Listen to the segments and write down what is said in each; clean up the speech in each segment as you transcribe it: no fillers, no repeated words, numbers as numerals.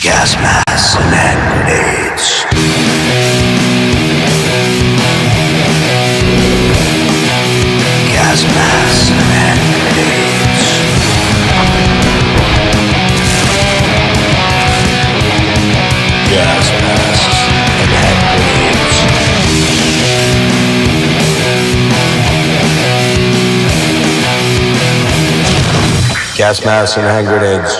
Gas masks and hand grenades. Gas masks and hand grenades. Gas masks and hand grenades. Gas masks and hand grenades.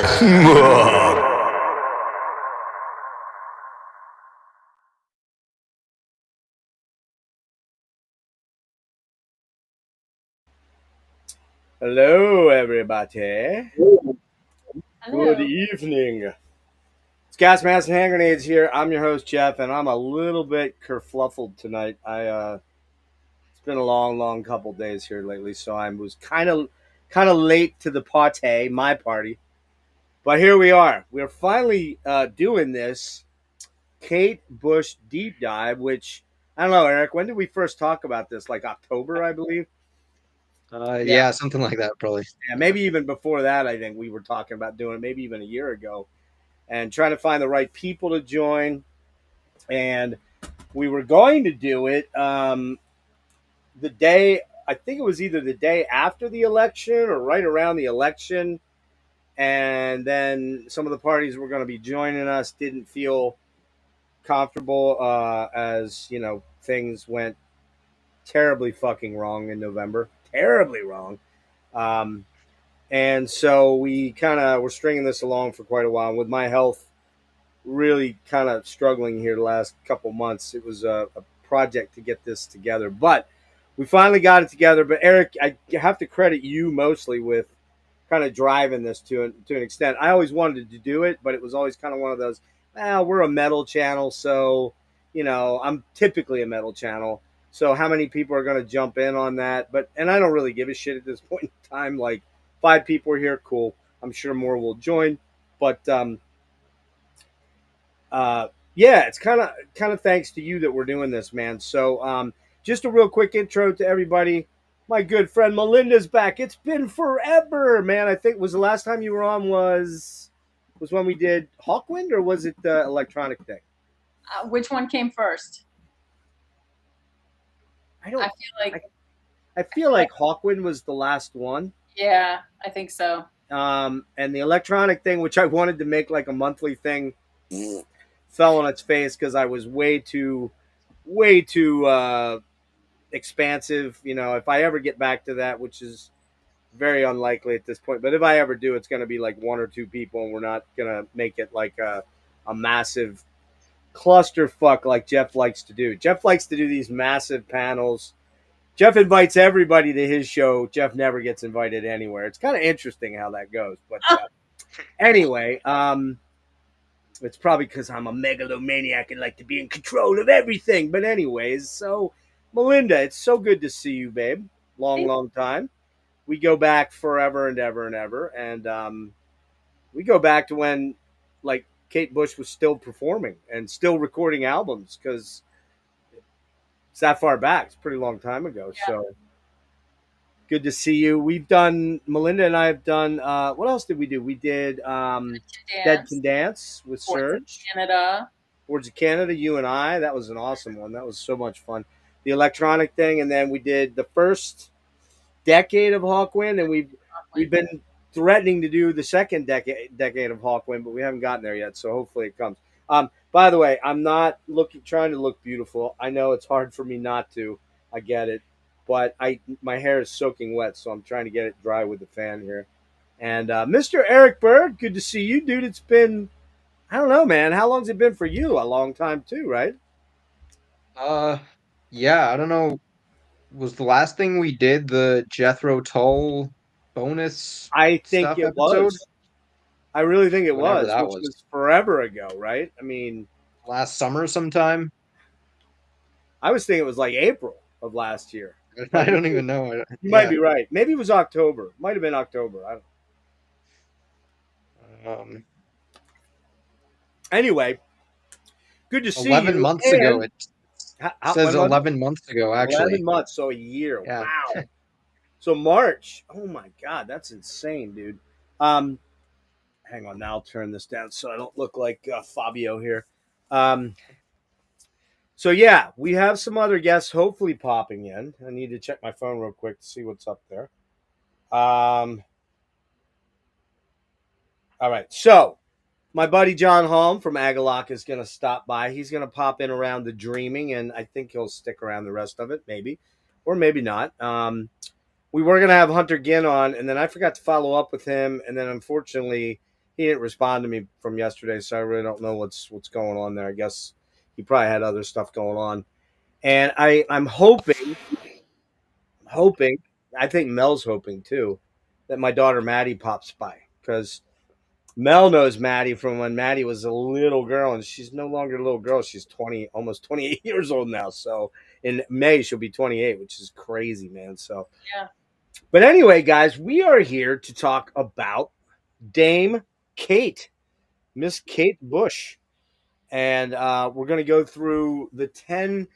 Hello, everybody. Hello. Good evening. It's Gas Mask and Hand Grenades here. I'm your host, Jeff, and I'm a little bit kerfluffled tonight. It's been a long couple days here lately, so I was kind of late to the party, my party. But here we are. We're finally doing this Kate Bush deep dive, which I don't know, Erik. When did we first talk about this? Like October, I believe. Yeah, something like that, probably. Yeah, maybe even before that. I think we were talking about doing it, maybe even a year ago, and trying to find the right people to join. And we were going to do it the day. I think it was either the day after the election or right around the election. And then some of the parties were going to be joining us didn't feel comfortable as you know things went terribly fucking wrong in November. Terribly wrong. Um, And so we kind of were stringing this along for quite a while. With my health really kind of struggling here the last couple months, it was a project to get this together. But we finally got it together. But Erik, I have to credit you mostly with kind of driving this to an extent. I always wanted to do it, but it was always kind of one of those, we're a metal channel, so, you know, I'm typically a metal channel. So how many people are going to jump in on that? And I don't really give a shit at this point in time. Like, 5 people are here, cool. I'm sure more will join. But yeah, it's kind of thanks to you that we're doing this, man. So just a real quick intro to everybody. My good friend Melinda's back. It's been forever, man. I think was the last time you were on was when we did Hawkwind, or was it the electronic thing? Which one came first? I feel like Hawkwind was the last one. Yeah, I think so. And the electronic thing, which I wanted to make like a monthly thing, fell on its face because I was way too expansive. You know, if I ever get back to that, which is very unlikely at this point, but if I ever do, it's going to be like 1 or 2 people, and we're not going to make it like a massive clusterfuck like Jeff likes to do. Jeff likes to do these massive panels. Jeff invites everybody to his show. Jeff never gets invited anywhere. It's kind of interesting how that goes. But anyway, it's probably because I'm a megalomaniac and like to be in control of everything. But anyways, so Melinda, it's so good to see you, babe. Long time. We go back forever and ever and ever. And we go back to when like Kate Bush was still performing and still recording albums, because it's that far back. It's a pretty long time ago. Yeah. So good to see you. Melinda and I have done, what else did we do? We did Dead Can Dance with Surge. Boards of Canada, you and I. That was an awesome one. That was so much fun. The electronic thing. And then we did the first decade of Hawkwind. And we've been threatening to do the second decade of Hawkwind, but we haven't gotten there yet. So hopefully it comes. By the way, I'm not trying to look beautiful. I know it's hard for me not to. I get it. But my hair is soaking wet, so I'm trying to get it dry with the fan here. And Mr. Erik Berg, good to see you, dude. It's been, I don't know, man. How long's it been for you? A long time too, right? Yeah, I don't know. Was the last thing we did the Jethro Tull bonus I think stuff it episode? was. I really think it Whenever was, that which was. was forever ago, right? I mean, Last summer sometime? I was thinking it was like April of last year. I don't even know. You might be right. Maybe it was October. Might have been October. I don't know. Anyway, good to see 11 you. months ago. It says 11 months ago, actually. 11 months, so a year. Yeah. Wow. So March. Oh my God, that's insane, dude. hang on. Now I'll turn this down so I don't look like Fabio here. Um, so yeah, we have some other guests hopefully popping in. I need to check my phone real quick to see what's up there. All right, so my buddy John Haughm from Agalloch is going to stop by. He's going to pop in around the dreaming, and I think he'll stick around the rest of it, maybe, or maybe not. We were going to have Hunter Ginn on, and then I forgot to follow up with him, and then unfortunately he didn't respond to me from yesterday, so I really don't know what's going on there. I guess he probably had other stuff going on, and I'm hoping, I think Mel's hoping too, that my daughter Maddie pops by because Mel knows Maddie from when Maddie was a little girl, and she's no longer a little girl. She's 20, almost 28 years old now. So in May, she'll be 28, which is crazy, man. So, Yeah. But anyway, guys, we are here to talk about Dame Kate, Miss Kate Bush. And we're going to go through the 10.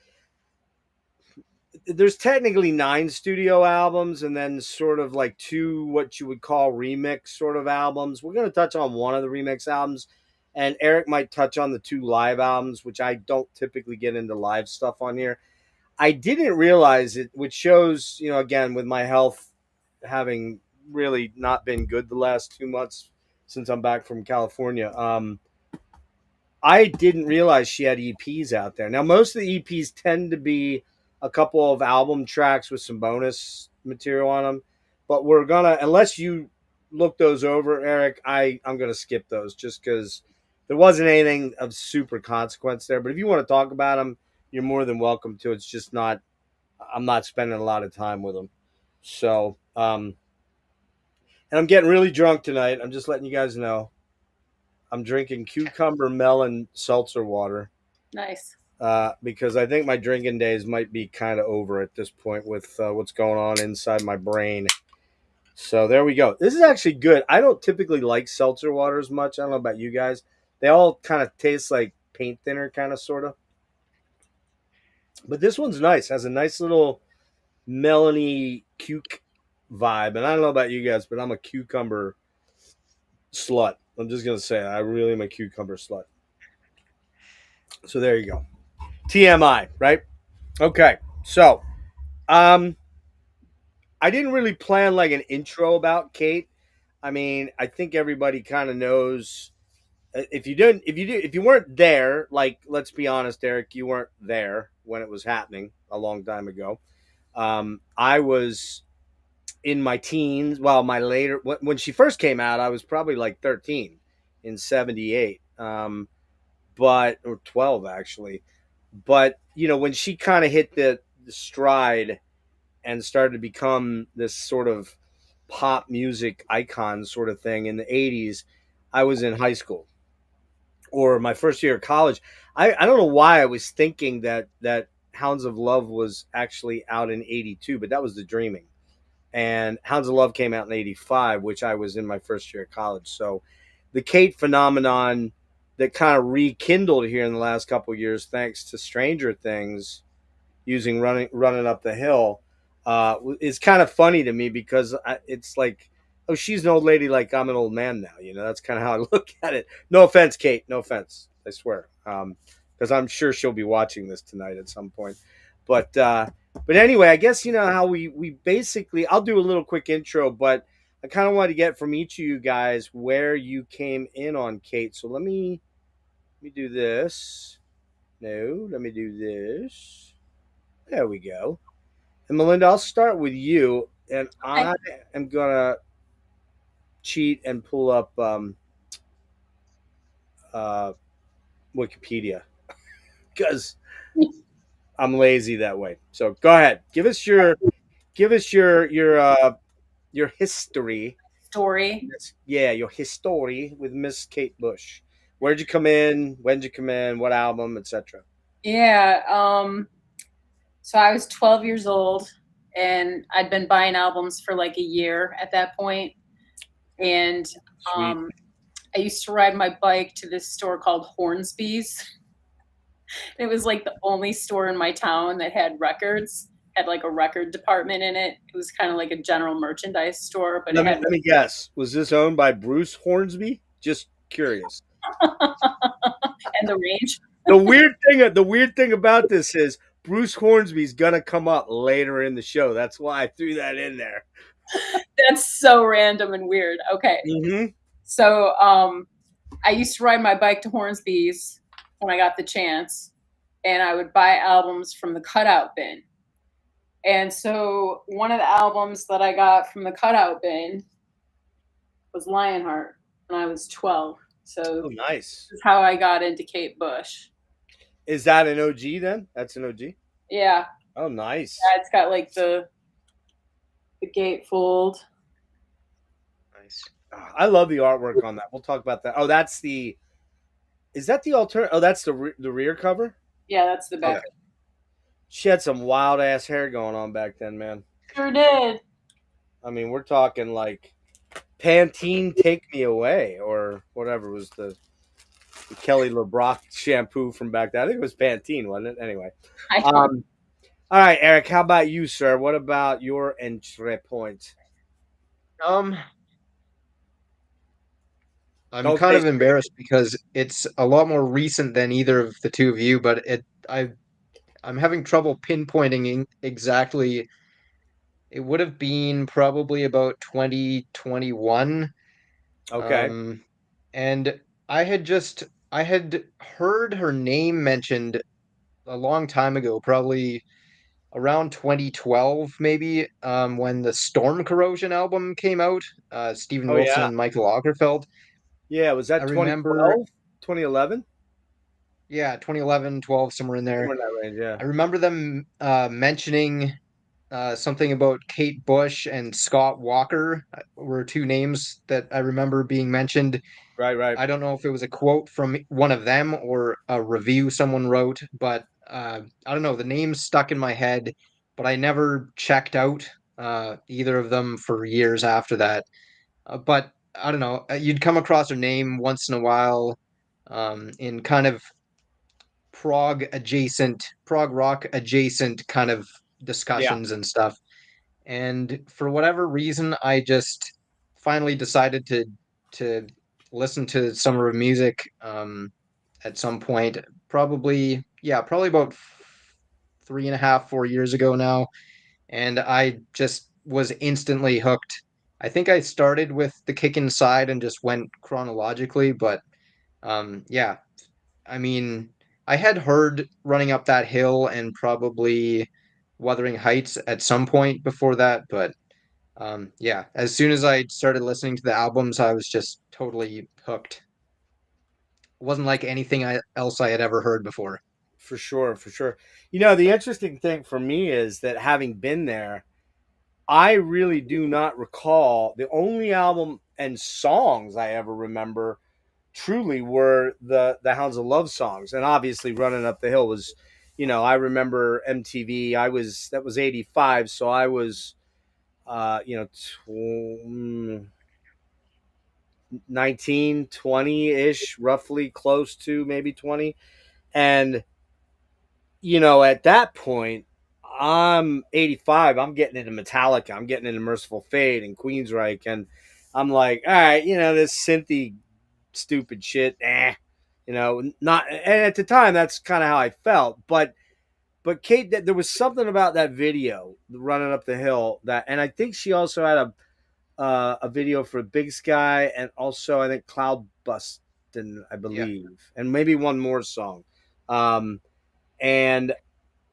There's technically 9 studio albums and then sort of like 2 what you would call remix sort of albums. We're going to touch on one of the remix albums, and Erik might touch on the 2 live albums, which I don't typically get into live stuff on here. I didn't realize it, which shows, again, with my health having really not been good the last 2 months since I'm back from California. I didn't realize she had EPs out there. Now, most of the EPs tend to be a couple of album tracks with some bonus material on them, but we're gonna, unless you look those over, Erik, I'm gonna skip those just because there wasn't anything of super consequence there. But if you want to talk about them, you're more than welcome to. It's just not, I'm not spending a lot of time with them. So, and I'm getting really drunk tonight. I'm just letting you guys know. I'm drinking cucumber melon seltzer water. Nice. Because I think my drinking days might be kind of over at this point with what's going on inside my brain. So there we go. This is actually good. I don't typically like seltzer water as much. I don't know about you guys. They all kind of taste like paint thinner, kind of, sort of. But this one's nice. Has a nice little melony cuke vibe. And I don't know about you guys, but I'm a cucumber slut. I'm just going to say I really am a cucumber slut. So there you go. TMI, right? Okay. So, I didn't really plan like an intro about Kate. I mean, I think everybody kind of knows. If you weren't there, like, let's be honest, Erik, you weren't there when it was happening a long time ago. I was in my teens. Well, when she first came out, I was probably like 13 in '78, or 12 actually. But when she kind of hit the stride and started to become this sort of pop music icon sort of thing in the 80s, I was in high school or my first year of college. I don't know why I was thinking that Hounds of Love was actually out in 82, but that was The Dreaming. And Hounds of Love came out in 85, which I was in my first year of college. So the Kate phenomenon that kind of rekindled here in the last couple of years, thanks to Stranger Things, using running up the hill, is kind of funny to me because it's like, oh, she's an old lady, like I'm an old man now. That's kind of how I look at it. No offense, Kate. No offense. I swear, because I'm sure she'll be watching this tonight at some point. But anyway, I guess how we basically. I'll do a little quick intro, but I kind of want to get from each of you guys where you came in on Kate. So let me do this. No, let me do this. There we go. And Melinda, I'll start with you, and I am gonna cheat and pull up Wikipedia because I'm lazy that way. So go ahead, give us your history. Story. Yeah, your history with Miss Kate Bush. Where'd you come in? When'd you come in? What album, etc. Yeah. So I was 12 years old, and I'd been buying albums for like a year at that point. And I used to ride my bike to this store called Hornsby's. It was like the only store in my town that had records, had like a record department in it. It was kind of like a general merchandise store. But let me guess. Was this owned by Bruce Hornsby? Just curious. And the range. The weird thing about this is Bruce Hornsby's gonna come up later in the show. That's why I threw that in there. That's so random and weird. Okay. Mm-hmm. So I used to ride my bike to Hornsby's when I got the chance, and I would buy albums from the cutout bin. And so one of the albums that I got from the cutout bin was Lionheart when I was 12. So Oh, nice. this is how I got into Kate Bush. Is that an OG then? That's an OG? Yeah. Oh, nice. Yeah, it's got like the gatefold. Nice. I love the artwork on that. We'll talk about that. Oh, that's the. Is that the alter? Oh, that's the rear cover. Yeah, that's the back. Okay. She had some wild ass hair going on back then, man. Sure did. I mean, we're talking like Pantene "Take Me Away" or whatever was the Kelly LeBrock shampoo from back then. I think it was Pantene, wasn't it? Anyway. All right, Erik. How about you, sir? What about your entry point? I'm Don't kind say of embarrassed because it's a lot more recent than either of the two of you, but I'm having trouble pinpointing exactly. It would have been probably about 2021. Okay. And I had heard her name mentioned a long time ago, probably around 2012, maybe, when the Storm Corrosion album came out, Steven Oh, Wilson yeah. and Michael Lagerfeld. Yeah, was that I 2012? remember, 2011? yeah, 2011, 12, somewhere in there. Somewhere in that range, yeah. I remember them mentioning something about Kate Bush and Scott Walker were two names that I remember being mentioned. Right. I don't know if it was a quote from one of them or a review someone wrote, but I don't know. The names stuck in my head, but I never checked out either of them for years after that. But I don't know. You'd come across her name once in a while in kind of prog rock adjacent kind of Yeah. discussions and stuff. And for whatever reason, I just finally decided to listen to some of her music at some point. Probably about 3.5, 4 years ago now, and I just was instantly hooked. I think I started with the Kick Inside and just went chronologically, but yeah, I mean, I had heard Running Up That Hill and probably Wuthering Heights at some point before that, but yeah, as soon as I started listening to the albums, I was just totally hooked. It wasn't like anything else I had ever heard before. For sure, for sure. You know, the interesting thing for me is that having been there, I really do not recall the only album and songs I ever remember truly were the Hounds of Love songs. And obviously Running Up the Hill was, I remember MTV. That was 85, so I was 19, 20-ish, roughly close to maybe 20. And at that point, I'm 85. I'm getting into Metallica. I'm getting into Merciful Fate and Queensryche. And I'm like, all right, this synthy stupid shit. Not. And at the time, that's kind of how I felt. But Kate, there was something about that video, Running Up the Hill, and I think she also had a video for Big Sky and also I think Cloud Bustin', I believe, and maybe one more song. And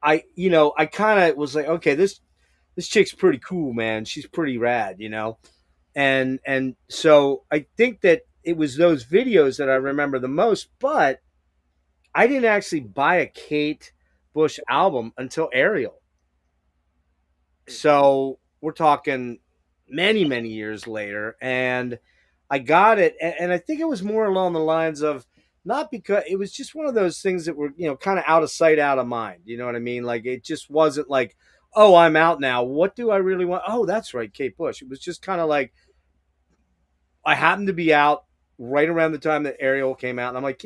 I kind of was like, okay, this chick's pretty cool, man. She's pretty rad, and so I think that it was those videos that I remember the most. But I didn't actually buy a Kate Bush album until Ariel. So we're talking many, many years later, and I got it, and I think it was more along the lines of not because it was just one of those things that were kind of out of sight, out of mind. You know what I mean? Like it just wasn't like, oh, I'm out now. What do I really want? Oh, that's right, Kate Bush. It was just kind of like I happened to be out right around the time that Ariel came out, and I'm like,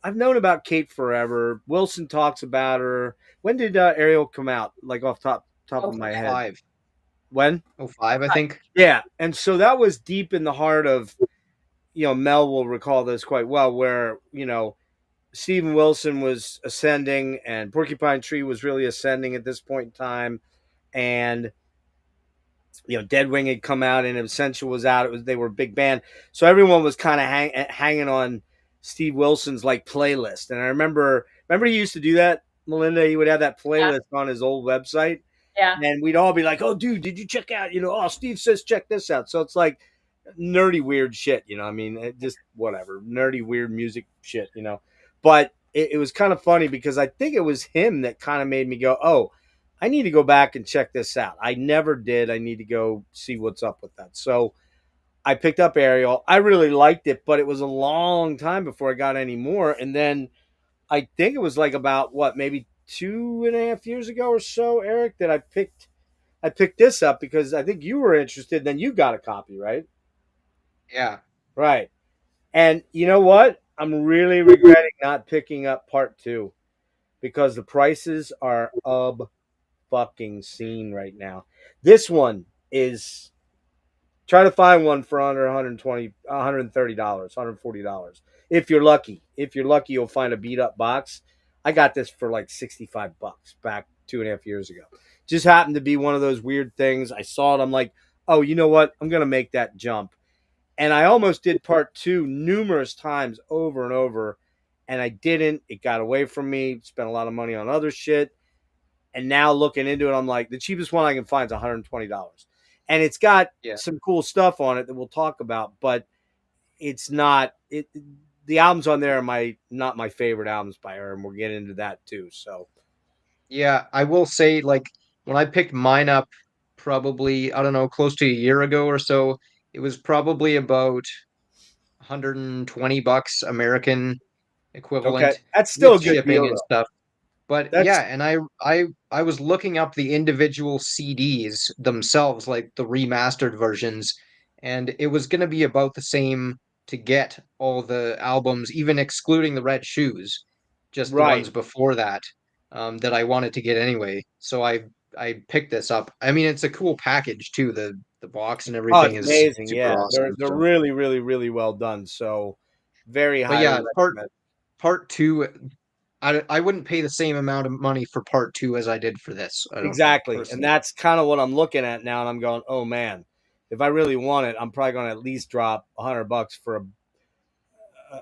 I've known about Kate forever. Wilson talks about her. When did Ariel come out? Like off top of my head. 05. When? 05, I think. Yeah, and so that was deep in the heart of, Mel will recall this quite well, where Steven Wilson was ascending and Porcupine Tree was really ascending at this point in time, and Deadwing had come out and Essential was out. They were a big band, so everyone was kind of hanging on Steve Wilson's like playlist. And I remember he used to do that, Melinda. He would have that playlist on his old website, and we'd all be like, "Oh, dude, did you check out? Oh, Steve says check this out." So it's like nerdy weird shit. I mean, just whatever nerdy weird music shit. But it was kind of funny because I think it was him that kind of made me go, "Oh, I need to go back and check this out." I never did. I need to go see what's up with that. So I picked up Ariel. I really liked it, but it was a long time before I got any more. And then I think it was like about maybe 2.5 years ago or so, Erik, that I picked this up because I think you were interested. Then you got a copy, right? Yeah. Right. And you know what? I'm really regretting not picking up part 2 because the prices are fucking scene right now. This one is try to find one for under $120, $130, $140. If you're lucky. If you're lucky, you'll find a beat up box. I got this for like $65 back 2.5 years ago. Just happened to be one of those weird things. I saw it. I'm like, oh, you know what? I'm going to make that jump. And I almost did part 2 numerous times over and over. And I didn't. It got away from me. Spent a lot of money on other shit. And now looking into it, I'm like, the cheapest one I can find is $120. And it's got some cool stuff on it that we'll talk about, but it's not the albums on there are not my favorite albums by her, and we'll get into that too. So yeah, I will say, like, when I picked mine up probably, I don't know, close to a year ago or so, it was probably about $120 American equivalent that's still with a good shipping deal and though. stuff. But yeah, and I was looking up the individual CDs themselves, like the remastered versions, and it was going to be about the same to get all the albums, even excluding the Red Shoes, just the ones before that, that I wanted to get anyway. So I picked this up. I mean, it's a cool package too. The box and everything It's is amazing. super Yeah, awesome. they're So, really, really, really well done. So very but highly yeah, recommend. part two, I wouldn't pay the same amount of money for part 2 as I did for this. I don't Exactly. And personally. that's kind of what I'm looking at now. And I'm going, oh man, if I really want it, I'm probably going to at least drop $100 for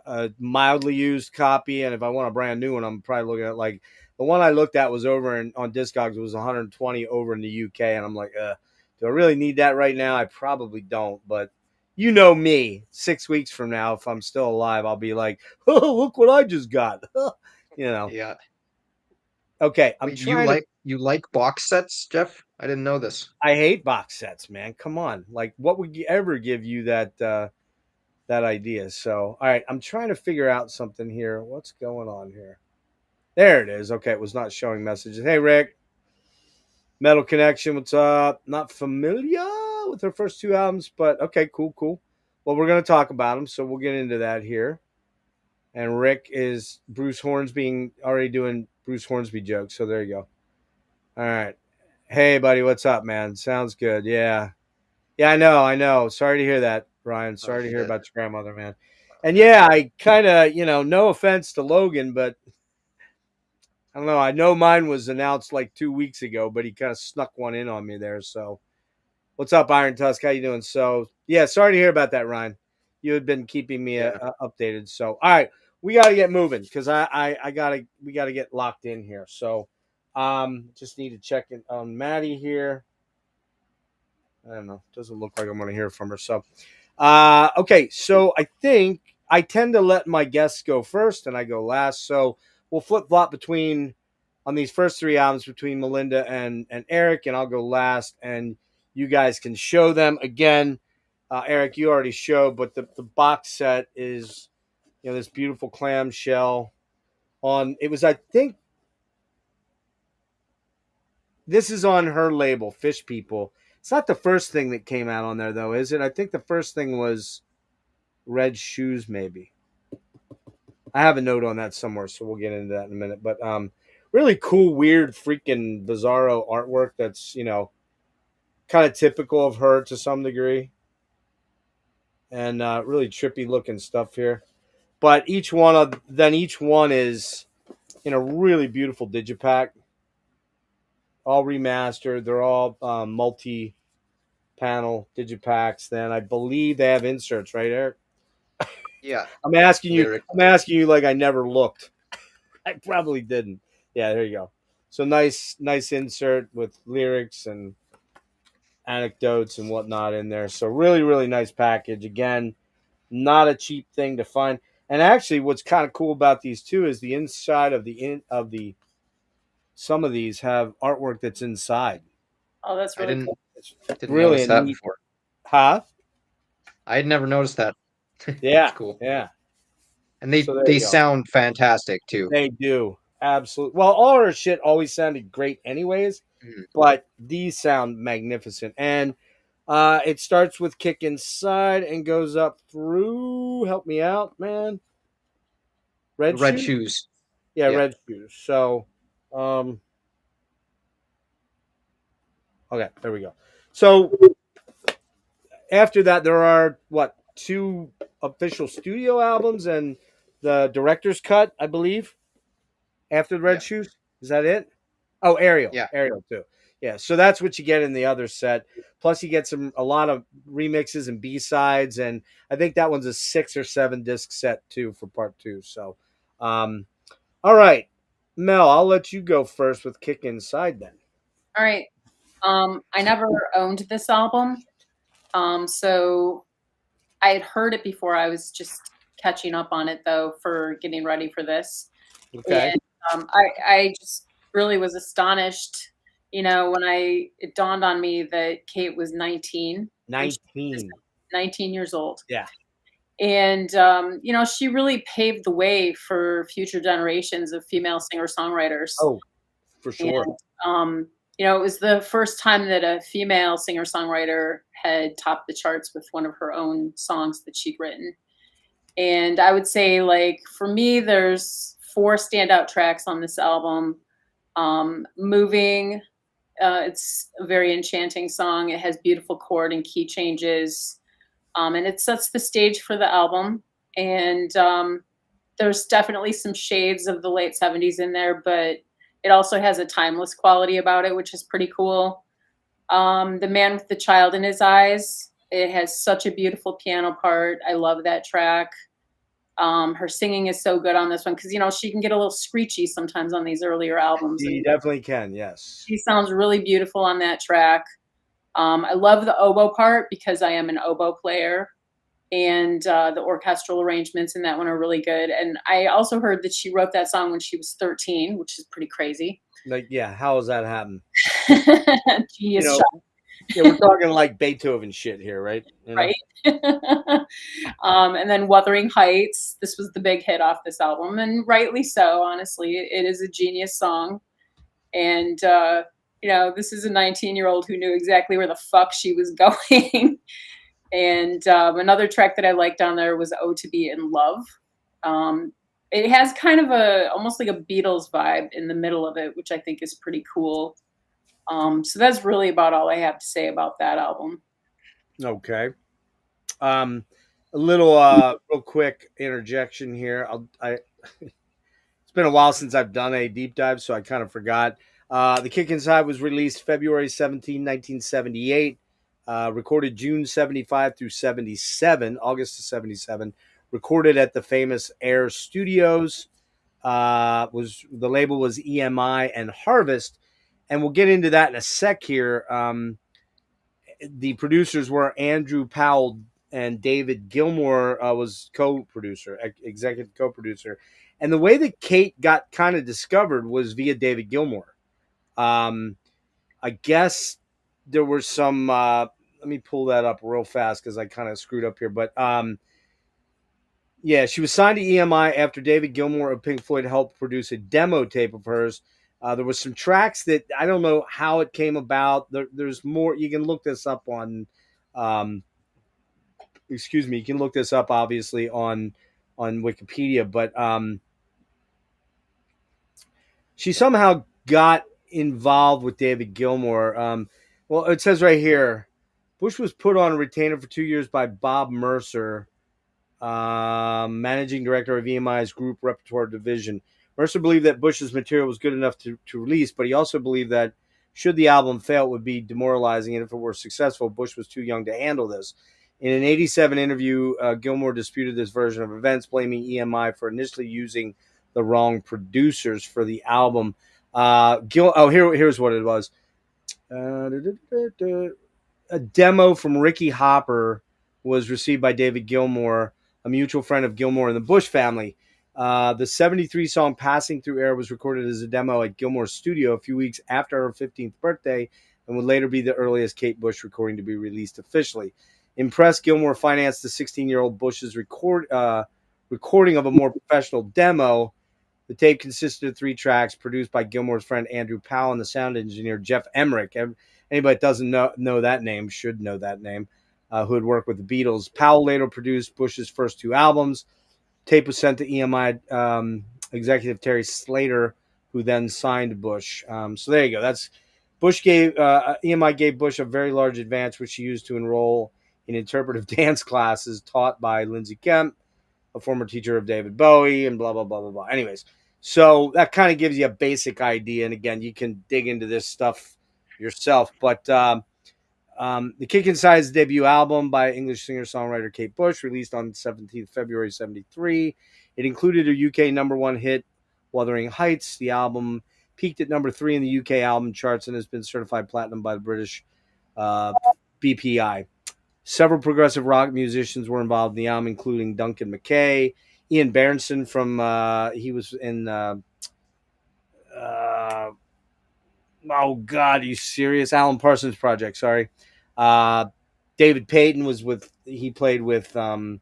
a mildly used copy. And if I want a brand new one, I'm probably looking at like the one I looked at was over on Discogs. It was 120 over in the UK. And I'm like, do I really need that right now? I probably don't. But you know me, 6 weeks from now, if I'm still alive, I'll be like, oh, look what I just got. Yeah. Okay. I'm Wait, trying to. you like box sets, Jeff? I didn't know this. I hate box sets, man. Come on. Like, what would ever give you that idea? So, all right, I'm trying to figure out something here. What's going on here? There it is. Okay, it was not showing messages. Hey, Rick. Metal Connection, what's up? Not familiar with her first 2 albums, but okay, cool. Well, we're going to talk about them, so we'll get into that here. And Rick is Bruce Hornsby, already doing Bruce Hornsby jokes, so there you go. All right. Hey, buddy, what's up, man? Sounds good. Yeah. Yeah, I know. Sorry to hear that, Ryan. Sorry to hear about your grandmother, man. And yeah, I kind of, no offense to Logan, but I don't know. I know mine was announced like 2 weeks ago, but he kind of snuck one in on me there. So, what's up, Iron Tusk? How you doing? So, yeah, sorry to hear about that, Ryan. You had been keeping me updated. So, all right, we got to get moving because we got to get locked in here. So, just need to check in on Maddie here. I don't know. Doesn't look like I'm going to hear from her. So, okay. So I think I tend to let my guests go first and I go last. So we'll flip flop on these first 3 albums between Melinda and Erik, and I'll go last, and you guys can show them again. Erik, you already showed, but the box set is, this beautiful clamshell on. It was, I think, this is on her label, Fish People. It's not the first thing that came out on there, though, is it? I think the first thing was Red Shoes, maybe. I have a note on that somewhere, so we'll get into that in a minute. But really cool, weird, freaking bizarro artwork that's, kind of typical of her to some degree. and really trippy looking stuff here. But each one is in a really beautiful digipack, all remastered. They're all multi-panel digipacks. Then I believe they have inserts, right, Eric? Yeah. I'm asking you. Lyric. I'm asking you like I never looked. I probably didn't. Yeah, there you go. So nice insert with lyrics and anecdotes and whatnot in there. So really, really nice package. Again, not a cheap thing to find. And actually, what's kind of cool about these too is the inside of the some of these have artwork that's inside. Oh, that's I really cool. didn't Really notice a that neat, before. huh? I had never noticed that. Yeah, It's cool. yeah. And they So there they you go. sound fantastic too. They do absolutely. Well, all our shit always sounded great, anyways. Mhm. But these sound magnificent, and it starts with kick inside and goes up through. Help me out, man. Red Red shoes. shoes. Yeah, Yeah. red shoes. So, okay, there we go. So after that, there are what, 2 official studio albums and the director's cut, I believe. After the red Yeah. shoes, is that it? Oh, Ariel, Yeah. Ariel too. Yeah, so that's what you get in the other set. Plus, you get a lot of remixes and B sides, and I think that one's a 6 or 7 disc set too for part 2. So, all right, Mel, I'll let you go first with Kick Inside then. All right. I never owned this album. So I had heard it before. I was just catching up on it though for getting ready for this. Okay. And I just really was astonished, when it dawned on me that Kate was 19. 19. 19 years old. Yeah. And, she really paved the way for future generations of female singer-songwriters. Oh, for sure. And, it was the first time that a female singer-songwriter had topped the charts with one of her own songs that she'd written. And I would say, like, for me, there's 4 standout tracks on this album. Moving, it's a very enchanting song. It has beautiful chord and key changes. And it sets the stage for the album. And there's definitely some shades of the late 70s in there, but it also has a timeless quality about it, which is pretty cool. The Man with the Child in His Eyes, it has such a beautiful piano part. I love that track. Her singing is so good on this one because, she can get a little screechy sometimes on these earlier albums. You definitely can, yes. She sounds really beautiful on that track. I love the oboe part because I am an oboe player, and the orchestral arrangements in that one are really good. And I also heard that she wrote that song when she was 13, which is pretty crazy. Like, yeah, how does that happen? Genius shot. Yeah, we're talking like Beethoven shit here, right? Right. And then Wuthering Heights. This was the big hit off this album, and rightly so, honestly. It is a genius song. And, this is a 19-year-old who knew exactly where the fuck she was going. And another track that I liked on there was Oh to Be in Love. It has kind of almost like a Beatles vibe in the middle of it, which I think is pretty cool. So that's really about all I have to say about that album. Okay. A little real quick interjection here. It's been a while since I've done a deep dive, so I kind of forgot. The Kick Inside was released February 17, 1978. Recorded June 75 through 77, August of 77. Recorded at the famous Air Studios. The label was EMI and Harvest, and we'll get into that in a sec here. The producers were Andrew Powell and David Gilmour was co-producer, executive co-producer. And the way that Kate got kind of discovered was via David Gilmour. I guess there were some, let me pull that up real fast because I kind of screwed up here. But yeah, she was signed to EMI after David Gilmour of Pink Floyd helped produce a demo tape of hers. There was some tracks that I don't know how it came about. There's more. You can look this up on, excuse me. You can look this up obviously on Wikipedia. But she somehow got involved with David Gilmour. Well, it says right here, Bush was put on a retainer for 2 years by Bob Mercer, managing director of EMI's group repertoire division. Mercer believed that Bush's material was good enough to release, but he also believed that should the album fail, it would be demoralizing, and if it were successful, Bush was too young to handle this. In an 87 interview, Gilmour disputed this version of events, blaming EMI for initially using the wrong producers for the album. Here's what it was. A demo from Ricky Hopper was received by David Gilmour, a mutual friend of Gilmour and the Bush family. The 73 song Passing Through Air was recorded as a demo at Gilmour's studio a few weeks after her 15th birthday and would later be the earliest Kate Bush recording to be released officially. Impressed, Gilmour financed the 16-year-old Bush's recording of a more professional demo. The tape consisted of 3 tracks produced by Gilmour's friend Andrew Powell and the sound engineer Jeff Emmerich. Anybody that doesn't know that name should know that name, who had worked with the Beatles. Powell later produced Bush's first 2 albums. Tape was sent to EMI executive Terry Slater, who then signed Bush. So there you go. That's EMI gave Bush a very large advance, which she used to enroll in interpretive dance classes taught by Lindsay Kemp, a former teacher of David Bowie, and blah, blah, blah, blah, blah. Anyways, so that kind of gives you a basic idea. And again, you can dig into this stuff yourself. But The Kick Inside is the debut album by English singer-songwriter Kate Bush, released on 17th February 73. It included a UK #1 hit, Wuthering Heights. The album peaked at #3 in the UK album charts and has been certified platinum by the British BPI. Several progressive rock musicians were involved in the album, including Duncan McKay, Ian Berenson from he was in oh God, are you serious? Alan Parsons Project, sorry. David Payton played with I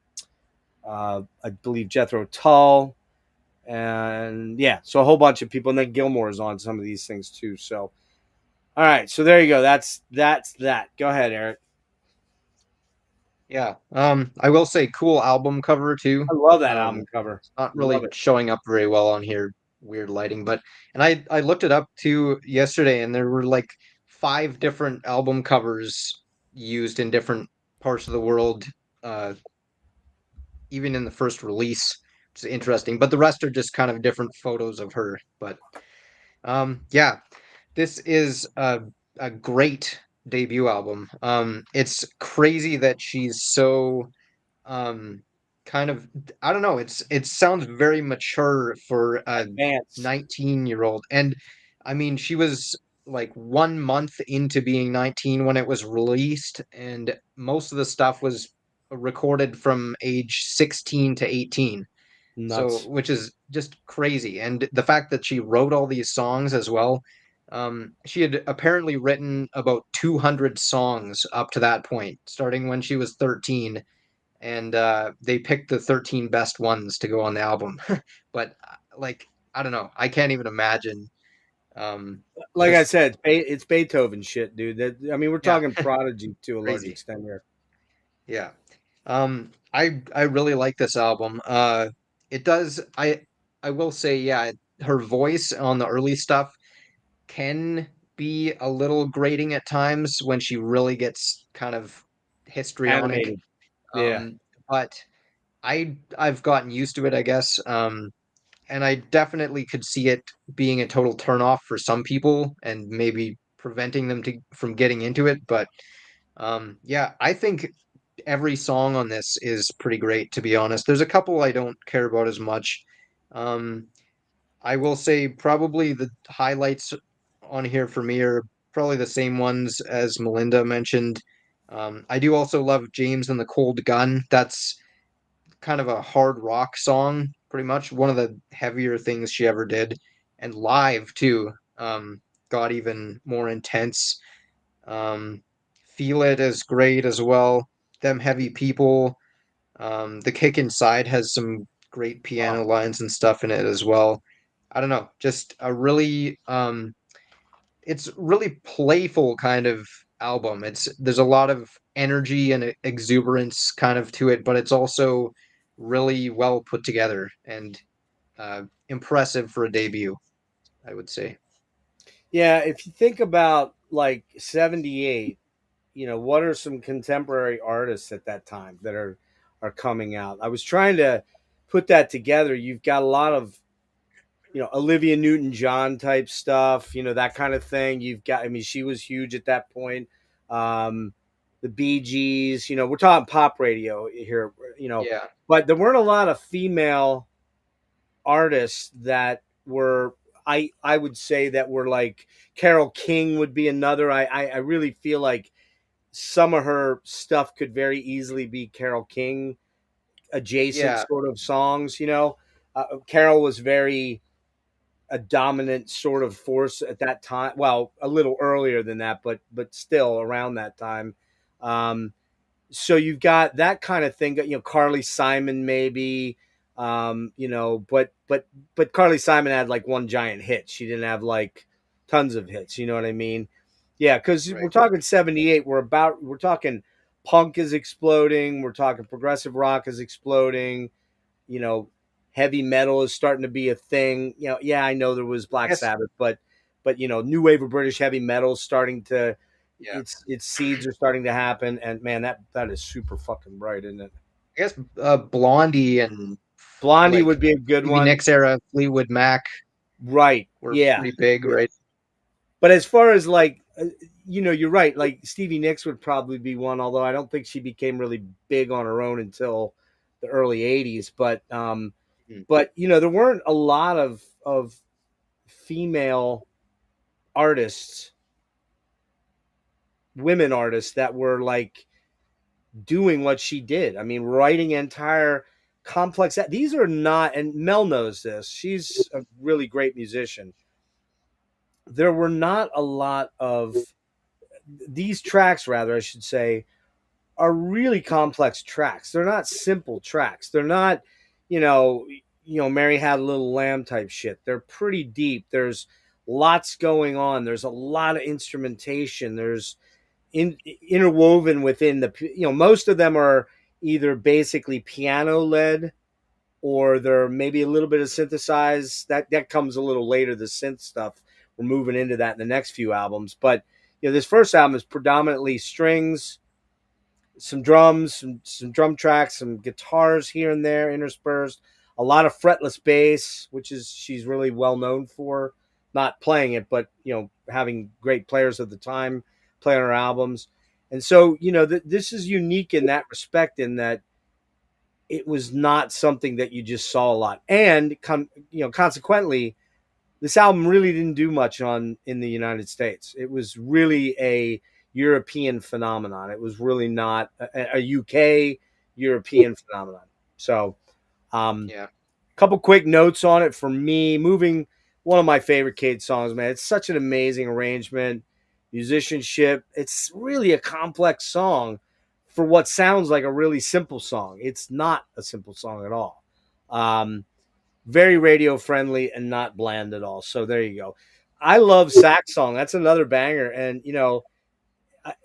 believe Jethro Tull, and yeah, so a whole bunch of people, and then Gilmour is on some of these things too. So, all right, so there you go. That's that. Go ahead, Erik. Yeah. I will say cool album cover too. I love that album cover. It's not Love really it. showing up very well on here, weird lighting, but and I looked it up too yesterday and there were like 5 different album covers used in different parts of the world, even in the first release, which is interesting. But the rest are just kind of different photos of her. But yeah, this is a great debut album. It's crazy that she's so um kind of, I don't know, it sounds very mature for a Advance. 19-year-old. And I mean, she was like 1 month into being 19 when it was released, and most of the stuff was recorded from age 16 to 18. So, Nuts. which is just crazy. And the fact that she wrote all these songs as well. She had apparently written about 200 songs up to that point, starting when she was 13. And they picked the 13 best ones to go on the album. But like, I don't know. I can't even imagine. Like I Just, said, it's Beethoven shit, dude. I mean, we're yeah, talking Prodigy to a large crazy. extent here. Yeah. I really like this album. It does. I will say, yeah, her voice on the early stuff can be a little grating at times when she really gets kind of histrionic. Animated. Yeah. But I've gotten used to it, I guess. And I definitely could see it being a total turnoff for some people and maybe preventing them from getting into it. But yeah, I think every song on this is pretty great, to be honest. There's a couple I don't care about as much. Um, I will say probably the highlights on here for me are probably the same ones as Melinda mentioned. I do also love James and the Cold Gun. That's kind of a hard rock song, pretty much one of the heavier things she ever did. And live too, got even more intense. Um, Feel It is great as well. Them Heavy People. The Kick Inside has some great Oh, piano lines and stuff in it as well. I don't know, just a really it's really playful kind of album. There's a lot of energy and exuberance kind of to it, but it's also really well put together and impressive for a debut, I would say. yeah. If you think about like '78, what are some contemporary artists at that time that are coming out? I was trying to put that together. You've got a lot of Olivia Newton-John type stuff, that kind of thing. You've got, I mean, she was huge at that point. The Bee Gees, we're talking pop radio here, Yeah. but there weren't a lot of female artists that were, I would say, that were like Carole King would be another. I really feel like some of her stuff could very easily be Carole King adjacent Yeah. sort of songs. Carole was very a dominant sort of force at that time. Well, a little earlier than that, but still around that time. Um, so you've got that kind of thing. Carly Simon maybe. But Carly Simon had like one giant hit. She didn't have like tons of hits. You know what I mean? Yeah, because Right. we're talking 78. We're talking punk is exploding. We're talking progressive rock is exploding. You know, heavy metal is starting to be a thing. Yeah, I know there was I Black guess. Sabbath, but new wave of British heavy metal is starting to Yeah. its seeds are starting to happen, and man, that is super fucking bright, isn't it? I guess Blondie and Blondie like would be a good Stevie one, Nicks era Fleetwood Mac right? were Yeah, pretty big, yeah. right? But as far as like, you're right. Like Stevie Nicks would probably be one, although I don't think she became really big on her own until the early '80s. Mhm. But there weren't a lot of female artists, women artists that were like doing what she did. I mean, writing entire complex. These are not, and Mel knows this. She's a really great musician. There were not a lot of these tracks, rather, I should say, are really complex tracks. They're not simple tracks. They're not, Mary Had a Little Lamb type shit. They're pretty deep. There's lots going on. There's a lot of instrumentation. There's interwoven within most of them are either basically piano led or they're maybe a little bit of synthesized. That comes a little later. The synth stuff, we're moving into that in the next few albums. But this first album is predominantly strings, some drums, some drum tracks, some guitars here and there interspersed, a lot of fretless bass, which is she's really well known for, not playing it, but having great players of the time play on her albums. And so this is unique in that respect, in that it was not something that you just saw a lot, and consequently, this album really didn't do much in the United States. It was really a European phenomenon. It was really not a UK European phenomenon. So, Yeah. couple quick notes on it for me. Moving, one of my favorite Cade songs, man. It's such an amazing arrangement, musicianship. It's really a complex song for what sounds like a really simple song. It's not a simple song at all. Very radio friendly and not bland at all. So there you go. I love Sax Song. That's another banger. And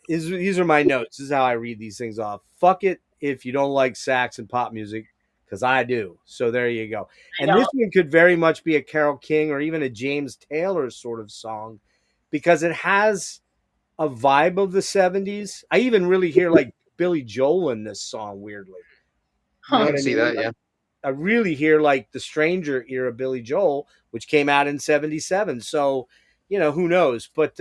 these are my notes. This is how I read these things off. Fuck it if you don't like sax and pop music, because I do. So there you go. I And this don't. one could very much be a Carole King or even a James Taylor sort of song, because it has a vibe of the 70s. I even really hear like Billy Joel in this song, weirdly. You know I what can I see mean? that, yeah. I really hear like the Stranger era Billy Joel, which came out in 77. So, who knows? But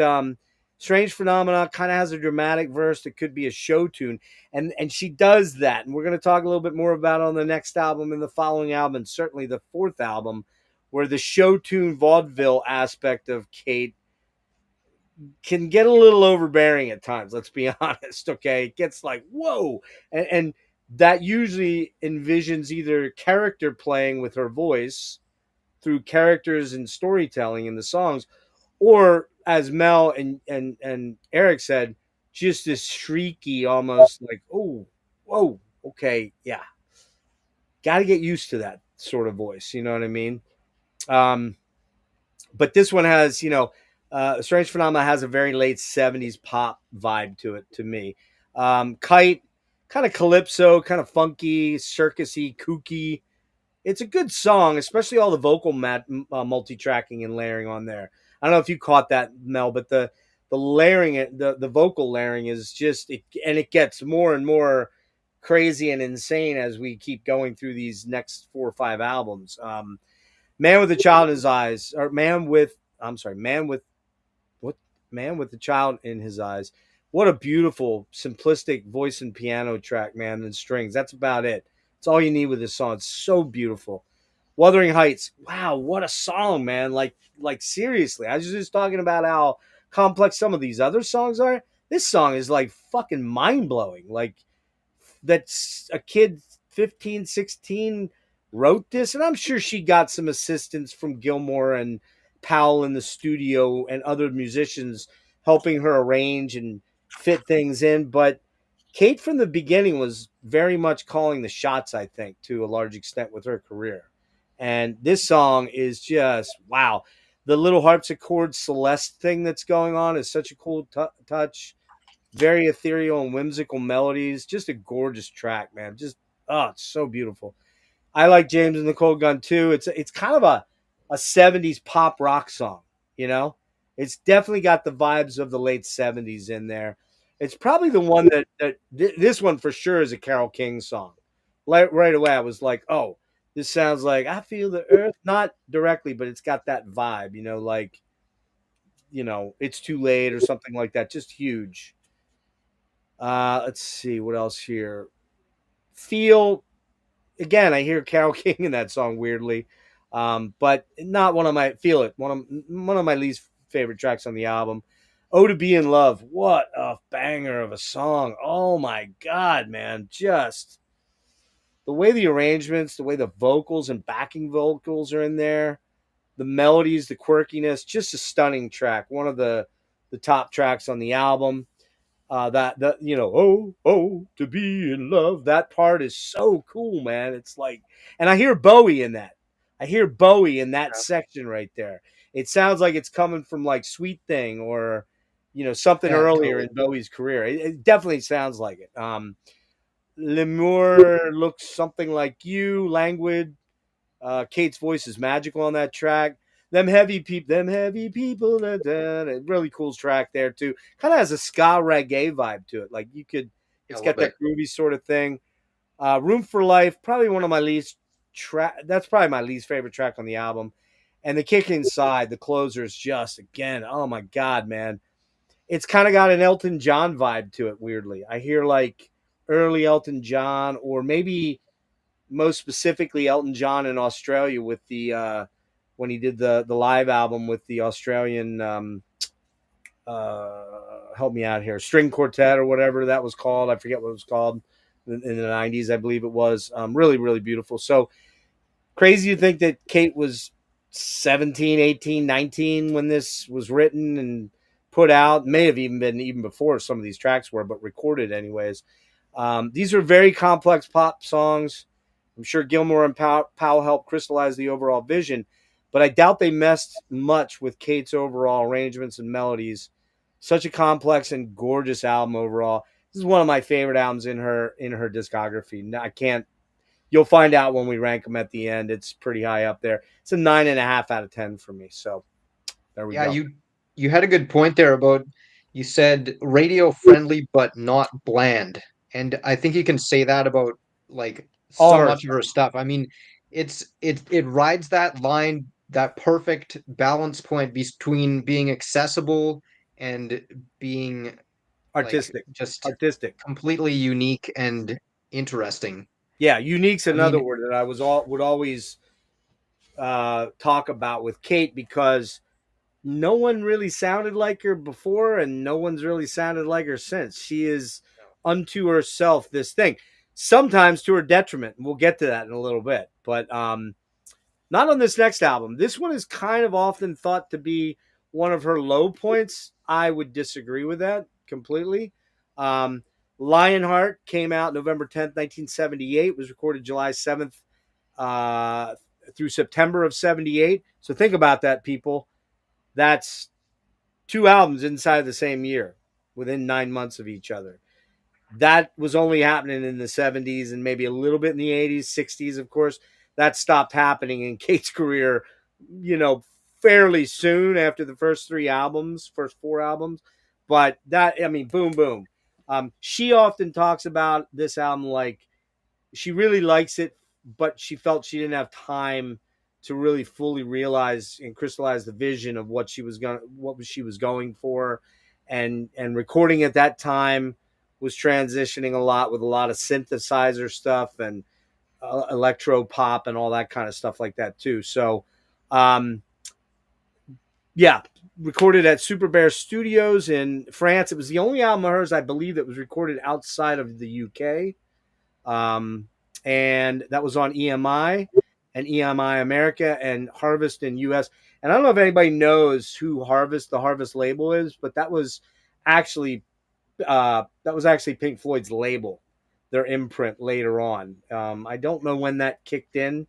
Strange Phenomena kind of has a dramatic verse that could be a show tune. And she does that. And we're going to talk a little bit more about it on the next album and the following album, and certainly the fourth album, where the show tune vaudeville aspect of Kate can get a little overbearing at times. Let's be honest. Okay. It gets like, whoa. And that usually envisions either character playing with her voice through characters and storytelling in the songs, or as Mel and Erik said, just this shrieky, almost like, oh, whoa, okay, yeah. Got to get used to that sort of voice. You know what I mean? Um, but this one has, Strange Phenomena has a very late 70s pop vibe to it, to me. Kite, kind of calypso, kind of funky, circusy, kooky. It's a good song, especially all the vocal multi-tracking and layering on there. I don't know if you caught that, Mel, but the the layering, the vocal layering is just and it gets more and more crazy and insane as we keep going through these next 4 or 5 albums. Man with a Child in His Eyes, or Man with what Man with the Child in His Eyes. What a beautiful, simplistic voice and piano track, man, and strings. That's about it. It's all you need with this song. It's so beautiful. Wuthering Heights. Wow, what a song, man. Like seriously. I was just talking about how complex some of these other songs are. This song is like fucking mind-blowing. Like that's a kid 15, 16 wrote this, and I'm sure she got some assistance from Gilmore and Powell in the studio and other musicians helping her arrange and fit things in. But Kate from the beginning was very much calling the shots, I think, to a large extent with her career. And this song is just wow. The little harpsichord Celeste thing that's going on is such a cool touch. Very ethereal and whimsical melodies. Just a gorgeous track, man. Just it's so beautiful. I like James and the Cold Gun too. It's kind of a 70s pop rock song, you know? It's definitely got the vibes of the late 70s in there. It's probably the one this one for sure is a Carole King song. Right away I was like, "Oh, this sounds like I Feel the Earth," not directly, but it's got that vibe, like, It's Too Late or something like that. Just huge. Let's see what else here. Feel again. I hear Carole King in that song weirdly, but not one of my Feel It. One of my least favorite tracks on the album. Oh, to Be in Love. What a banger of a song! Oh my god, man! Just the way the arrangements, the way the vocals and backing vocals are in there, the melodies, the quirkiness. Just a stunning track. One of the top tracks on the album. To be in love. That part is so cool, man. It's like, and I hear Bowie in that. I hear Bowie in that section right there. It sounds like it's coming from like Sweet Thing or, something Yeah, earlier totally. in Bowie's career. It definitely sounds like it. Lemur looks something like you, languid. Kate's voice is magical on that track. Them heavy people. Da, da, da. Really cool track there too. Kind of has a ska reggae vibe to it. Like Yeah, it's a got little that bit. groovy sort of thing. Room for Life, probably one of my least track. That's probably my least favorite track on the album. And the Kick Inside, the closer is just again, oh my god, man! It's kind of got an Elton John vibe to it. Weirdly, I hear like early Elton John, or maybe most specifically Elton John in Australia with the when he did the live album with the Australian help me out here, string quartet or whatever that was called. I forget what it was called in the 90s, I believe it was. Really, really beautiful. So crazy to think that Kate was 17, 18, 19 when this was written and put out. May have even been even before some of these tracks were, but recorded anyways. These are very complex pop songs. I'm sure Gilmore and Powell helped crystallize the overall vision, but I doubt they messed much with Kate's overall arrangements and melodies. Such a complex and gorgeous album overall. This is one of my favorite albums in her discography. I can't. You'll find out when we rank them at the end. It's pretty high up there. It's a 9.5 out of 10 for me. So there we Yeah, go. you had a good point there about you said radio friendly but not bland. And I think you can say that about like All so her much of stuff. her stuff. I mean, it rides that line, that perfect balance point between being accessible and being like Artistic. just Artistic. completely unique and interesting. Yeah, unique's I another mean, word that I would always talk about with Kate because no one really sounded like her before, and no one's really sounded like her since. She is unto herself this thing, sometimes to her detriment. We'll get to that in a little bit, but not on this next album. This one is kind of often thought to be one of her low points. I would disagree with that completely. Um, Lionheart came out November 10th, 1978. Was recorded July 7th through September of 78. So think about that, people. That's 2 albums inside the same year within 9 months of each other. That was only happening in the 70s and maybe a little bit in the 80s, 60s, of course. That stopped happening in Kate's career, fairly soon after the first 4 albums. But that, I mean, boom, boom. She often talks about this album like she really likes it, but she felt she didn't have time to really fully realize and crystallize the vision of what she was going for, and recording at that time was transitioning a lot with a lot of synthesizer stuff and electro pop and all that kind of stuff like that too. So, yeah, recorded at Super Bear Studios in France. It was the only album of hers, I believe, that was recorded outside of the UK. And that was on EMI and EMI America and Harvest in US. And I don't know if anybody knows who the Harvest label is, but that was actually Pink Floyd's label, their imprint later on. I don't know when that kicked in.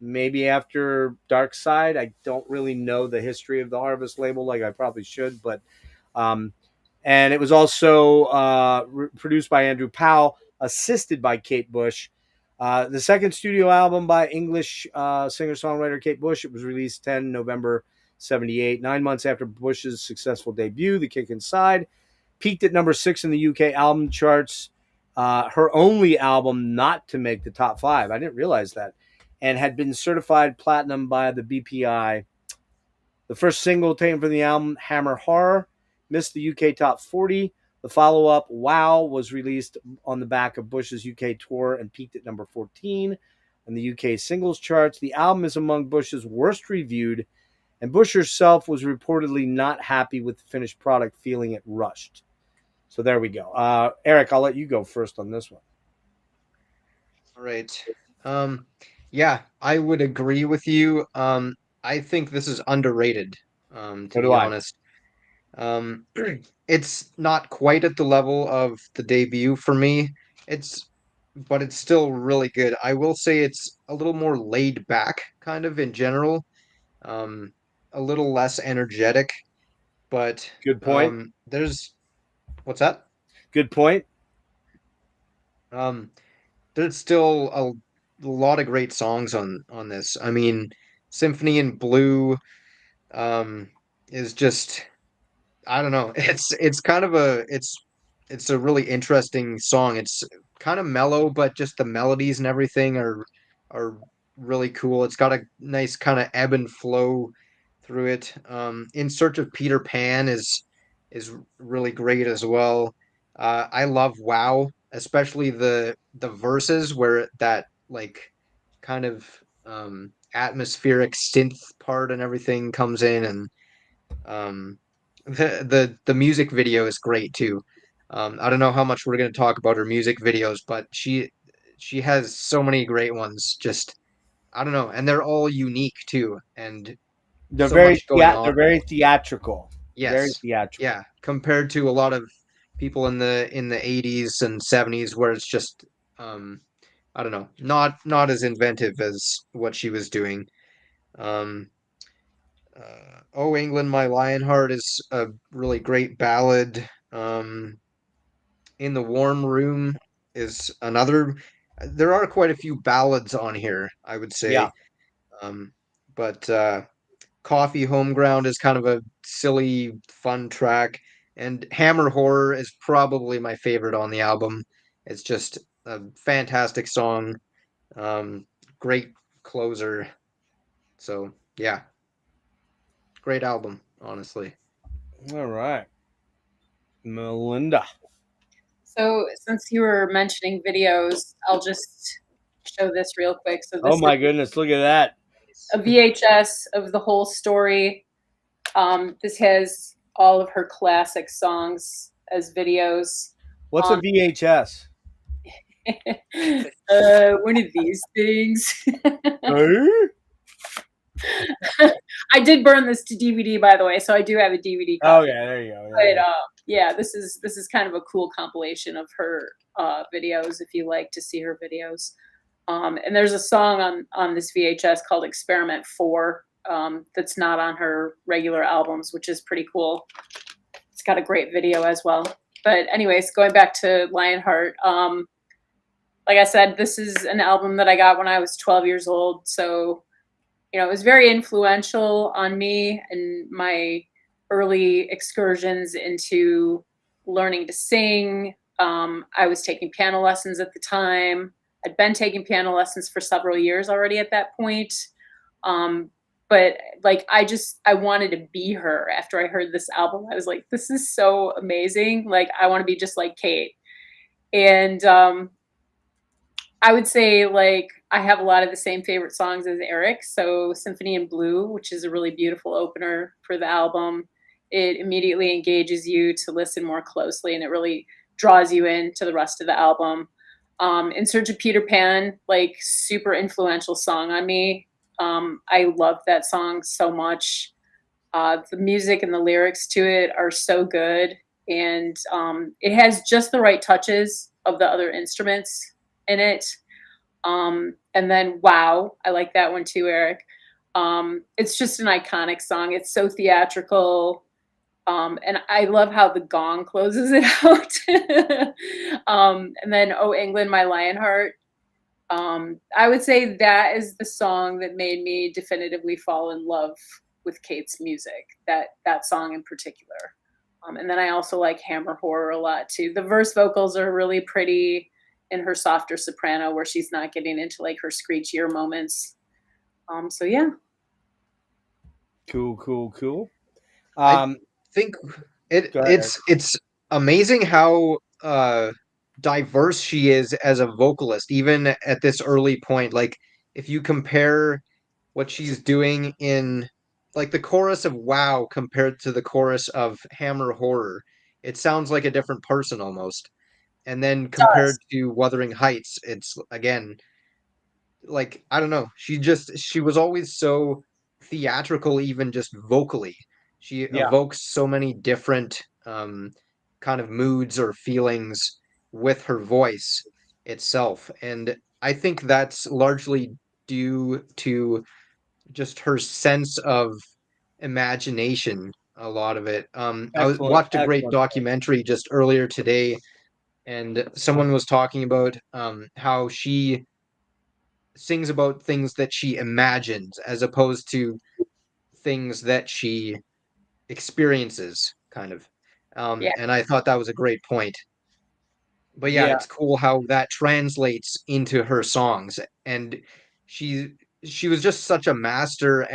Maybe after Dark Side. I don't really know the history of the Harvest label like I probably should, but and it was also produced by Andrew Powell, assisted by Kate Bush. The second studio album by English singer-songwriter Kate Bush. It was released 10 November 78, 9 months after Bush's successful debut, The Kick Inside. Peaked at number 6 in the UK album charts. Her only album not to make the top 5. I didn't realize that. And had been certified platinum by the BPI. The first single taken from the album, Hammer Horror, missed the UK top 40. The follow-up, Wow, was released on the back of Bush's UK tour and peaked at number 14 on the UK singles charts. The album is among Bush's worst reviewed, and Bush herself was reportedly not happy with the finished product, feeling it rushed. So there we go. Erik, I'll let you go first on this one. All right. Yeah, I would agree with you. I think this is underrated, to So be do I. honest. It's not quite at the level of the debut for me. But it's still really good. I will say it's a little more laid back, kind of in general. A little less energetic, but Good point. what's that? Good point. Um, there's still a lot of great songs on this. I mean, Symphony in Blue is just, I don't know. It's kind of it's a really interesting song. It's kind of mellow, but just the melodies and everything are really cool. It's got a nice kind of ebb and flow through it. In Search of Peter Pan is really great as well. I love Wow, especially the verses where that like kind of atmospheric synth part and everything comes in, and um, the music video is great too. I don't know how much we're going to talk about her music videos, but she has so many great ones. Just I don't know, and they're all unique too, and so much going They're on. very theatrical. Very Yes, theatrical. yeah, compared to a lot of people in the 80s and 70s where it's just um, I don't know, not as inventive as what she was doing. Um, Oh England, My Lionheart is a really great ballad. In the Warm Room is another. There are quite a few ballads on here, I would Yeah. say. Um, but Coffee Home Ground is kind of a silly, fun track. And Hammer Horror is probably my favorite on the album. It's just a fantastic song. Um, Great closer. So, yeah, great album, honestly. All right. Melinda. So since you were mentioning videos, I'll just show this real quick. So Oh this my is goodness, look at that. a VHS of the whole story. This has all of her classic songs as videos. What's a VHS? One of these things. Eh? I did burn this to DVD, by the way, so I do have a DVD Oh copy. yeah, there you go. But yeah, this is kind of a cool compilation of her videos if you like to see her videos. And there's a song on this VHS called Experiment 4 that's not on her regular albums, which is pretty cool. It's got a great video as well. But anyways, going back to Lionheart, like I said, this is an album that I got when I was 12 years old. So, you know, it was very influential on me and my early excursions into learning to sing. I was taking piano lessons at the time. I'd been taking piano lessons for several years already at that point. But like I wanted to be her after I heard this album. I was like, this is so amazing. Like I want to be just like Kate. And I would say like I have a lot of the same favorite songs as Erik. So Symphony in Blue, which is a really beautiful opener for the album. It immediately engages you to listen more closely and it really draws you into the rest of the album. In Search of Peter Pan, like super influential song on me. I love that song so much. The music and the lyrics to it are so good. And it has just the right touches of the other instruments in it. And then Wow, I like that one too, Erik. It's just an iconic song. It's so theatrical. And I love how the gong closes it out. And then Oh England, My Lionheart. I would say that is the song that made me definitively fall in love with Kate's music, that song in particular. And then I also like Hammer Horror a lot too. The verse vocals are really pretty in her softer soprano where she's not getting into like her screechier moments. So yeah. Cool. I think it's amazing how diverse she is as a vocalist, even at this early point. Like if you compare what she's doing in like the chorus of Wow compared to the chorus of Hammer Horror, it sounds like a different person almost. And then compared to Wuthering Heights, it's again like I don't know. She was always so theatrical, even just vocally. She evokes so many different kind of moods or feelings with her voice itself, and I think that's largely due to just her sense of imagination. A lot of it. Watched a great documentary just earlier today, and someone was talking about how she sings about things that she imagines as opposed to things that she experiences, kind of. Yeah. And I thought that was a great point. But yeah, it's cool how that translates into her songs. And she she was just such a master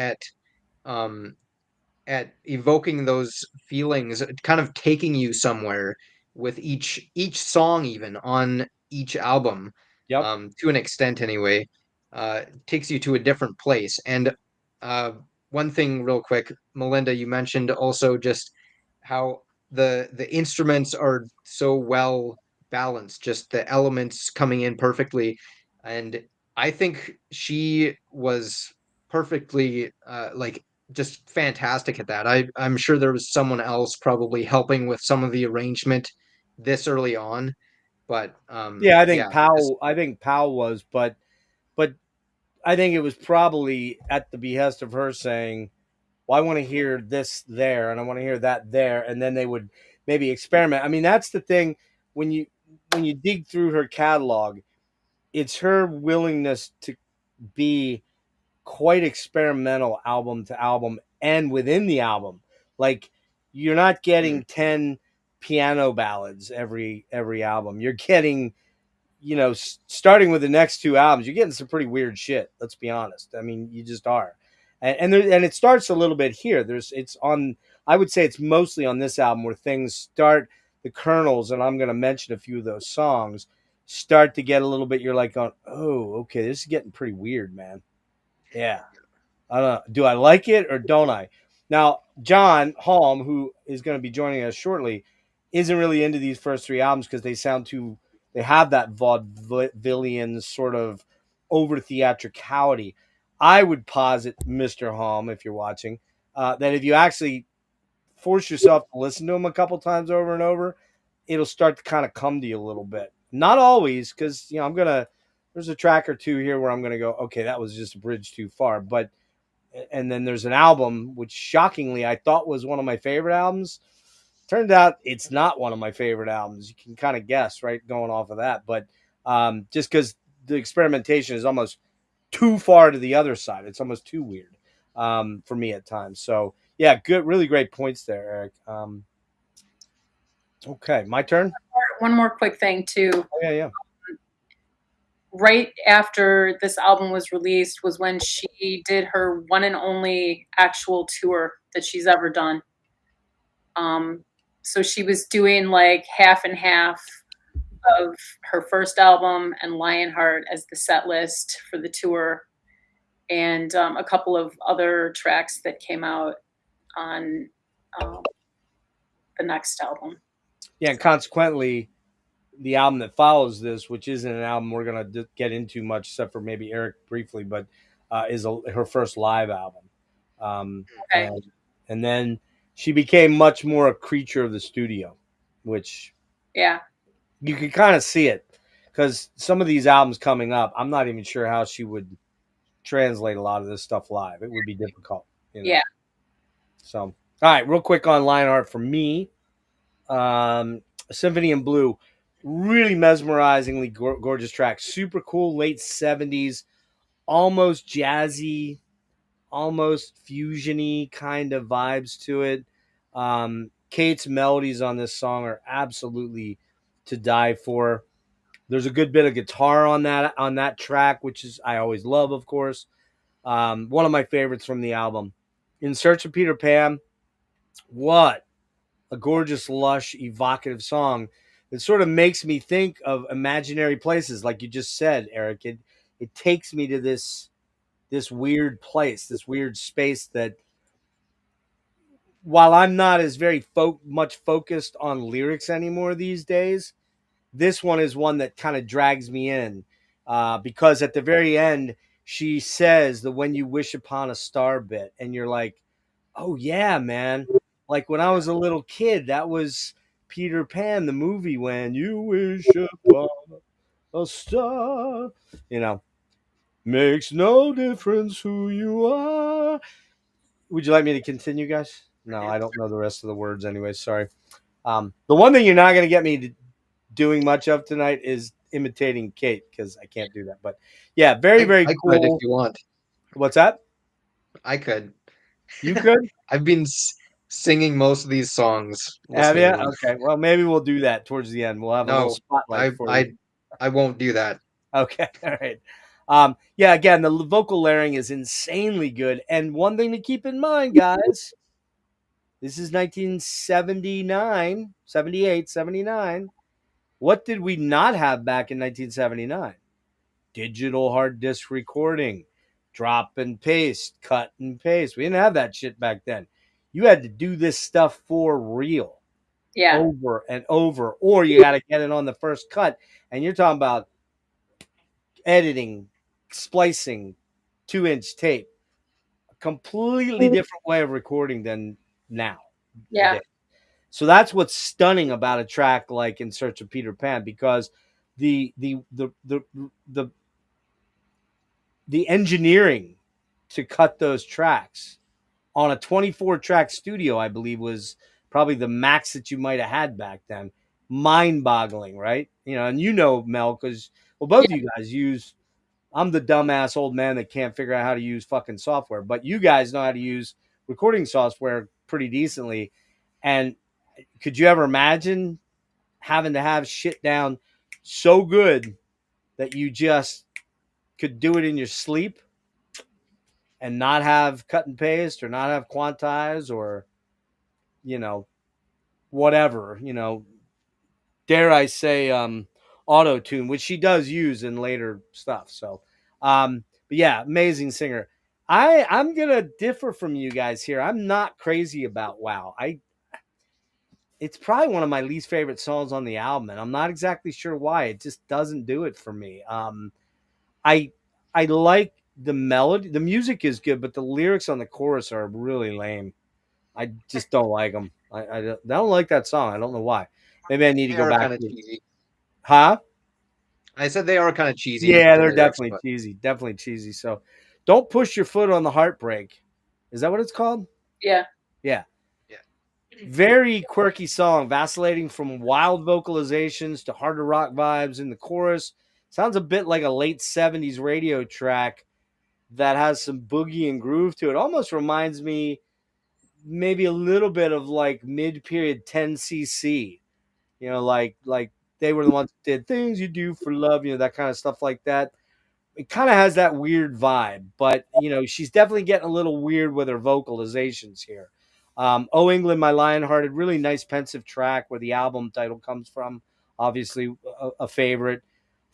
um at evoking those feelings, kind of taking you somewhere with each song, even on each album, to an extent anyway, takes you to a different place. And one thing, real quick, Melinda, you mentioned also just how the instruments are so well balanced, just the elements coming in perfectly, and I think she was perfectly like just fantastic at that. I'm sure there was someone else probably helping with some of the arrangement this early on, but I think Powell was, but I think it was probably at the behest of her saying, well, I want to hear this there and I want to hear that there, and then they would maybe experiment. I mean, that's the thing when you dig through her catalog, it's her willingness to be quite experimental album to album and within the album. Like you're not getting 10 piano ballads every album. You're getting, starting with the next two albums, you're getting some pretty weird shit. Let's be honest. I mean, you just are. And it starts a little bit here. I would say it's mostly on this album where things start, the kernels, and I'm going to mention a few of those songs, start to get a little bit, you're like, oh, okay, this is getting pretty weird, man. Yeah. I don't know. Do I like it or don't I? Now, John Haughm, who is going to be joining us shortly, isn't really into these first three albums because they have that vaudevillian sort of over theatricality. I would posit, Mr. Haughm, if you're watching, that if you actually force yourself to listen to them a couple times over and over, it'll start to kind of come to you a little bit. Not always, because there's a track or two here where I'm gonna go, okay, that was just a bridge too far. And then there's an album which shockingly I thought was one of my favorite albums. Turned out it's not one of my favorite albums. You can kind of guess, right, going off of that. But just because the experimentation is almost too far to the other side, it's almost too weird for me at times. So Yeah, good, really great points there, Eric. Okay, my turn. One more quick thing too. Oh, yeah. Right after this album was released was when she did her one and only actual tour that she's ever done. So she was doing like half and half of her first album and Lionheart as the set list for the tour, and a couple of other tracks that came out on the next album. Yeah, and consequently, the album that follows this, which isn't an album we're going to get into much, except for maybe Eric briefly, but is her first live album. Okay. And then she became much more a creature of the studio, which Yeah. you can kind of see it because some of these albums coming up, I'm not even sure how she would translate a lot of this stuff live. It would be difficult. You know? Yeah. So, all right, real quick on Lionheart for me. Symphony in Blue, really mesmerizingly gorgeous track. Super cool, late 70s, almost jazzy, almost fusion-y kind of vibes to it. Kate's melodies on this song are absolutely to die for. There's a good bit of guitar on that track, which is I always love, of course. One of my favorites from the album. In Search of Peter Pan, what a gorgeous, lush, evocative song that sort of makes me think of imaginary places, like you just said, Eric. It takes me to this weird place, this weird space that, while I'm not as very much focused on lyrics anymore these days, this one is one that kind of drags me in because at the very end she says the "when you wish upon a star" bit, and you're like, oh yeah, man. Like when I was a little kid, that was Peter Pan, the movie, when you wish upon a star. You know, makes no difference who you are. Would you like me to continue, guys? No, I don't know the rest of the words anyway. Sorry. The one thing you're not going to get me doing much of tonight is imitating Kate because I can't do that. But yeah, very, very I cool. could if you want. What's that? I could. You could? I've been singing most of these songs. Have you? Listening to them. Okay. Well, maybe we'll do that towards the end. We'll have a little No, spotlight for you. I won't do that. Okay. All right. Yeah, again, the vocal layering is insanely good. And one thing to keep in mind, guys, this is 1979, 78, 79. What did we not have back in 1979? Digital hard disk recording, drop and paste, cut and paste. We didn't have that shit back then. You had to do this stuff for real. Yeah. Over and over, or you got to get it on the first cut. And you're talking about editing, splicing, 2-inch tape, a completely different way of recording than now. Yeah. So that's what's stunning about a track like In Search of Peter Pan, because the engineering to cut those tracks on a 24-track studio, I believe, was probably the max that you might have had back then. Mind-boggling, right? You know, and you know, Mel, because both of you guys use. I'm the dumbass old man that can't figure out how to use fucking software, but you guys know how to use recording software pretty decently. And could you ever imagine having to have shit down so good that you just could do it in your sleep and not have cut and paste or not have quantize or, you know, whatever, you know, dare I say, auto tune, which she does use in later stuff. So, but yeah, amazing singer. I'm going to differ from you guys here. I'm not crazy about Wow. It's probably one of my least favorite songs on the album, and I'm not exactly sure why. It just doesn't do it for me. I like the melody. The music is good, but the lyrics on the chorus are really lame. I just don't like them. I don't like that song. I don't know why. Maybe I need to They go are back kind of to cheesy. Huh? I said they are kind of cheesy. Yeah, the they're lyrics, definitely but cheesy. Definitely cheesy. So don't push your foot on the heartbreak. Is that what it's called? Yeah. Yeah. yeah. Very quirky song, vacillating from wild vocalizations to harder rock vibes in the chorus. Sounds a bit like a late 70s radio track that has some boogie and groove to it. Almost reminds me maybe a little bit of like mid-period 10cc, like they were the ones that did Things You Do for Love, that kind of stuff like that. It kind of has that weird vibe, but she's definitely getting a little weird with her vocalizations here. Oh England, My Lionhearted, really nice pensive track where the album title comes from. Obviously, a favorite.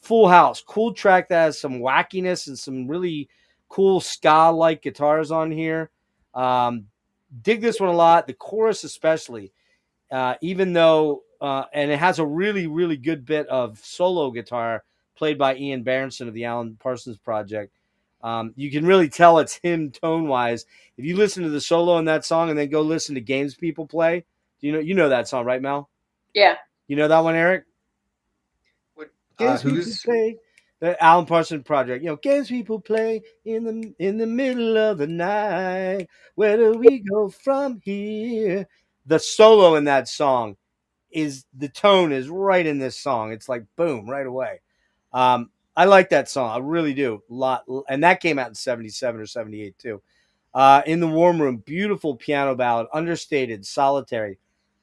Full House, cool track that has some wackiness and some really cool ska-like guitars on here. Um, dig this one a lot. The chorus, especially, even though, and it has a really, really good bit of solo guitar played by Ian Berenson of the Alan Parsons Project. You can really tell it's him tone wise. If you listen to the solo in that song and then go listen to Games People Play, you know that song, right, Mel? Yeah. You know that one, Erik? What, Games People who's Play, the Alan Parsons Project. Games People Play in the middle of the night. Where do we go from here? The solo in that song the tone is right in this song. It's like boom right away. I like that song. I really do. A lot, and that came out in 77 or 78 too. In the Warm Room, beautiful piano ballad, understated, solitary.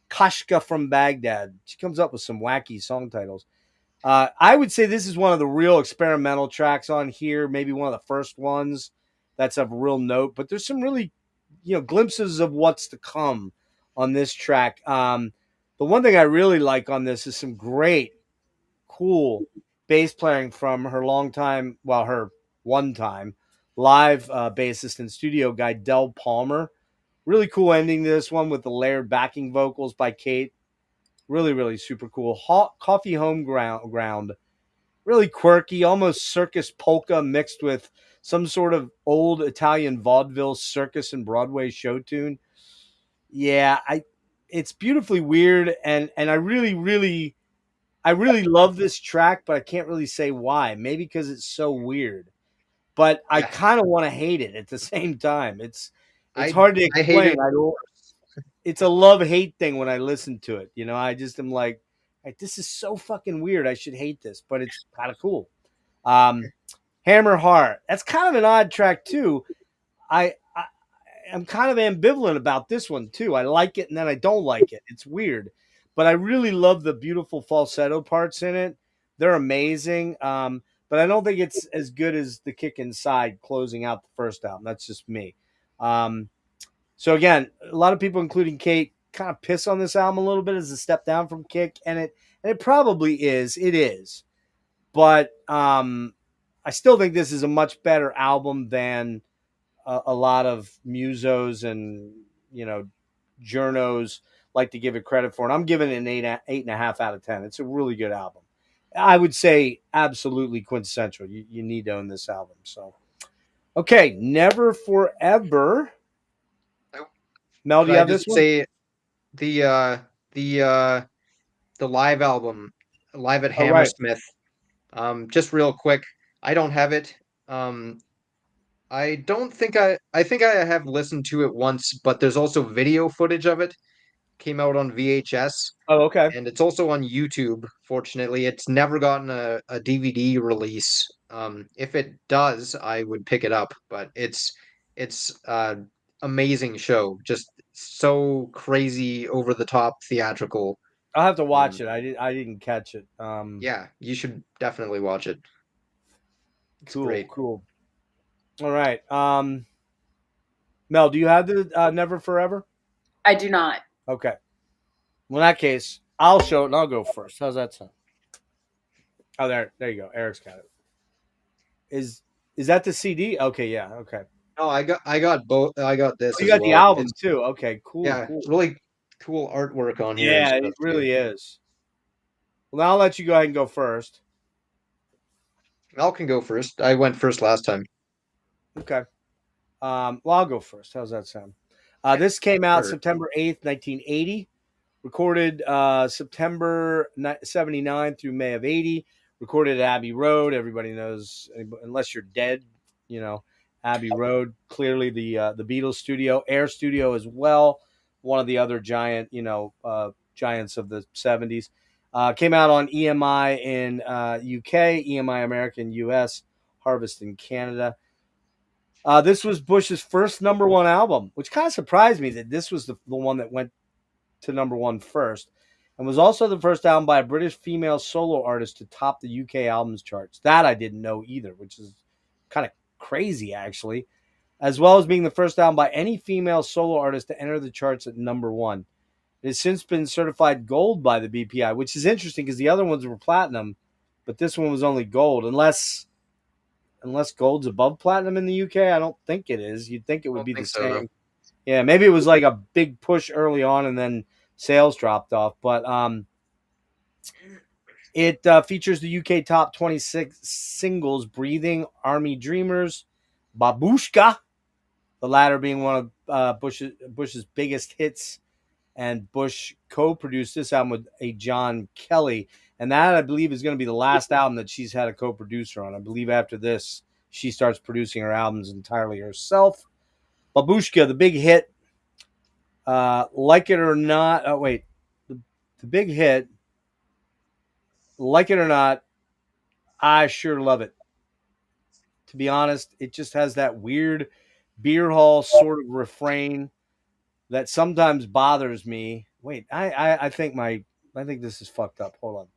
Kashka from Baghdad. She comes up with some wacky song titles. I would say this is one of the real experimental tracks on here, maybe one of the first ones that's of real note, but there's some really, glimpses of what's to come on this track. The one thing I really like on this is some great, cool bass playing from her her one time live bassist and studio guy, Del Palmer. Really cool ending to this one with the layered backing vocals by Kate. Really, really super cool. Hot Coffee Home Ground. Really quirky, almost circus polka mixed with some sort of old Italian vaudeville circus and Broadway show tune. Yeah, it's beautifully weird, and I really love this track, but I can't really say why. Maybe because it's so weird, but I yeah, kind of want to hate it at the same time. It's I hard to I hate explain. it. I don't. It's a love hate thing when I listen to it. I just am like this is so fucking weird. I should hate this, but it's kind of cool. Um, Hammer Heart. That's kind of an odd track too. I I'm kind of ambivalent about this one too. I like it and then I don't like it. It's weird, but I really love the beautiful falsetto parts in it. They're amazing. But I don't think it's as good as the Kick Inside closing out the first album. That's just me. Um, so again, a lot of people, including Kate, kind of piss on this album a little bit as a step down from Kick, and it probably is. It is, but I still think this is a much better album than a lot of musos and journos like to give it credit for. And I'm giving it an 8.5 out of 10. It's a really good album. I would say absolutely quintessential. You need to own this album. So, okay, Never Forever. Mel, do Could you I have this just one? say the uh the uh the live album, live at Oh, right. Hammersmith? Just real quick, I don't have it. Um, I don't think I think I have listened to it once, but there's also video footage of it. Came out on VHS, Oh, okay. and it's also on YouTube. Fortunately, it's never gotten a DVD release. If it does, I would pick it up, but it's amazing show. Just so crazy over the top theatrical. I'll have to watch Um, it. I didn't catch it. yeah, you should definitely watch it. It's Cool, great. cool. All right. Mel, do you have the Never Forever? I do not. Okay. Well, in that case, I'll show it and I'll go first. How's that sound? Oh, there you go. Eric's got it. Is that the CD? Okay, yeah, okay. No, I got both. I got Oh, this you as got the well. album It's too. Okay, cool, yeah, cool. really cool artwork on here and Yeah, stuff it too. really is. Well, now I'll let you go ahead and go first. Mel can go first. I went first last time. Okay. Well, I'll go first. How's that sound? Yeah, This came out sure. September 8th, 1980. Recorded September 79 through May of 80. Recorded at Abbey Road. Everybody knows, unless you're dead, you know, Abbey Road. Clearly the Beatles studio, Air Studio as well. One of the other giants of the 70s. Came out on EMI in UK, EMI America in US, Harvest in Canada. This was Bush's first #1 album, which kind of surprised me that this was the one that went to #1 first, and was also the first album by a British female solo artist to top the UK albums charts. That I didn't know either, which is kind of crazy, actually, as well as being the first album by any female solo artist to enter the charts at #1. It has since been certified gold by the BPI, which is interesting because the other ones were platinum, but this one was only gold. Unless gold's above platinum in the UK, I don't think it is. You'd think it would be the same. Yeah, maybe it was like a big push early on and then sales dropped off. But it features the UK top 26 singles: Breathing, Army Dreamers, Babushka, the latter being one of Bush's biggest hits. And Bush co-produced this album with a John Kelly. And that, I believe, is going to be the last album that she's had a co-producer on. I believe after this, she starts producing her albums entirely herself. Babushka, the big hit, Like It or Not. Oh, wait. The big hit, Like It or Not, I sure love it. To be honest, it just has that weird beer hall sort of refrain that sometimes bothers me. Wait, I think this is fucked up. Hold on.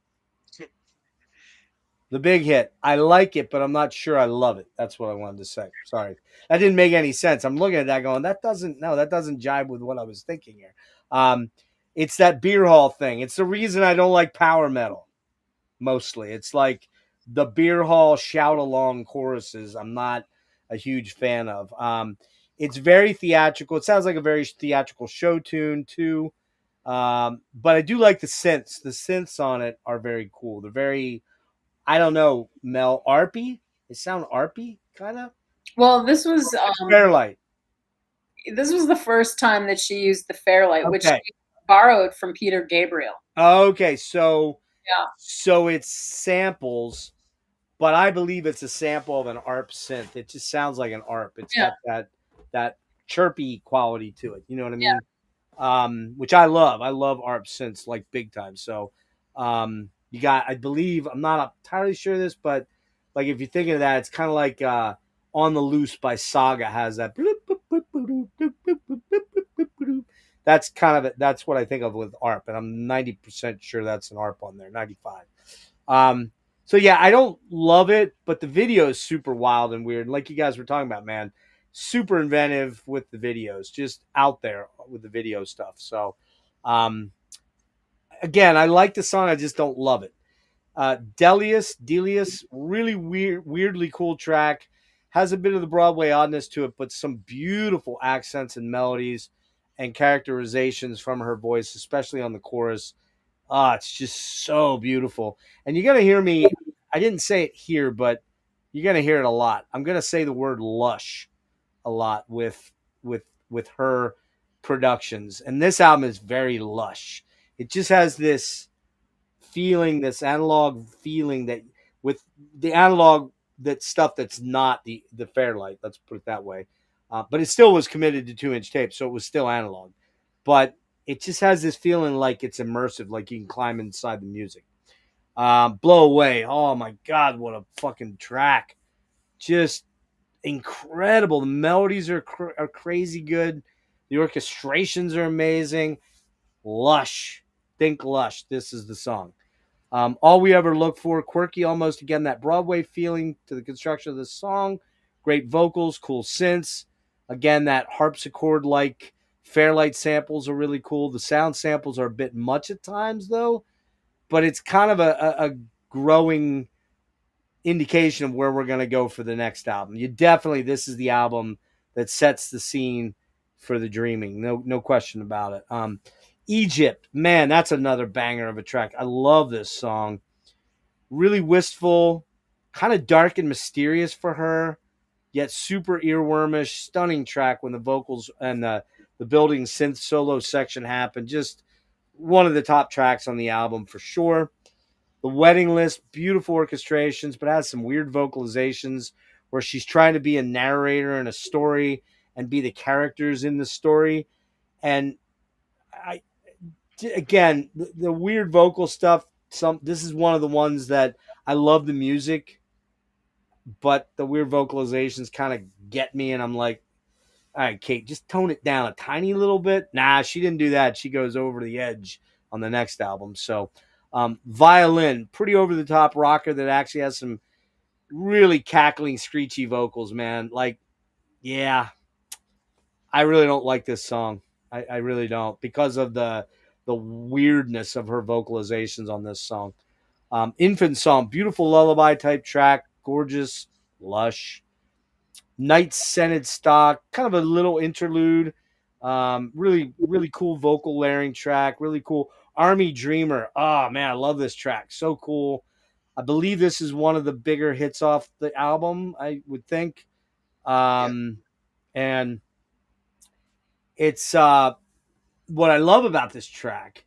The big hit. I like it, but I'm not sure I love it. That's what I wanted to say. Sorry. That didn't make any sense. I'm looking at that going, that doesn't jive with what I was thinking here. It's that beer hall thing. It's the reason I don't like power metal, mostly. It's like the beer hall shout along choruses I'm not a huge fan of. It's very theatrical. It sounds like a very theatrical show tune, too. But I do like the synths. The synths on it are very cool. They're very, I don't know, Mel, arpy? They sound arpy, kind of? Well, this was Fairlight. This was the first time that she used the Fairlight, which Okay. she borrowed from Peter Gabriel. Okay, so Yeah. so it's samples, but I believe it's a sample of an ARP synth. It just sounds like an ARP. It's Yeah. got that chirpy quality to it. You know what I mean? Yeah. Which I love. I love ARP synths like big time. So you got, I believe, I'm not entirely sure of this, but like if you're thinking of that, it's kind of like On the Loose by Saga has that. That's kind of it. That's what I think of with ARP, and I'm 90% sure that's an ARP on there, 95. So yeah, I don't love it, but the video is super wild and weird. Like you guys were talking about, man, super inventive with the videos, just out there with the video stuff. So, again, I like the song, I just don't love it. Delius, really weirdly cool track. Has a bit of the Broadway oddness to it, but some beautiful accents and melodies and characterizations from her voice, especially on the chorus. It's just so beautiful. And you're going to hear me, I didn't say it here, but you're going to hear it a lot. I'm going to say the word lush a lot with her productions. And this album is very lush. It just has this feeling, this analog feeling that with the analog, that stuff that's not the Fairlight, let's put it that way. But it still was committed to 2-inch tape, so it was still analog. But it just has this feeling like it's immersive, like you can climb inside the music. Blow Away. Oh my God, what a fucking track. Just incredible. The melodies are crazy good. The orchestrations are amazing. Lush. Think Lush. This is the song. All We Ever Look For, quirky almost, again, that Broadway feeling to the construction of the song. Great vocals, cool synths. Again, that harpsichord-like Fairlight samples are really cool. The sound samples are a bit much at times, though, but it's kind of a growing indication of where we're going to go for the next album. This is the album that sets the scene for the Dreaming. No question about it. Egypt, man, that's another banger of a track. I love this song. Really wistful, kind of dark and mysterious for her, yet super earwormish. Stunning track when the vocals and the building synth solo section happen. Just one of the top tracks on the album for sure. The Wedding List, beautiful orchestrations, but has some weird vocalizations where she's trying to be a narrator in a story and be the characters in the story. And again, the weird vocal stuff. This is one of the ones that I love the music. but the weird vocalizations kind of get me, and I'm like, all right, Kate, just tone it down a tiny little bit. Nah, she didn't do that. She goes over the edge on the next album. So, violin, pretty over the top rocker that actually has some really cackling, screechy vocals, man. Like, yeah, I really don't like this song. I really don't, because of the weirdness of her vocalizations on this song. Infant Song, beautiful lullaby type track, gorgeous, lush. Night Scented Stock, kind of a little interlude. Really, really cool vocal layering track. Really cool. Army Dreamer. Oh man, I love this track. So cool. I believe this is one of the bigger hits off the album, I would think. Yeah. And it's what I love about this track,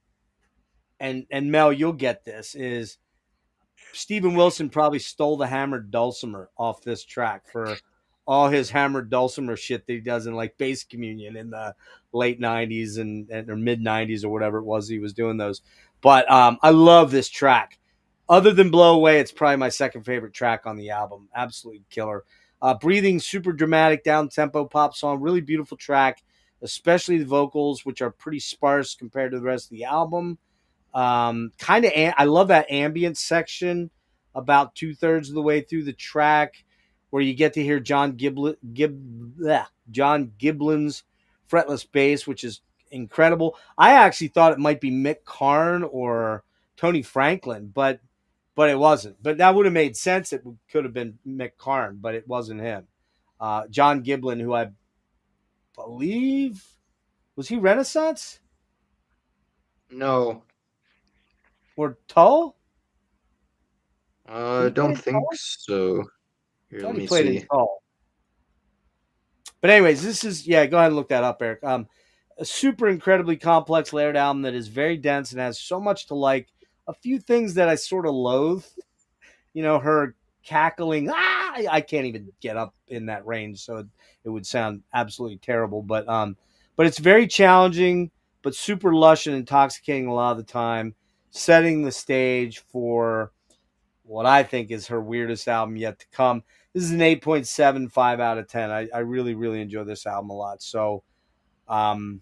and Mel, you'll get this, is Steven Wilson probably stole the hammered dulcimer off this track for all his hammered dulcimer shit that he does in like Bass Communion in the late 90s and or mid 90s or whatever it was he was doing those. But I love this track. Other than Blow Away, it's probably my second favorite track on the album. Absolutely killer. Breathing, super dramatic, down tempo pop song. Really beautiful track, especially the vocals, which are pretty sparse compared to the rest of the album. Kind of, I love that ambient section about 2/3 of the way through the track, where you get to hear John Giblin's fretless bass, which is incredible. I actually thought it might be Mick Karn or Tony Franklin, but it wasn't. But that would have made sense. It could have been Mick Karn, but it wasn't him. John Giblin, who I believe, was he Renaissance No, or Tull? I don't think Tull? so. Here, I thought let he me played in see. Tull. But anyways, this is, yeah, go ahead and look that up, Eric. A super incredibly complex layered album that is very dense and has so much to like. A few things that I sort of loathe, her cackling. I can't even get up in that range, so it would sound absolutely terrible. But it's very challenging, but super lush and intoxicating a lot of the time, setting the stage for what I think is her weirdest album yet to come. This is an 8.75 out of 10. I really, really enjoy this album a lot. So, um,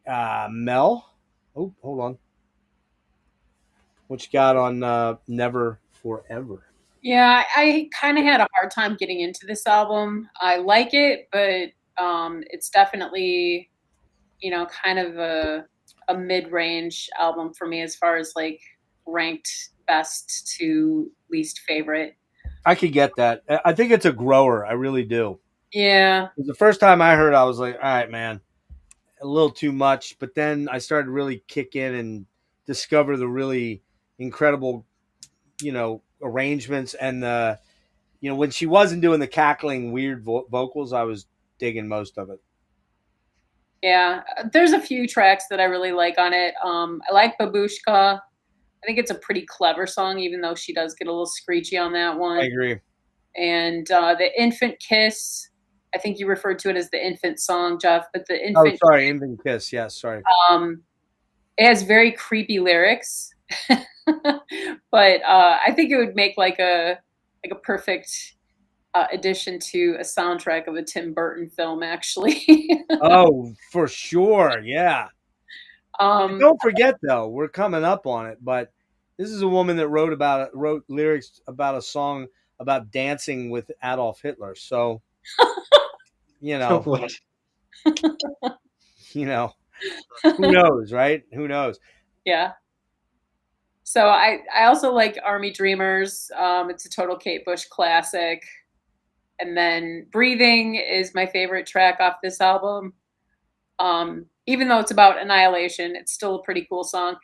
Mel, oh, hold on. What you got on Never Forever? Yeah, I kind of had a hard time getting into this album. I like it, but it's definitely, kind of a mid-range album for me as far as like ranked best to least favorite. I could get that. I think it's a grower. I really do. Yeah. The first time I heard it, I was like, all right, man, a little too much. But then I started to really kick in and discover the really incredible, arrangements and when she wasn't doing the cackling weird vocals, I was digging most of it. Yeah, there's a few tracks that I really like on it. I like Babushka. I think it's a pretty clever song, even though she does get a little screechy on that one. I agree. And the Infant Kiss, I think you referred to it as the infant song, Jeff, but the Infant Infant Kiss. Yes, sorry. It has very creepy lyrics, but I think it would make like a perfect addition to a soundtrack of a Tim Burton film, actually. Oh, for sure. Yeah. Don't forget though, we're coming up on it, but this is a woman that wrote lyrics about a song about dancing with Adolf Hitler. So, What? who knows, right? Who knows? Yeah. So I also like Army Dreamers. It's a total Kate Bush classic. And then Breathing is my favorite track off this album. Even though it's about annihilation, it's still a pretty cool song.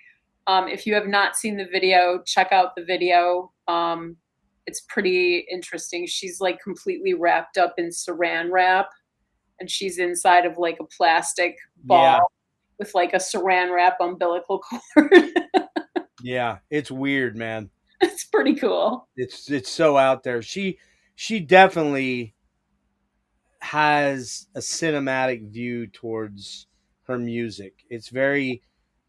If you have not seen the video, check out the video. It's pretty interesting. She's like completely wrapped up in saran wrap, and she's inside of like a plastic ball with like a saran wrap umbilical cord. Yeah, it's weird, man. It's pretty cool. It's so out there. She definitely has a cinematic view towards her music. It's very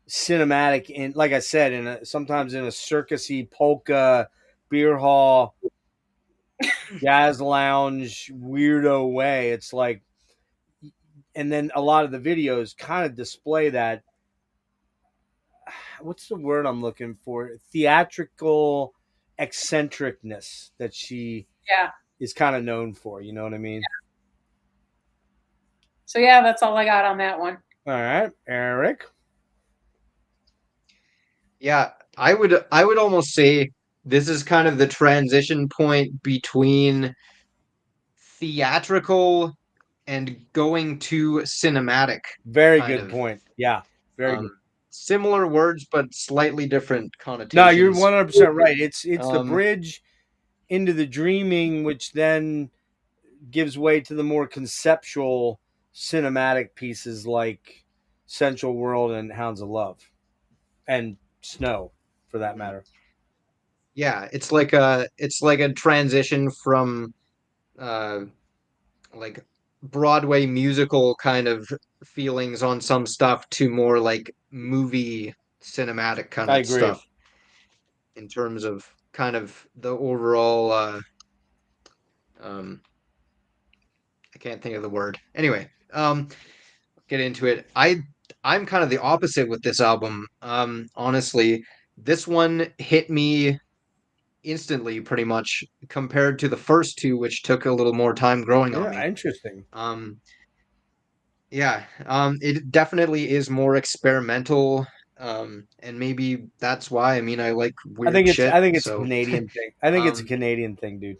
cinematic, and like I said, sometimes in a circusy polka beer hall jazz lounge weirdo way. It's like, and then a lot of the videos kind of display that. What's the word I'm looking for? Theatrical eccentricness that she Yeah. is kind of known for. You know what I mean? So yeah, that's all I got on that one. All right, Erik. Yeah, I would almost say this is kind of the transition point between theatrical and going to cinematic, Very kind good of. point. Yeah, very good. Um, Similar words, but slightly different No, you're connotations. 100% right. It's the Um, bridge into the dreaming, which then gives way to the more conceptual cinematic pieces like Central World and Hounds of Love and Snow, for that matter. yeah, it's like a transition from uh like Broadway musical kind of feelings on some stuff to more like movie cinematic kind I of agree. stuff in terms of kind of the overall um I can't think of the word. Anyway, get into it. I'm kind of the opposite with this album. Honestly, this one hit me instantly pretty much compared to the first two, which took a little more time growing on Yeah, me. interesting. Um yeah, it definitely is more experimental. And maybe that's why. I mean, I like weird I shit, think it's a so Canadian thing. I think it's a um Canadian thing, dude.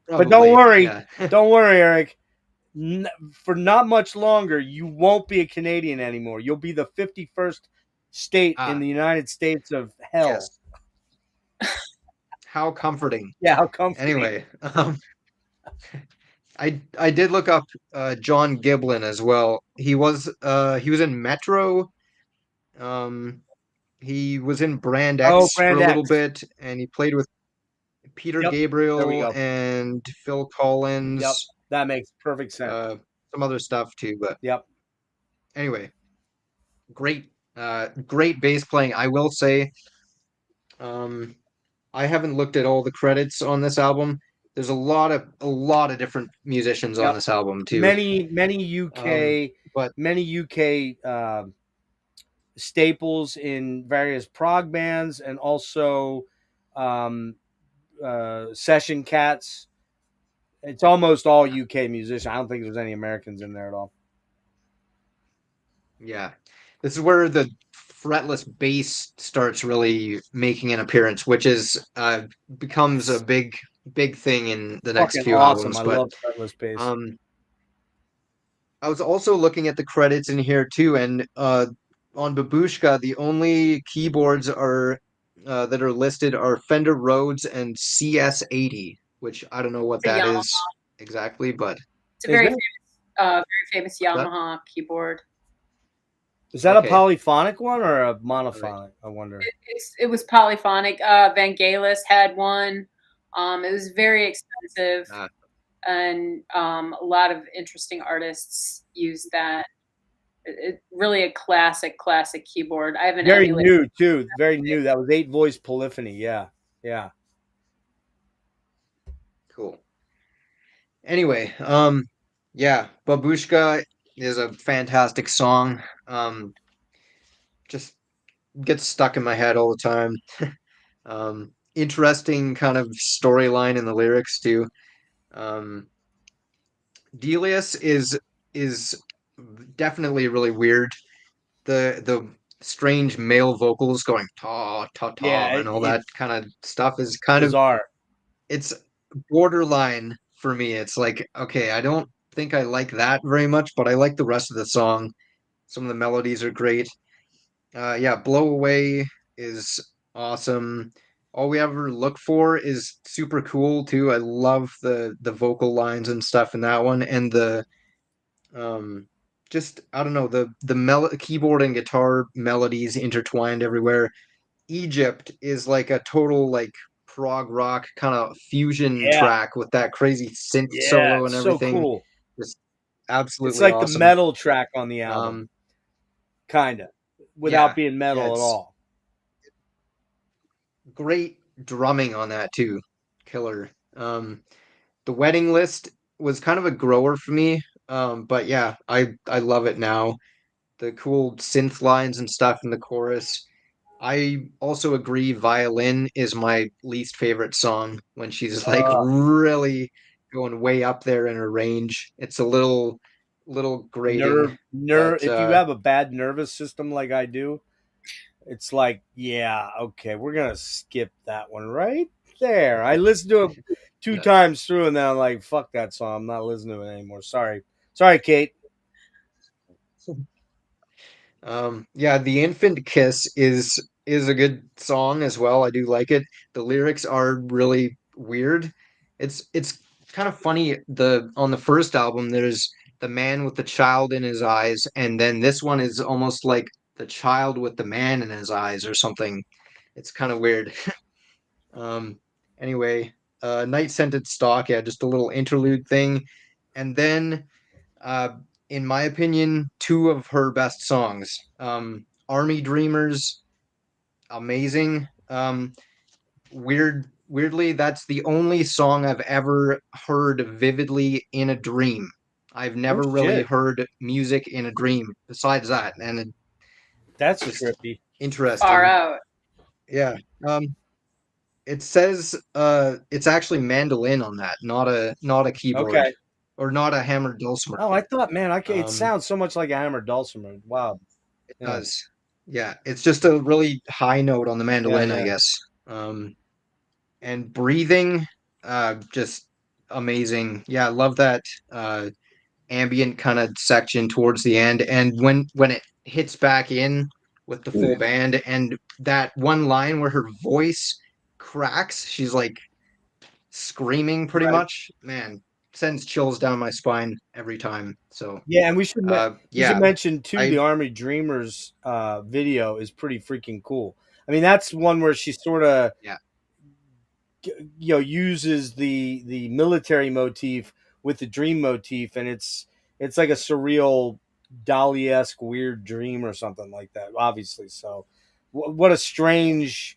But probably, yeah. don't worry, Erik. For not much longer, you won't be a Canadian anymore. You'll be the 51st state in Ah, the United States of hell. yes. How comforting. Yeah, how comforting. Anyway, I did look up John Giblin as well. He was in Metro. Um, he was in Brand Oh, X for Brand a little X. bit, and he played with Peter Yep. There we Gabriel go. and Phil Yep. Collins, That makes perfect sense. some other stuff too. But Yep. anyway, great bass playing. I will say, um, I haven't looked at all the credits on this album. There's a lot of different musicians on Yep. this album too. Many UK But many UK staples in various prog bands and also um, session cats. It's almost all UK musicians. I don't think there's any Americans in there at all. yeah, this is where the fretless bass starts really making an appearance, which is becomes a big thing in the next Fucking few awesome. albums. I But love fretless bass. um, I was also looking at the credits in here too, and on Babushka, the only keyboards are that are listed are Fender Rhodes and CS80, which I don't know what It's a that Yamaha. is exactly, but It's a Is very famous that Yamaha keyboard. that a okay. polyphonic one or a All right. monophonic? I wonder. It was polyphonic. Vangelis had one. It was very expensive, Uh, and a lot of interesting artists used that. Really a classic keyboard. I have an Very emulator. new too. Very new. That was 8 voice polyphony. Yeah. Yeah. cool. Anyway, yeah, Babushka is a fantastic song. Just gets stuck in my head all the time. Interesting kind of storyline in the lyrics too. Um, Delius is definitely really weird. The strange male vocals going ta ta Yeah. ta and all that It's kind of stuff is kind of bizarre. it's borderline for me. It's like, okay, I don't think I like that very much, but I like the rest of the song. Some of the melodies are great. Yeah, Blow Away is awesome. All We Ever Look For is super cool too. I love the vocal lines and stuff in that one, and the um just I don't know, the keyboard and guitar melodies intertwined everywhere. Egypt is like a total like prog rock kind of fusion Yeah. track with that crazy synth Yeah. solo and It's so everything. cool. Just It's absolutely like the awesome. metal track on the album, Um, kind of, without yeah, being yeah, metal at it's all. great drumming on that too. Killer. The Wedding List was kind of a grower for me, but yeah, I love it now. The cool synth lines and stuff in the chorus. I also agree Violin is my least favorite song when she's like Uh, really going way up there in her range. It's a little grating, but if you have a bad nervous system like I do, it's like, yeah, okay, we're gonna skip that one right there. I listened to it two yeah. times through, and then I'm like, fuck that song. I'm not listening to it anymore. Sorry, Kate. Yeah, The Infant Kiss is a good song as well. I do like it. The lyrics are really weird. It's kind of funny. The on the first album, there's the man with the child in his eyes, and then this one is almost like the child with the man in his eyes or something. It's kind of weird. Um, anyway, Night Scented Stock, yeah, just a little interlude thing, and then uh, in my opinion, two of her best songs. Army Dreamers, amazing. Weirdly, that's the only song I've ever heard vividly in a dream. I've Oh never really shit, heard music in a dream besides that, and it's that's just trippy. Far interesting. out. Yeah. It says it's actually mandolin on that, not a keyboard Okay. or not a hammered dulcimer. Oh, I thought, man, it Um, sounds so much like a hammered dulcimer. Wow. It Yeah. does. Yeah, it's just a really high note on the Yeah. mandolin, I Yeah. guess. And breathing, just amazing. Yeah, I love that ambient kind of section towards the end, and when it hits back in with the full band, and that one line where her voice cracks, she's like screaming pretty Right. much. Man, sends chills down my spine every time. So, Yeah, and we should yeah, mention too the I Army Dreamers video is pretty freaking cool. I mean, that's one where she sort of yeah, uses the military motif with the dream motif, and it's like a surreal Dali-esque weird dream or something like that. Obviously, so what a strange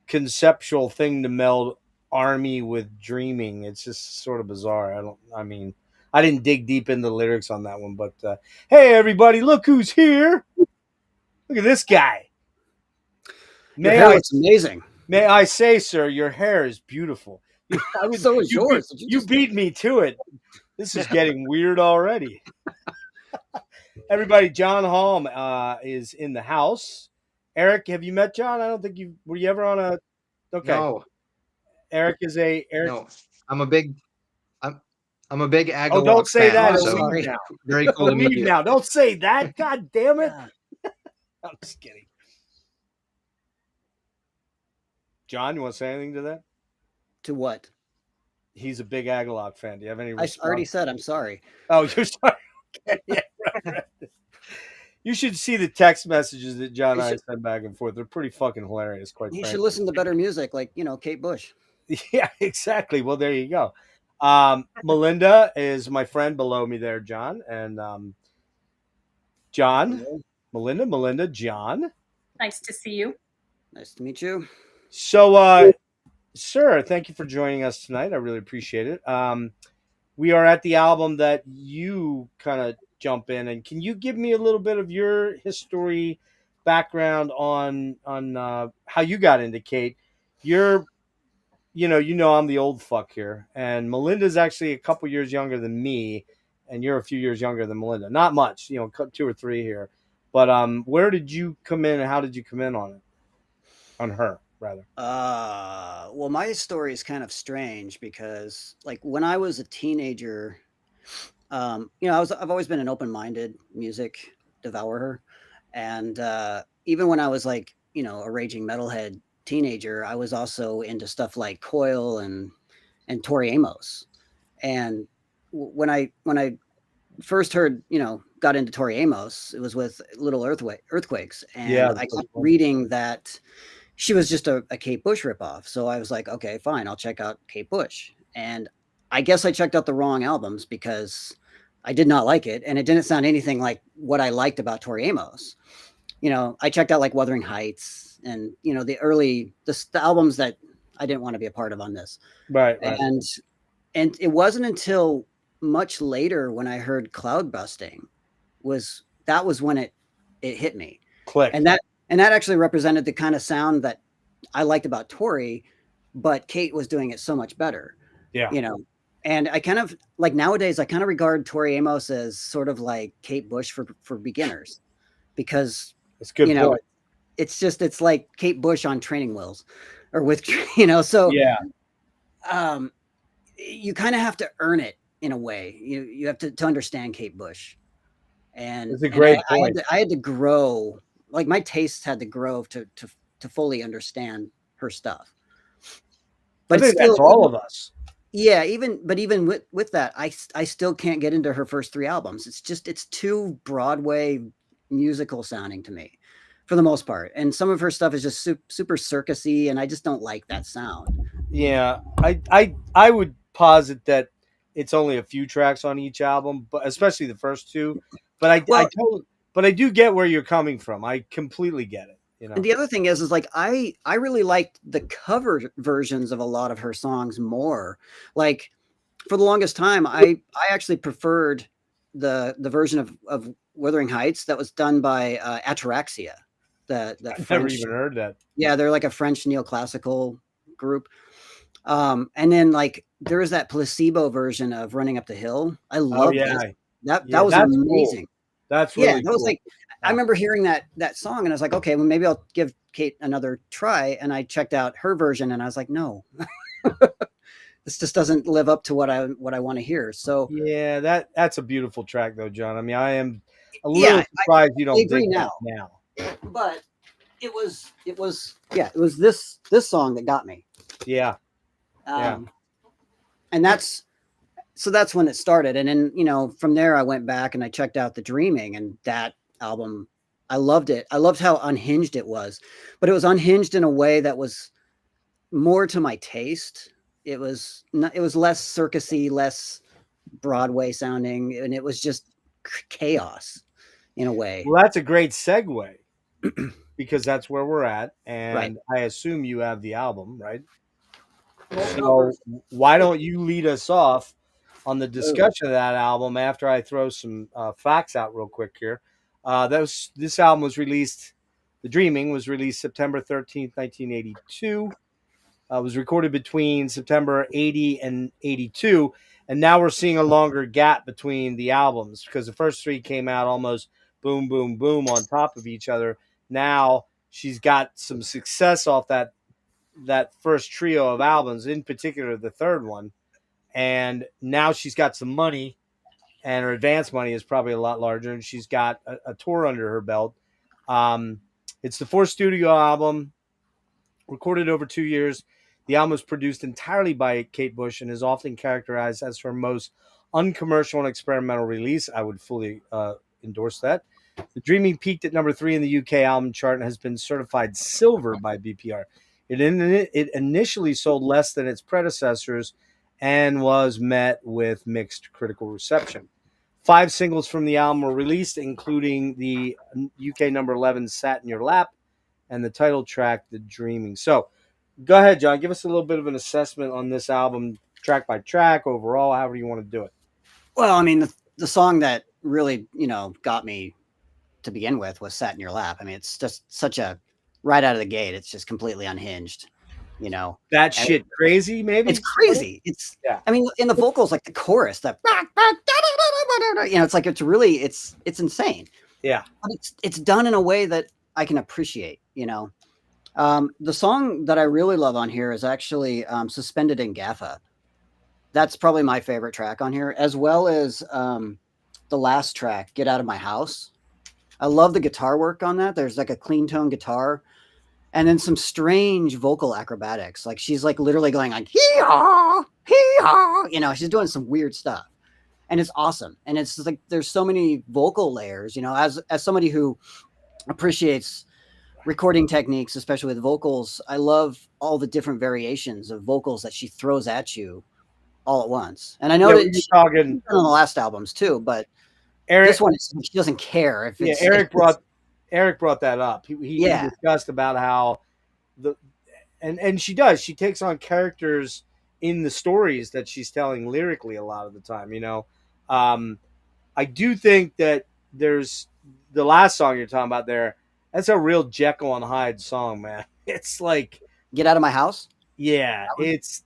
conceptual thing to meld army with dreaming. It's just sort of bizarre. I mean, I didn't dig deep into the lyrics on that one, but hey, everybody, look who's here! Look at this guy. Your May hair I looks amazing. may I say, sir, your hair is beautiful. So is yours. Did You beat me to it. This is getting weird already. Everybody, John Haughm is in the house. Erik, have you met John? I don't think you were. You ever on a? Okay, no, Erik is Erik. no. I'm a big I'm I'm a big Oh, don't Agalloch say fan, that. I'm He'll so leave sorry. now. very cool He'll to meet leave you. now. Don't say that. God damn it. Yeah. I'm just kidding. John, you want to say anything to that? To what? He's a big Agalloch fan. Do you have any I response? already said I'm sorry. Oh, you're sorry. Okay, yeah, right. You should see the text messages that John and I send back and forth. They're pretty fucking hilarious, quite You frankly. should listen to better music, like Kate Bush. Yeah, exactly. Well, there you go. Melinda is my friend below me there, John. And John, Melinda, John. Nice to see you. Nice to meet you. So, sir, thank you for joining us tonight. I really appreciate it. We are at the album that you kind of jump in, and can you give me a little bit of your history, background on how you got into Kate? You're, I'm the old fuck here, and Melinda's actually a couple years younger than me, and you're a few years younger than Melinda. Not much, 2 or 3 here. But where did you come in, and how did you come in on it? On her, rather. Well, my story is kind of strange because, like, when I was a teenager, I've always been an open-minded music devourer, and even when I was like, a raging metalhead teenager, I was also into stuff like Coil and Tori Amos. And when I first heard, got into Tori Amos, it was with Little Earthquakes, and Yeah, I kept reading that she was just a Kate Bush ripoff. So I was like, okay, fine, I'll check out Kate Bush. And I guess I checked out the wrong albums because I did not like it, and it didn't sound anything like what I liked about Tori Amos. I checked out like Wuthering Heights and the albums that I didn't want to be a part of on this. Right. And it wasn't until much later when I heard cloud busting was when it hit me. Click. And that actually represented the kind of sound that I liked about Tori, but Kate was doing it so much better. Yeah. You know, and I kind of like nowadays I kind of regard Tori Amos as sort of like Kate Bush for beginners, because That's a good you know, point. it's like Kate Bush on training wheels, or with so Yeah. You kind of have to earn it in a way. You have to understand Kate Bush. And That's a great I point. had to grow, like my tastes had to grow to fully understand her stuff. But I think that's all of us. Yeah, even with that, I still can't get into her first 3 albums. It's too Broadway musical sounding to me, for the most part. And some of her stuff is just super circusy, and I just don't like that sound. Yeah, I would posit that it's only a few tracks on each album, but especially the first 2. But I do get where you're coming from. I completely get it. You know. And the other thing is like I really liked the cover versions of a lot of her songs more. Like for the longest time, I actually preferred the version of Wuthering Heights that was done by Ataraxia. The I've French, never even heard that. Yeah, they're like a French neoclassical group. And then like there is that Placebo version of Running Up the Hill. I love that. That was amazing. Cool. That's really that was cool. like I remember hearing that song and I was like, okay, well maybe I'll give Kate another try. And I checked out her version and I was like, no, this just doesn't live up to what I want to hear. So yeah, that's a beautiful track though, John. I mean, I am a little surprised you don't agree dig now. But it was this song that got me. Yeah. And that's when it started. And then, from there I went back and I checked out The Dreaming, and that album, I loved it. I loved how unhinged it was, but it was unhinged in a way that was more to my taste. It was less circusy, less Broadway sounding, and it was just chaos in a way. Well, that's a great segue because that's where we're at. And I assume you have the album, right? So why don't you lead us off on the discussion of that album after I throw some facts out real quick here. This album was released, The Dreaming was released September 13th, 1982. It was recorded between September 80 and 82. And now we're seeing a longer gap between the albums because the first 3 came out almost boom, boom, boom on top of each other. Now she's got some success off that first trio of albums, in particular the third one. And now she's got some money, and her advance money is probably a lot larger, and she's got a tour under her belt. It's the 4th studio album, recorded over 2 years. The album was produced entirely by Kate Bush and is often characterized as her most uncommercial and experimental release. I would fully endorse that. The Dreaming peaked at number 3 in the UK album chart and has been certified silver by BPR. It initially sold less than its predecessors and was met with mixed critical reception. 5 singles from the album were released, including the UK number 11 Sat in Your Lap and the title track, The Dreaming. So go ahead, John. Give us a little bit of an assessment on this album, track by track, overall, however you want to do it. Well, I mean, the song that really, got me to begin with was Sat in Your Lap. I mean, it's just such a, right out of the gate, it's just completely unhinged, That shit crazy, maybe? It's crazy. It's, I mean, in the vocals, like the chorus, that, it's like, it's insane. Yeah. But it's done in a way that I can appreciate, The song that I really love on here is actually Suspended in Gaffa. That's probably my favorite track on here, as well as the last track, Get Out of My House. I love the guitar work on that. There's like a clean tone guitar and then some strange vocal acrobatics. Like she's like literally going like, hee-haw, hee-haw. She's doing some weird stuff. And it's awesome. And it's like there's so many vocal layers, as somebody who appreciates recording techniques, especially with vocals, I love all the different variations of vocals that she throws at you all at once. And I know that she's talking on the last albums too, but this one, she doesn't care if it's. Erik brought that up. He discussed about how and she does. She takes on characters in the stories that she's telling lyrically a lot of the time. Um, I do think that there's the last song you're talking about there. That's a real Jekyll and Hyde song, man. It's like, Get Out of My House. yeah, it's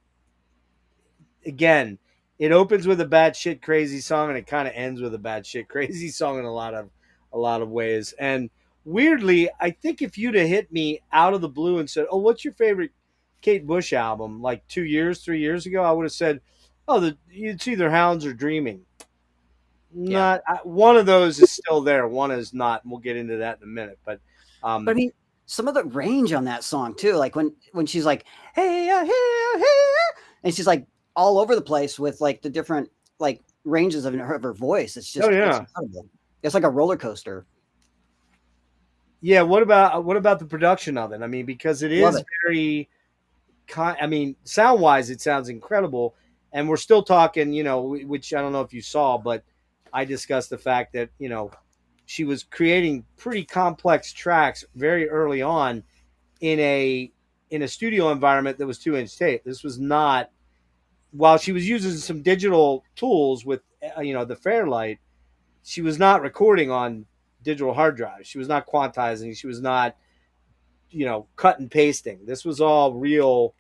again, it opens with a batshit crazy song and it kind of ends with a batshit crazy song in a lot of ways. And weirdly, I think if you'd have hit me out of the blue and said, "Oh, what's your favorite Kate Bush album?" like 2 years, 3 years ago, I would have said, "Oh, it's either Hounds or Dreaming." Not one of those is still there. One is not. And we'll get into that in a minute. But But I mean, some of the range on that song too, like when she's like, hey, hey, and she's like all over the place with like the different like ranges of her voice. It's just, it's incredible. It's like a roller coaster. Yeah, what about the production of it? I mean, because it Love is it. very, I mean, sound wise, it sounds incredible, and we're still talking, which I don't know if you saw, but I discussed the fact that she was creating pretty complex tracks very early on in a studio environment that was 2-inch tape. This was not, while she was using some digital tools with the Fairlight, she was not recording on digital hard drives. She was not quantizing. She was not cut and pasting. This was all real.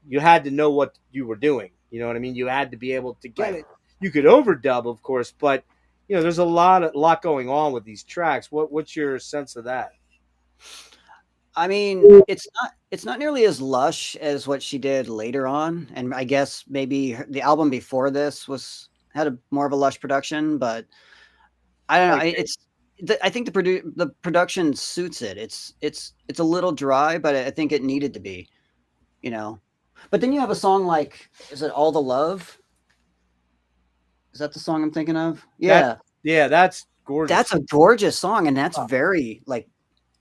You had to know what you were doing. You know what I mean? You had to be able to get it. You could overdub, of course, but there's a lot going on with these tracks. What's your sense of that? I mean, it's not nearly as lush as what she did later on, and I guess maybe the album before this had a more of a lush production, but I don't know. I think the production suits it. It's a little dry, but I think it needed to be, But then you have a song like, is it All the Love? Is that the song I'm thinking of? Yeah. That's gorgeous. That's a gorgeous song, and that's very like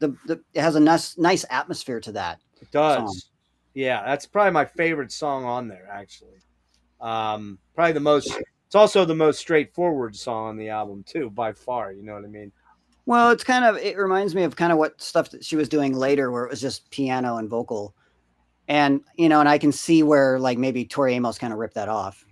it has a nice atmosphere to that. It does. Song. Yeah, that's probably my favorite song on there, actually. Probably the most. It's also the most straightforward song on the album too, by far. You know what I mean? Well, it reminds me of kind of what stuff that she was doing later, where it was just piano and vocal, and and I can see where like maybe Tori Amos kind of ripped that off.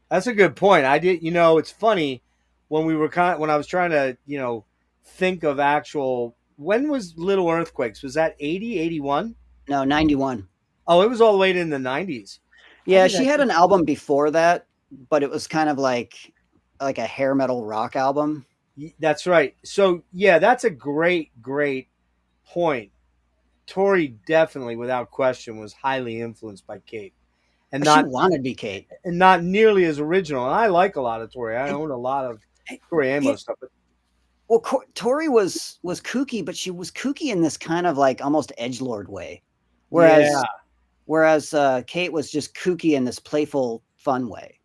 That's a good point. I did. It's funny when when I was trying to think of actual. When was Little Earthquakes? Was that 80, 81? No, 91. Oh, it was all the way in the 90s. Yeah, she had an album before that, but it was kind of like a hair metal rock album. That's right. So yeah, that's a great point. Tori definitely, without question, was highly influenced by Kate, and she wanted to be Kate, and not nearly as original. And I like a lot of Tori. I own a lot of Tori Amos stuff. But well, Tori was kooky, but she was kooky in this kind of like almost edgelord way, whereas Kate was just kooky in this playful, fun way,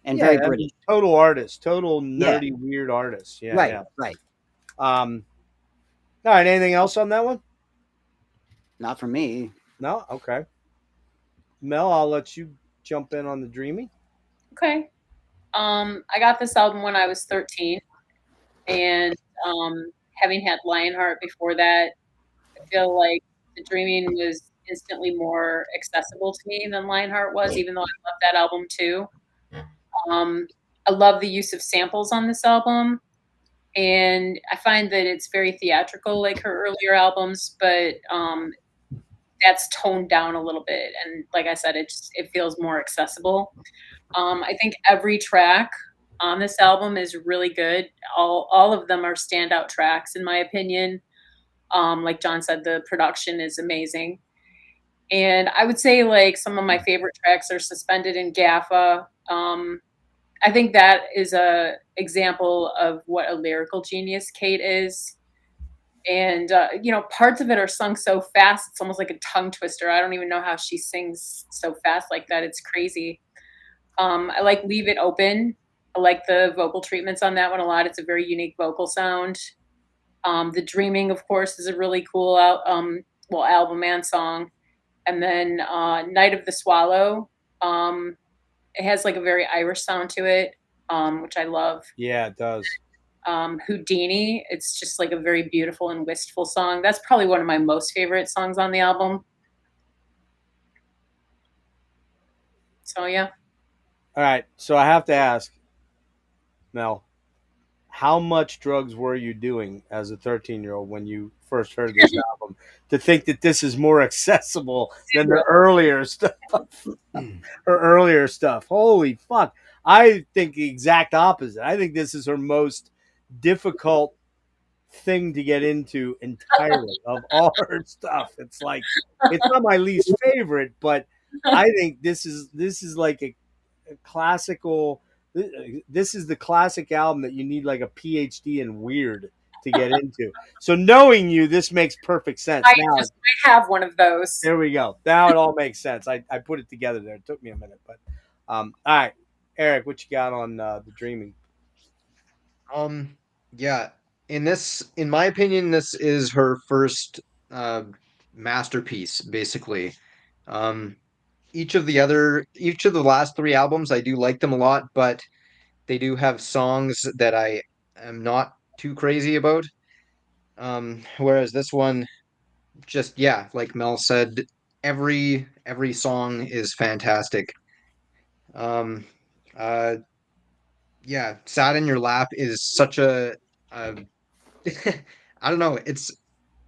and very British. Total artist, total nerdy, weird artist. Yeah, right. All right. Anything else on that one? Not for me. No. Okay. Mel, I'll let you jump in on the Dreamy. Okay. I got this album when I was 13, and having had Lionheart before that, I feel like the Dreaming was instantly more accessible to me than Lionheart was, even though I love that album too. I love the use of samples on this album, and I find that it's very theatrical like her earlier albums, but that's toned down a little bit, and like I said, it feels more accessible. I think every track on this album is really good. All of them are standout tracks in my opinion. Like John said, the production is amazing, and I would say like some of my favorite tracks are Suspended in Gaffa. I think that is a example of what a lyrical genius Kate is. And parts of it are sung so fast it's almost like a tongue twister. I don't even know how she sings so fast like that. It's crazy. I like Leave It Open. I like the vocal treatments on that one a lot. It's a very unique vocal sound. The Dreaming, of course, is a really cool album and song. And then Night of the Swallow, it has like a very Irish sound to it, which I love. Yeah, it does. Houdini, it's just like a very beautiful and wistful song. That's probably one of my most favorite songs on the album. So yeah. All right, so I have to ask, Mel, how much drugs were you doing as a 13-year-old when you first heard this album to think that this is more accessible than the earlier stuff or earlier stuff? Holy fuck. I think the exact opposite. I think this is her most difficult thing to get into entirely of all her stuff. It's like it's not my least favorite, but I think this is like a classical. This is the classic album that you need like a PhD in weird to get into. So knowing you, this makes perfect sense. I Now just might have one of those. there we go. Now it all makes sense. I put it together there. It took me a minute, but all right, Erik, what you got on the dreaming? Yeah, in my opinion, this is her first masterpiece, basically. Um, each of the last three albums, I do like them a lot, but they do have songs that I am not too crazy about. Whereas this one, just yeah, like Mel said, every song is fantastic. Um, uh, yeah, "Sat in Your Lap" is such a I don't know.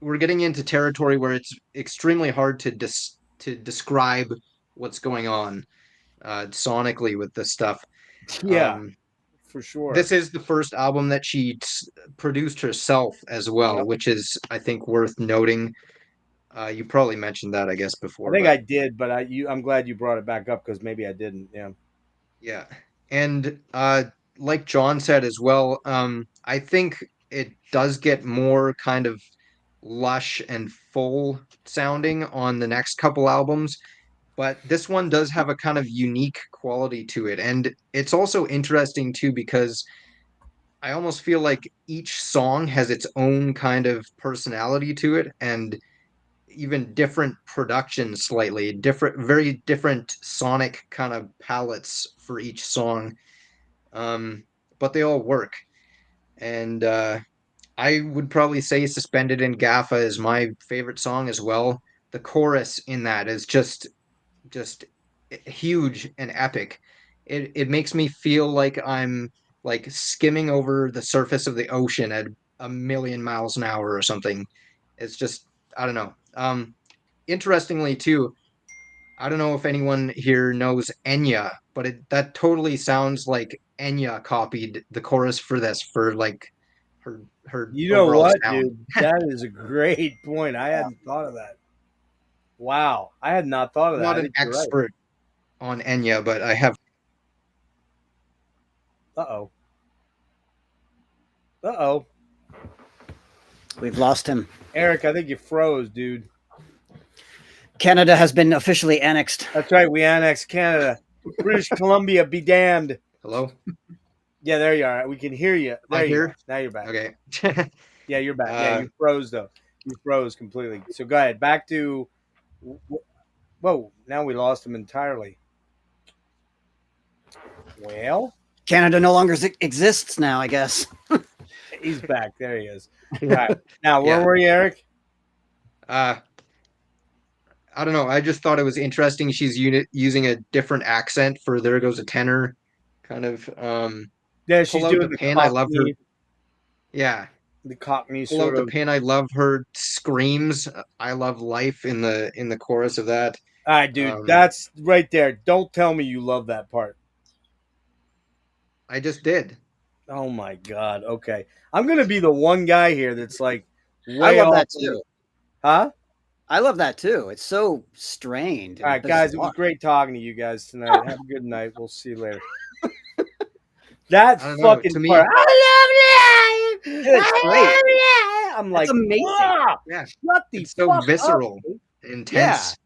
We're getting into territory where it's extremely hard to describe what's going on sonically with this stuff. Yeah, Um, for sure. this is the first album that she produced herself as well, Yep. which is, I think, worth noting. You probably mentioned that, I guess, I before, think but I did, but I'm glad you brought it back up because maybe I didn't. Yeah. yeah. And like John said as well, I think it does get more kind of lush and full sounding on the next couple albums, but this one does have a kind of unique quality to it. And it's also interesting too because I almost feel like each song has its own kind of personality to it and even different production slightly, very different sonic kind of palettes for each song. But they all work. And I would probably say Suspended in Gaffa is my favorite song as well. The chorus in that is just huge and epic. It makes me feel like I'm like skimming over the surface of the ocean at a million miles an hour or something. It's just I don't know. Interestingly too, I don't know if anyone here knows Enya, but that totally sounds like Enya copied the chorus for this for like her You know overall what, sound. dude? That is a great point. I hadn't thought of that. Wow, I had not thought of I'm that. not I an think you're right. expert on Enya, but I have. Uh oh. Uh oh. We've lost him. Erik, I think you froze, dude. Canada has been officially annexed. That's right. We annexed Canada. British Columbia, be damned. Hello? Yeah, there you are. We can hear you. There I you hear? go. Now you're back. Okay. Yeah, you're back. Yeah, you froze though. You froze completely. So go ahead. Back to. Whoa! Now we lost him entirely. Well, Canada no longer exists now, I guess. he's back. There he is. All right. Now, where Yeah. were you, Erik? I don't know. I just thought it was interesting. She's using a different accent for "There Goes a Tenor," kind of. Yeah, she's Pull out doing the pin. I love her. Yeah. the Cockney Pull out sort the of. pin. I love her screams. I love life in the chorus of that. All right, dude. That's right there. Don't tell me you love that part. I just did. Oh my god. Okay, I'm gonna be the one guy here that's like I way love off. that too. Huh? I love that too. It's so strained. All right, guys. It was great talking to you guys tonight. Have a good night. We'll see you later. That I don't know. fucking To me, part. I love life. It's I great. love life. I'm like, That's amazing. "Ah, yeah, shut the it's so fuck visceral, up." intense.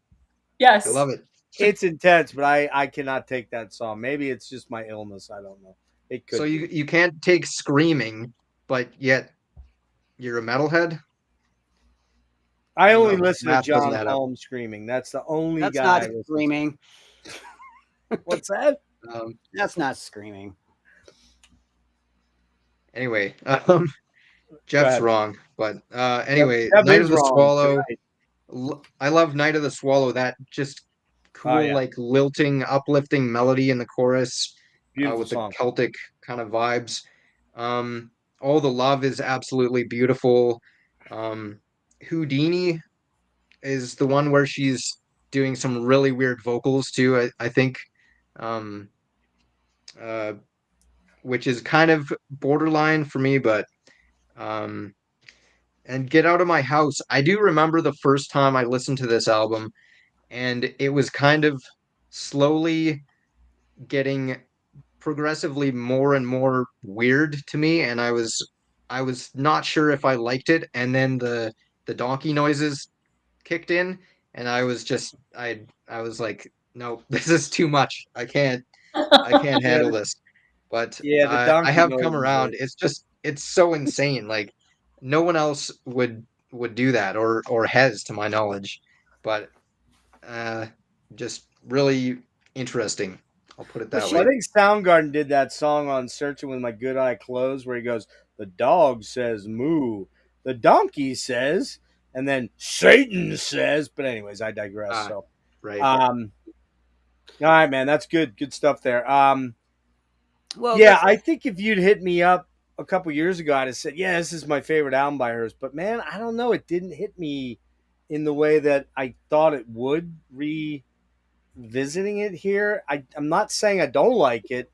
Yes. I love it. It's intense, but I cannot take that song. Maybe it's just my illness. I don't know. It could. So be. you can't take screaming, but yet you're a metalhead. I only No, listen to math doesn't John add up. Haughm screaming. That's the only That's guy. not I listen to. screaming. What's that? That's not screaming. Anyway, Jeff's ahead. wrong, but anyway, Jeff Night is of the wrong Swallow. tonight. I love Night of the Swallow. That just cool, like lilting, uplifting melody in the chorus Beautiful with the song. Celtic kind of vibes. All the love is absolutely beautiful. Houdini is the one where she's doing some really weird vocals too. I think, um, uh, which is kind of borderline for me, but um, and Get Out of My House. I do remember the first time I listened to this album, and it was kind of slowly getting progressively more and more weird to me, and I was not sure if I liked it, and then the donkey noises kicked in, and I was like, no, this is too much. I can't Yeah, handle this. But yeah, the I donkey have come noises around. It's so insane. Like no one else would do that or has to my knowledge. But uh just really interesting. I'll put it Well, that Well, I way. she think Soundgarden did that song on "Searching with My Good Eye Closed," where he goes, "The dog says moo, the donkey says," and then Satan says. But anyways, I digress. Ah, So, right. all right, man, that's good stuff there. well Yeah, that's I think if you'd hit me up a couple years ago, I'd have said, "Yeah, this is my favorite album by hers." But man, I don't know, it didn't hit me in the way that I thought it would. Revisiting it here, I'm not saying I don't like it.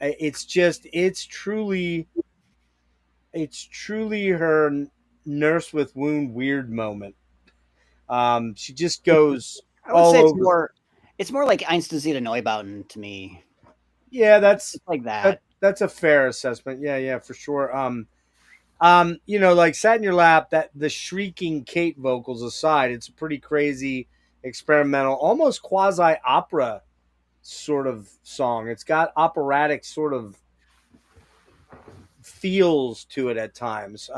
It's just it's truly her nurse with wound weird moment. She just goes I would all say over. it's more like Einstürzende Neubauten to me. Yeah, that's It's like that that. that's a fair assessment. Yeah, for sure. Like "Sat in Your Lap," that the shrieking Kate vocals aside, it's a pretty crazy, experimental, almost quasi opera sort of song. It's got operatic sort of feels to it at times.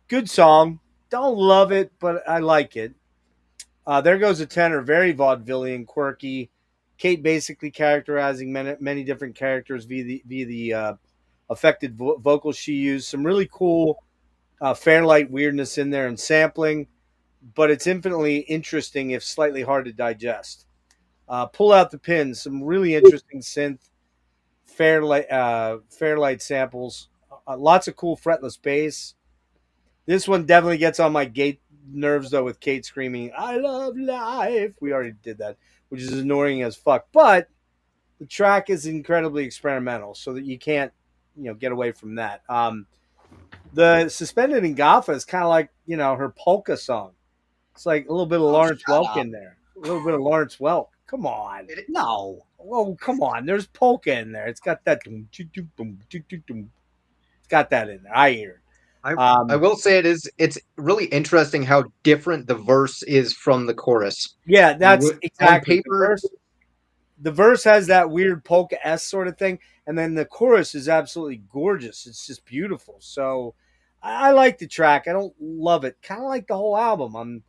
Good song. Don't love it, but I like it. There Goes a Tenor, very vaudevillian, quirky. Kate basically characterizing many different characters via the affected vocals she used. Some really cool Fairlight weirdness in there and sampling, but it's infinitely interesting if slightly hard to digest. Pull Out the Pins, some really interesting synth Fairlight samples. Lots of cool fretless bass. This one definitely gets on my gate nerves though, with Kate screaming "I love life." We already did that, which is annoying as fuck. But the track is incredibly experimental, so that you can't get away from that. The Suspended in Gotha is kind of like her polka song. It's like a little bit of Oh, Lawrence shut Welk up. in there. A little bit of Lawrence Welk. Come on. No. Oh, come on. There's polka in there. It's got that. It's got that in there. I hear it. I I Um, will say it's really interesting how different the verse is from the chorus. yeah, that's On exactly the paper, verse. The verse has that weird polka s sort of thing, and then the chorus is absolutely gorgeous. It's just beautiful. So I like the track. I don't love it. Kind of like the whole album.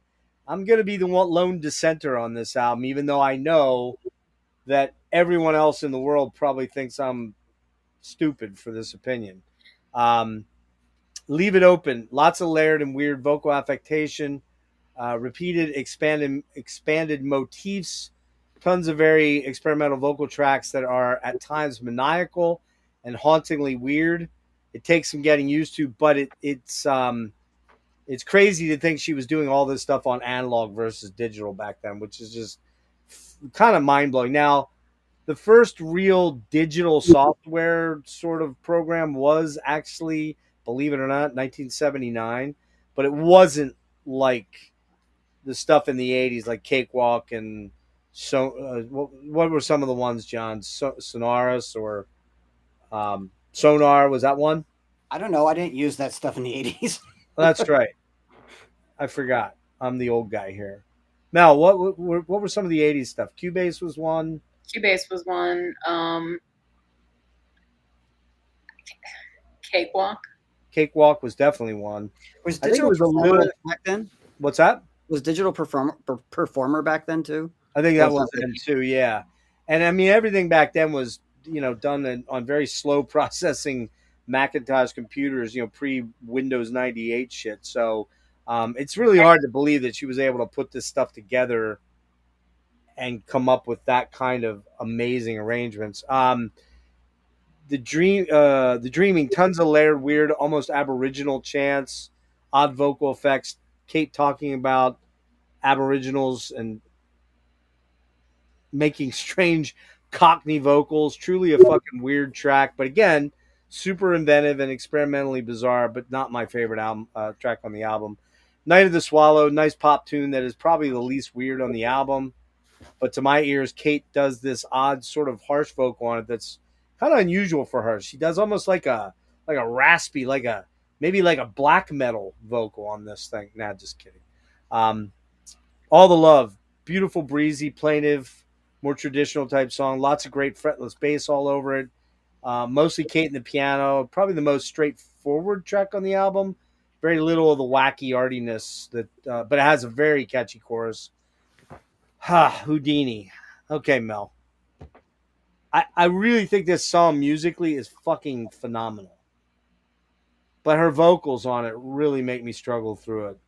I'm gonna be the lone dissenter on this album, even though I know that everyone else in the world probably thinks I'm stupid for this opinion. Um, Leave It Open. Lots of layered and weird vocal affectation, repeated expanded motifs, tons of very experimental vocal tracks that are at times maniacal and hauntingly weird. It takes some getting used to, but it's crazy to think she was doing all this stuff on analog versus digital back then, which is just kind of mind blowing. Now, the first real digital software sort of program was actually, believe it or not, 1979, but it wasn't like the stuff in the 80s, like Cakewalk and so. What were some of the ones, John? Sonaris or Sonar? Was that one? I don't know. I didn't use that stuff in the 80s. Oh, that's right. I forgot. I'm the old guy here. Mel, what were some of the 80s stuff? Cubase was one. Cubase was one. Cakewalk. Cakewalk was definitely one. Was I think it Digital was a Performer little. back then? What's that? Was Digital Performer back then too? I think Or that was was that them too. Yeah, and I mean everything back then was done on very slow processing Macintosh computers. Pre Windows 98 shit. So it's really hard to believe that she was able to put this stuff together and come up with that kind of amazing arrangements. The dreaming, tons of layered, weird, almost aboriginal chants, odd vocal effects. Kate talking about aboriginals and making strange Cockney vocals. Truly a fucking weird track, but again, super inventive and experimentally bizarre. But not my favorite album track on the album. Night of the Swallow, nice pop tune that is probably the least weird on the album. But to my ears, Kate does this odd sort of harsh vocal on it that's kind of unusual for her. She does almost like a raspy, maybe like a black metal vocal on this thing. Nah, just kidding. All the Love, beautiful, breezy, plaintive, more traditional type song. Lots of great fretless bass all over it. Mostly Kate and the piano. Probably the most straightforward track on the album. Very little of the wacky artiness but it has a very catchy chorus. Houdini. Okay, Mel. I really think this song musically is fucking phenomenal. But her vocals on it really make me struggle through it.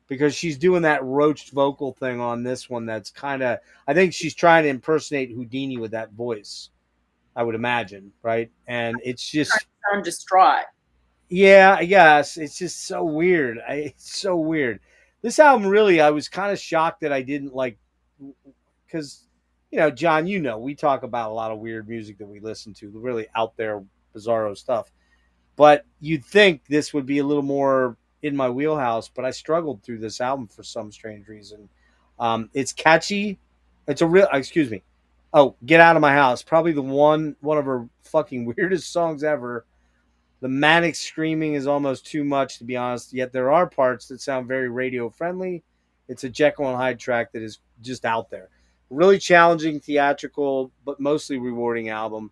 Because she's doing that roached vocal thing on this one that's kind of... I think she's trying to impersonate Houdini with that voice, I would imagine, right? And it's just... I'm distraught. Yeah, I guess. It's just so weird. It's so weird. This album, really, I was kind of shocked that I didn't like... Because, John, we talk about a lot of weird music that we listen to, really out there, bizarro stuff. But you'd think this would be a little more in my wheelhouse, but I struggled through this album for some strange reason. It's catchy. It's a real... Excuse me. Oh, Get Out of My House. Probably one of her fucking weirdest songs ever. The manic screaming is almost too much, to be honest, yet there are parts that sound very radio friendly. It's a Jekyll and Hyde track that is just out there. Really challenging, theatrical, but mostly rewarding album.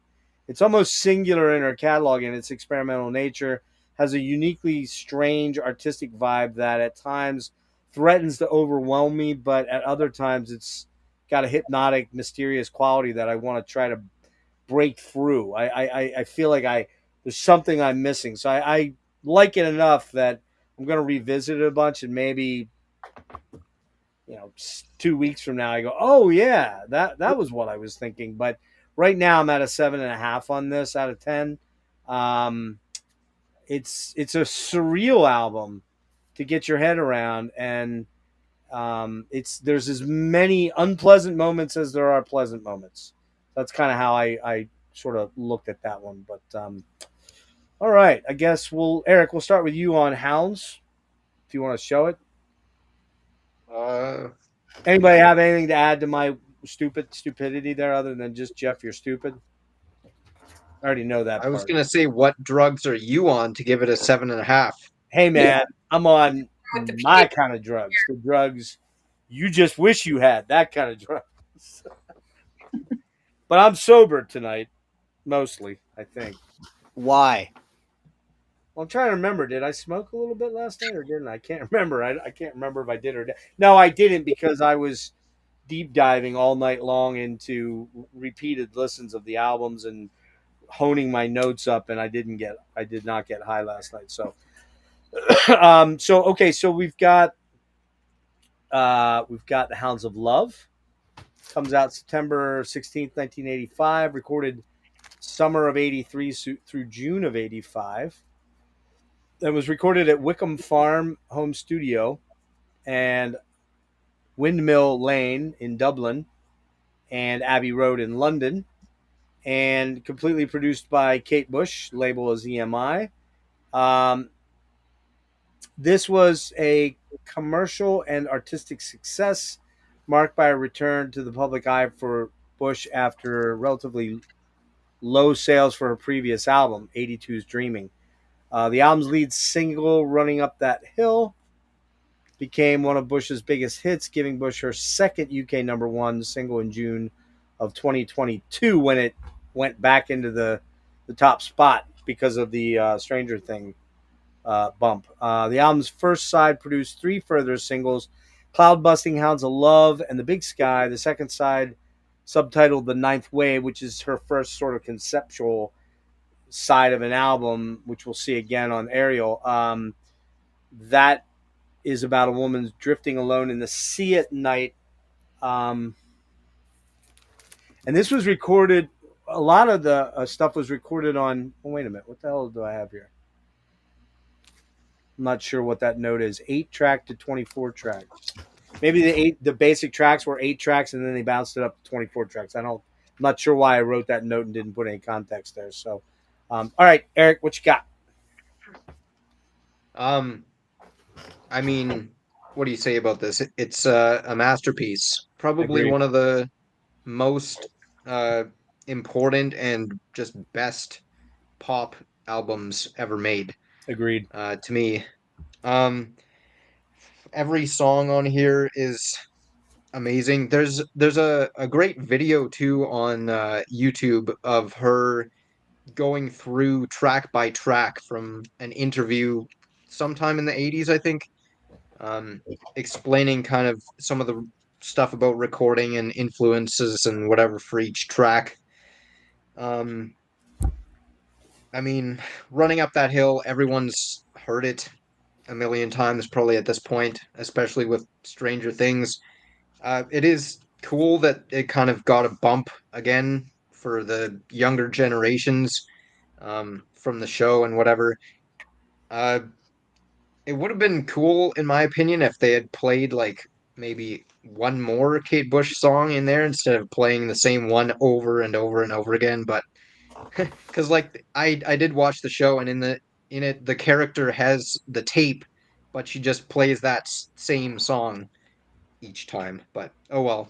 It's almost singular in her catalog in its experimental nature, has a uniquely strange artistic vibe that at times threatens to overwhelm me, but at other times it's got a hypnotic, mysterious quality that I want to try to break through. I feel like there's something I'm missing. So I like it enough that I'm going to revisit it a bunch, and maybe 2 weeks from now I go, oh yeah, that was what I was thinking. But right now I'm at a 7.5 on this out of 10. It's a surreal album to get your head around, and there's as many unpleasant moments as there are pleasant moments. That's kind of how I sort of looked at that one. But all right, I guess Erik, we'll start with you on Hounds, if you want to show it. Anybody have anything to add to my stupidity there, other than just Jeff, you're stupid? I already know that. I was gonna say, what drugs are you on to give it a 7.5? Hey man, I'm on my kind of drugs. The drugs you just wish you had. That kind of drugs. But I'm sober tonight, mostly, I think. Why? Well, I'm trying to remember. Did I smoke a little bit last night or didn't I? I can't remember. I can't remember if I did or didn't. No, I didn't, because I was deep diving all night long into repeated listens of the albums and honing my notes up, and I did not get high last night. So, so we've got the Hounds of Love. Comes out September 16th, 1985. Recorded summer of 83 through June of 85. It was recorded at Wickham Farm Home Studio and Windmill Lane in Dublin and Abbey Road in London, and completely produced by Kate Bush, label as EMI. This was a commercial and artistic success, marked by a return to the public eye for Bush after relatively low sales for her previous album, 82's Dreaming. The album's lead single, Running Up That Hill, became one of Bush's biggest hits, giving Bush her second UK #1 single in June of 2022, when it went back into the top spot because of the Stranger Thing bump. The album's first side produced 3 further singles: Cloud Busting, Hounds of Love, and The Big Sky. The second side, subtitled The Ninth Wave, which is her first sort of conceptual side of an album, which we'll see again on Ariel. That is about a woman drifting alone in the sea at night. And this was recorded. A lot of the stuff was recorded on. Oh, wait a minute. What the hell do I have here? I'm not sure what that note is. 8-track to 24 tracks. Maybe the basic tracks were 8 tracks, and then they bounced it up to 24 tracks. I'm not sure why I wrote that note and didn't put any context there. So, all right, Erik, what you got? I mean, what do you say about this? It's a masterpiece. Probably Agreed. one of the most important and just best pop albums ever made, Agreed. to me. Every song on here is amazing. There's a great video too on YouTube of her going through track by track from an interview sometime in the 80s, I think, explaining kind of some of the stuff about recording and influences and whatever for each track. I mean, running up that hill, everyone's heard it a million times probably at this point, especially with Stranger Things. It is cool that it kind of got a bump again for the younger generations, from the show and whatever. Uh, it would have been cool, in my opinion, if they had played like maybe one more Kate Bush song in there instead of playing the same one over and over and over again. But because like I did watch the show, and in it the character has the tape, but she just plays that same song each time. But oh well,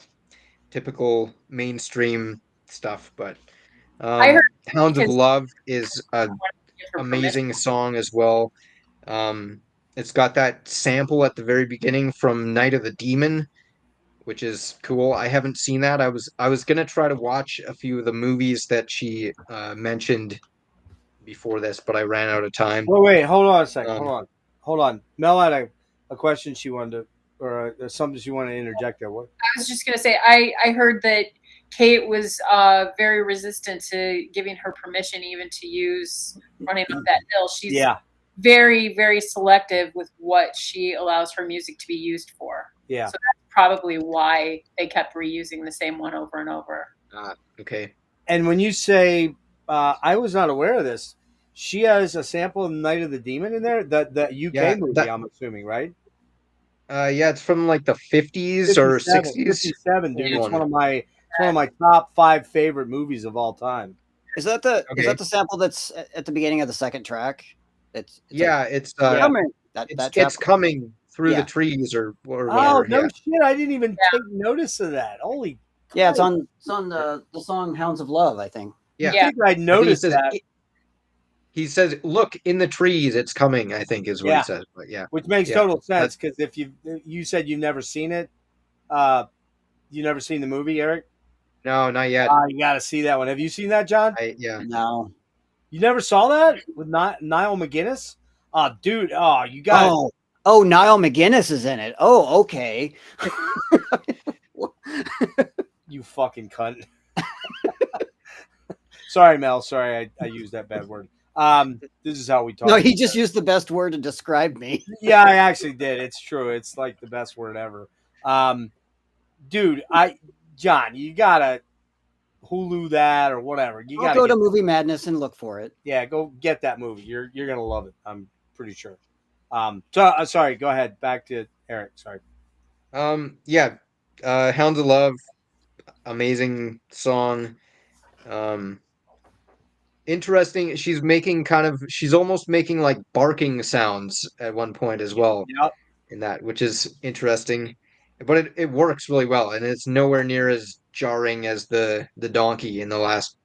typical mainstream stuff. But I heard Hounds of because Love is a give her permission. amazing song as well. It's got that sample at the very beginning from Night of the Demon, which is cool. I haven't seen that. I was gonna try to watch a few of the movies that she mentioned before this, but I ran out of time. Wait. Hold on a second. Um, Hold on. Mel had a question she wanted to, or something she wanted to interject there. What? I was just going to say, I heard that Kate was very resistant to giving her permission even to use Running Up That Hill. She's Yeah. very, very selective with what she allows her music to be used for. Yeah. So that's probably why they kept reusing the same one over and over. okay. And when you say, I was not aware of this. She has a sample of Night of the Demon in there. The UK Yeah, movie, I'm assuming, right? Yeah, it's from like the 50s or 60s. 57, dude. Hold It's on. one of my top 5 favorite movies of all time. Is that the Okay. sample that's at the beginning of the second track? It's Yeah, like, it's coming. That it's trap. coming through Yeah. the trees or Oh whatever. no Yeah. shit! I didn't even take notice of that. Holy. Yeah, it's Christ. on the song "Hounds of Love," I think. Yeah. I think I'd I think noticed that, he says, "Look in the trees, it's coming." I think is what Yeah. he says. But yeah, which makes Yeah. total sense because if you said you've never seen it, you never seen the movie, Erik. no, not yet. You got to see that one. Have you seen that, John? Yeah. No. You never saw that with Niall McGuinness? Oh, dude. Oh, you got. Oh, Niall McGuinness is in it. Oh, okay. You fucking cunt. Sorry, Mel. Sorry, I used that bad word. This is how we talk. No, he just used the best word to describe me. Yeah, I actually did. It's true. It's like the best word ever. Dude, John, you gotta Hulu that or whatever. You I'll gotta go to Movie Madness and look for it. Yeah, go get that movie. You're gonna love it. I'm pretty sure. Sorry. Go ahead. Back to Erik. Sorry. Yeah. Hounds of Love, amazing song. Interesting. She's almost making like barking sounds at one point as well Yep. in that, which is interesting. But it works really well, and it's nowhere near as jarring as the donkey in the last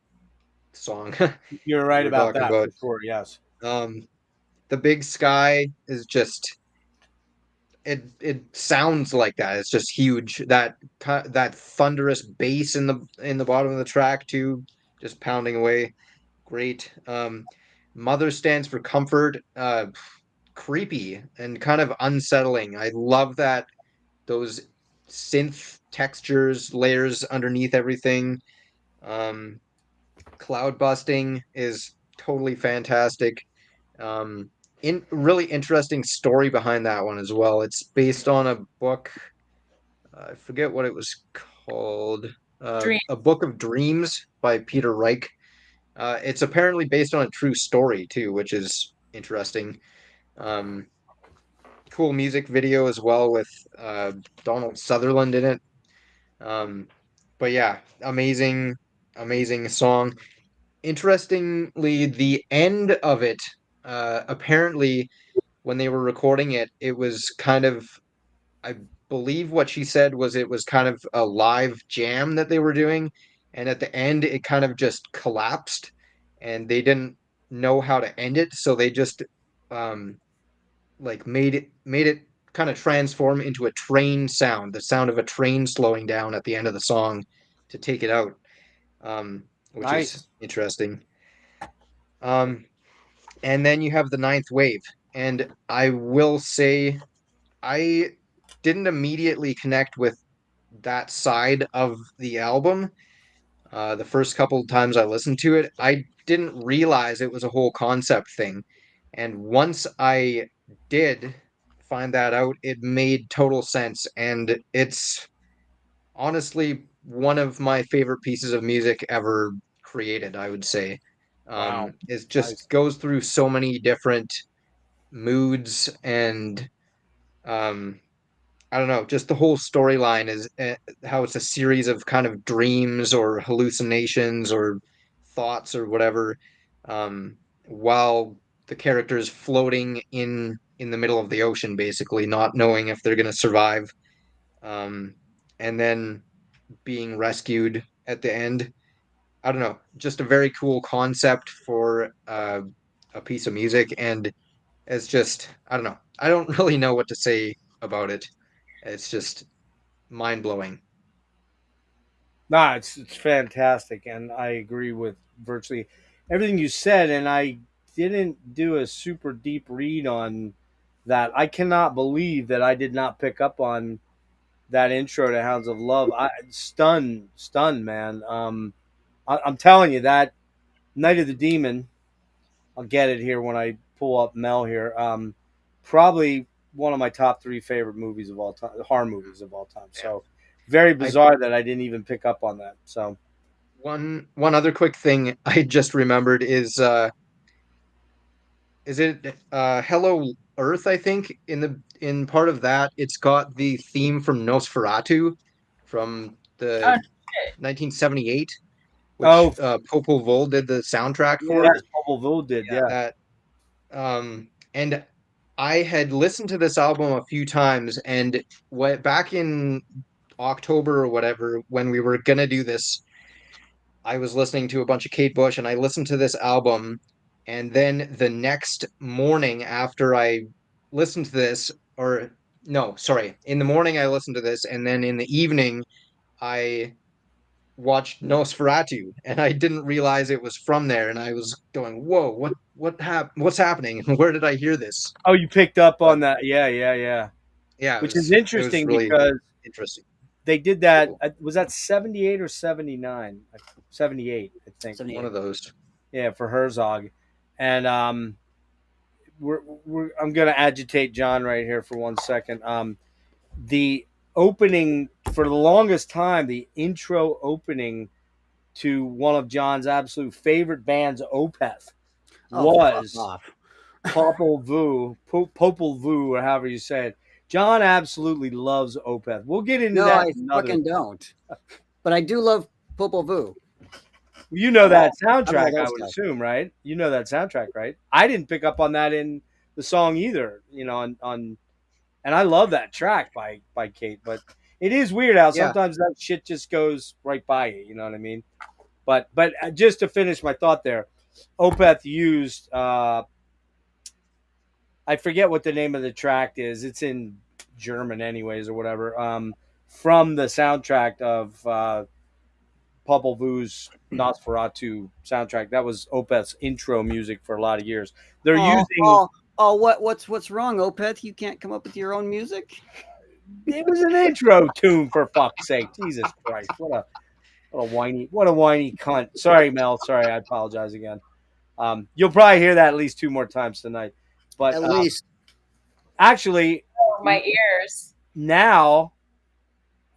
song. You're right we're about talking that about. for sure. Yes. The Big Sky is just it sounds like that. It's just huge. That thunderous bass in the bottom of the track too, just pounding away. Great. Mother Stands for Comfort. Creepy and kind of unsettling. I love that those synth textures, layers underneath everything. Cloud busting is totally fantastic. Really interesting story behind that one as well. It's based on a book. I forget what it was called. Dream. A Book of Dreams by Peter Reich. It's apparently based on a true story too, which is interesting. Um, cool music video as well with Donald Sutherland in it. But yeah, amazing song. Interestingly, the end of it, apparently, when they were recording it, it was kind of, I believe what she said was it was kind of a live jam that they were doing, and at the end, it kind of just collapsed, and they didn't know how to end it, so they just um, like made it kind of transform into a train sound, the sound of a train slowing down at the end of the song to take it out, which is Nice. interesting. Um, and then you have the Ninth Wave, and I will say I didn't immediately connect with that side of the album. The first couple of times I listened to it, I didn't realize it was a whole concept thing. And once I did find that out, it made total sense. And it's honestly one of my favorite pieces of music ever created, I would say. Wow. It Nice. just goes through so many different moods and um, I don't know, just the whole storyline is how it's a series of kind of dreams or hallucinations or thoughts or whatever, um, while the character's floating in the middle of the ocean, basically not knowing if they're going to survive, um, and then being rescued at the end. I don't know, just a very cool concept for a piece of music, and it's just I don't know. I don't really know what to say about it. It's just mind blowing. Nah, it's fantastic, and I agree with virtually everything you said. And I didn't do a super deep read on that. I cannot believe that I did not pick up on that intro to Hounds of Love. I stunned, man. I'm telling you that Night of the Demon. I'll get it here when I pull up Mel here. Probably one of my top three favorite movies of all time, horror movies of all time. Yeah. So very I bizarre that I didn't even pick up on that. So one other quick thing I just remembered is it Hello Earth, I think in part of that it's got the theme from Nosferatu from Oh, the 1978, which oh Popol Vuh did the soundtrack for. yes, Popol Vuh did, Yeah, yeah. that and I had listened to this album a few times and what back in October or whatever when we were gonna do this I was listening to a bunch of Kate Bush and I listened to this album. And then the next morning after I listened to this, or no, sorry, in the morning I listened to this. And then in the evening, I watched Nosferatu and I didn't realize it was from there. And I was going, whoa, what's happening? Where did I hear this? Oh, you picked up But on that. Yeah, yeah, yeah. yeah, Which is it was interesting really because interesting. they did that. Cool. Was that 78 or 79? 78, I think. One 78. of those. Yeah, for Herzog. And I'm going to agitate John right here for 1 second. The opening, for the longest time, the intro opening to one of John's absolute favorite bands, Opeth, Oh, fuck was off. Popol Vuh, Popol Vuh, or however you say it. John absolutely loves Opeth. We'll get into No, that I another. fucking don't. But I do love Popol Vuh. You know that I'm all soundtrack, I those would guys. assume, right? You know that soundtrack, right? I didn't pick up on that in the song either. You know, on and I love that track by Kate, but it is weird how Yeah. sometimes that shit just goes right by you. You know what I mean? But just to finish my thought there, Opeth used I forget what the name of the track is. It's in German, anyways, or whatever. From the soundtrack of Popol Vuh's Nosferatu soundtrack. That was Opeth's intro music for a lot of years. They're using. What's wrong, Opeth? You can't come up with your own music? It was an intro tune for fuck's sake. Jesus Christ! What a whiny cunt. Sorry, Mel. Sorry, I apologize again. You'll probably hear that at least 2 more times tonight. But At least. actually, my ears. now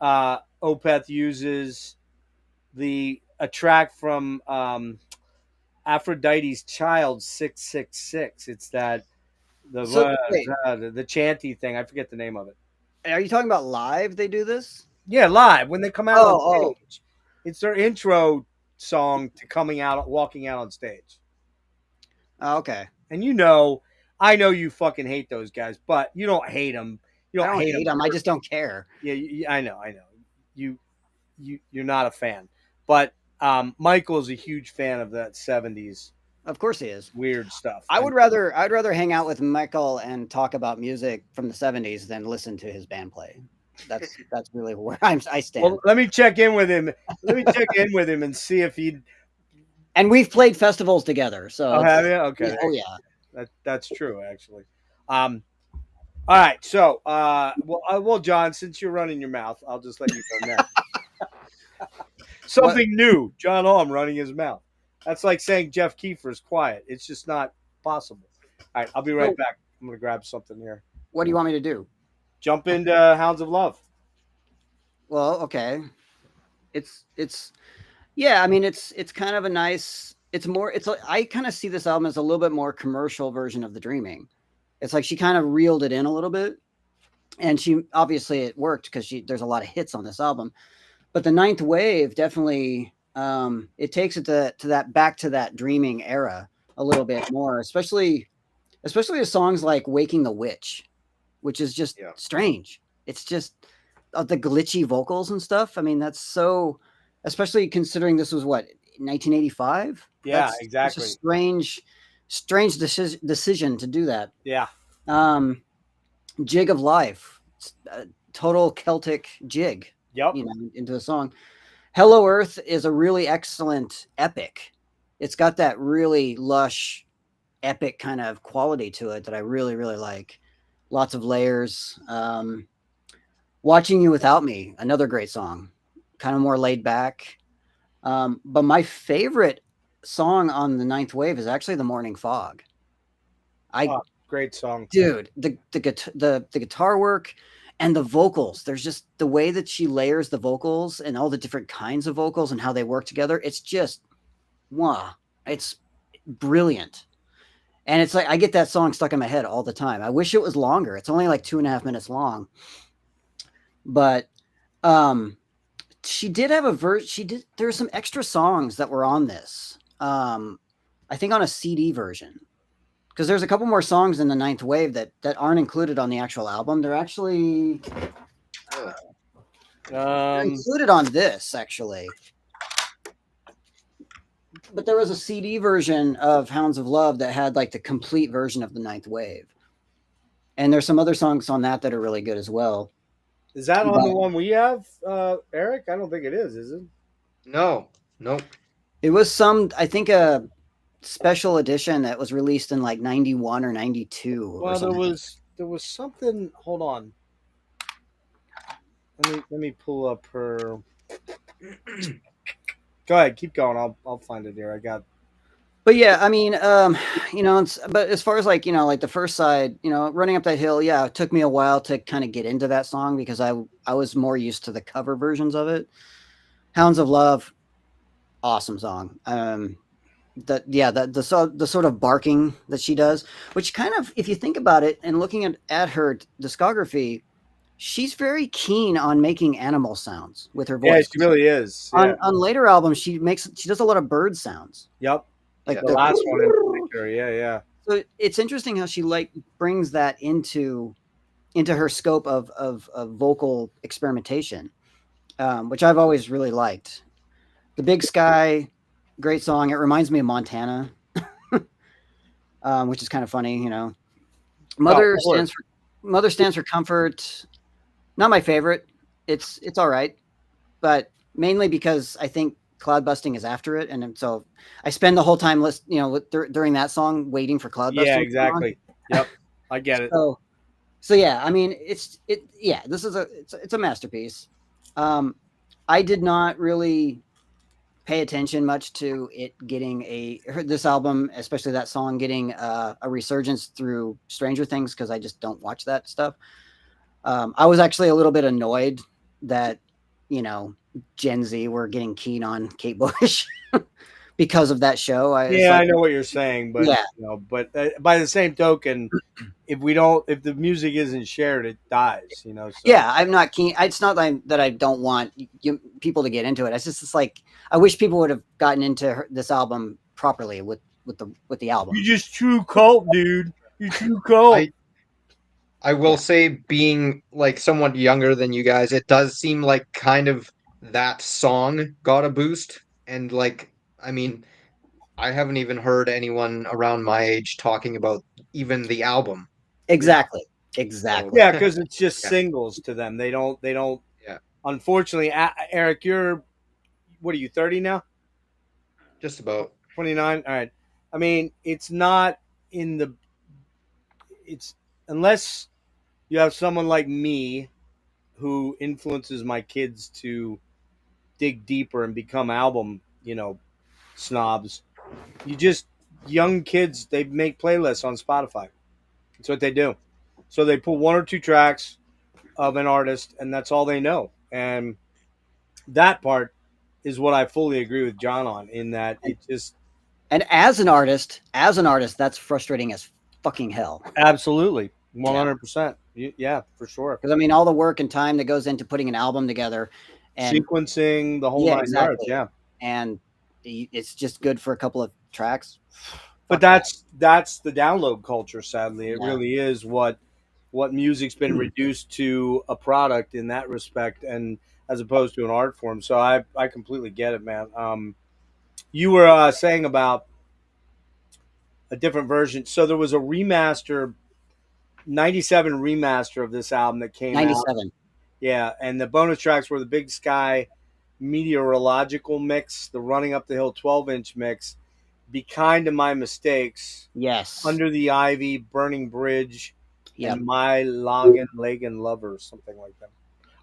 Opeth uses a track from Aphrodite's Child 666. It's that So wait, the chanty thing. I forget the name of it. are you talking about live? They do this? Yeah, live when they come out on Oh, stage. It's their intro song to walking out on stage. oh, okay. And I know you fucking hate those guys, but you don't hate them. You I don't don't hate hate them. them. I just don't care. Yeah, I know. You're not a fan, but Michael's a huge fan of that '70s Of course he is. weird stuff. I'd rather hang out with Michael and talk about music from the 70s than listen to his band play. That's really where I stand. Well, let me check in with him. And see if he. And we've played festivals together, so Oh, have you? Okay. oh yeah. That's true, actually. All right. So, well, John, since you're running your mouth, I'll just let you go next. Something new. John Haughm running his mouth. That's like saying Jeff Kiefer's quiet. It's just not possible. All right. I'll be right back. I'm going to grab something here. What do you want me to do? Jump into Hounds of Love. Well, okay. It's yeah, I mean it's kind of a nice, I kind of see this album as a little bit more commercial version of The Dreaming. It's like she kind of reeled it in a little bit, and she obviously it worked because there's a lot of hits on this album. But the Ninth Wave definitely it takes it back to that dreaming era a little bit more, especially the songs like Waking the Witch, which is just strange. It's just the glitchy vocals and stuff. I mean, that's so, especially considering this was what, 1985. Yeah, exactly. It's a strange decision to do that. Yeah. Jig of Life, total Celtic jig. Yep. Into the song. Hello Earth is a really excellent epic. It's got that really lush, epic kind of quality to it that I really, really like. Lots of layers. Watching You Without Me, another great song, kind of more laid back. But my favorite song on the Ninth Wave is actually The Morning Fog. Great song, dude. The guitar work and the vocals. There's just the way that she layers the vocals and all the different kinds of vocals and how they work together. It's just, wow, it's brilliant. And it's like I get that song stuck in my head all the time. I wish it was longer. It's only like 2.5 minutes long. But she did have a version. There were some extra songs that were on this. I think on a CD version, because there's a couple more songs in the Ninth Wave that aren't included on the actual album. They're actually they're included on this actually. But there was a CD version of Hounds of Love that had like the complete version of the Ninth Wave, and there's some other songs on that are really good as well. Is that on the one we have, Erik? I don't think it is it? No, nope. It was I think a special edition that was released in like 91 or 92. Well, there was something. Hold on. Let me pull up her. Go ahead, keep going. I'll find it here. I got. But yeah, I mean, but as far as like the first side, Running Up That Hill, yeah, it took me a while to kind of get into that song because I was more used to the cover versions of it. Hounds of Love, awesome song. The sort of barking that she does, which kind of, if you think about it and looking at her discography, she's very keen on making animal sounds with her voice. Yeah, she really is. Yeah. On later albums, she does a lot of bird sounds. Yep. Like the last one in particular. Yeah. So it's interesting how she brings that into her scope of vocal experimentation, which I've always really liked. The Big Sky, great song. It reminds me of Montana, which is kind of funny, Mother Stands for Comfort. Not my favorite. It's all right, but mainly because I think Cloud Busting is after it, and so I spend the whole time during that song waiting for Cloud Busting. Yeah, exactly. Yep, I get it. So yeah, I mean this is it's a masterpiece. I did not really pay attention much to it getting this album, especially that song, getting a resurgence through Stranger Things because I just don't watch that stuff. I was actually a little bit annoyed that Gen Z were getting keen on Kate Bush because of that show. Yeah, I know what you're saying, but Yeah. By the same token, if the music isn't shared, it dies. So. Yeah, I'm not keen. It's not that I don't want people to get into it. It's like I wish people would have gotten into this album properly with the album. You just true cult, dude. You true cult. I will say, being like somewhat younger than you guys, it does seem like kind of that song got a boost. And like, I mean, I haven't even heard anyone around my age talking about even the album. Exactly. Yeah, because it's just Yeah. singles to them. They don't. Yeah. Unfortunately, Erik, what are you, 30 now? Just about. 29. All right. I mean, it's not in the. It's unless you have someone like me who influences my kids to dig deeper and become album, snobs. Young kids, they make playlists on Spotify. That's what they do. So they pull one or two tracks of an artist, and that's all they know. And that part is what I fully agree with John on, in that it just. And as an artist, that's frustrating as fucking hell. Absolutely. 100%. Yeah, for sure. Because I mean, all the work and time that goes into putting an album together, and sequencing, the whole nine yards. Yeah, and it's just good for a couple of tracks. But that's the download culture. Sadly, it Yeah. really is what music's been reduced to, a product in that respect, and as opposed to an art form. So I completely get it, man. You were saying about a different version. So there was a remaster, 97 remaster of this album that came out. 97. Yeah, and the bonus tracks were the Big Sky meteorological mix, the Running Up the Hill 12-inch mix, Be Kind to My Mistakes, Yes, Under the Ivy, Burning Bridge, Yep. and My Lagan Lover, something like that.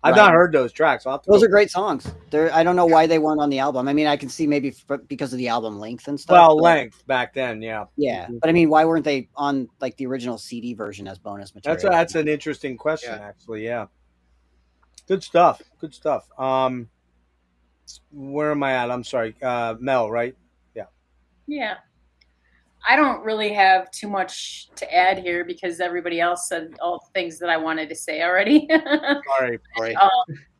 I've not heard those tracks. Those are great songs. I don't know why they weren't on the album. I mean, I can see maybe because of the album length and stuff. Well, length back then, yeah. Yeah, but I mean, why weren't they on like the original CD version as bonus material? That's an interesting question, actually. Yeah. Good stuff. Good stuff. Where am I at? I'm sorry. Mel, right? Yeah. Yeah. I don't really have too much to add here because everybody else said all the things that I wanted to say already. Sorry.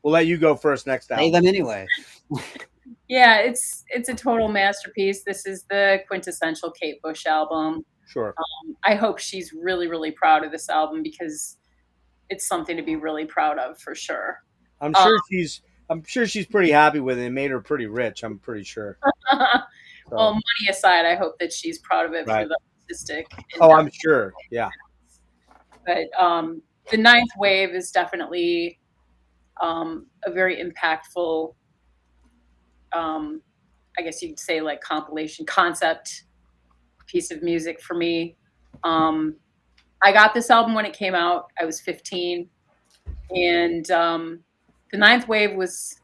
We'll let you go first next time. Say them anyway. Yeah, it's a total masterpiece. This is the quintessential Kate Bush album. Sure. I hope she's really, really proud of this album because it's something to be really proud of for sure. I'm sure she's pretty happy with it. It made her pretty rich, I'm pretty sure. Well, money aside, I hope that she's proud of it for the artistic. Oh, I'm sure. Yeah. But the Ninth Wave is definitely a very impactful, I guess you'd say, like compilation concept piece of music for me. I got this album when it came out. I was 15, and the Ninth Wave was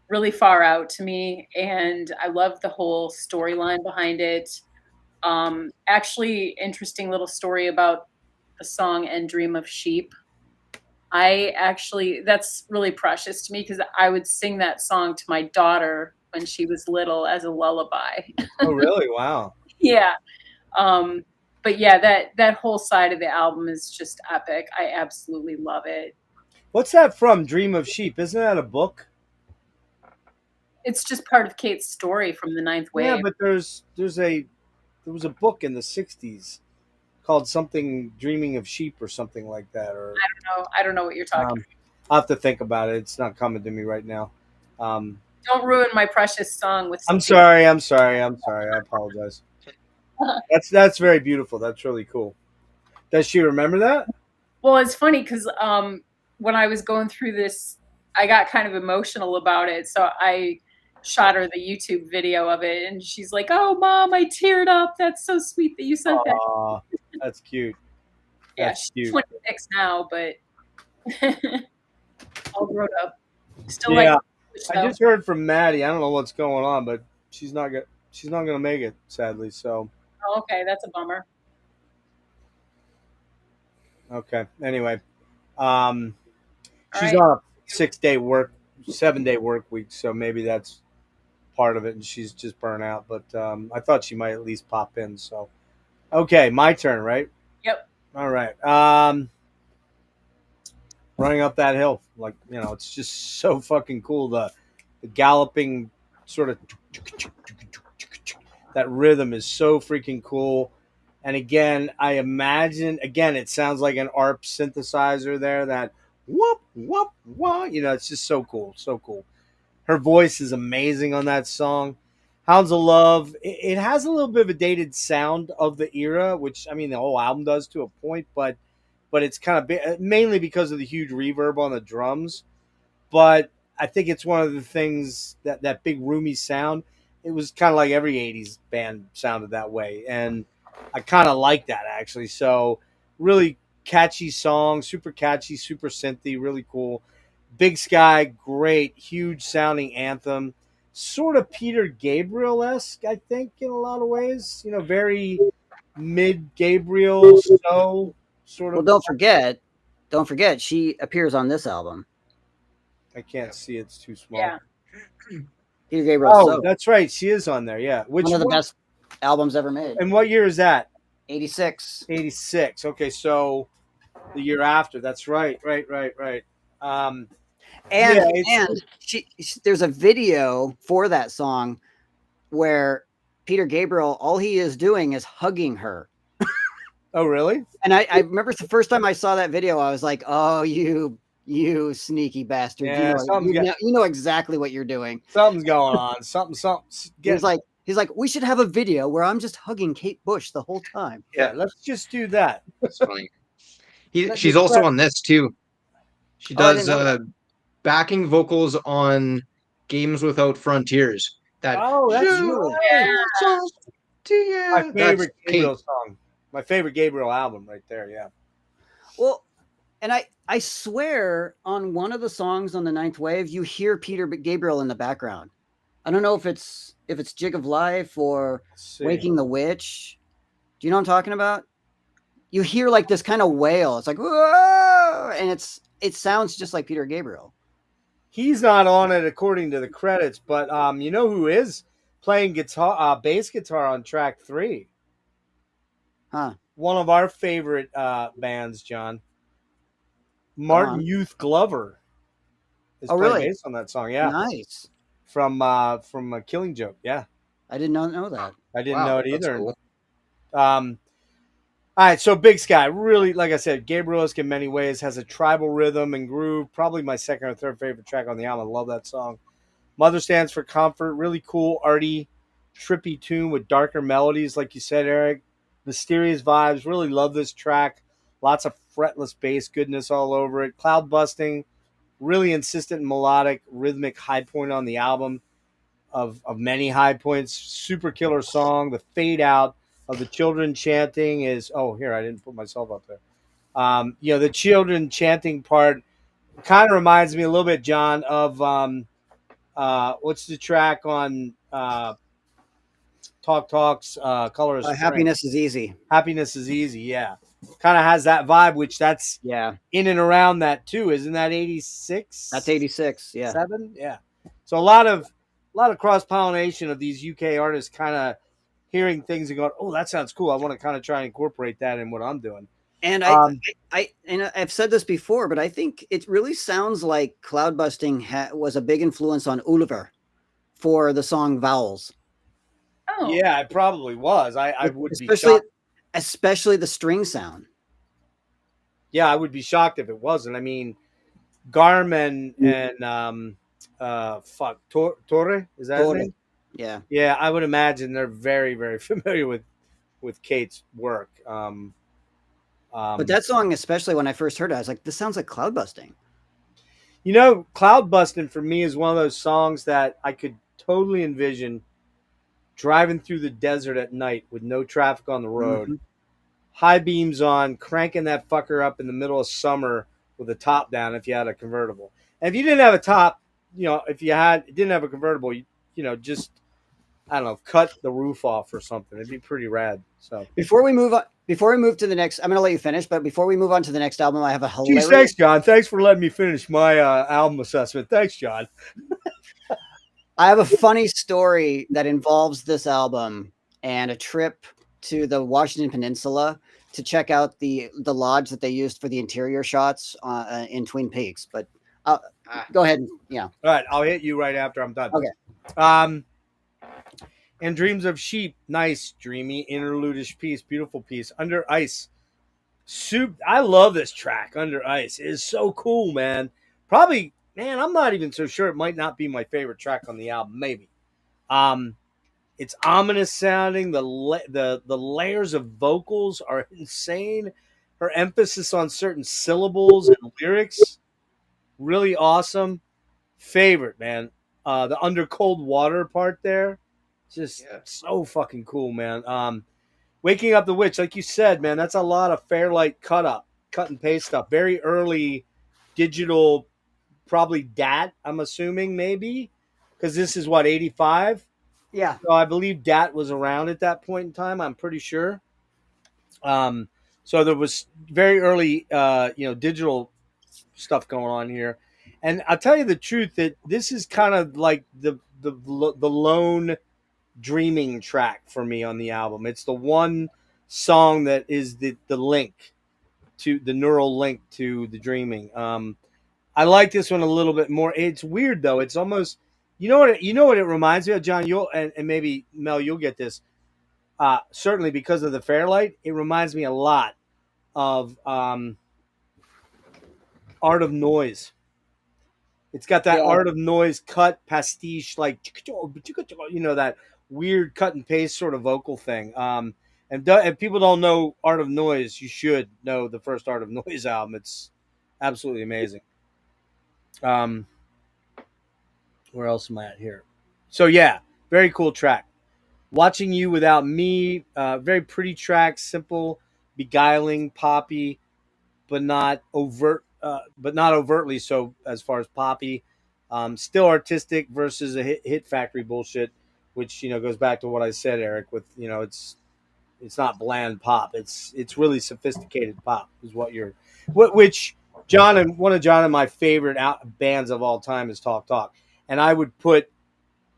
really far out to me, and I loved the whole storyline behind it. Actually, interesting little story about the song "And Dream of Sheep." That's really precious to me because I would sing that song to my daughter when she was little as a lullaby. Oh, really? Wow. Yeah. But yeah, that whole side of the album is just epic. I absolutely love it. What's that from? Dream of Sheep? Isn't that a book? It's just part of Kate's story from the Ninth Wave. Yeah, but there was a book in the 60s called something Dreaming of Sheep or something like that. Or I don't know what you're talking about. I'll have to think about it. It's not coming to me right now. Don't ruin my precious song with I'm sorry. I apologize. That's very beautiful. That's really cool. Does she remember that? Well, it's funny because when I was going through this, I got kind of emotional about it. So I shot her the YouTube video of it, and she's like, "Oh, Mom, I teared up. That's so sweet that you sent that." That's cute. Yeah, That's she's cute. 26 now, but all grown up. Still Yeah, like. I just heard from Maddie. I don't know what's going on, but she's not gonna make it, sadly. So. Oh, okay, that's a bummer. Okay. Anyway, she's right. on a 6-day work 7-day work week, so maybe that's part of it, and she's just burnt out. But I thought she might at least pop in. So, okay, my turn, right? Yep. All right. Running up that hill, like it's just so fucking cool. The galloping sort of that rhythm is so freaking cool. And again, I imagine it sounds like an ARP synthesizer there. That whoop whoop whoop. It's just so cool, so cool. Her voice is amazing on that song. Hounds of Love. It has a little bit of a dated sound of the era, which I mean the whole album does to a point, but it's kind of mainly because of the huge reverb on the drums. But I think it's one of the things that big roomy sound. It was kind of like every '80s band sounded that way, and I kind of like that actually. So really catchy song, super catchy, super synthy, really cool. Big Sky, great, huge sounding anthem. Sort of Peter Gabriel-esque, I think, in a lot of ways. Very mid Gabriel, so sort Well, of. don't forget, she appears on this album. I can't see; it's too small. Yeah. Peter Gabriel. Oh, So, that's right. She is on there. Yeah. Which one of the best albums ever made. And what year is that? 86. 86. Okay, so the year after. That's right. Um, And there's a video for that song where Peter Gabriel, all he is doing is hugging her. Oh, really? And I remember the first time I saw that video, I was like, "Oh, you sneaky bastard! Yeah, you know exactly what you're doing." Something's going on. Something. He's like, "We should have a video where I'm just hugging Kate Bush the whole time." Yeah, let's just do that. That's funny. She's also on this too. She does backing vocals on Games Without Frontiers. That's Yeah. my favorite Gabriel song. My favorite Gabriel album, right there. Yeah. Well, and I swear on one of the songs on the Ninth Wave, you hear Peter Gabriel in the background. I don't know if it's Jig of Life or Waking the Witch. Do you know what I'm talking about? You hear like this kind of wail. It's like, whoa! And it sounds just like Peter Gabriel. He's not on it according to the credits, but you know who is playing guitar, bass guitar on track 3? Huh. One of our favorite bands, John. Martin Youth Glover is playing bass on that song. Yeah, nice. From Killing Joke. Yeah, I did not know that. I didn't know it either. Cool. All right, so Big Sky, really, like I said, Gabriel-esque in many ways, has a tribal rhythm and groove. Probably my second or third favorite track on the album. I love that song. Mother Stands for Comfort, really cool, arty, trippy tune with darker melodies, like you said, Erik. Mysterious vibes, really love this track. Lots of fretless bass goodness all over it. Cloud busting, really insistent and melodic, rhythmic high point on the album of many high points. Super killer song. The fade out of the children chanting is, oh, here, I didn't put myself up there. The children chanting part kind of reminds me a little bit, John, of what's the track on Talk's Color of Spring? Happiness is Easy. Happiness is Easy, yeah. Kind of has that vibe, which that's in and around that too. Isn't that 86? That's 86, yeah. 7? Yeah. So a lot of cross-pollination of these UK artists kind of hearing things and going, oh, that sounds cool. I want to kind of try and incorporate that in what I'm doing. And I've said this before, but I think it really sounds like Cloud Busting was a big influence on Oliver for the song Vowels. Oh. Yeah, it probably was. I would be shocked. Especially the string sound. Yeah, I would be shocked if it wasn't. I mean, Garmin and Torre, is that his name? Yeah. Yeah, I would imagine they're very, very familiar with Kate's work. But that song, especially when I first heard it, I was like, this sounds like Cloud Busting. Cloud Busting for me is one of those songs that I could totally envision driving through the desert at night with no traffic on the road, high beams on, cranking that fucker up in the middle of summer with the top down if you had a convertible. And if you didn't have a top, if you didn't have a convertible, just, I don't know, cut the roof off or something. It'd be pretty rad. So before we move on, Before we move to the next, I'm going to let you finish, but before we move on to the next album, I have a Geez, hilarious. thanks, John. Thanks for letting me finish my album assessment. Thanks, John. I have a funny story that involves this album and a trip to the Washington Peninsula to check out the lodge that they used for the interior shots in Twin Peaks. But go ahead. Yeah. All right, I'll hit you right after I'm done. Okay. And Dreams of Sheep, nice, dreamy, interludish piece, beautiful piece. Under Ice, soup. I love this track. Under Ice it is so cool, man. Probably, man. I'm not even so sure. It might not be my favorite track on the album. Maybe. It's ominous sounding. The layers of vocals are insane. Her emphasis on certain syllables and lyrics, really awesome. Favorite, man. The Under Cold Water part there, just so fucking cool, man. Waking Up the Witch, like you said, man, that's a lot of Fairlight cut and paste stuff. Very early digital, probably DAT, I'm assuming, maybe, because this is what, 85? Yeah. So I believe DAT was around at that point in time, I'm pretty sure. So there was very early, digital stuff going on here. And I'll tell you the truth that this is kind of like the lone dreaming track for me on the album. It's the one song that is the link to the neural link to the dreaming. I like this one a little bit more. It's weird though. It's almost you know what it reminds me of, John. You'll and maybe Mel, you'll get this. Certainly because of the Fairlight, it reminds me a lot of Art of Noise. It's got that Art of Noise cut pastiche, like that weird cut and paste sort of vocal thing. And if people don't know Art of Noise, you should know the first Art of Noise album. It's absolutely amazing. Where else am I at here? So yeah, very cool track. Watching You Without Me, very pretty track, simple, beguiling, poppy, but not overtly so as far as poppy. Still artistic versus a hit factory bullshit, which goes back to what I said, Erik. With it's not bland pop. It's really sophisticated pop. Is which John and one of John and my favorite bands of all time is Talk Talk, and I would put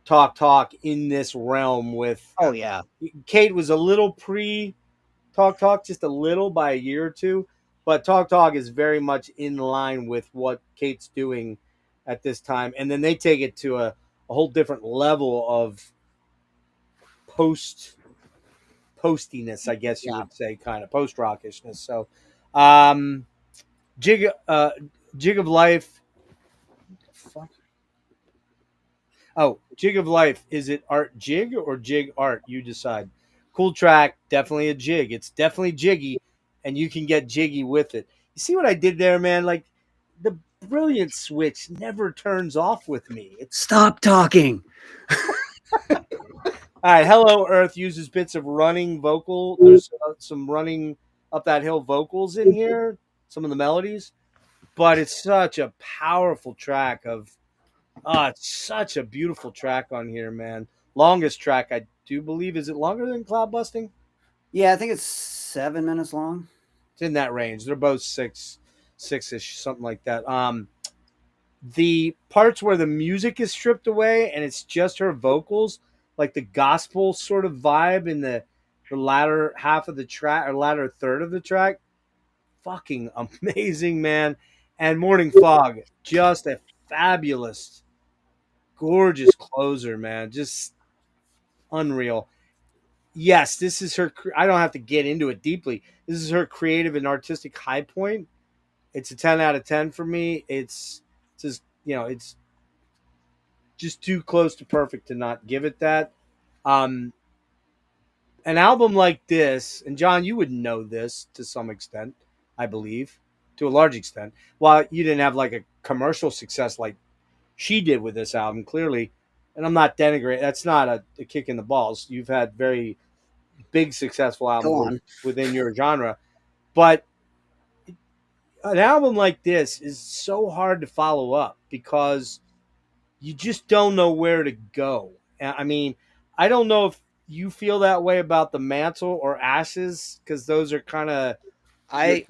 Talk Talk in this realm with. Oh yeah, Kate was a little pre Talk Talk, just a little by a year or two. But Talk Talk is very much in line with what Kate's doing at this time. And then they take it to a whole different level of postiness, I guess you would say, kind of post-rockishness. So Jig of Life. Fuck. Oh, Jig of Life. Is it art jig or jig art? You decide. Cool track. Definitely a jig. It's definitely jiggy. And you can get jiggy with it. You see what I did there, man? Like, the brilliant switch never turns off with me. Stop talking. All right, Hello Earth uses bits of running vocal. There's some running up that hill vocals in here, some of the melodies. But it's such a powerful track it's such a beautiful track on here, man. Longest track, I do believe. Is it longer than Cloud Busting? Yeah, I think it's 7 minutes long. It's in that range. They're both six-ish, something like that. The parts where the music is stripped away and it's just her vocals, like the gospel sort of vibe in the latter half of the track or latter third of the track, fucking amazing, man. And Morning Fog, just a fabulous, gorgeous closer, man. Just unreal. Yes, this is her. I don't have to get into it deeply. This is her creative and artistic high point. It's a 10 out of 10 for me. It's just, it's just too close to perfect to not give it that. An album like this, and John, you would know this to some extent, I believe, to a large extent. While you didn't have like a commercial success like she did with this album, clearly, and I'm not denigrating. That's not a kick in the balls. You've had very big successful albums within your genre, but an album like this is so hard to follow up because you just don't know where to go. I mean, I don't know if you feel that way about the Mantle or Ashes? Because those are kind of I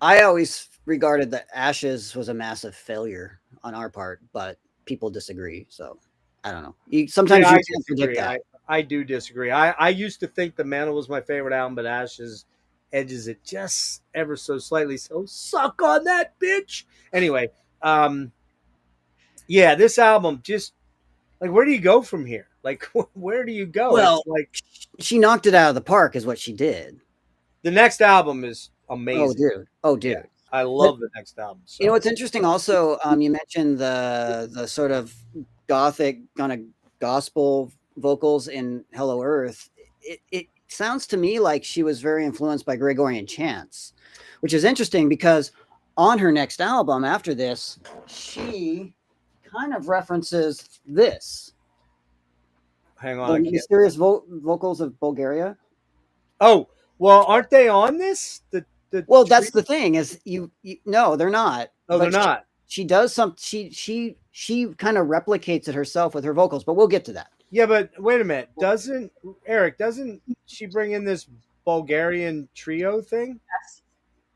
always regarded that Ashes was a massive failure on our part, but people disagree. So I don't know. Sometimes yeah. you I can't predict disagree. that. I do disagree. I used to think the Mantle was my favorite album, but Ashes edges it just ever so slightly. So suck on that bitch. Anyway, um, yeah, this album just like where do you go from here? Like where do you go? It's Well, like she knocked it out of the park, is what she did. the next album is Oh, amazing. dude. Oh, Yeah, dude. I But love the next album. you know So what's interesting? Also, you mentioned the sort of gothic kind of gospel vocals in Hello Earth. It sounds to me like she was very influenced by Gregorian chants, which is interesting because on her next album after this, she kind of references this, hang on, the I can't. mysterious vocals of Bulgaria. Oh well, aren't they on this? The Well, tree? that's the thing is no, they're not. Oh, they're But not. she does some she kind of replicates it herself with her vocals, but we'll get to that. Yeah, but wait a minute. Doesn't Eric? Doesn't she bring in this Bulgarian trio thing?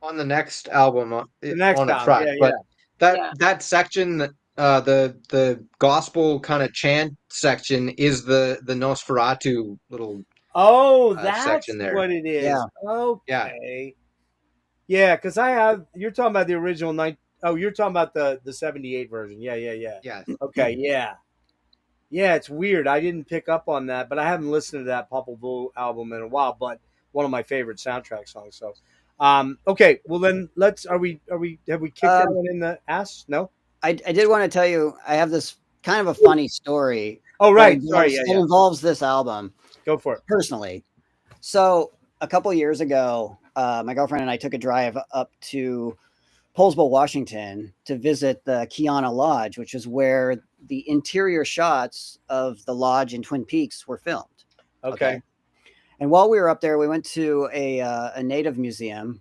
On the next album, The next on a album, track, yeah, but yeah. Yeah. that section, the gospel kind of chant section is the Nosferatu little Oh, that's section there. what it is. Yeah. Yeah. Okay. Yeah, because I have. You're talking about the original night. Oh, you're talking about the '78 version. Yeah, yeah, yeah. Yeah. Okay, yeah. Yeah, it's weird. I didn't pick up on that, but I haven't listened to that Popol Vuh album in a while. But one of my favorite soundtrack songs. So, okay. Well, then let's. Have we kicked that one in the ass? No. I did want to tell you I have this kind of a funny story. Oh, right. That Sorry. involves, Yeah, that yeah. involves this album Go for it. personally. So a couple years ago, my girlfriend and I took a drive up to Poulsbo, Washington, to visit the Kiana Lodge, which is where the interior shots of the lodge in Twin Peaks were filmed. Okay. And while we were up there, we went to a native museum,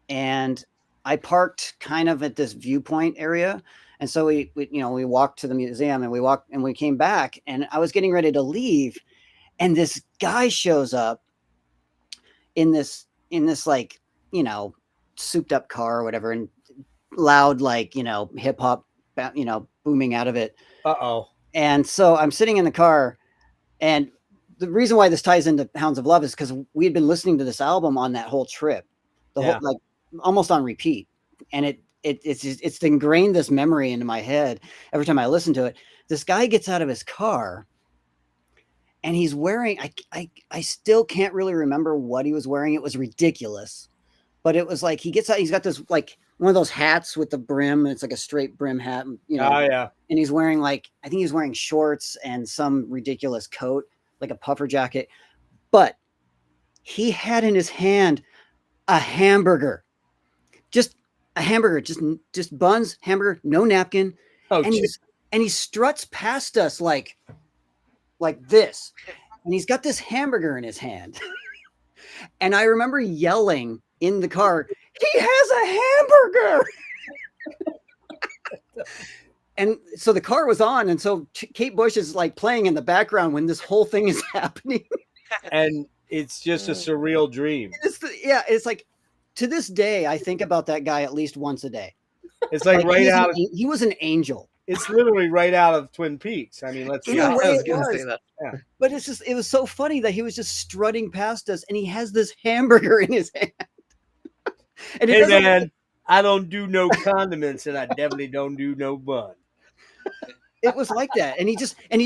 and I parked kind of at this viewpoint area. And so we walked to the museum, and we came back, and I was getting ready to leave, and this guy shows up in this like, souped up car or whatever, and loud, like, hip hop, booming out of it. Uh-oh. And so I'm sitting in the car, and the reason why this ties into Hounds of Love is because we had been listening to this album on that whole trip, whole, like, almost on repeat, and it's ingrained this memory into my head every time I listen to it. This guy gets out of his car, and he's wearing, I still can't really remember what he was wearing. It was ridiculous, but it was like he gets out, he's got this, like, one of those hats with the brim, and it's like a straight brim hat, Oh, yeah. and he's wearing, like, I think he's wearing shorts and some ridiculous coat, like a puffer jacket, but he had in his hand a hamburger, just a hamburger, just buns, hamburger, no napkin. Oh, and he struts past us like this, and he's got this hamburger in his hand. And I remember yelling in the car, "He has a hamburger!" And so the car was on, and so Kate Bush is, like, playing in the background when this whole thing is happening. And it's just a surreal dream. It's like, to this day, I think about that guy at least once a day. It's like right out of, he was an angel. it's literally right out of Twin Peaks. I mean, let's In be a honest. way I was it gonna was. say that. Yeah. But it was so funny that he was just strutting past us, and he has this hamburger in his hand. And Hey, man, I don't do no condiments, and I definitely don't do no bun. it was like that, and he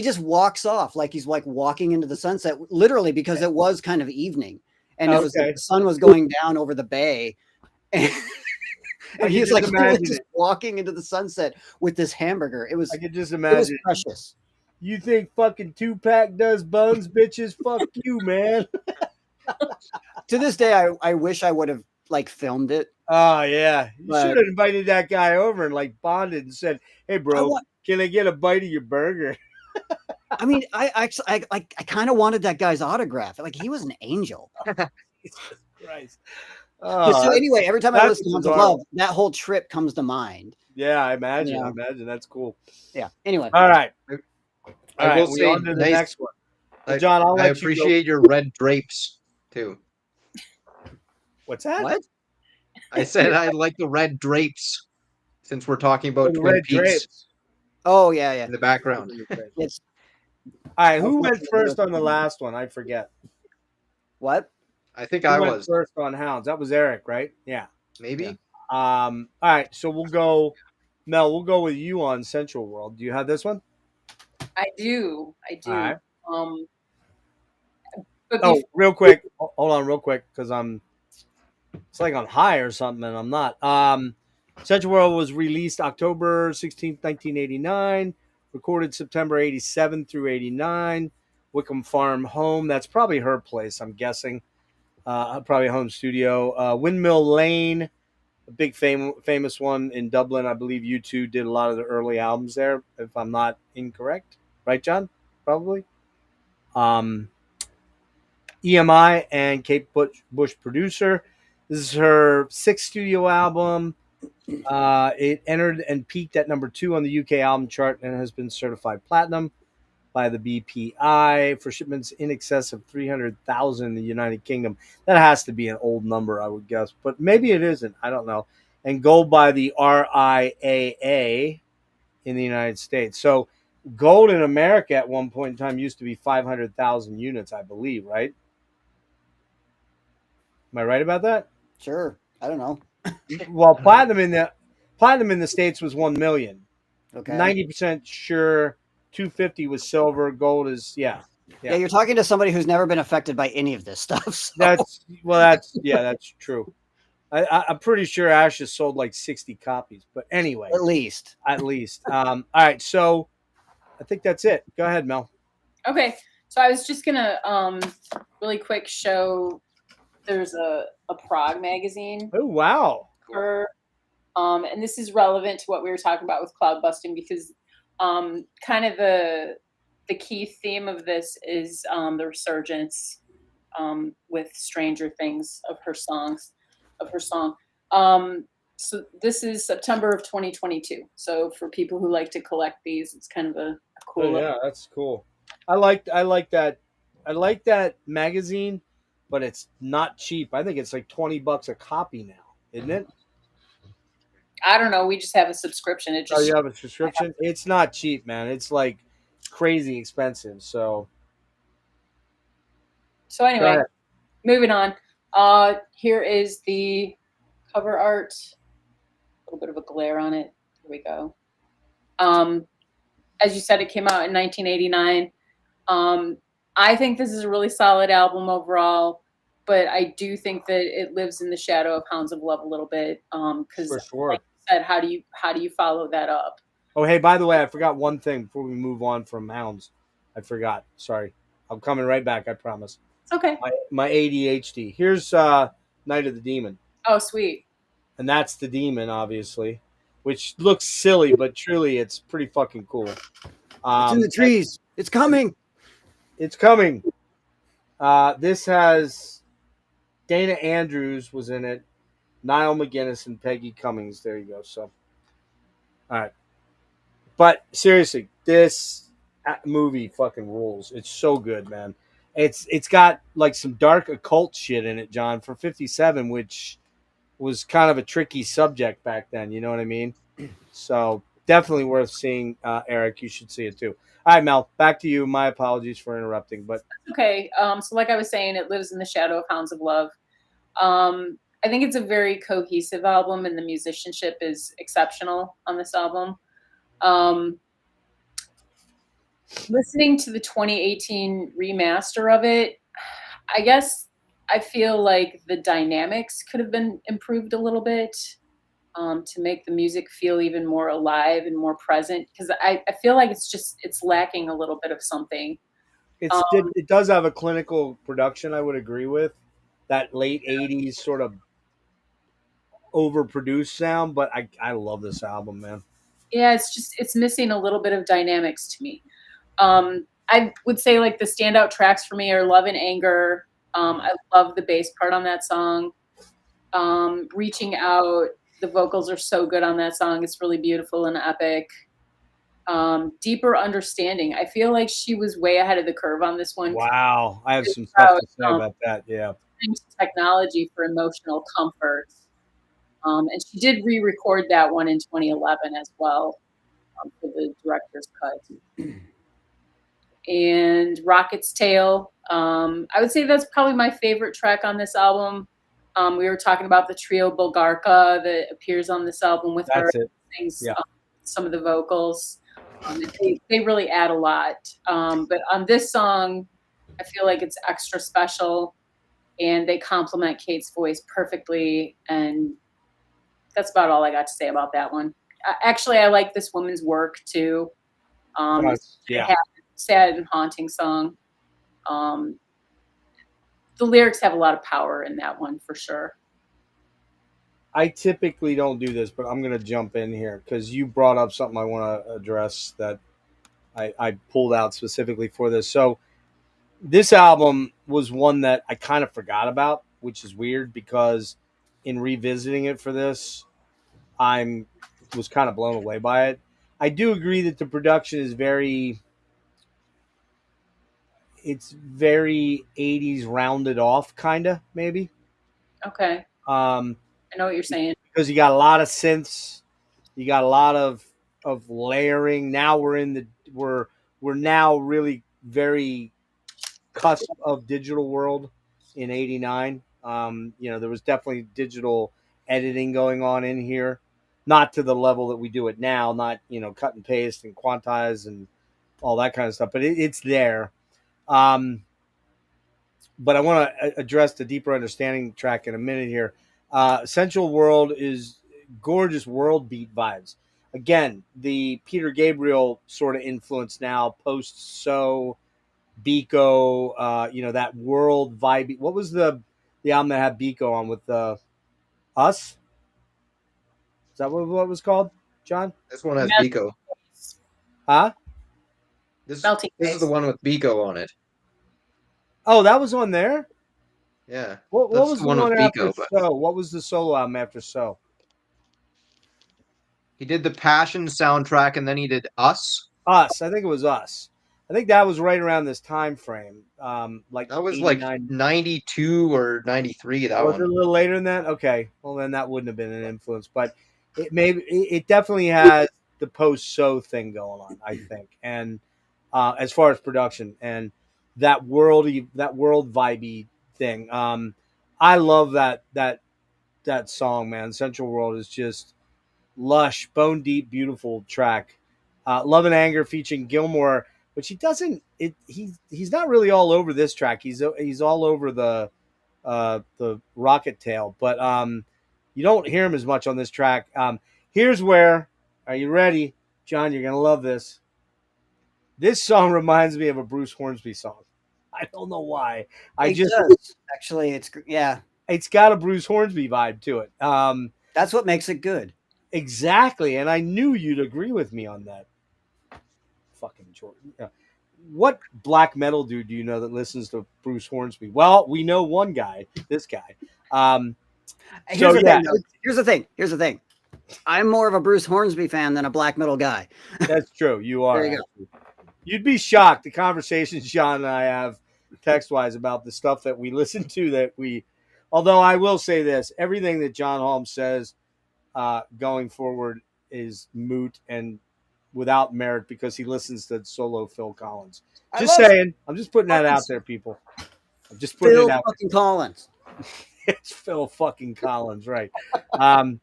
just walks off, like he's, like, walking into the sunset, literally, because it was kind of evening, and it was, Okay. the sun was going down over the bay, and, I and he can was, just like, imagine just it. walking into the sunset with this hamburger. It was I can just it was imagine. precious. You think fucking Tupac does buns, bitches? Fuck you, man. To this day, I wish I would have, like, filmed it. Oh, yeah. You But- should have invited that guy over and, like, bonded and said, hey, bro, want- can I get a bite of your burger? I mean, I kind of wanted that guy's autograph. Like, he was an angel. Jesus Christ. So anyway, every time I that's listen to Hounds of bizarre. Love, that whole trip comes to mind. Yeah, I imagine. Yeah. I imagine. That's cool. Yeah. Anyway, All right. I All right. will We say on to the nice- next one. John, I'll I let you go. appreciate your red drapes too. What's that? What? I said I like the red drapes since we're talking Oh, about the Twin red Peaks drapes. Oh yeah. in the background. It's All right, who went first on the last one? I forget. what? I think Who I went was. first on Hounds? That was Erik, right? Yeah. Maybe. All right, so we'll go. Mel, we'll go with you on Central World. Do you have this one? I do. I do. All right. Um, but Oh, before, real quick. Hold on, real quick, because it's like I'm high or something, and I'm not. Central World was released October 16th, 1989. Recorded September 87 through 89. Wickham Farm Home. That's probably her place, I'm guessing. Probably a home studio. Windmill Lane, a big famous one in Dublin. I believe you two did a lot of the early albums there, if I'm not incorrect. Right, John? Probably. EMI and Kate Bush producer. This is her sixth studio album. It entered and peaked at number 2 on the UK album chart and has been certified platinum by the BPI for shipments in excess of 300,000 in the United Kingdom. That has to be an old number, I would guess, but maybe it isn't. I don't know. And gold by the RIAA in the United States. So gold in America at one point in time used to be 500,000 units, I believe, right? Am I right about that? Sure. I don't know. Well, platinum in the States was 1 million. Okay. 90% sure 250 was silver, gold is Yeah, you're talking to somebody who's never been affected by any of this stuff. So. That's true. I'm pretty sure Ash has sold like 60 copies, but anyway, At least. All right, so I think that's it. Go ahead, Mel. okay. So I was just gonna really quick show. There's a Prague magazine Oh wow. for, and this is relevant to what we were talking about with cloud busting because kind of the key theme of this is the resurgence with Stranger Things of her song. So this is September of 2022. So for people who like to collect these, it's kind of a cool. Oh, yeah, that's cool. I like that. I like that magazine, but it's not cheap. I think it's like $20 a copy now, isn't it? I don't know. We just have a subscription. It Oh, just you have a subscription? It's not cheap, man. It's like crazy expensive. So So go anyway, ahead. moving on. Here is the cover art. A little bit of a glare on it. Here we go. As you said, it came out in 1989. I think this is a really solid album overall, but I do think that it lives in the shadow of Hounds of Love a little bit. Because, For sure. like you said, how do you follow that up? Oh, hey, by the way, I forgot one thing before we move on from Hounds. I forgot. I'm coming right back, I promise. It's okay. My ADHD. Here's Night of the Demon. Oh, sweet. And that's the demon, obviously, which looks silly, but truly it's pretty fucking cool. It's in the trees. It's coming. It's coming. This has Dana Andrews was in it, Niall McGuinness, and Peggy Cummings. There you go. So, all right. But seriously, this movie fucking rules. It's so good, man. It's got like some dark occult shit in it, John, for 57, which was kind of a tricky subject back then. You know what I mean? So definitely worth seeing, Erik. You should see it too. All right, Mel, back to you. My apologies for interrupting, but Okay. So like I was saying, it lives in the shadow of Hounds of Love. I think it's a very cohesive album, and the musicianship is exceptional on this album. Listening to the 2018 remaster of it, I guess I feel like the dynamics could have been improved a little bit to make the music feel even more alive and more present. Because I feel like it's lacking a little bit of something. it does have a clinical production. I would agree with that late 80s sort of overproduced sound, but I love this album, man. Yeah, it's missing a little bit of dynamics to me. I would say like the standout tracks for me are Love and Anger. I love the bass part on that song. Reaching Out, the vocals are so good on that song. It's really beautiful and epic. Deeper Understanding. I feel like she was way ahead of the curve on this one. Wow, I have It's some stuff about, to say about that. Yeah, technology for emotional comfort. And she did re-record that one in 2011 as well, for the director's cut. And Rocket's Tale. I would say that's probably my favorite track on this album. We were talking about the trio Bulgarka that appears on this album with her. that's it. Sings Yeah. some of the vocals. They really add a lot. But on this song, I feel like it's extra special, and they complement Kate's voice perfectly. And that's about all I got to say about that one. Actually, I like this woman's work too. It's Yeah. a sad and haunting song. The lyrics have a lot of power in that one for sure. I typically don't do this, but I'm going to jump in here because you brought up something I want to address that I pulled out specifically for this. So this album was one that I kind of forgot about, which is weird because in revisiting it for this, was kind of blown away by it. I do agree that the production is it's very 80s rounded off, kind of, maybe. Okay. Um, I know what you're saying. because you got a lot of synths, you got a lot of layering. Now we're now really very cusp of digital world in '89. There was definitely digital editing going on in here, not to the level that we do it now, not cut and paste and quantize and all that kind of stuff, but it's there. But I want to address the Deeper Understanding track in a minute here. Central World is gorgeous world beat vibes. Again, the Peter Gabriel sort of influence now, post So, Biko, that world vibe. What was the album that had Biko on with Us? Is that what it was called, John? This one has Melting Biko. Face. Huh? This Melting is Face. the one with Biko on it. Oh, that was on there? Yeah. What That's was the one with after Biko, but So? What was the solo album after So? he did the Passion soundtrack and then he did Us. Us. I think it was Us. I think that was right around this time frame. Like That was 89. like 92 or 93, that Was one. it a little later than that? Okay. Well, then that wouldn't have been an influence, but it definitely has the post So thing going on, I think. And as far as production and that world vibey thing, I love that song, man. Central World is just lush, bone deep, beautiful track. Love and Anger featuring Gilmore, which he doesn't. He's not really all over this track. He's all over the Rocket Tail, but you don't hear him as much on this track. Here's where, are you ready, John? You're gonna love this. This song reminds me of a Bruce Hornsby song. I don't know why. It does. Actually, It's got a Bruce Hornsby vibe to it. That's what makes it good. Exactly, and I knew you'd agree with me on that. Fucking Jordan. What black metal dude do you know that listens to Bruce Hornsby? Well, we know one guy, this guy. Here's the thing. I'm more of a Bruce Hornsby fan than a black metal guy. That's true. You are. There you go. You'd be shocked the conversations John and I have text-wise about the stuff that we listen to although I will say this, everything that John Haughm says going forward is moot and without merit because he listens to solo Phil Collins. Just saying. I'm just putting that out there, people. I'm just putting Phil it out fucking Collins. It's Phil fucking Collins, right? All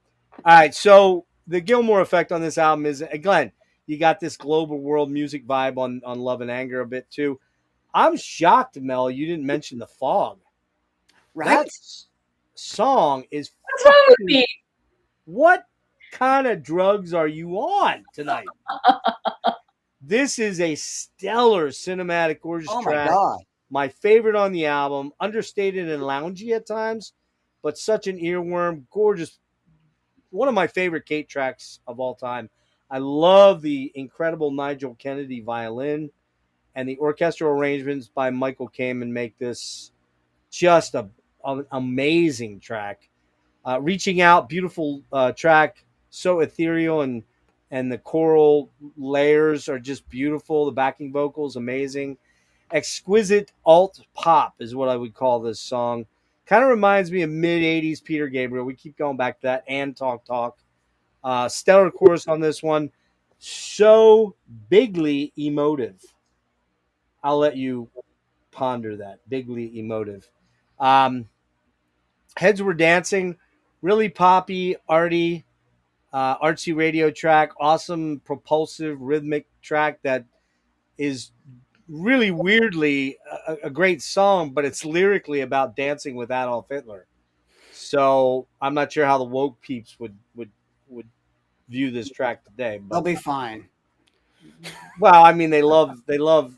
right, so the Gilmore effect on this album is, Glenn, you got this global world music vibe on Love and Anger a bit too. I'm shocked, Mel, you didn't mention The Fog. Right? That song is What's wrong with me? What kind of drugs are you on tonight? This is a stellar cinematic, gorgeous track. Oh my God. My favorite on the album, understated and loungy at times, but such an earworm, gorgeous. One of my favorite Kate tracks of all time. I love the incredible Nigel Kennedy violin and the orchestral arrangements by Michael Kamen make this just an amazing track. Reaching Out, beautiful track, so ethereal and and the choral layers are just beautiful. The backing vocals amazing. Exquisite alt pop is what I would call this song. Kind of reminds me of mid 80s Peter Gabriel. We keep going back to that. And Talk Talk. Stellar chorus on this one. So bigly emotive. I'll let you ponder that. Bigly emotive. Um, Heads Were Dancing. Really poppy, arty, artsy radio track. Awesome, propulsive, rhythmic track that is really weirdly a great song, but it's lyrically about dancing with Adolf Hitler. So I'm not sure how the woke peeps would view this track today. They'll But be fine. well, I mean they love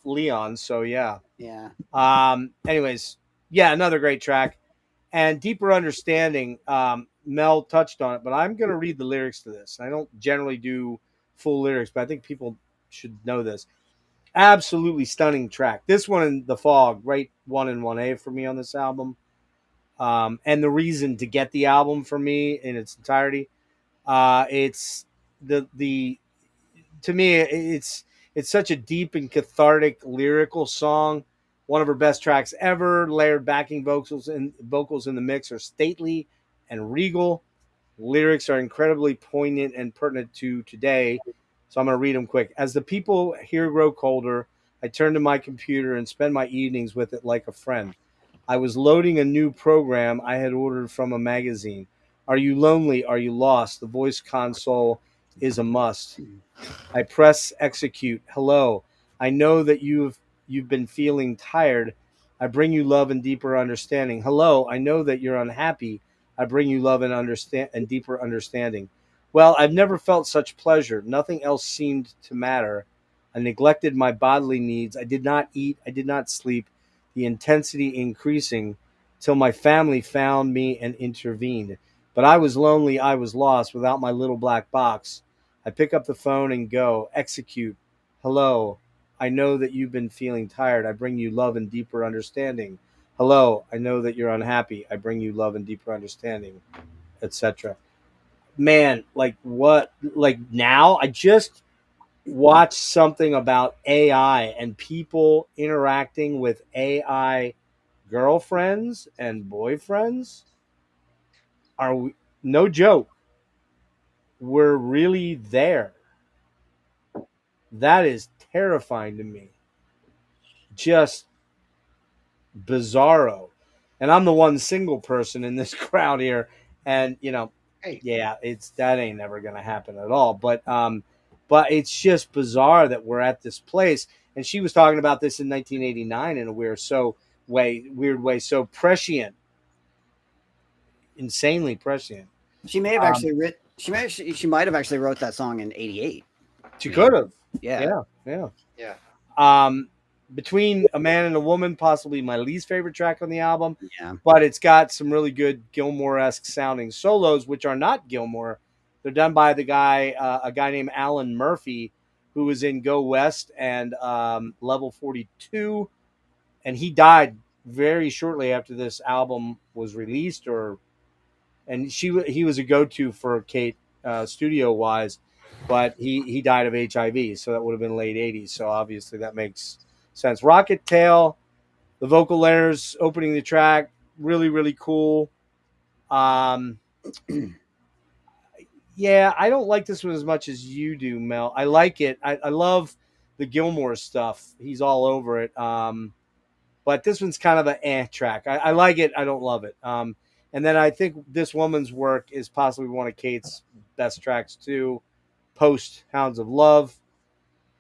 Leon, so yeah. Yeah. Anyways, yeah, another great track. And Deeper Understanding, Mel touched on it, but I'm gonna read the lyrics to this. I don't generally do full lyrics, but I think people should know this. Absolutely stunning track. This one in The Fog, right 1 and 1A for me on this album. And the reason to get the album for me in its entirety. It's the to me it's such a deep and cathartic lyrical song. One of her best tracks ever. Layered backing vocals in the mix are stately and regal. Lyrics are incredibly poignant and pertinent to today. So I'm going to read them quick. As the people here grow colder, I turn to my computer and spend my evenings with it like a friend. I was loading a new program I had ordered from a magazine. Are you lonely? Are you lost? The voice console is a must. I press execute. Hello. I know that you've been feeling tired. I bring you love and deeper understanding. Hello. I know that you're unhappy. I bring you love and deeper understanding. Well, I've never felt such pleasure. Nothing else seemed to matter. I neglected my bodily needs. I did not eat. I did not sleep. The intensity increasing till my family found me and intervened. But I was lonely. I was lost without my little black box. I pick up the phone and go, execute. Hello. I know that you've been feeling tired. I bring you love and deeper understanding. Hello. I know that you're unhappy. I bring you love and deeper understanding, etc. Man, like what? Like now, I just watched something about AI and people interacting with AI girlfriends and boyfriends. Are we, no joke. We're really there. That is terrifying to me. Just bizarro. And I'm the one single person in this crowd here. And, Hey, yeah, that ain't never gonna happen at all. But it's just bizarre that we're at this place. And she was talking about this in 1989 in a weird way. So prescient, insanely prescient. She may have Um, actually writ. She might have actually wrote that song in '88. she could have. Yeah. Yeah. yeah. Um, Between a Man and a Woman, possibly my least favorite track on the album, Yeah. but it's got some really good Gilmore-esque sounding solos, which are not Gilmore. They're done by a guy named Alan Murphy, who was in Go West and Level 42, and he died very shortly after this album was released. He was a go-to for Kate studio wise, but he died of HIV, so that would have been late 80s. So obviously that makes sense. Rocket Tail, the vocal layers opening the track, really, really cool. Yeah, I don't like this one as much as you do, Mel. I like it. I love the Gilmore stuff. He's all over it. But this one's kind of an track. I like it. I don't love it. And then I think This Woman's Work is possibly one of Kate's best tracks too. Post Hounds of Love.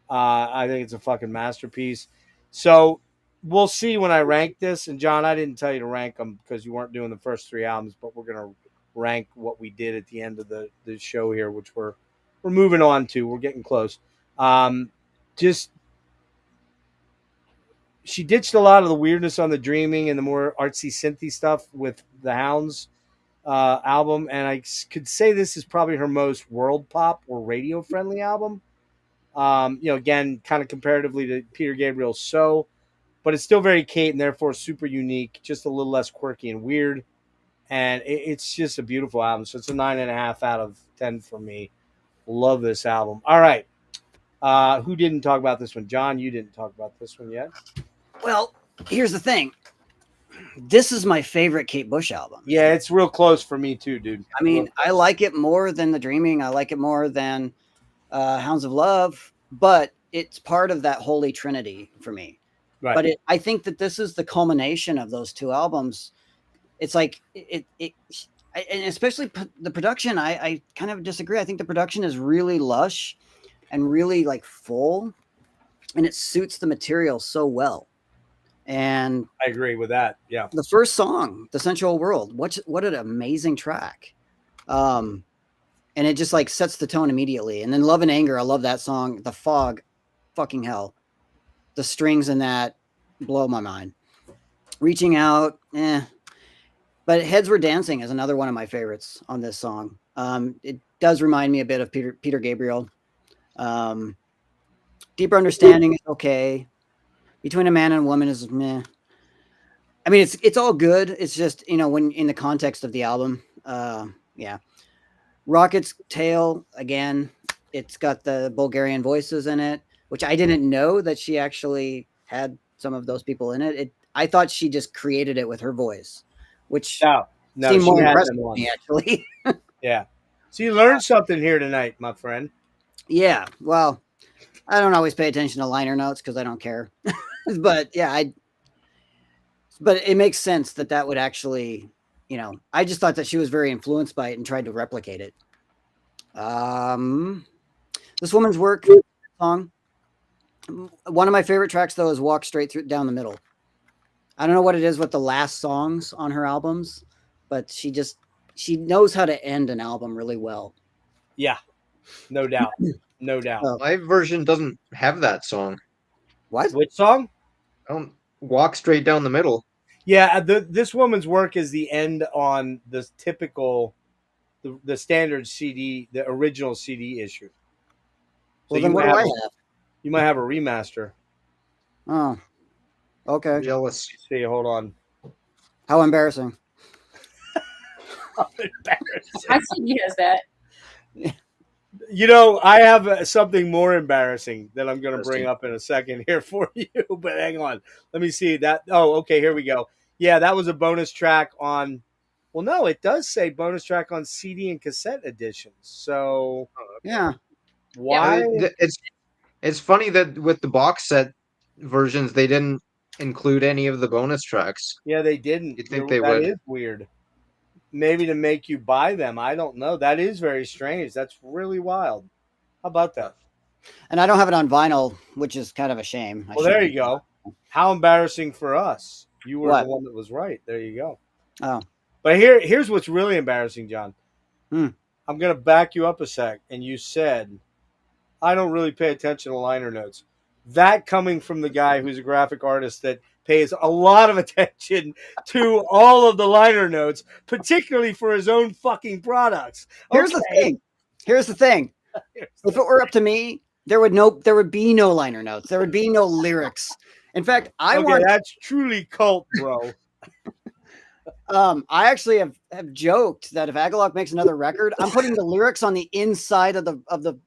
I think it's a fucking masterpiece. So we'll see when I rank this. And John, I didn't tell you to rank them because you weren't doing the first 3 albums, but we're gonna rank what we did at the end of the show here, which we're moving on to. We're getting close. Just She ditched a lot of the weirdness on the dreaming and the more artsy synthy stuff with the Hounds album, and I could say this is probably her most world pop or radio friendly album. Again, kind of comparatively to Peter Gabriel's So, but it's still very Kate and therefore super unique, just a little less quirky and weird. And, it's just a beautiful album. So it's a 9.5 out of 10 for me. Love this album. All right. Who didn't talk about this one? John, you didn't talk about this one yet. Well, here's the thing. This is my favorite Kate Bush album. Yeah, it's real close for me too, dude. I mean, I like it more than The Dreaming. I like it more than Hounds of Love, but it's part of that holy trinity for me. Right. But I think that this is the culmination of those two albums. It's like and especially the production. I kind of disagree. I think the production is really lush and really like full, and it suits the material so well. And I agree with that. Yeah. the first song, The Sensual World, what an amazing track. And it just like sets the tone immediately. And then Love and Anger, I love that song. The Fog, fucking hell. The strings in that blow my mind. Reaching Out, But Heads Were Dancing is another one of my favorites on this song. It does remind me a bit of Peter Gabriel. Deeper Understanding is okay. Between a Man and a Woman is meh. I mean, it's all good. It's just, when in the context of the album, yeah. Rocket's Tale, again, it's got the Bulgarian voices in it, which I didn't know that she actually had some of those people in it. I thought she just created it with her voice, which No, seemed she more had impressive them to on. me, actually. Yeah. So you learned something here tonight, my friend. Yeah, well, I don't always pay attention to liner notes because I don't care. But yeah, but it makes sense that would actually, I just thought that she was very influenced by it and tried to replicate it. This Woman's Work song. One of my favorite tracks though is Walk Straight Through Down the Middle. I don't know what it is with the last songs on her albums, but she knows how to end an album really well. Yeah. No doubt. No doubt. Oh. My version doesn't have that song. What? Which song? Walk Straight Down the Middle. Yeah, This Woman's Work is the end on the typical, the standard CD, the original CD issue. So Well, then what do I have? You might have a remaster. Oh, okay. Jealous. See, hold on. How embarrassing. Embarrassing. I think he has that. I have something more embarrassing that I'm going to bring up in a second here for you. But hang on. Let me see that. Oh, okay. Here we go. Yeah, that was a bonus track on. Well, no, it does say bonus track on CD and cassette editions. So, Yeah. why? It's funny that with the box set versions, they didn't include any of the bonus tracks. Yeah, they didn't. You'd think they that would. is weird. Maybe to make you buy them. I don't know. That is very strange. That's really wild. How about that? And I don't have it on vinyl, which is kind of a shame. Well, there you go. How embarrassing for us. You were What? the one that was right. There you go. Oh. But here's what's really embarrassing, John. Hmm. I'm going to back you up a sec. And you said, I don't really pay attention to liner notes. That coming from the guy who's a graphic artist that pays a lot of attention to all of the liner notes, particularly for his own fucking products. Here's the thing. If it were up to me, there would be no liner notes. There would be no lyrics. In fact, that's truly cult, bro. I actually have joked that if Agalloch makes another record, I'm putting the lyrics on the inside of the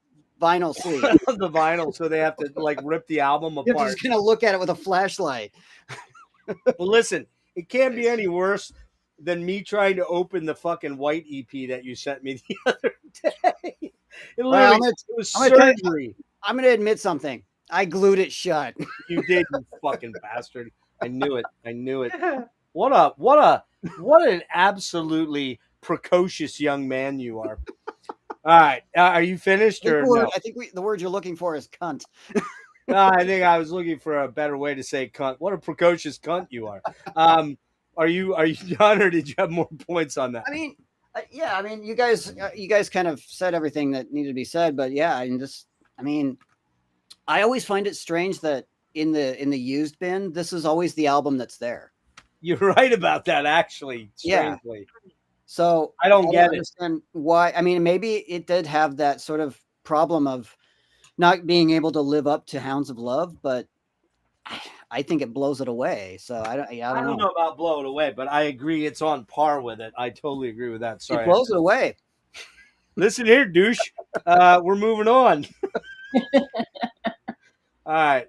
vinyl sleeve. The vinyl, so they have to like rip the album You're apart. just gonna look at it with a flashlight. Well, listen, it can't be any worse than me trying to open the fucking white EP that you sent me the other day. It was surgery. I'm gonna admit something. I glued it shut. You did, you fucking bastard. I knew it. What an absolutely precocious young man you are. All right, are you finished or no? I think the word you're looking for is cunt. No, I think I was looking for a better way to say cunt. What a precocious cunt you are. Are you done, or did you have more points on that? I mean, yeah. I mean, you guys kind of said everything that needed to be said, but yeah, I always find it strange that in the used bin, this is always the album that's there. You're right about that, actually. Strangely. Yeah. So I don't get understand why. I mean, maybe it did have that sort of problem of not being able to live up to Hounds of Love, but I think it blows it away. So I don't know about blow it away, but I agree it's on par with it. I totally agree with that. Sorry, it blows it away. Listen here, douche. We're moving on. All right.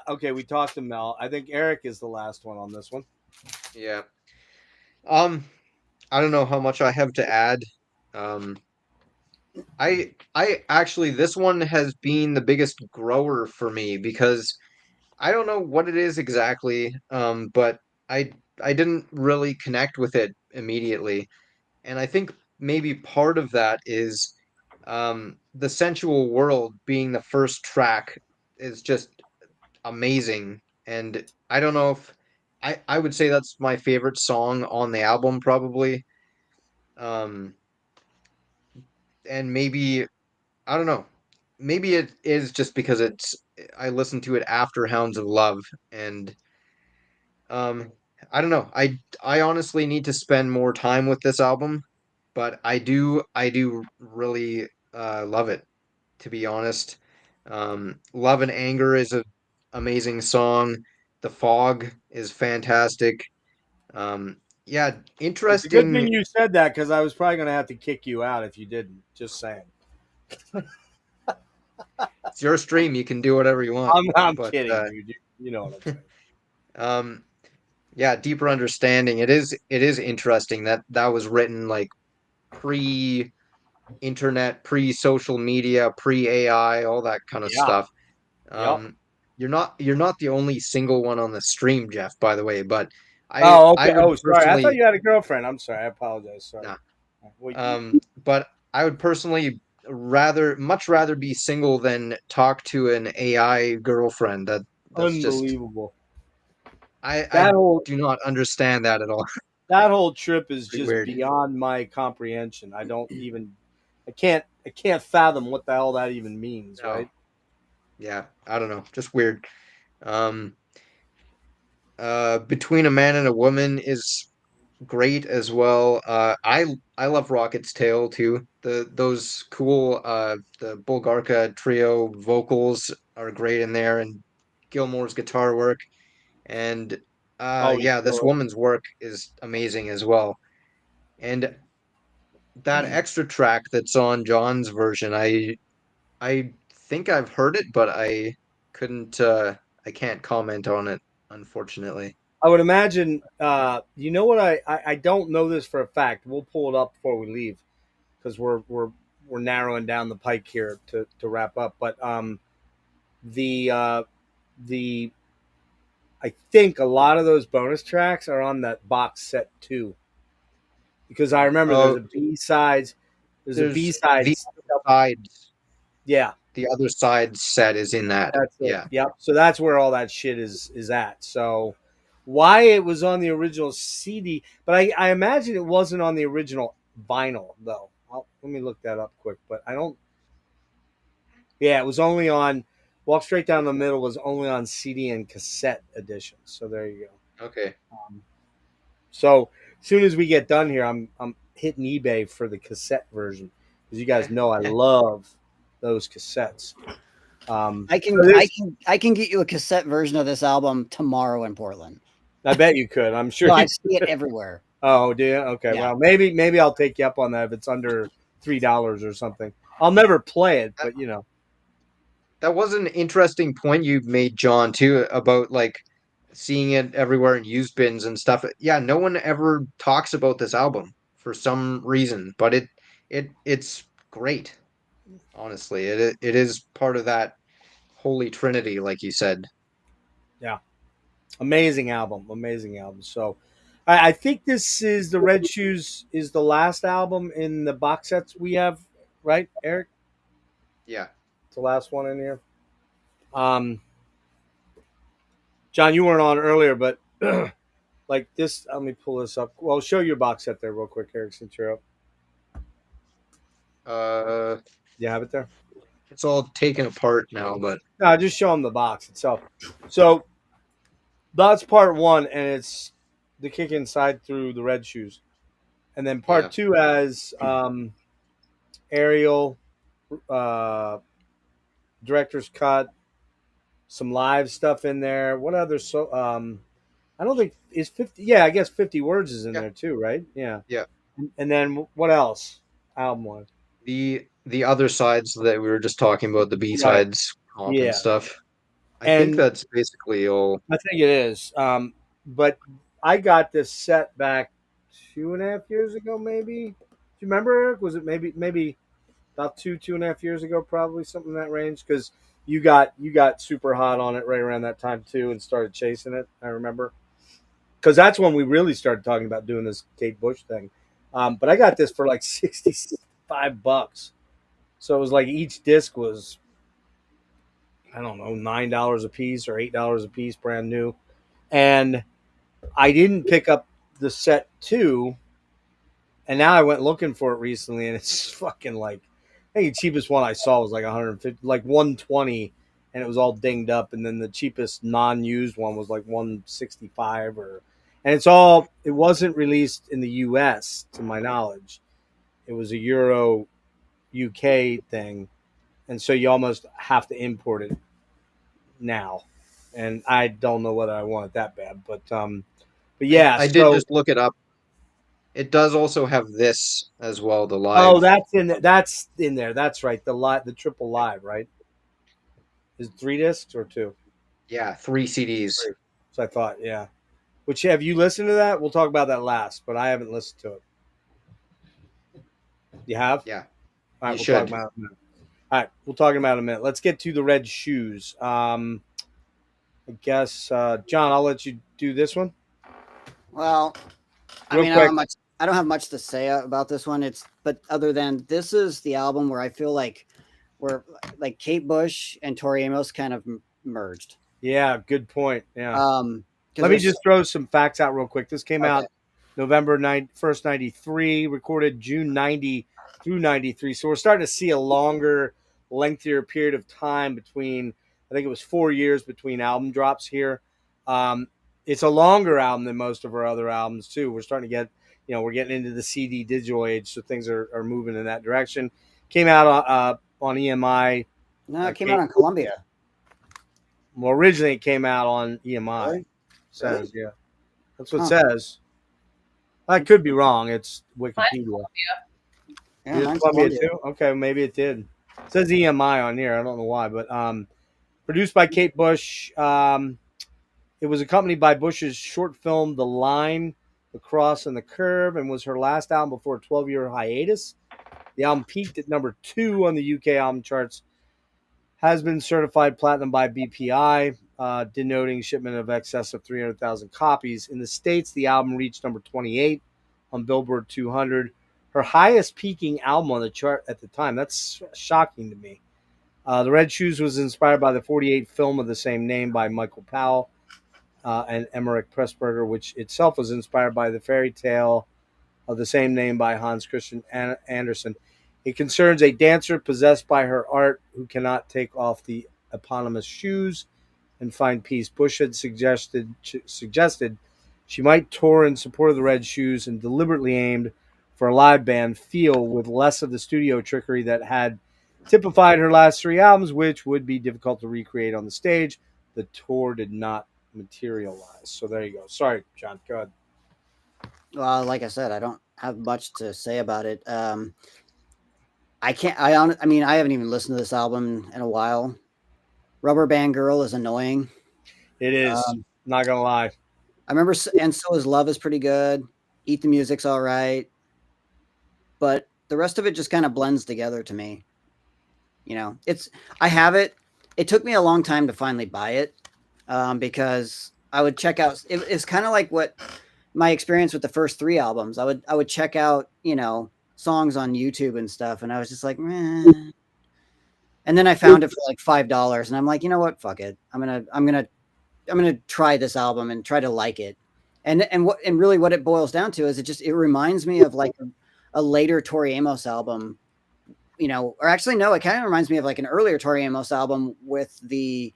Okay, we talked to Mel. I think Erik is the last one on this one. Yeah. I don't know how much I have to add. Um, I actually this one has been the biggest grower for me because I don't know what it is exactly, but I didn't really connect with it immediately, and I think maybe part of that is the sensual world being the first track is just amazing, and I don't know if I would say that's my favorite song on the album probably. Um, and maybe I don't know. Maybe it is just because it's I listened to it after Hounds of Love, and um I don't know. I honestly need to spend more time with this album, but I do really love it, to be honest. Love and Anger is a amazing song. The Fog is fantastic. Yeah, It's a good thing interesting. you said that because I was probably going to have to kick you out if you didn't. Just saying. It's your stream, you can do whatever you want. I'm But kidding, dude. You know what I'm saying. um yeah, deeper understanding. It is interesting that that was written like pre-internet, pre-social media, pre-AI, all that kind of Yeah. stuff. Yep. Um, you're not the only single one on the stream, Jeff, by the way, but Oh, I okay. would Oh, sorry. I thought personally you had a girlfriend. I'm sorry. I apologize. Sorry. nah. Well, But I would personally much rather be single than talk to an AI girlfriend. That's just unbelievable. I That whole do not understand that at all. that whole trip is Pretty just weird. beyond my comprehension. I can't fathom what the hell that even means, No. right? Yeah, I don't know, just weird. Um, Between a Man and a Woman is great as well. I love Rocket's Tale too. Those cool the Bulgarka trio vocals are great in there, and Gilmore's guitar work, and Oh, he's yeah, this killer. woman's work is amazing as well. And that extra track that's on John's version, I think I've heard it, but couldn't I can't comment on it, unfortunately. I would imagine. You know what? I don't know this for a fact. We'll pull it up before we leave because we're narrowing down the pike here to wrap up. But the the I think a lot of those bonus tracks are on that box set too, because I remember there's Oh, a B sides. There's a B there's the sides. sides. Yeah, The other side set is in that. that's it. Yeah. Yep. So that's where all that shit is at. So why it was on the original CD, but I imagine it wasn't on the original vinyl though. Let me look that up quick. But I don't. Yeah, it was only on. Walk Straight Down the Middle was only on CD and cassette editions. So there you go. Okay. So as soon as we get done here, I'm hitting eBay for the cassette version because you guys know I love those cassettes. I can so I can I can get you a cassette version of this album tomorrow in Portland. I bet you could. I'm sure. No, You I see it everywhere. Oh, do you? Okay. Yeah. Well, maybe I'll take you up on that if it's under $3 or something. I'll never play it, but That was an interesting point you made, John, too, about like seeing it everywhere in used bins and stuff. Yeah, no one ever talks about this album for some reason, but it's great. Honestly, it is part of that holy trinity, like you said. yeah, amazing album, amazing album. So I think this is the Red Shoes is the last album in the box sets we have, right, Erik? Yeah. It's the last one in here. John, you weren't on earlier, but like this, let me pull this up. Well, show your box set there real quick, Erik, since you're up. Uh, You have it there? it's all taken apart now, but No, just show them the box itself. So that's part one, and it's the kick inside through the Red Shoes. And then part yeah. two has Aerial, director's cut, some live stuff in there. What other I don't think is 50. Yeah, I guess 50 words is in Yeah. there too, right? Yeah. Yeah. And then what else? Album wise. The other sides that we were just talking about, the B Right. sides comp and Yeah. stuff. I think And that's basically all. I think it is. But I got this set back 2.5 years ago, maybe. Do you remember, Eric? Was it maybe about 2.5 years ago, probably something in that range? Because you got super hot on it right around that time too, and started chasing it. I remember because that's when we really started talking about doing this Kate Bush thing. But I got this for like $65, so it was like each disc was, I don't know, $9 a piece or $8 a piece, brand new. And I didn't pick up the set two, and now I went looking for it recently, and it's fucking like, I think the cheapest one I saw was like 150, like 120, and it was all dinged up. And then the cheapest non-used one was like 165, and it wasn't released in the U.S. to my knowledge. It was a Euro UK thing, and so you almost have to import it now. And I don't know whether I want it that bad, but yeah. I did So just look it up. It does also have this as well, the oh, live. that's in there. That's right. The triple live, right? Is it 3 discs or two? Yeah, 3 CDs. Three. So I thought, yeah. Which, have you listened to that? We'll talk about that last, but I haven't listened to it. You have? Yeah, All right, you we'll talk should. about it in a minute. All right, we'll talk about it in a minute. Let's get to the red shoes. I guess John, I'll let you do this one Well, I real mean, quick. I don't have much to say about this one. But other than this is the album where I feel like where like Kate Bush and Tori Amos kind of merged. Yeah, good point. Yeah. Because Let me just throw some facts out real quick. This came okay. out November 1st, 93, recorded June 90 through 93. So we're starting to see a longer, lengthier period of time between, I think it was 4 years between album drops here. It's a longer album than most of our other albums, too. We're starting to get, we're getting into the CD digital age, so things are moving in that direction. Came out on EMI. No, it came out on Columbia. Well, originally it came out on EMI. Really? Says, yeah. That's what it says. I could be wrong. It's Wikipedia. Yeah, mine's Columbia Columbia. too? Okay, maybe it did. It says EMI on here. I don't know why, but produced by Kate Bush. It was accompanied by Bush's short film The Line, The Cross, and The Curve, and was her last album before a 12-year hiatus. The album peaked at number 2 on the UK album charts. Has been certified platinum by BPI, denoting shipment of excess of 300,000 copies. In the States, the album reached number 28 on Billboard 200. Her highest peaking album on the chart at the time. That's shocking to me. The Red Shoes was inspired by the 1948 film of the same name by Michael Powell and Erik Pressburger, which itself was inspired by the fairy tale of the same name by Hans Christian Andersen. It concerns a dancer possessed by her art who cannot take off the eponymous shoes and find peace. Bush had suggested she might tour in support of the Red Shoes and deliberately aimed for a live band feel with less of the studio trickery that had typified her last 3 albums, which would be difficult to recreate on the stage. The tour did not materialize. So there you go. Sorry, John. Go ahead. Well, like I said, I don't have much to say about it. I can't. I mean, I haven't even listened to this album in a while. Rubber Band Girl is annoying. It is. Not gonna lie. I remember, and So Is Love is pretty good. Eat the Music's all right, but the rest of it just kind of blends together to me. I have it. It took me a long time to finally buy it because I would check out. It's kind of like what my experience with the first 3 albums. I would check out, songs on YouTube and stuff, and I was just like, meh. And then I found it for like $5, and I'm like, you know what? Fuck it. I'm gonna try this album and try to like it. And really what it boils down to is it reminds me of like a later Tori Amos album, or actually no, it kind of reminds me of like an earlier Tori Amos album with the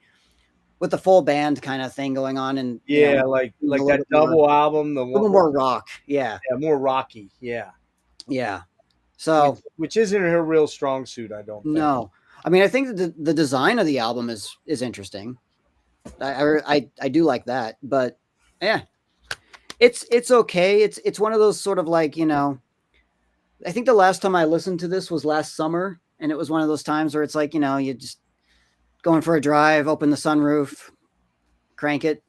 full band kind of thing going on, and like that double album, the a little more rock, yeah, more rocky, yeah. So which isn't her real strong suit, I don't think. No, I mean I think the design of the album is interesting. I do like that, but yeah, it's okay. It's one of those sort of like I think the last time I listened to this was last summer, and it was one of those times where it's like, you just going for a drive, open the sunroof, crank it,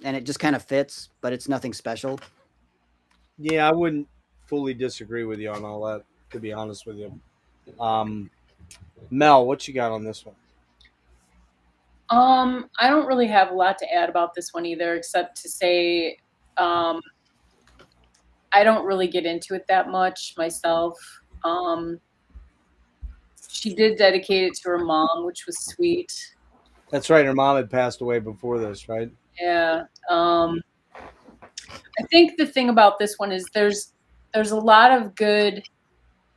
and it just kind of fits, but it's nothing special. Yeah, I wouldn't fully disagree with you on all that, to be honest with you. Mel, what you got on this one? I don't really have a lot to add about this one either, except to say, I don't really get into it that much myself. She did dedicate it to her mom, which was sweet. That's right. Her mom had passed away before this, right? Yeah. I think the thing about this one is there's a lot of good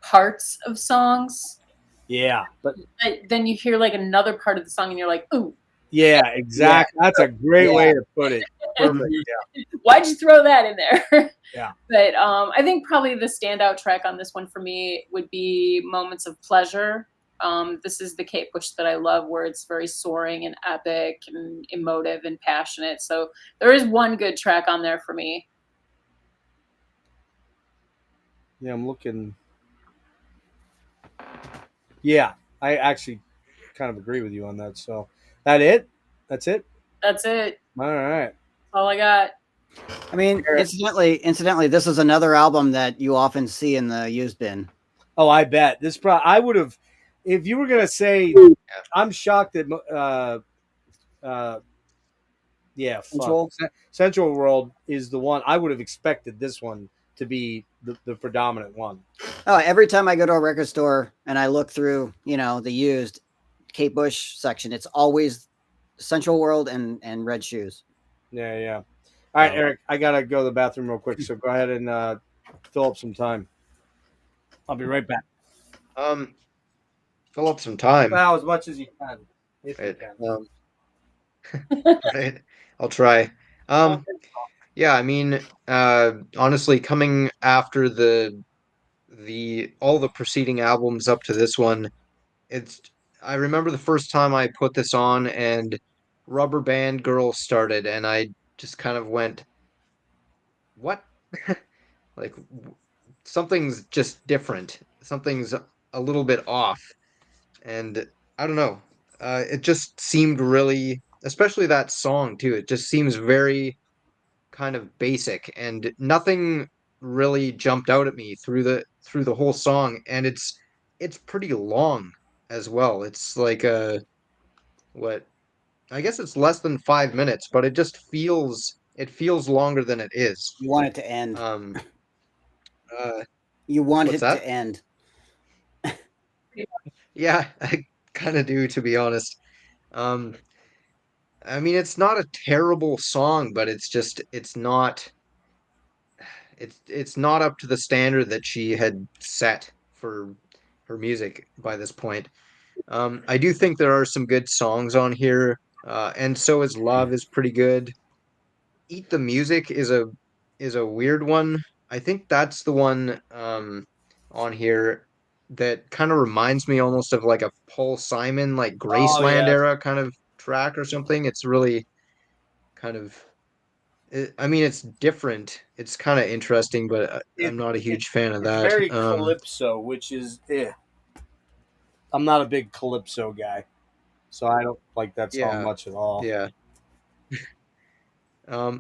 parts of songs. Yeah, but then you hear like another part of the song and you're like, ooh. Yeah, exactly. Yeah. That's a great way to put it. Perfect. Yeah. Why'd you throw that in there? Yeah. But I think probably the standout track on this one for me would be Moments of Pleasure. This is the Kate Bush that I love, where it's very soaring and epic and emotive and passionate. So there is one good track on there for me. Yeah, I'm looking. Yeah, I actually kind of agree with you on that. So that it? That's it? That's it. All right. All I got. I mean, incidentally, this is another album that you often see in the used bin. Oh, I bet. I would have, if you were going to say, I'm shocked that, Central World is the one. I would have expected this one to be the predominant one. Oh, every time I go to a record store and I look through, the used Kate Bush section, it's always Central World and Red Shoes. Yeah. All right, Erik, I got to go to the bathroom real quick. So go ahead and fill up some time. I'll be right back. Fill up some time. Well, as much as you can. If right. You can. Right. I'll try. Yeah, I mean, honestly, coming after all the preceding albums up to this one, I remember the first time I put this on and Rubber Band Girl started, and I just kind of went, what? Like, something's just different. Something's a little bit off. And I don't know. It just seemed really, especially that song too, it just seems very kind of basic, and nothing really jumped out at me through the whole song, and it's pretty long as well. It's like what, I guess it's less than 5 minutes, but it feels longer than it is. You want it to end. You want it to end. Yeah, I kind of do, to be honest. I mean, it's not a terrible song, but it's not up to the standard that she had set for her music by this point. I do think there are some good songs on here, and So Is Love is pretty good. Eat the Music is a weird one. I think that's the one on here that kind of reminds me almost of like a Paul Simon, like Graceland era kind of track or something. It's really kind of, I mean, it's different. It's kind of interesting, but I'm not a huge fan of that. It's very calypso, which is, I'm not a big calypso guy, so I don't like that song much at all. Yeah.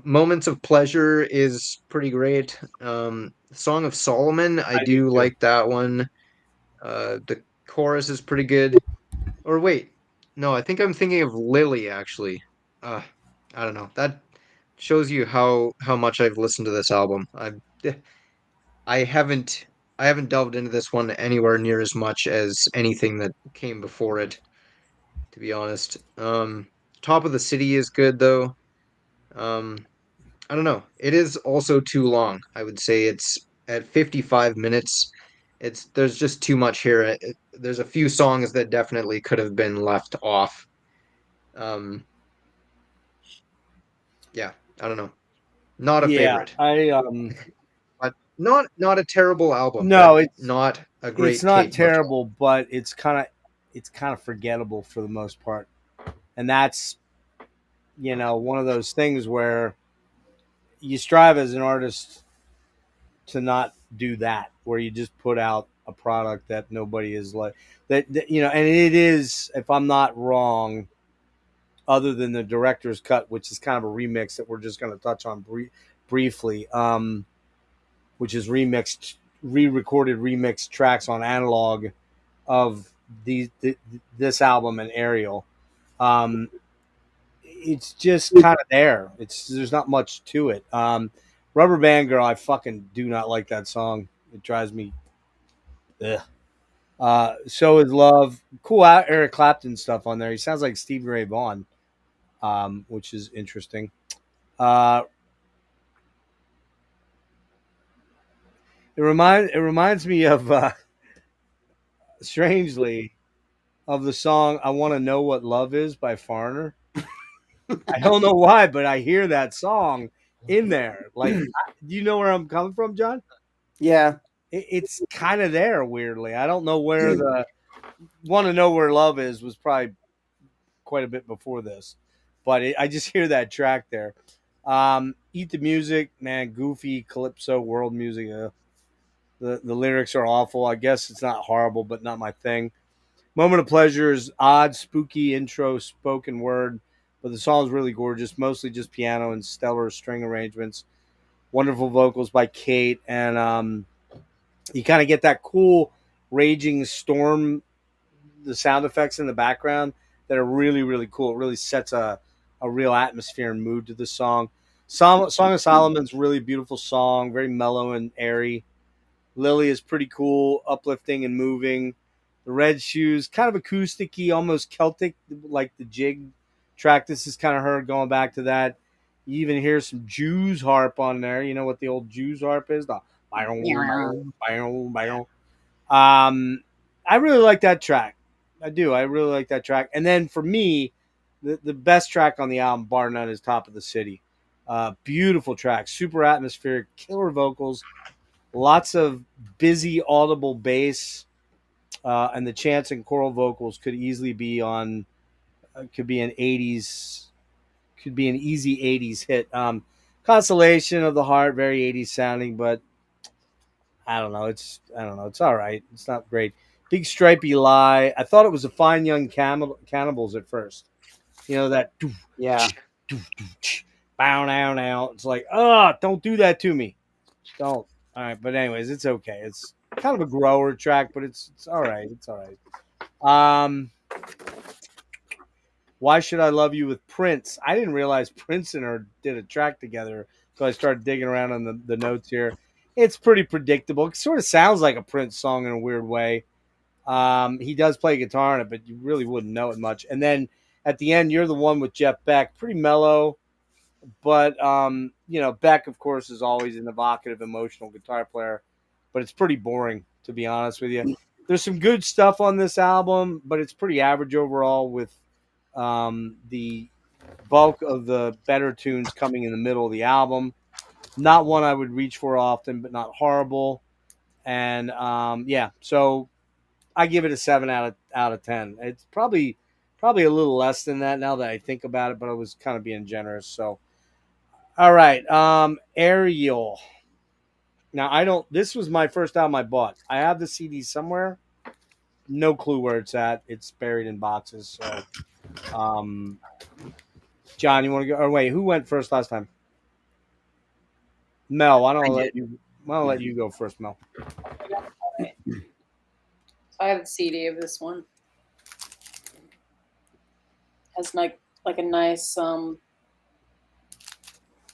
Moments of Pleasure is pretty great. Song of Solomon, I do like that one. The chorus is pretty good. Or wait, no, I think I'm thinking of Lily, actually. I don't know. That shows you how much I've listened to this album. I haven't delved into this one anywhere near as much as anything that came before it, to be honest. Top of the City is good though. I don't know. It is also too long. I would say it's at 55 minutes. There's just too much here. There's a few songs that definitely could have been left off. Yeah, I don't know. Not a favorite. But not a terrible album. No, it's not a great. It's not terrible, but it's kind of forgettable for the most part, and that's one of those things where you strive as an artist to not do that, where you just put out a product that nobody is like that, you know, and it is, if I'm not wrong, other than the director's cut, which is kind of a remix that we're just going to touch on briefly, which is re-recorded remixed tracks on analog of this album and Ariel. It's just kind of there. There's not much to it. Rubber Band Girl, I fucking do not like that song. It drives me. Ugh. So is Love. Cool Eric Clapton stuff on there. He sounds like Steve Ray Vaughan, which is interesting. It reminds me of strangely of the song "I Want to Know What Love Is" by Foreigner. I don't know why, but I hear that song in there. Like, do you know where I'm coming from, John? Yeah. It's kind of there weirdly. I don't know where the "Want to Know Where Love Is" was probably quite a bit before this, but I just hear that track there. Eat the Music, man, goofy calypso world music. The lyrics are awful. I guess it's not horrible, but not my thing. Moment of Pleasure is odd, spooky intro spoken word, but the song is really gorgeous. Mostly just piano and stellar string arrangements. Wonderful vocals by Kate, and you kind of get that cool raging storm, the sound effects in the background that are really, really cool. It really sets a real atmosphere and mood to the song. Song of Solomon's really beautiful song, very mellow and airy. Lily is pretty cool, uplifting and moving. The Red Shoes, kind of acoustic-y, almost Celtic, like the Jig track. This is kind of her going back to that. You even hear some Jews harp on there. You know what the old Jews harp is? The I really like that track. I do. I really like that track. And then for me, the best track on the album, bar none, is Top of the City. Beautiful track, super atmospheric, killer vocals, lots of busy, audible bass, and the chants and choral vocals could easily be on, could be an easy 80s hit. Consolation of the Heart, very 80s sounding, but I don't know. It's all right. It's not great. Big Stripey Lie. I thought it was a Fine Young Cannibals at first. You know that. Yeah. Bow now. It's like, oh, don't do that to me. Don't. All right, but anyways, it's okay. It's kind of a grower track, but it's all right. It's all right. Why Should I Love You with Prince? I didn't realize Prince and her did a track together, so I started digging around on the notes here. It's pretty predictable. It sort of sounds like a Prince song in a weird way. He does play guitar on it, but you really wouldn't know it much. And then at the end, You're the One with Jeff Beck. Pretty mellow, but Beck, of course, is always an evocative, emotional guitar player. But it's pretty boring, to be honest with you. There's some good stuff on this album, but it's pretty average overall, with the bulk of the better tunes coming in the middle of the album. Not one I would reach for often, but not horrible. And so I give it a 7 out of 10. It's probably a little less than that now that I think about it, but I was kind of being generous. So, all right, Ariel. Now this was my first album I bought. I have the CD somewhere. No clue where it's at. It's buried in boxes. So, John, you want to go? Or wait, who went first last time? Mel, why don't I let you go first, Mel? So I have the CD of this one. Has like a nice Oh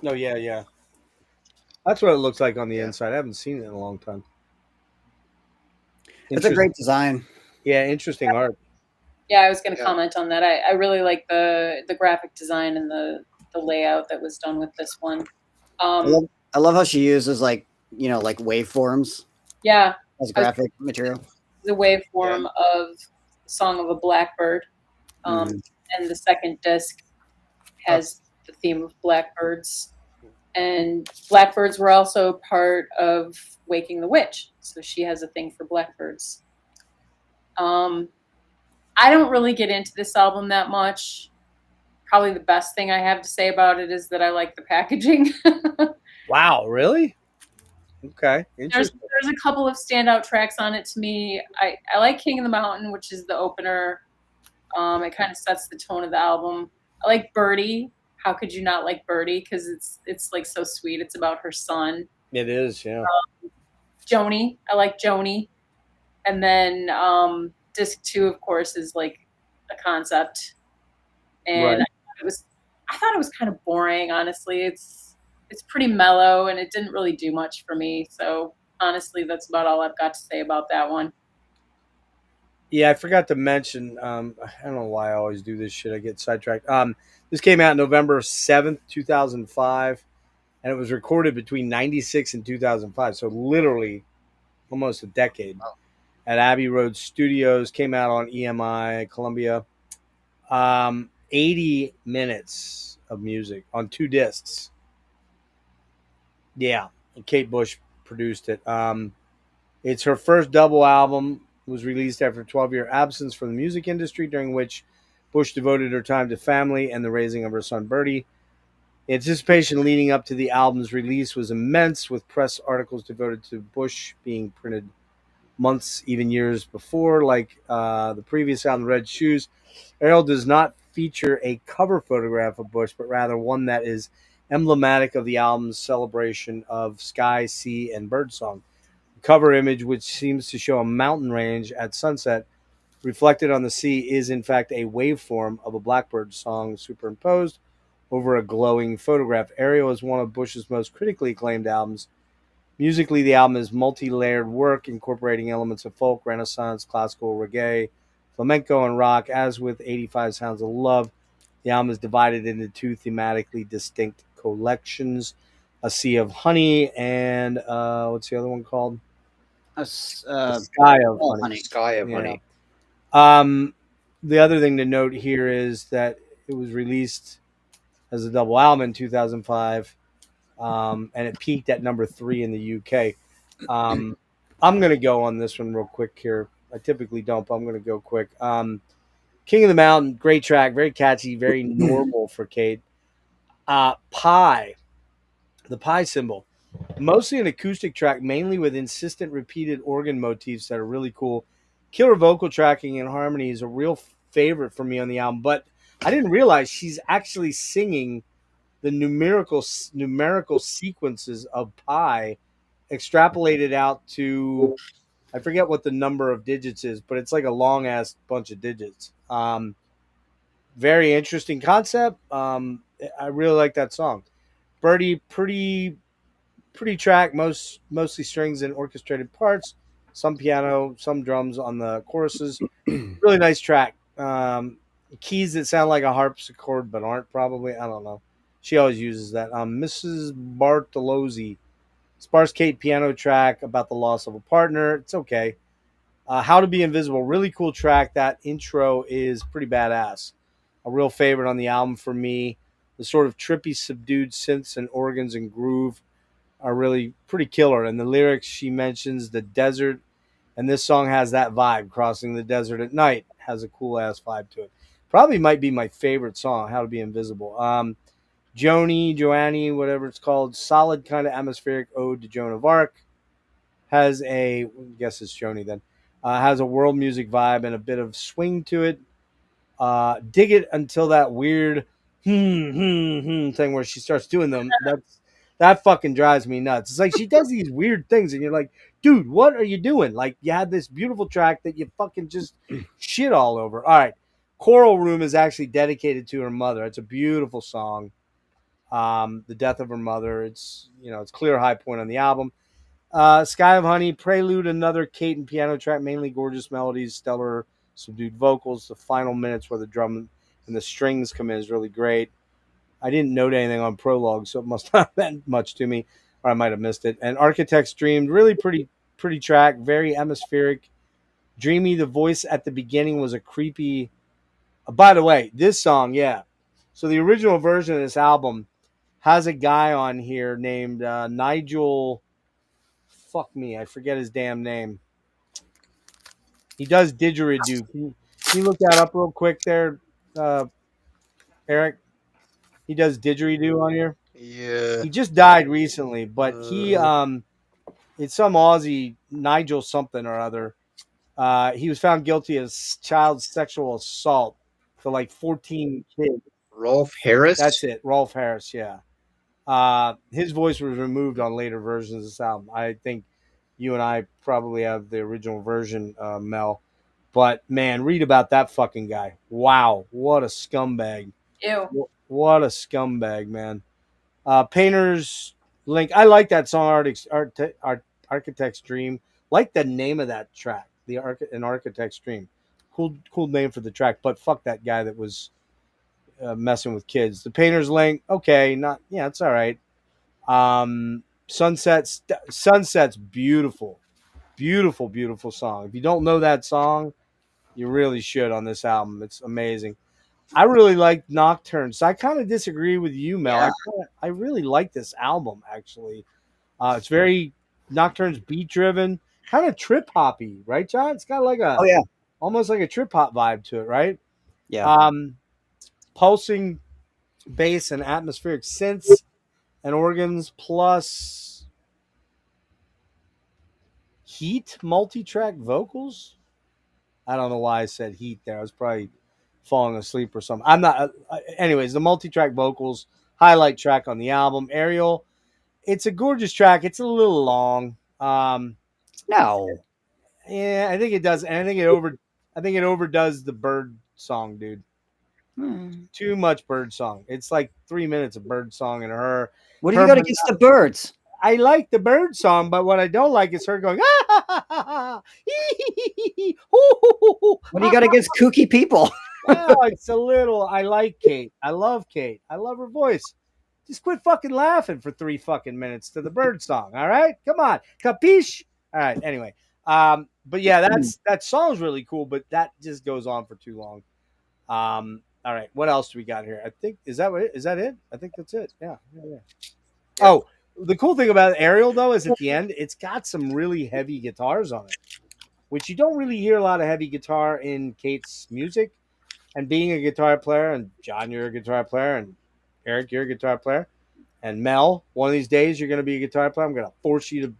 yeah. That's what it looks like on the inside. I haven't seen it in a long time. It's a great design. Yeah, interesting art. Yeah, I was going to comment on that. I really like the graphic design and the layout that was done with this one. I love how she uses like waveforms. Yeah, as graphic material. The waveform of Song of a Blackbird, and the second disc has the theme of blackbirds, and blackbirds were also part of Waking the Witch, so she has a thing for blackbirds. I don't really get into this album that much. Probably the best thing I have to say about it is that I like the packaging. Wow, really? Okay, There's interesting. there's a couple of standout tracks on it to me. I like King of the Mountain, which is the opener. It kind of sets the tone of the album. I like Birdie. How could you not like Birdie? Because it's like so sweet. It's about her son. It is, yeah. Joni. I like Joni. And then disc 2, of course, is like a concept. And Right. I thought it was kind of boring, honestly. It's pretty mellow and it didn't really do much for me. So honestly, that's about all I've got to say about that one. Yeah, I forgot to mention. I don't know why I always do this shit. I get sidetracked. This came out November 7th, 2005, and it was recorded between 96 and 2005. So literally almost a decade at Abbey Road Studios. Came out on EMI, Columbia. 80 minutes of music on 2 discs. Yeah, Kate Bush produced it. It's her first double album. Was released after a 12-year absence from the music industry, during which Bush devoted her time to family and the raising of her son Bertie. The anticipation leading up to the album's release was immense, with press articles devoted to Bush being printed months, even years before. Like the previous album, Red Shoes, Ariel does not feature a cover photograph of Bush, but rather one that is emblematic of the album's celebration of sky, sea, and birdsong. The cover image, which seems to show a mountain range at sunset reflected on the sea, is in fact a waveform of a blackbird song superimposed over a glowing photograph. Ariel is one of Bush's most critically acclaimed albums. Musically, the album is multi-layered work incorporating elements of folk, Renaissance, classical, reggae, flamenco, and rock. As with 85 Sounds of Love, the album is divided into 2 thematically distinct collections: A Sea of Honey and what's the other one called? A Sky of Honey. Honey. Sky of Yeah. Honey. The other thing to note here is that it was released as a double album in 2005, and it peaked at number 3 in the UK. I'm going to go on this one real quick here. I typically don't, but I'm going to go quick. King of the Mountain, great track, very catchy, very normal for Kate. Pi, the pi symbol, mostly an acoustic track, mainly with insistent repeated organ motifs that are really cool. Killer vocal tracking and harmony is a real favorite for me on the album, but I didn't realize she's actually singing the numerical sequences of pi extrapolated out to, I forget what the number of digits is, but it's like a long ass bunch of digits. Very interesting concept. I really like that song. Birdie, pretty track, mostly strings and orchestrated parts, some piano, some drums on the choruses. Really nice track. Keys that sound like a harpsichord but aren't, probably. I don't know. She always uses that. Mrs. Bartolozzi, sparse Kate piano track about the loss of a partner. It's okay. How to Be Invisible, really cool track. That intro is pretty badass. A real favorite on the album for me. The sort of trippy, subdued synths and organs and groove are really pretty killer. And the lyrics, she mentions the desert, and this song has that vibe. Crossing the desert at night has a cool ass vibe to it. Probably might be my favorite song, How to Be Invisible. Joannie, whatever it's called, solid kind of atmospheric ode to Joan of Arc. Has a, I guess it's Joni then, has a world music vibe and a bit of swing to it. Dig it until that weird thing where she starts doing them. That fucking drives me nuts. It's like she does these weird things, and you're like, dude, what are you doing? Like, you had this beautiful track that you fucking just shit all over. All right. Coral Room is actually dedicated to her mother. It's a beautiful song. The death of her mother. It's, it's clear high point on the album. Sky of Honey, Prelude, another Kate and piano track, mainly gorgeous melodies, stellar subdued vocals. The final minutes where the drum and the strings come in is really great. I didn't note anything on Prologue, so it must not have meant much to me, or I might have missed it. And Architect's Dream, really pretty track, very atmospheric, dreamy. The voice at the beginning was a creepy. By the way, this song, yeah. So the original version of this album has a guy on here named Nigel. Fuck me, I forget his damn name. He does didgeridoo. Can you look that up real quick there, Erik? He does didgeridoo on here. Yeah. He just died recently, but he It's some Aussie, Nigel something or other. He was found guilty of child sexual assault for like 14 kids. Rolf Harris. That's it, Rolf Harris. Yeah. His voice was removed on later versions of this album. I think you and I probably have the original version, Mel. But man, read about that fucking guy. Wow, what a scumbag! Ew. What a scumbag, man. Painter's Link. I like that song, Architect's Dream. Like the name of that track, an Architect's Dream. Cool name for the track. But fuck that guy that was messing with kids. The Painter's Link. Okay, it's all right. Sunset's beautiful, beautiful, beautiful song. If you don't know that song, you really should on this album. It's amazing. I really like Nocturne. So I kind of disagree with you, Mel. Yeah. I really like this album, actually. It's very Nocturne's beat driven, kind of trip hoppy, right, John? It's got like Oh yeah. almost like a trip hop vibe to it, right? Yeah. Pulsing bass and atmospheric synths and organs plus heat multi-track vocals. I don't know why I said heat there. I was probably falling asleep or something. I'm not. Anyways, the multi-track vocals, highlight track on the album. Aerial, it's a gorgeous track. It's a little long. No. Yeah, I think it does, and I think it overdoes the bird song, dude. Too much bird song. It's like 3 minutes of bird song and her. What do you got against the birds? I like the bird song, but what I don't like is her going. What do you got against kooky people? Well, it's a little. I like Kate. I love Kate. I love her voice. Just quit fucking laughing for 3 fucking minutes to the bird song. All right, come on, capiche. All right. Anyway, but yeah, that song's really cool, but that just goes on for too long. All right, what else do we got here? I think is that it? I think that's it. Yeah. Oh, the cool thing about Aerial though is at the end, it's got some really heavy guitars on it, which you don't really hear a lot of heavy guitar in Kate's music. And being a guitar player, and John, you're a guitar player, and Erik, you're a guitar player, and Mel, one of these days you're going to be a guitar player. I'm going to force you to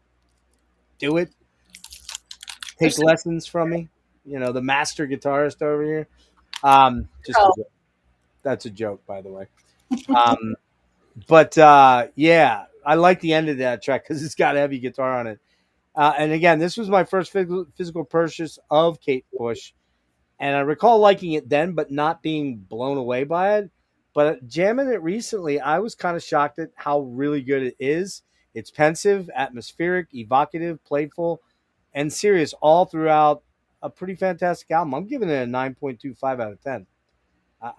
do it. Take lessons from me. You know, the master guitarist over here. Just a joke. That's a joke, by the way. But yeah, I like the end of that track because it's got a heavy guitar on it. And again, this was my first physical purchase of Kate Bush. And I recall liking it then, but not being blown away by it. But jamming it recently, I was kind of shocked at how really good it is. It's pensive, atmospheric, evocative, playful, and serious all throughout a pretty fantastic album. I'm giving it a 9.25 out of 10.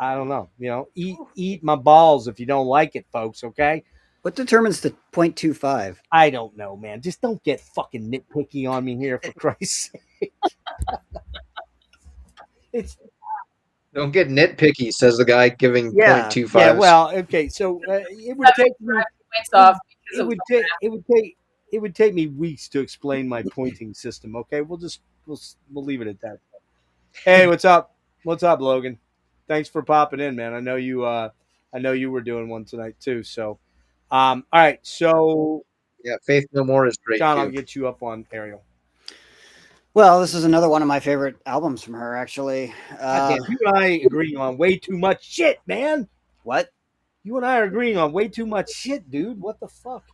I don't know. You know, eat my balls if you don't like it, folks, okay? What determines the 0.25? I don't know, man. Just don't get fucking nitpicky on me here, for Christ's sake. Don't get nitpicky, says the guy giving 0.25. Yeah, well, okay. So it would take me Points off because it would take me weeks to explain my pointing system. Okay, we'll leave it at that. Hey, what's up? What's up, Logan? Thanks for popping in, man. I know you were doing one tonight too. So, all right. So yeah, Faith No More is great. John, too. I'll get you up on Aerial. Well, this is another one of my favorite albums from her, actually. Damn, you and I agreeing on way too much shit, man. What? You and I are agreeing on way too much shit, dude. What the fuck?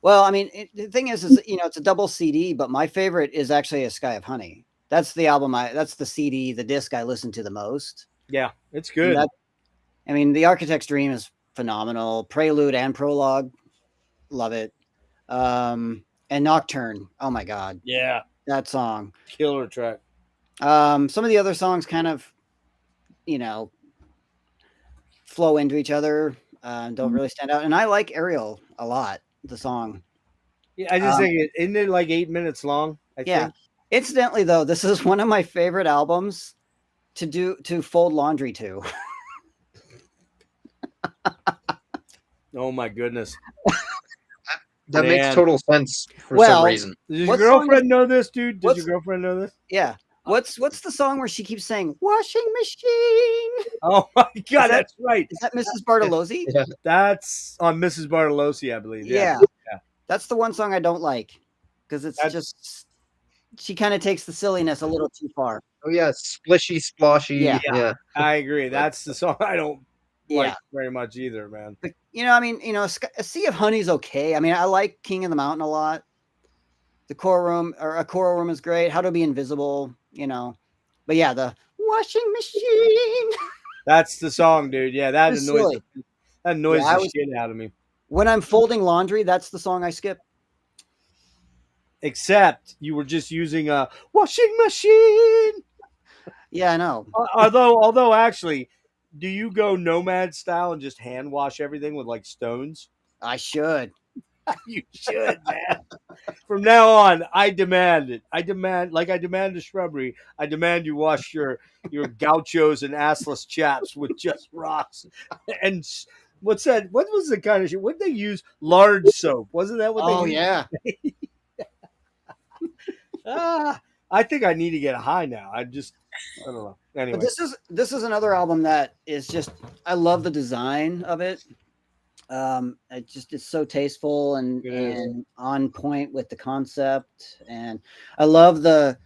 Well, I mean, the thing is, it's a double CD, but my favorite is actually A Sky of Honey. That's the album. That's the CD, the disc I listen to the most. Yeah, it's good. I mean, The Architect's Dream is phenomenal. Prelude and Prologue, love it. And Nocturne, oh my god, yeah, that song, killer track. Some of the other songs kind of, flow into each other, don't really stand out. And I like Aerial a lot, the song. Yeah, I just think isn't it like 8 minutes long? I think. Incidentally, though, this is one of my favorite albums to fold laundry to. Oh my goodness. That Man. makes total sense for Well, some reason. Does your What girlfriend know this, dude? Does what's- your girlfriend know this? Yeah. What's the song where she keeps saying washing machine? Oh my god, that's right. Is that Mrs. Bartolozzi? Yeah. That's on Mrs. Bartolozzi, I believe. Yeah. That's the one song I don't like. because it's That's- just she kind of takes the silliness a little too far. Oh yeah, splishy, sploshy. Yeah. Yeah. I agree. That's the song I don't like Yeah. very much either, man. But, I mean, a Sea of Honey's okay. I mean, I like King of the Mountain a lot. The Choral Room is great. How to Be Invisible, But yeah, the washing machine. That's the song, dude. Yeah, that It's annoys silly. the shit out of me. When I'm folding laundry, that's the song I skip. Except you were just using a washing machine. Yeah, I know. Although actually, do you go Nomad style and just hand wash everything with like stones? I should. You should, man. From now on, I demand it. I demand the shrubbery. I demand you wash your gauchos and assless chaps with just rocks. And what's that? What was the kind of shit? What did they use? Large soap. Wasn't that what they used? Yeah. I think I need to get high now. I don't know. Anyway, But this is another album that is just, I love the design of it. It's so tasteful and on point with the concept, and I love the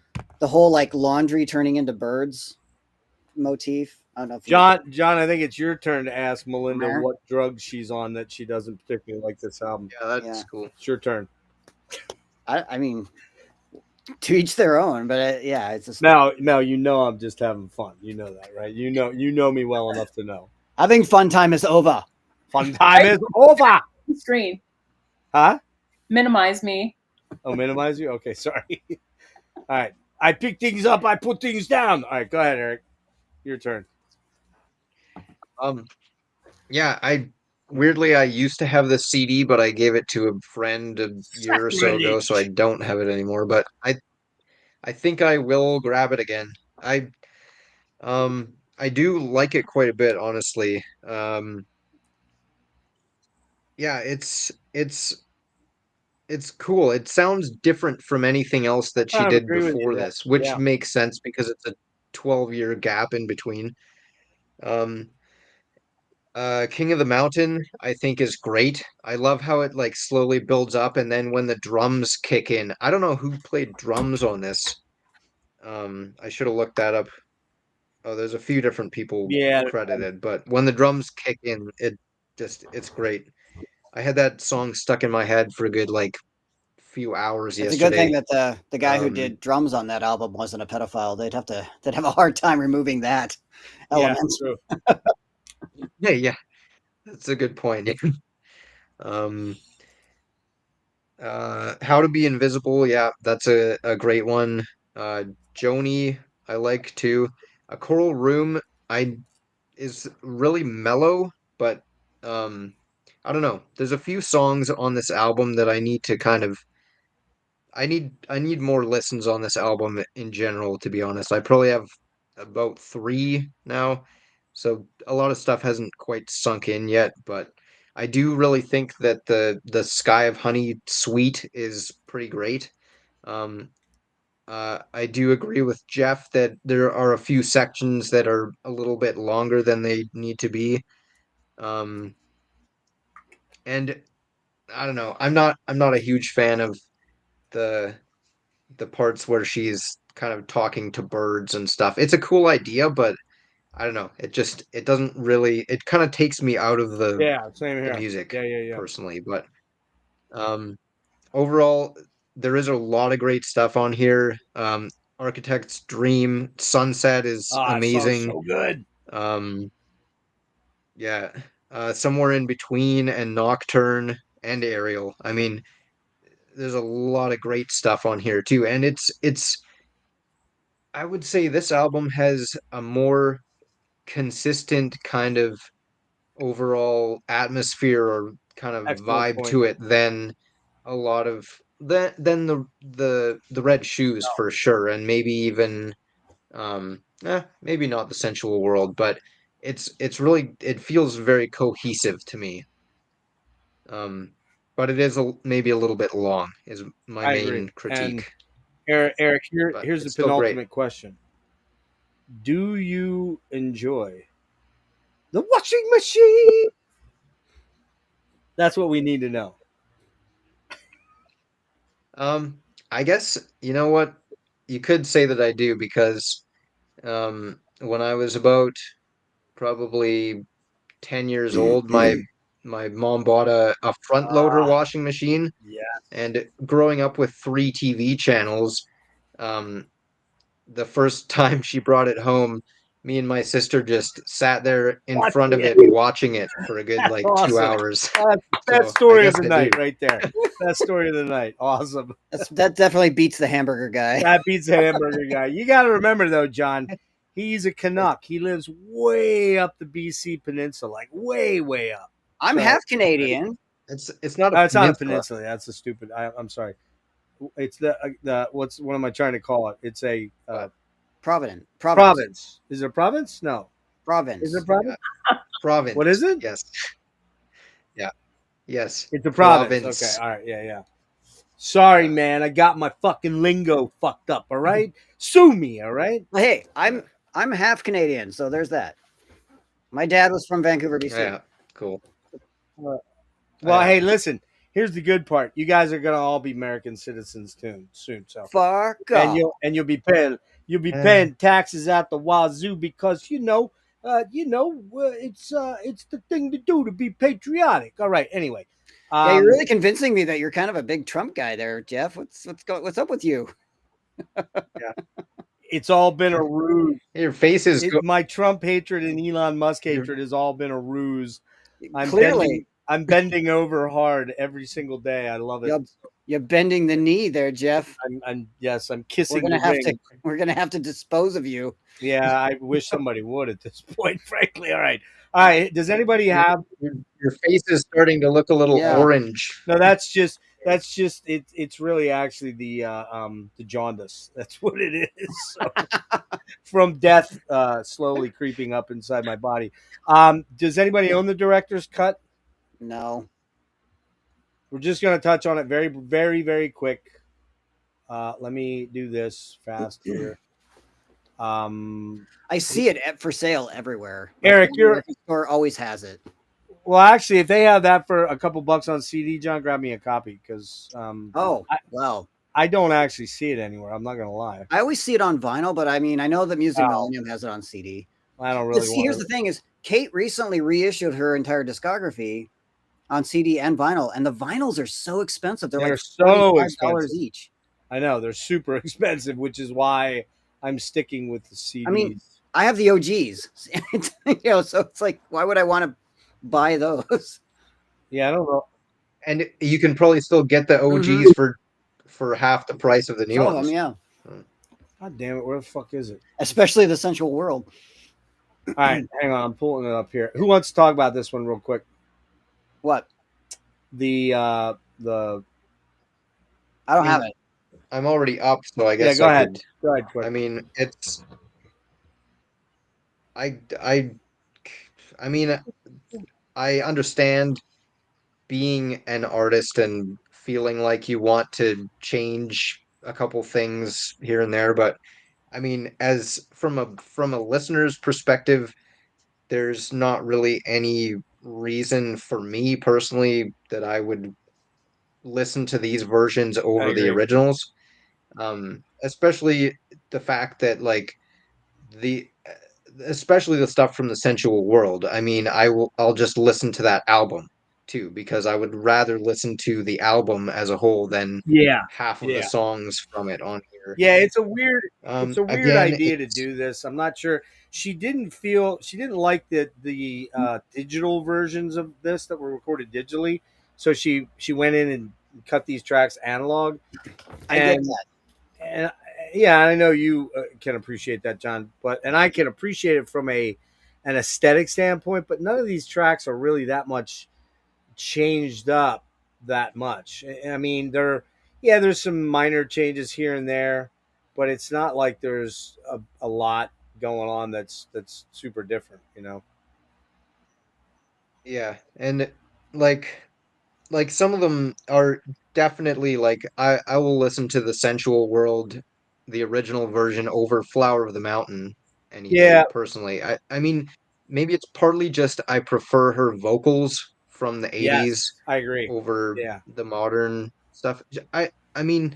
whole like laundry turning into birds motif. I don't know if John, I think it's your turn to ask Melinda Mer? what drugs she's on that she doesn't particularly like this album. Yeah, that's Yeah. cool. It's your turn. I mean, to each their own, but yeah, it's just Now, I'm just having fun. You know that, right? You know me well enough to know. having fun time is over. Fun time is over. Screen. Huh? Minimize me. Oh, minimize you? Okay, sorry. All right. I pick things up, I put things down. All right, go ahead, Erik. Your turn. Yeah, I used to have the CD, but I gave it to a friend a year or so ago, so I don't have it anymore. But I think I will grab it again. I do like it quite a bit, honestly. Yeah, it's cool. It sounds different from anything else that she Kind of did agree with you before there. this, which Yeah. makes sense because it's a 12-year gap in between. Um, King of the Mountain, I think is great. I love how it like slowly builds up and then when the drums kick in. I don't know who played drums on this. I should have looked that up. Oh, there's a few different people Yeah. credited, but when the drums kick in, it's great. I had that song stuck in my head for a good like few hours It's a good thing yesterday. that the guy who did drums on that album wasn't a pedophile. They'd have a hard time removing that Yeah, element. true. Yeah, that's a good point. Um, How to Be Invisible, yeah, that's a great one. Joni, I like too. A Choral Room, I is really mellow, but um, I don't know. There's a few songs on this album that I need to kind of I need more listens on this album in general, to be honest. I probably have about 3 now, so a lot of stuff hasn't quite sunk in yet, but I do really think that the Sky of Honey suite is pretty great. Um, I do agree with Jeff that there are a few sections that are a little bit longer than they need to be. Um, and I don't know. I'm not a huge fan of the the parts where she's kind of talking to birds and stuff. It's a cool idea, but I don't know. It doesn't really it kind of takes me out of Yeah, same the here. music Yeah. personally, but um overall there is a lot of great stuff on here. Architect's Dream, Sunset is It sounds amazing. so good. Um yeah, Somewhere in Between and Nocturne and Aerial. I mean, there's a lot of great stuff on here too, and it's I would say this album has a more consistent kind of overall atmosphere or kind of Excellent vibe point. to it than a lot of than the Red Shoes for sure, and maybe even maybe not the Sensual World, but it's really it feels very cohesive to me. But it is maybe a little bit long is my I agree. main And critique, Erik, but here's the it's still great. penultimate question. Do you enjoy the washing machine? That's what we need to know. I guess, you know what? You could say that I do because when I was about probably 10 years old, my mom bought a front loader Ah, washing machine, yeah. and growing up with three TV channels, um, the first time she brought it home, me and my sister just sat there in front Watching of it. it watching it for a good That's like 2 awesome. hours. That's the best So I story of guess the I do. night right there. Best story of the night. Awesome. That definitely beats the hamburger guy. That beats the hamburger guy. You got to remember, though, John, he's a Canuck. He lives way up the BC peninsula, like way, way up. I'm So half Canadian. It's not a it's not a peninsula. peninsula. That's a stupid. I'm sorry. It's the what am I trying to call it? It's a But Providence. province. Is it a province? No. Is it a Province. province? province. What is it? Yes. Yeah. Yes. It's a province. Okay. All right. Yeah. Yeah. Sorry, Yeah. man. I got my fucking lingo fucked up. All right. Sue me. All right. Well, hey, I'm half Canadian, so there's that. My dad was from Vancouver, BC. Yeah. Cool. Well, Yeah. hey, listen. Here's the good part. You guys are gonna all be American citizens soon. So Fuck and off. you'll be paying taxes out the wazoo because it's the thing to do to be patriotic. All right. Anyway, Yeah, you're really convincing me that you're kind of a big Trump guy there, Jeff. What's up with you? it's all been a ruse. Your face is My Trump hatred and Elon Musk hatred has all been a ruse. Clearly, I'm bending over hard every single day. I love it. you're bending the knee there, Jeff. I'm We're kissing gonna the have ring. to. We're gonna have to dispose of you. Yeah, I wish somebody would at this point, frankly. All right. Does anybody have? your face is starting to look a little Yeah. orange. No, that's just it. It's really actually the jaundice. That's what it is. So, from death slowly creeping up inside my body. Does anybody own the director's cut? No. We're just going to touch on it very, very, very quick. Let me do this fast here. I see it for sale everywhere. Eric, the record store always has it. Well, actually, if they have that for a couple bucks on CD, John, grab me a copy because Wow. I don't actually see it anywhere. I'm not going to lie. I always see it on vinyl, but I mean, I know that Music Millennium has it on CD. I don't really want Here's the thing is Kate recently reissued her entire discography on CD and vinyl, and the vinyls are so expensive. They're like so $45 expensive each. I know they're super expensive, which is why I'm sticking with the CDs. I mean, I have the OGs, so it's like, why would I want to buy those? Yeah, I don't know. And you can probably still get the OGs for half the price of the new Some of ones. them, yeah. God damn it, where the fuck is it? Especially the Sensual World. All right, hang on, I'm pulling it up here. Who wants to talk about this one real quick? What? The I don't have it. I'm already up, so I guess go I ahead. could. Go ahead, quick. I mean, it's. I mean, I understand being an artist and feeling like you want to change a couple things here and there, but I mean, as from a listener's perspective, there's not really any reason for me personally that I would listen to these versions over the agree. originals. Especially the fact that like the especially the stuff from the Sensual World. I mean, I'll just listen to that album too because I would rather listen to the album as a whole than half of the songs from it on here. Yeah, it's a weird Again, idea to do this. I'm not sure. She didn't like the digital versions of this that were recorded digitally. So she went in and cut these tracks analog. I get that. And yeah, I know you can appreciate that, John. And I can appreciate it from an aesthetic standpoint. But none of these tracks are really that much changed up that much. I mean, there's some minor changes here and there, but it's not like there's a lot going on that's super different, you know? Yeah, and like some of them are definitely like I will listen to the Sensual World, the original version over Flower of the Mountain any day personally. I mean, maybe it's partly just I prefer her vocals from the 80s I agree. over the modern stuff. I mean,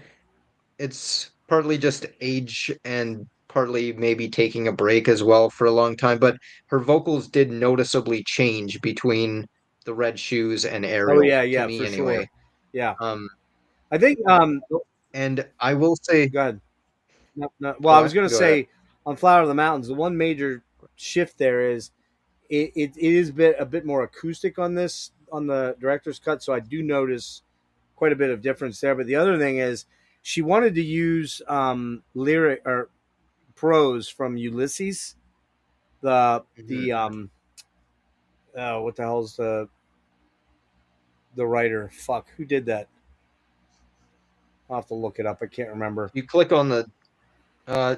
it's partly just age and partly maybe taking a break as well for a long time, but her vocals did noticeably change between the Red Shoes and Oh Ariel, yeah, to yeah, me for sure. anyway. Yeah, Um, I think. and I will say, Go ahead. No, no, well, go I was ahead, going to go ahead. say on Flower of the Mountains, the one major shift there is it is a bit more acoustic on this on the director's cut, so I do notice quite a bit of difference there. But the other thing is she wanted to use lyric or prose from Ulysses, Mhm. the what the hell's the writer? Fuck, who did that? I'll have to look it up. I can't remember. You click on the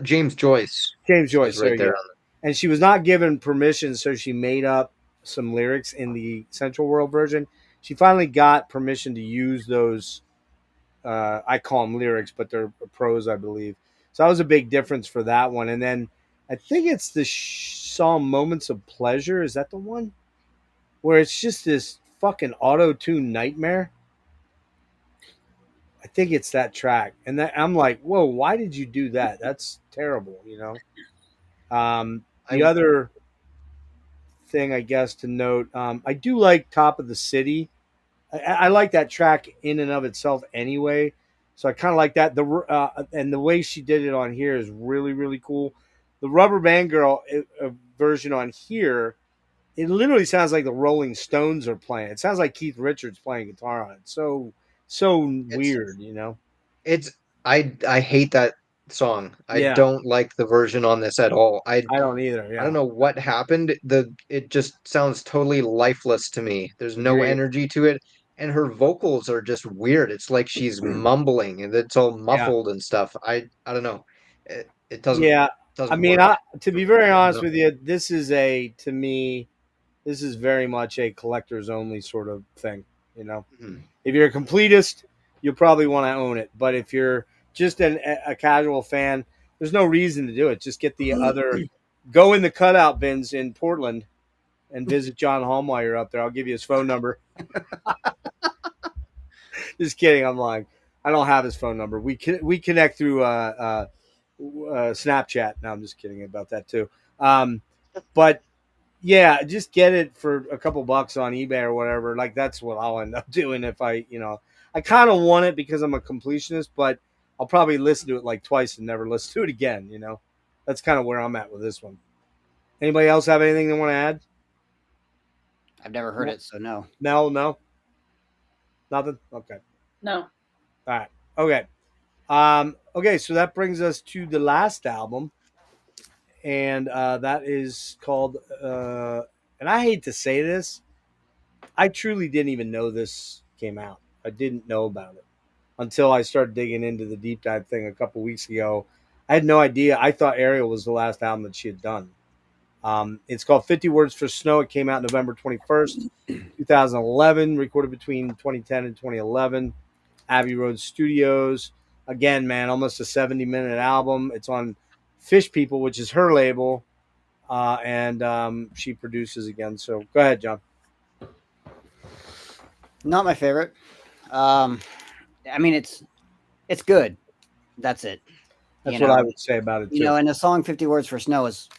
James Joyce James says Joyce. There right you there go. on And she was not given permission, so she made up some lyrics in the Central World version. She finally got permission to use those. I call them lyrics, but they're prose, I believe. So that was a big difference for that one. And then I think it's the song "Moments of Pleasure." Is that the one where it's just this fucking auto tune nightmare? I think it's that track, and that I'm like, whoa, why did you do that? That's terrible, you know. The I other thing, I guess, to note. I do like Top of the City. I like that track in and of itself anyway. So I kind of like that. And the way she did it on here is really really cool. The Rubber Band Girl version on here, it literally sounds like the Rolling Stones are playing. It sounds like Keith Richards playing guitar on it. So it's weird, you know. it's I hate that song. I Yeah, don't like the version on this at all. I don't either. I don't Yeah, know what happened. It just sounds totally lifeless to me. There's no agreed. energy to it, and her vocals are just weird. It's like she's mumbling and it's all Yeah. muffled and stuff. I don't know. It Yeah, I doesn't mean, work to for be me. very I don't honest know. with you, this is to me, this is very much a collector's only sort of thing. You know, Mhm. if you're a completist, you'll probably want to own it. But if you're just a casual fan, there's no reason to do it. Just get the other, go in the cutout bins in Portland and visit John Haughm while you're up there. I'll give you his phone number. Just kidding. I'm lying. I don't have his phone number. We connect through Snapchat. No, I'm just kidding about that too. But yeah, just get it for a couple bucks on eBay or whatever. Like that's what I'll end up doing if I kind of want it because I'm a completionist, but I'll probably listen to it like twice and never listen to it again. You know, that's kind of where I'm at with this one. Anybody else have anything they want to add? I've never heard it, so no. No, nothing. Okay, No. all right, okay. Okay, so that brings us to the last album, and that is called. And I hate to say this, I truly didn't even know this came out. I didn't know about it until I started digging into the deep dive thing a couple weeks ago. I had no idea. I thought Ariel was the last album that she had done. It's called 50 Words for Snow. It came out November 21st, 2011, recorded between 2010 and 2011. Abbey Road Studios. Again, man, almost a 70-minute album. It's on Fish People, which is her label, and she produces again. So go ahead, John. Not my favorite. I mean, it's good. That's it. That's You what know, I would say about it you too. know, and the song 50 Words for Snow is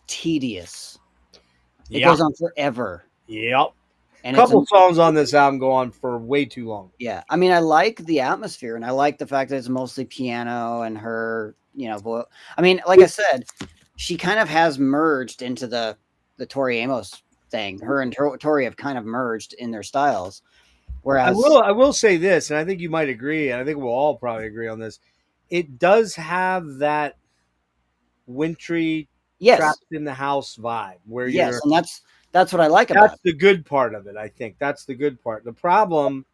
tedious. It Yeah. goes on forever. Yep. And A couple songs on this album go on for way too long. yeah. I mean, I like the atmosphere and I like the fact that it's mostly piano and her, I mean, like I said, she kind of has merged into the Tori Amos thing. Her and Tori have kind of merged in their styles. Whereas I will say this, and I think you might agree, and I think we'll all probably agree on this. It does have that wintry, yes, trapped in the house vibe where yes, you're. and that's what I like about That's it. the good part of it. I think that's the good part. The problem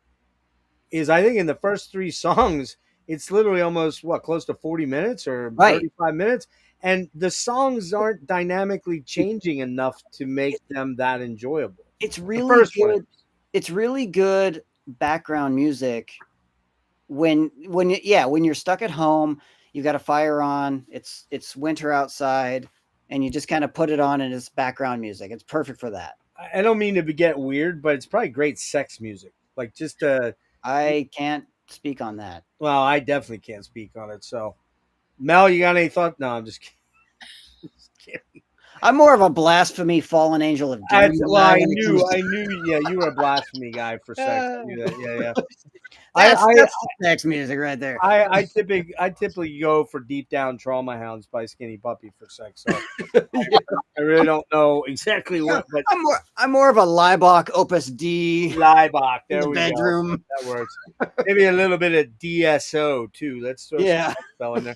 is, I think in the first three songs, it's literally almost close to 40 minutes or Right. 35 minutes, and the songs aren't dynamically changing enough to make them that enjoyable. It's The really first one, good. It's really good background music when you're stuck at home, you've got a fire on, it's winter outside, and you just kind of put it on and it's background music. It's perfect for that. I don't mean to get weird, but it's probably great sex music. Like just I can't speak on that. Well, I definitely can't speak on it. So, Mel, you got any thoughts? No, I'm just kidding. Just kidding. I'm more of a blasphemy, fallen angel of doom. I when it comes to- knew. Yeah, you were a blasphemy guy for sex. I knew that. Yeah. That's sex music right there. I typically go for Deep Down Trauma Hounds by Skinny Puppy for sex. So I really don't know exactly what, but I'm more of a Liebach Opus D Liebach. in There the we bedroom. go. That works. Maybe a little bit of DSO too. Let's throw Yeah. some spell in there.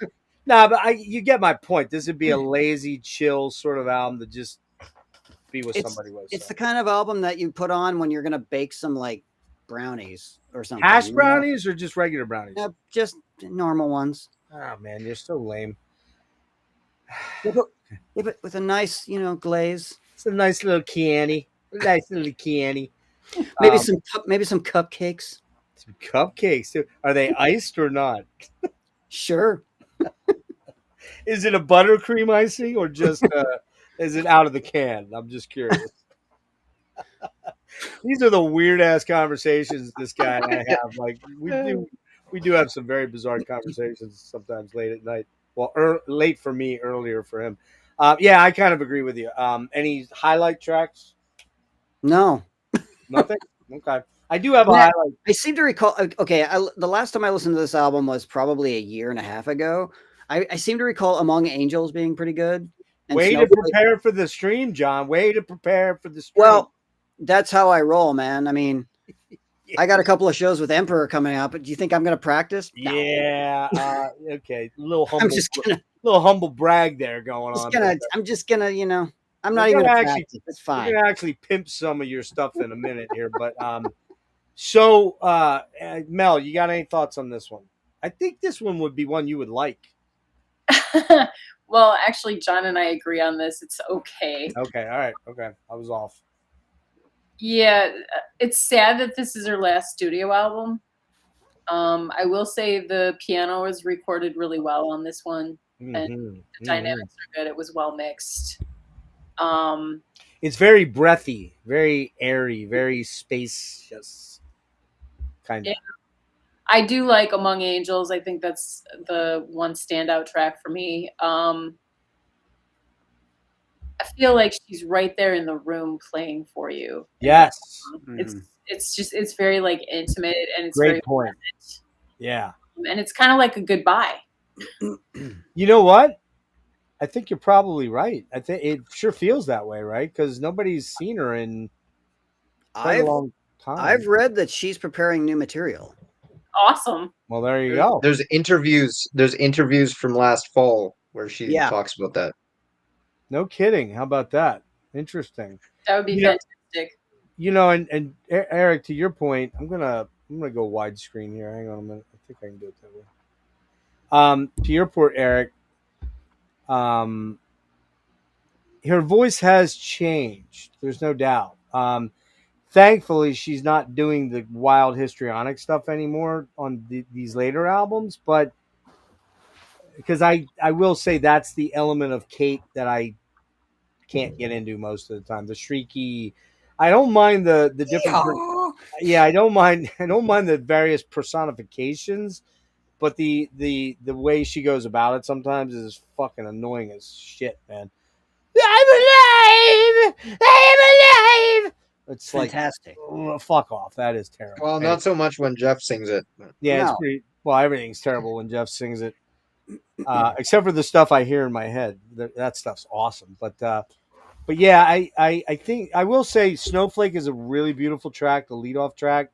No, but you get my point. This would be a lazy, chill sort of album to just be with somebody with. It's so. the kind of album that you put on when you're gonna bake some like brownies or something. Hash you know? brownies or just regular brownies? No, just normal ones. Oh man, you're so lame. But with a nice, glaze. It's a nice little candy. Nice little candy. Maybe some cupcakes. Some cupcakes too. Are they iced or not? Sure. Is it a buttercream icing or just is it out of the can? I'm just curious. These are the weird ass conversations this guy and I have. Like we do have some very bizarre conversations sometimes late at night. Well, late for me, earlier for him. Yeah, I kind of agree with you. Any highlight tracks? No. Nothing. Okay. I do have a highlight. I seem to recall. Okay, the last time I listened to this album was probably a year and a half ago. I seem to recall Among Angels being pretty good. And Way to prepare for the stream, John. Way to prepare for the stream. Well, that's how I roll, man. I mean, I got a couple of shows with Emperor coming out, but do you think I'm going to practice? No. Yeah. Okay. Little humble. I'm just gonna, little humble brag there going on. I'm just gonna, I'm not even gonna practice. It's fine. We're gonna actually pimp some of your stuff in a minute here, but so Mel, you got any thoughts on this one? I think this one would be one you would like. Well, actually, John and I agree on this. It's okay. Okay, all right, okay. I was off. Yeah, it's sad that this is her last studio album. I will say the piano was recorded really well on this one, and the dynamics are good. It was well mixed. It's very breathy, very airy, very spacious, kind of. Yeah. I do like Among Angels. I think that's the one standout track for me. I feel like she's right there in the room playing for you. Yes. It's very like intimate and it's great very point. pleasant. Yeah. And it's kind of like a goodbye. You know what? I think you're probably right. I think it sure feels that way, right? Because nobody's seen her in quite a long time. I've read that she's preparing new material. Awesome. Well, there you go. There's interviews from last fall where she talks about that. No kidding. How about that? Interesting. That would be fantastic. And Erik, to your point, I'm gonna go widescreen here. Hang on a minute. I think I can do it that way. To your point, Erik, her voice has changed. There's no doubt. Thankfully, she's not doing the wild histrionic stuff anymore on these later albums. But because I will say that's the element of Kate that I can't get into most of the time. The shrieky. I don't mind the different. Yeah, I don't mind the various personifications, but the way she goes about it sometimes is fucking annoying as shit, man. I'm alive. I am alive. It's fantastic. Like, fuck off. That is terrible. Well, not so much when Jeff sings it. Yeah, it's pretty. Well, everything's terrible when Jeff sings it, except for the stuff I hear in my head. That stuff's awesome. But yeah, I think I will say Snowflake is a really beautiful track. The leadoff track.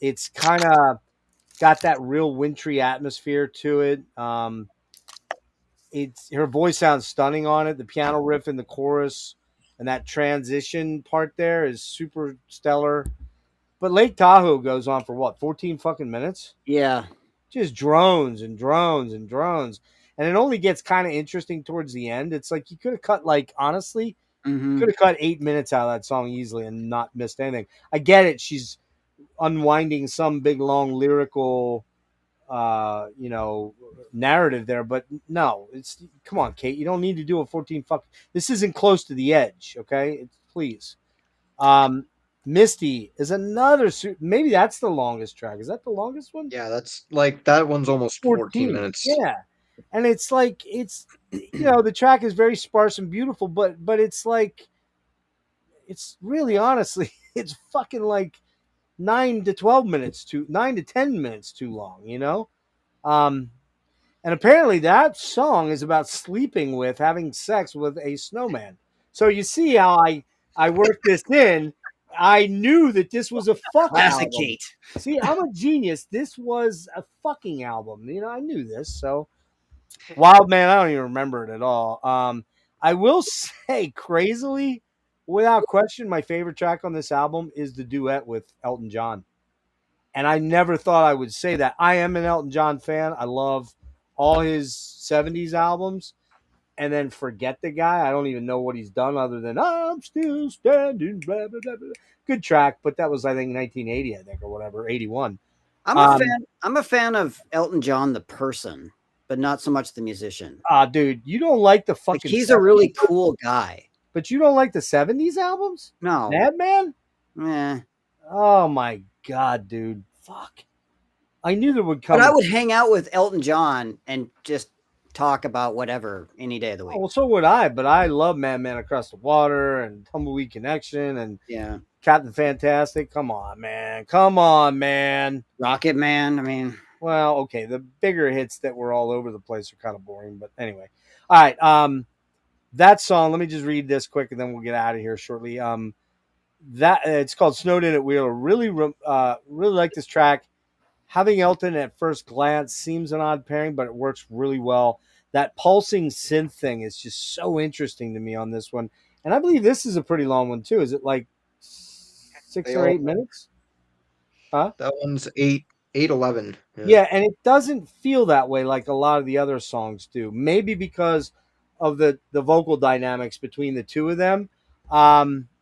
It's kind of got that real wintry atmosphere to it. Her voice sounds stunning on it. The piano riff in the chorus and that transition part there is super stellar. But Lake Tahoe goes on for what, 14 fucking minutes? Yeah. Just drones and drones and drones. And it only gets kind of interesting towards the end. It's like you could have cut, honestly, you could have cut 8 minutes out of that song easily and not missed anything. I get it. She's unwinding some big, long lyrical narrative there, but no, come on, Kate, you don't need to do a 14 this isn't close to the edge, okay? Please. Misty is another. Maybe that's the longest track. Is that the longest one? Yeah, that's like that one's almost 14 minutes. Yeah, and it's like the track is very sparse and beautiful, but it's like it's really honestly it's fucking like 9 to 10 minutes too long. Um, and apparently that song is about sleeping with, having sex with a snowman. So you see how I worked this in. I knew that this was a fuck Classic album. Kate. See, I'm a genius. This was a fucking album. I knew this. So Wild Man, I don't even remember it at all. I will say, crazily, without question, my favorite track on this album is the duet with Elton John. And I never thought I would say that. I am an Elton John fan. I love all his 70s albums. And then Forget the Guy. I don't even know what he's done other than I'm still standing. Blah, blah, blah, blah. Good track, but that was, I think, 1980, I think, or whatever, 81. I'm a fan of Elton John the person, but not so much the musician. Dude, you don't like the fucking. Like, he's a really cool guy. But you don't like the 70s albums? No. Madman? Eh. Oh my god, dude. Fuck. I knew there would come. But I would hang out with Elton John and just talk about whatever any day of the week. Well, so would I, but I love Madman Across the Water and Tumbleweed Connection and Captain Fantastic. Come on, man. Come on, man. Rocket Man. I mean, well, okay. The bigger hits that were all over the place are kind of boring, but anyway. All right. That song, let me just read this quick and then we'll get out of here shortly. That it's called Snowed In at Wheeler. Really like this track. Having Elton at first glance seems an odd pairing, but it works really well. That pulsing synth thing is just so interesting to me on this one. And I believe this is a pretty long one too. Is it like 6 or 8 minutes? Huh? That one's 8:11. Yeah, and it doesn't feel that way like a lot of the other songs do. Maybe because of the vocal dynamics between the two of them.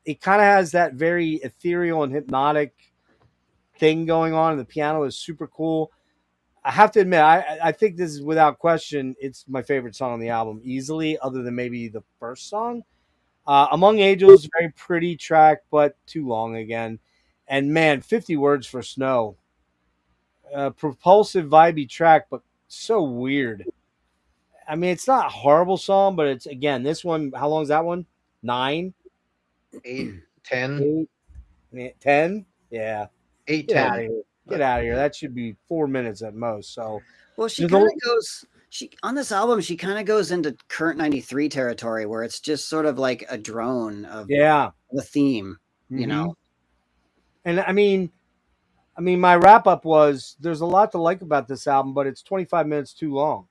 It kind of has that very ethereal and hypnotic thing going on, and the piano is super cool. I have to admit, I think this is without question, it's my favorite song on the album, easily, other than maybe the first song. Among Angels, very pretty track, but too long again. And man, 50 words for Snow. Propulsive, vibey track, but so weird. I mean, it's not a horrible song, but it's, again, this one, how long is that one? 9? 8, 10? 10? Yeah. 8, Get 10. out of here. Get out of here. That should be 4 minutes at most. So, well, she kind of goes. She on this album, she kind of goes into Current 93 territory, where it's just sort of like a drone of the theme, you know. And I mean, my wrap up was there's a lot to like about this album, but it's 25 minutes too long.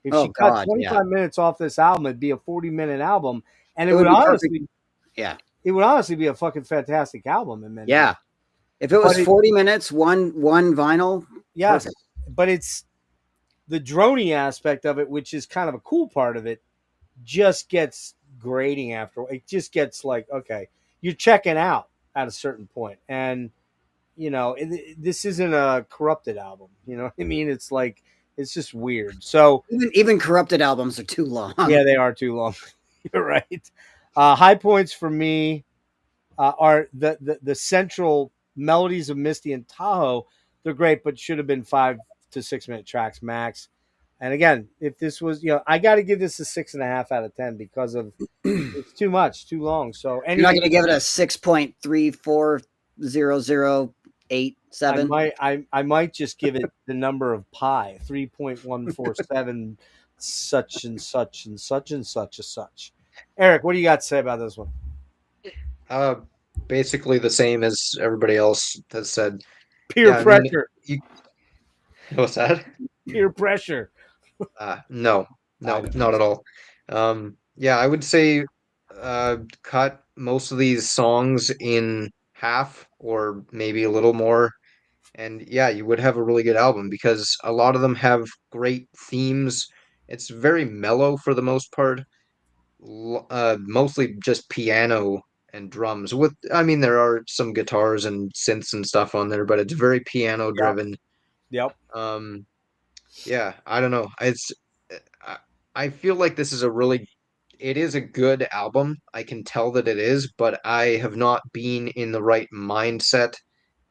If she cut 25 minutes off this album, it'd be a 40-minute album, and it would honestly, it would honestly be a fucking fantastic album. And then, if it was 40 minutes, one vinyl, yes, but it's the drony aspect of it, which is kind of a cool part of it, just gets grating after. It just gets like, okay, you're checking out at a certain point, and this isn't a Corrupted album. You know what I mean? It's like, it's just weird. So even Corrupted albums are too long. Yeah, they are too long. You're right. High points for me are the central melodies of Misty and Tahoe. They're great, but should have been 5 to 6 minute tracks max. And again, if this was, I got to give this a 6.5 out of 10 because of it's too much, too long. So you're not going to give it a 6.34087. I might just give it the number of pi, 3.147, such and such and such and such and such. Erik, what do you got to say about this one? Basically the same as everybody else has said. Peer pressure. What's that? Peer pressure. No, not at all. I would say cut most of these songs in half or maybe a little more, and you would have a really good album because a lot of them have great themes. It's very mellow for the most part, mostly just piano and drums. There are some guitars and synths and stuff on there, but it's very piano driven. Yep. I don't know. I feel like this is a really it is a good album. I can tell that it is, but I have not been in the right mindset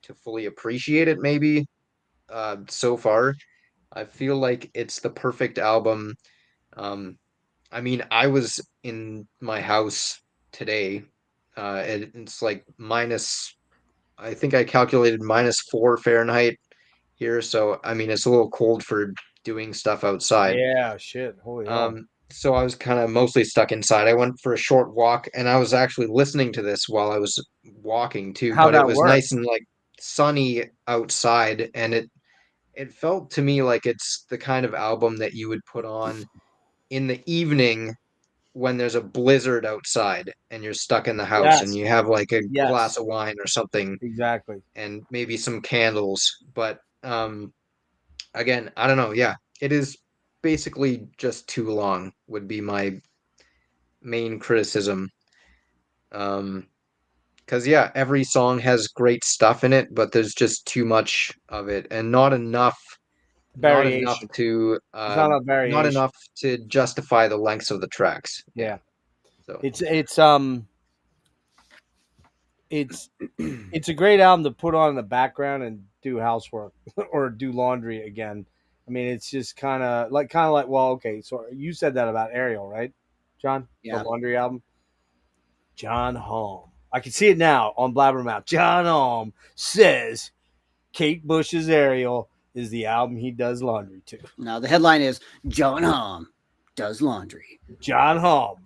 to fully appreciate it. Maybe so far, I feel like it's the perfect album. Um, I mean, I was in my house today. It's like minus. I think I calculated -4 Fahrenheit here. So I mean, it's a little cold for doing stuff outside. Yeah, shit. Holy hell. So I was kind of mostly stuck inside. I went for a short walk, and I was actually listening to this while I was walking too. How'd But it that was work? nice and like sunny outside, and it felt to me like it's the kind of album that you would put on in the evening when there's a blizzard outside and you're stuck in the house and Yes. you have like a Yes. glass of wine or something Exactly. and maybe some candles. But again, I don't know. Yeah, it is basically just too long, would be my main criticism. Because yeah, every song has great stuff in it, but there's just too much of it and Variation. to It's not a not variation. enough to justify the lengths of the tracks. Yeah. So It's it's a great album to put on in the background and do housework or do laundry again. I mean, it's just kind of like well, okay. So you said that about Ariel, right, John? Yeah. The laundry album. John Haughm. I can see it now on Blabbermouth. John Haughm says Kate Bush's Ariel is the album he does laundry to. Now the headline is John Haughm does laundry. John Haughm,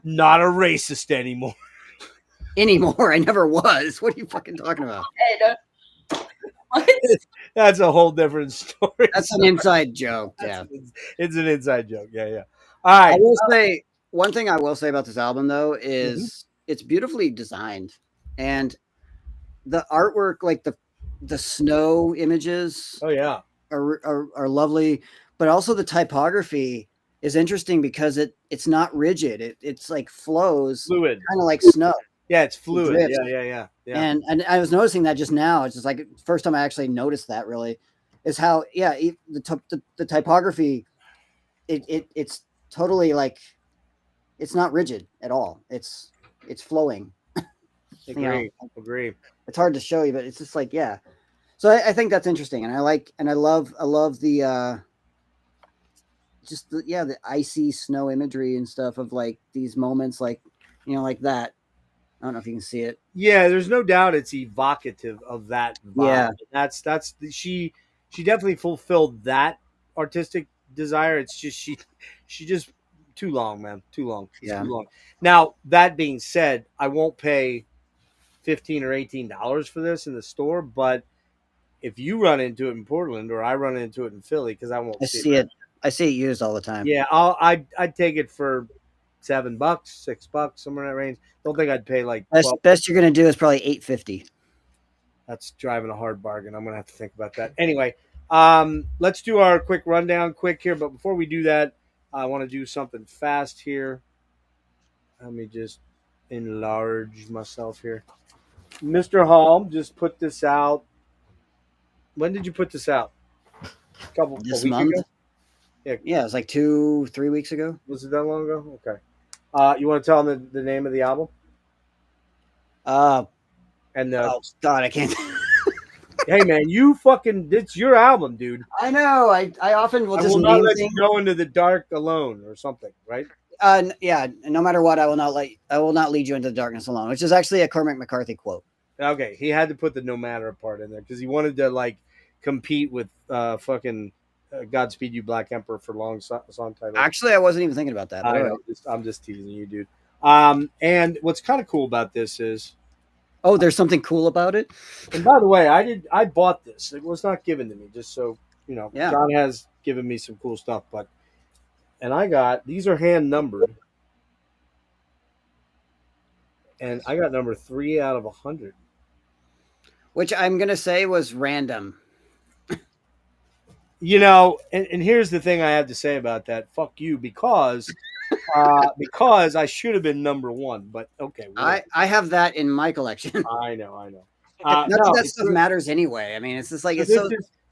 not a racist anymore. Anymore, I never was. What are you fucking talking about? What? That's a whole different story. That's an inside joke. Yeah, It's an inside joke. Yeah, yeah. All right. I will say one thing I will say about this album though is it's beautifully designed, and the artwork, like the snow images, Oh yeah. are lovely, but also the typography is interesting because it's not rigid. It's like flows, Fluid. kind of like snow. Yeah, it's fluid. drifts. Yeah. And I was noticing that just now. It's just like first time I actually noticed that really is how the typography it's totally like it's not rigid at all. It's flowing. Agree. It's hard to show you, but it's just like yeah. So I think that's interesting, and I love the just the icy snow imagery and stuff of like these moments like like that. I don't know if you can see it. Yeah, there's no doubt it's evocative of that vibe. Yeah. That's she definitely fulfilled that artistic desire. It's just she just too long, man. Too long. It's Yeah. too long. Now, that being said, I won't pay $15 or $18 for this in the store, but if you run into it in Portland or I run into it in Philly, because I won't I see it. I see it used all the time. Yeah, I'd take it for $7, $6, somewhere in that range. Don't think I'd pay like Best you're gonna do is probably $8.50. That's driving a hard bargain. I'm gonna have to think about that. Anyway, let's do our quick rundown quick here. But before we do that, I want to do something fast here. Let me just enlarge myself here. Mr. Haughm just put this out. When did you put this out? A This week month? ago? Yeah, it's like 2-3 weeks ago. Was it that long ago? Okay. You want to tell them the name of the album? And Oh God, I can't. hey man, it's your album, dude. I know. I often will I just will not name let you things. go into the dark alone or something, right? Yeah. No matter what, I will not lead you into the darkness alone, which is actually a Cormac McCarthy quote. Okay, he had to put the Nomad part in there because he wanted to like compete with fucking Godspeed You Black Emperor for long song title. Actually, I wasn't even thinking about that. I But know, I'm just teasing you, dude. And what's kind of cool about this is, oh, there's something cool about it. and by the way, I bought this. It was not given to me, just so you know. Yeah. John has given me some cool stuff, and I got these are hand numbered, and I got number 3 out of 100. Which I'm gonna say was random. You know, and here's the thing I have to say about that. Fuck you, because I should have been number 1. But okay, I have that in my collection. I know. Not No, that that stuff matters anyway. I mean, it's just like it's so.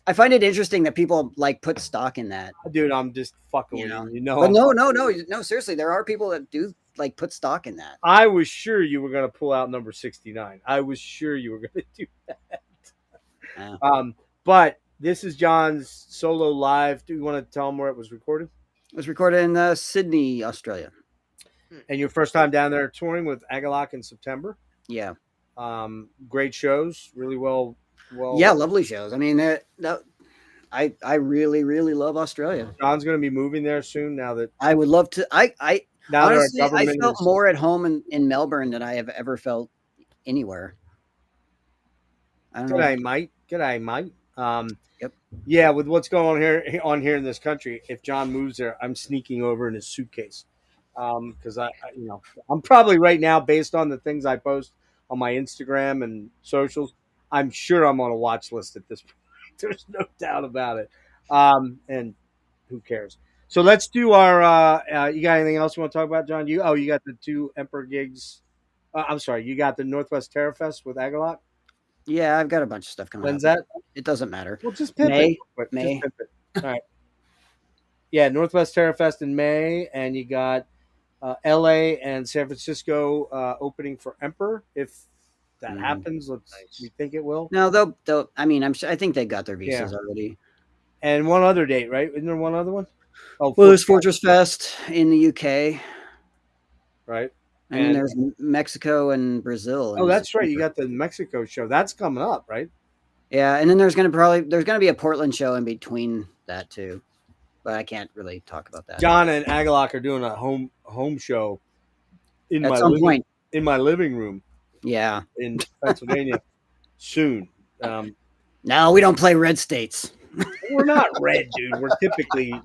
I find it interesting that people like put stock in that. Dude, I'm just fucking You with know, you. You know, but I'm no, fucking no, with no, you. no. Seriously, there are people that do like put stock in that. I was sure you were gonna pull out number 69. I was sure you were gonna do that. Yeah. But this is John's solo live. Do you want to tell him where it was recorded? It was recorded in Sydney, Australia. And your first time down there touring with Agalloch in September. Yeah, Great shows, really well. yeah, lovely shows. I mean, I really, really love Australia. John's going to be moving there soon. Now that I would love to. I now that our honestly, I government felt is more at home in Melbourne than I have ever felt anywhere. I don't know. g'day, mate. G'day, mate. Yep. Yeah, with what's going on here in this country, if John moves there, I'm sneaking over in his suitcase. Because I'm probably right now, based on the things I post on my Instagram and socials, I'm sure I'm on a watch list at this point. There's no doubt about it. And who cares? So let's do our. You got anything else you want to talk about, John? You got the 2 Emperor gigs. I'm sorry, you got the Northwest Terror Fest with Agalloch. Yeah, I've got a bunch of stuff coming When's up. that? It doesn't matter. Well, just pimp it. May. real quick. May. Just pimp it. All right. Yeah, Northwest Terror Fest in May, and you got LA and San Francisco opening for Emperor. If that happens, we think it will. No, they'll. I mean, I think they got their visas Yeah. already. And one other date, right? Isn't there one other one? Oh, Well, there's Fortress Fest in the UK, right? and then there's Mexico and Brazil. Oh, that's right. You got the Mexico show. That's coming up, right? Yeah, and then there's gonna be a Portland show in between that too, but I can't really talk about that. John and Agalloch are doing a home show in At some point. in my living room. Yeah. In Pennsylvania soon. No, we don't play red states. We're not red, dude.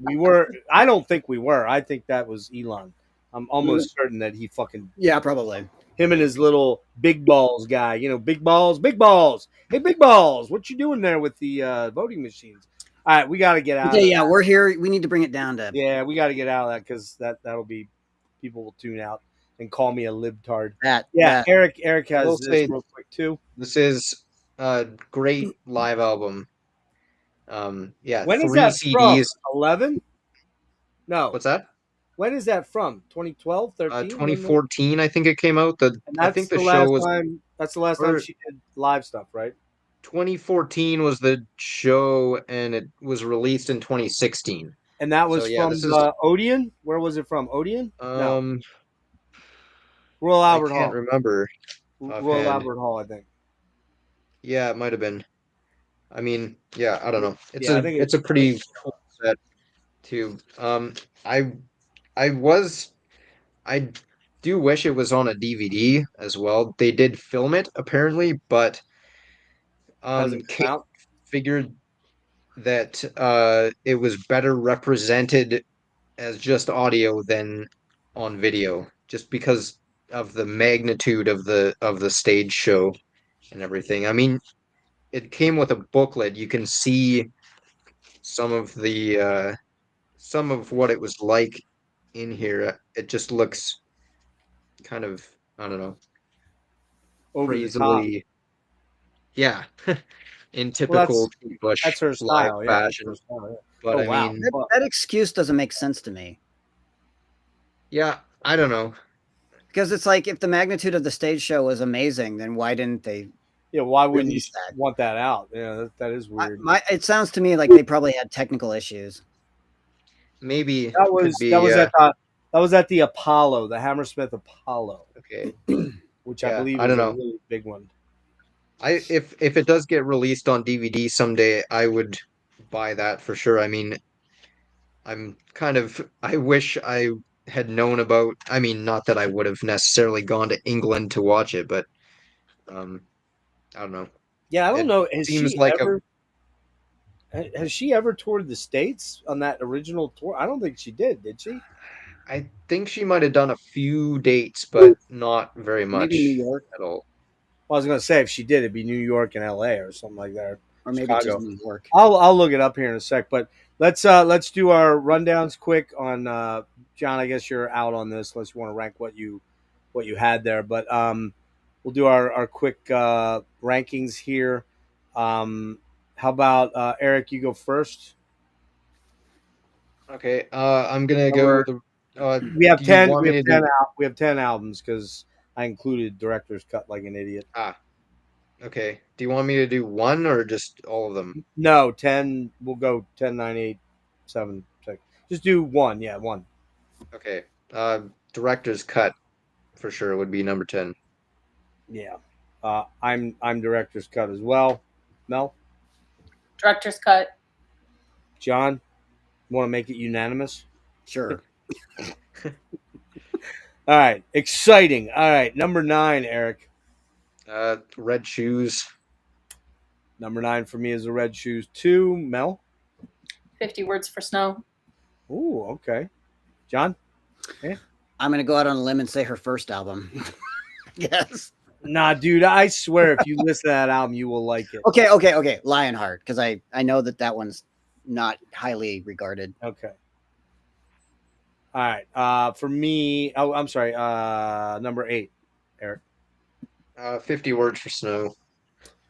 We were. I don't think we were. I think that was Elon. I'm almost certain that he fucking. Yeah, probably. Him and his little big balls guy. You know, big balls, big balls. Hey, big balls, what you doing there with the voting machines? All right, we got to get out. Okay, yeah, we're here. We need to bring it down to. Yeah, we got to get out of that because that'll be people will tune out and call me a libtard. Erik has this real quick too. This is a great live album. Yeah. When is 3 that CDs. from? 11? No. What's that? When is that from? 2012, 13? 2014, I think it came out. I think the show was. That's the last time she did live stuff, right? 2014 was the show, and it was released in 2016. And that was from Odeon? Where was it from? Odeon? No. Royal Albert Hall. I can't remember. Royal Albert Hall, I think. Yeah, it might have been. I mean, yeah, I don't know. It's a pretty cool set too. I do wish it was on a DVD as well. They did film it apparently, but Kate figured that it was better represented as just audio than on video, just because of the magnitude of the stage show and everything. I mean, it came with a booklet. You can see some of what it was like in here. It just looks kind of, I don't know, over the top. Yeah, in typical Bush that's her style, fashion. But I mean, that excuse doesn't make sense to me. Yeah, I don't know. Because it's like, if the magnitude of the stage show was amazing, then why didn't they? Yeah, why wouldn't you want that out? Yeah, that is weird. It sounds to me like they probably had technical issues. Maybe that was at the Apollo, the Hammersmith Apollo. Okay, which I believe is a really big one. If it does get released on DVD someday, I would buy that for sure. I mean, I wish I had known about. I mean, not that I would have necessarily gone to England to watch it, but I don't know. Yeah, I don't know. Has she ever toured the States on that original tour? I don't think she did she? I think she might have done a few dates, but not very much. Maybe New York at all. Well, I was going to say, if she did, it'd be New York and LA or something like that. Or maybe Chicago. just New York. I'll look it up here in a sec, but let's do our rundowns quick on John. I guess you're out on this unless you want to rank what you had there, but we'll do our quick rankings here. How How about Erik? You go first. Okay. I'm gonna go Or- the. We have Do you 10. want We me have to 10 do? out. We have 10 albums because I included director's cut like an idiot. Ah. Okay. Do you want me to do one or just all of them? No, 10. We'll go 10, 9, 8, 7, 6. Just do one. Yeah, one. Okay. Director's cut for sure would be number 10. Yeah. I'm director's cut as well. Mel, Director's cut. John, want to make it unanimous? Sure. All right. Exciting. All right. Number 9, Erik. Red Shoes. Number 9 for me is the Red Shoes 2. Mel. 50 Words for Snow. Ooh, okay. John? I'm gonna go out on a limb and say her first album. Yes. Nah, dude, I swear if you listen to that album, you will like it. Okay. Lionheart, because I know that one's not highly regarded. Okay. All right. For me, I'm sorry. Number 8, Erik. 50 Words for Snow.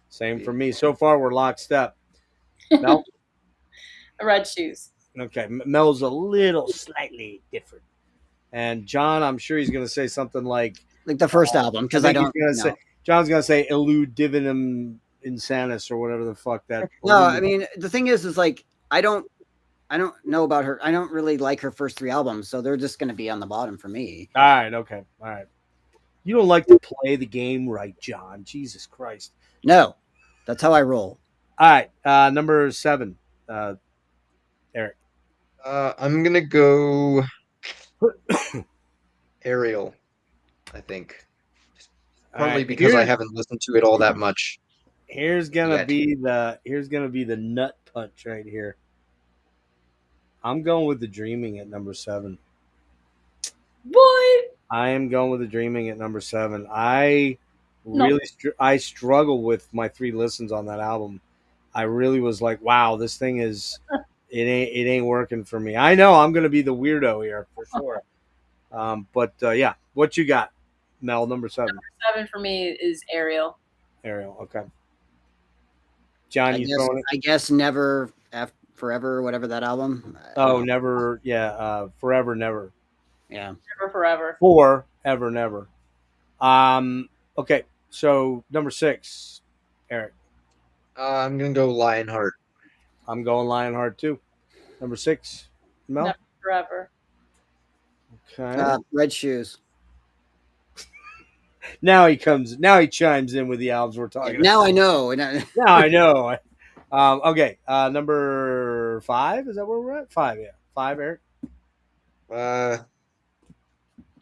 Same for me. So far, we're lockstep. Mel? The Red Shoes. Okay. Mel's a little slightly different. And John, I'm sure he's going to say something like Like the first album, because I think don't he's gonna know. John's going to say Elude Divinum Insanus or whatever the fuck that. No, I mean the thing is like I don't know about her. I don't really like her first 3 albums, so they're just going to be on the bottom for me. All right. Okay. All right. You don't like to play the game right, John. Jesus Christ. No, that's how I roll. All right. Number 7, Erik. I'm gonna go Ariel, I think. Partly All right, because I haven't listened to it all that much. Here's gonna yet. be the nut punch right here. I'm going with the Dreaming at number 7. What? I am going with the Dreaming at number 7. I No. really I struggle with my 3 listens on that album. I really was like, wow, this thing is it ain't working for me. I know I'm gonna be the weirdo here for sure. But yeah, what you got, Mel? Number 7, 7 for me is Ariel. Ariel. Okay, John, you throwing it? I guess Never Forever, whatever that album. Oh, never. Yeah, Forever, Never. Yeah. Never Forever. Forever, Never. Okay, so number 6, Erik. I'm gonna go Lionheart. I'm going Lionheart too. Number 6, Mel. Never Forever. Okay. Red Shoes. Now he chimes in with the albums we're talking Now about. I know. Now I know. Okay. Number 5. Is that where we're at? 5. Yeah. 5, Erik.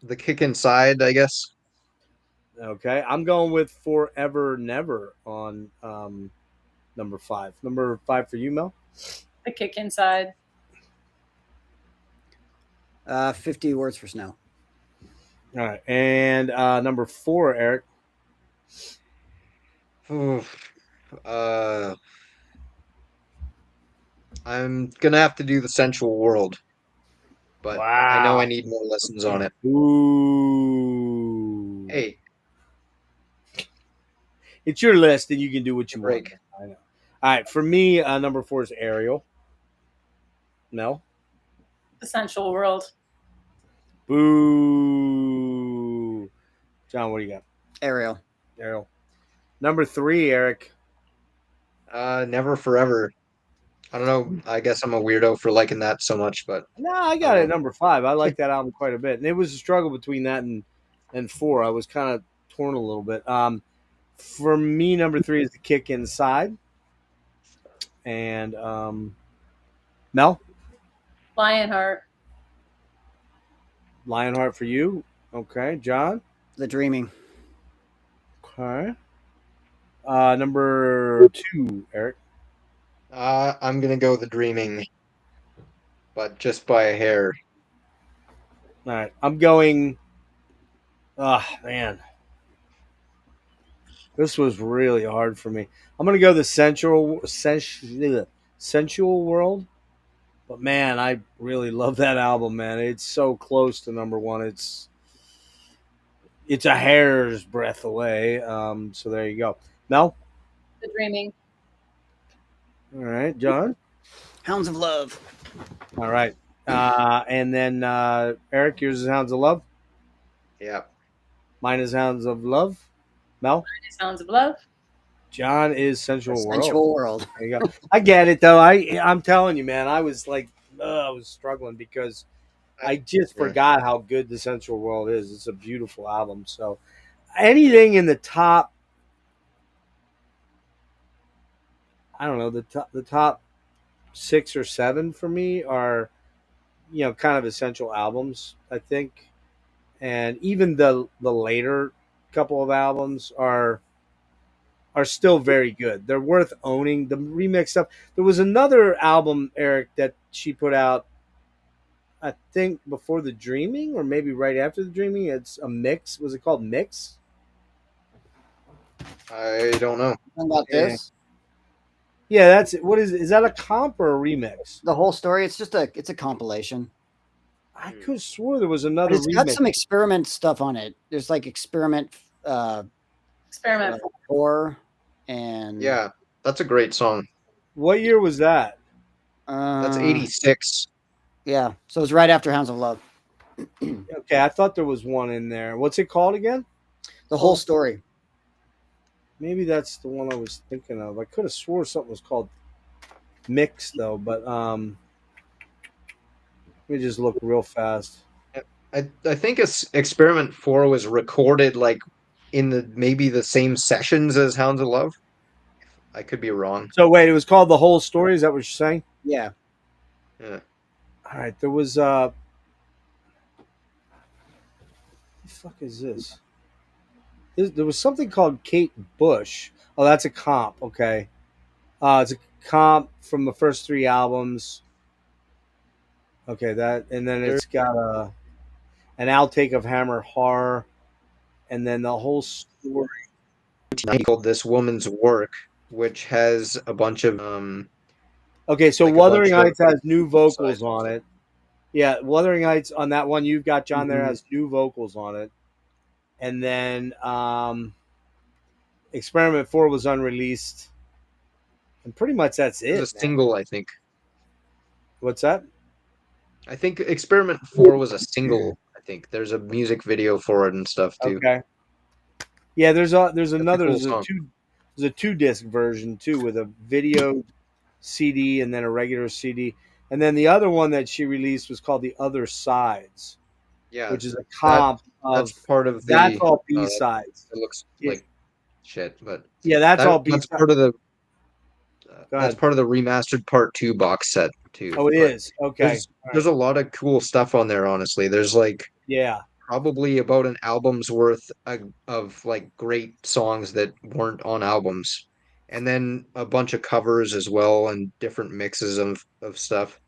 The Kick Inside, I guess. Okay. I'm going with Forever Never on number 5. Number 5 for you, Mel. The Kick Inside. 50 Words for Snow. All right. And number 4, Erik. Oof. I'm gonna have to do the Sensual World, but I know I need more lessons on it. Ooh. Hey, It's your list, and you can do what you want. break. I know. All right. For me, number 4 is Ariel. Mel. The Sensual World. Boo. John, what do you got? Ariel. Ariel. Number 3, Erik. Never Forever. I don't know. I guess I'm a weirdo for liking that so much, but No, I got it at number 5. I like that album quite a bit, and it was a struggle between that and 4. I was kind of torn a little bit. For me, number 3 is The Kick Inside, and Mel. Lionheart. Lionheart for you. Okay, John. The Dreaming. Okay. Number 2, Erik. I'm gonna go The Dreaming, but just by a hair. All right, I'm going. Oh man, this was really hard for me. I'm gonna go the sensual world, but man, I really love that album, man. It's so close to number 1. It's a hair's breadth away. So there you go. Mel. The Dreaming. All right, John. Hounds of Love. All right. And then Erik, yours is Hounds of Love. Yeah. Mine is Hounds of Love. Mel. Sounds of Love. John is Sensual World. Sensual World. There you go. I get it though. I'm telling you, man. I was like, I was struggling because I just Yeah. forgot how good the Sensual World is. It's a beautiful album. So anything in the top, I don't know, the top 6 or 7 for me are, kind of essential albums, I think. And even the later couple of albums are still very good. They're worth owning. The remix stuff. There was another album, Erik, that she put out, I think before the Dreaming or maybe right after the Dreaming. It's a mix. Was it called Mix? I don't know. About this, Yeah, that's it. What is that a comp or a remix? the whole story. It's a compilation. I could have swore there was But another it's got remix. some experiment stuff on it. There's like experiment Experiment. 4 and Yeah, that's a great song. What year was that? That's uh, 86. Yeah, so it's right after Hounds of Love. Okay, I thought there was one in there. What's it called again? The whole story. Maybe that's the one I was thinking of. I could have swore something was called Mix though, but let me just look real fast. I think Experiment 4 was recorded like in maybe the same sessions as Hounds of Love. I could be wrong. So wait, it was called The Whole Story. Is that what you're saying? Yeah. Yeah. All right, there was what the fuck is this? There was something called Kate Bush. Oh, that's a comp. Okay, it's a comp from the first 3 albums. Okay, that, and then it's got an outtake of Hammer Horror, and then the whole story. Called This Woman's Work, which has a bunch of Okay, so like a Wuthering bunch of Heights has new vocals sides. on it. Yeah, Wuthering Heights on that one you've got, John, there Mhm. has new vocals on it. And then Experiment 4 was unreleased. And pretty much that's It it. was a man. single, I think. What's that? I think Experiment 4 was a single. I think there's a music video for it and stuff too. Okay. Yeah, there's another cool there's a song. there's a 2-disc version too with a video CD and then a regular CD. And then the other one that she released was called The Other Sides, Yeah, which is a comp of that's part of the. that's all uh, B-sides. it looks Yeah. like shit, but Yeah, that's all that's B-sides. part of the. Go That's ahead. part of the remastered Part 2 box set too. Oh, it but is. Okay. There's a lot of cool stuff on there. Honestly, there's like Yeah. probably about an album's worth of like great songs that weren't on albums, and then a bunch of covers as well and different mixes of stuff.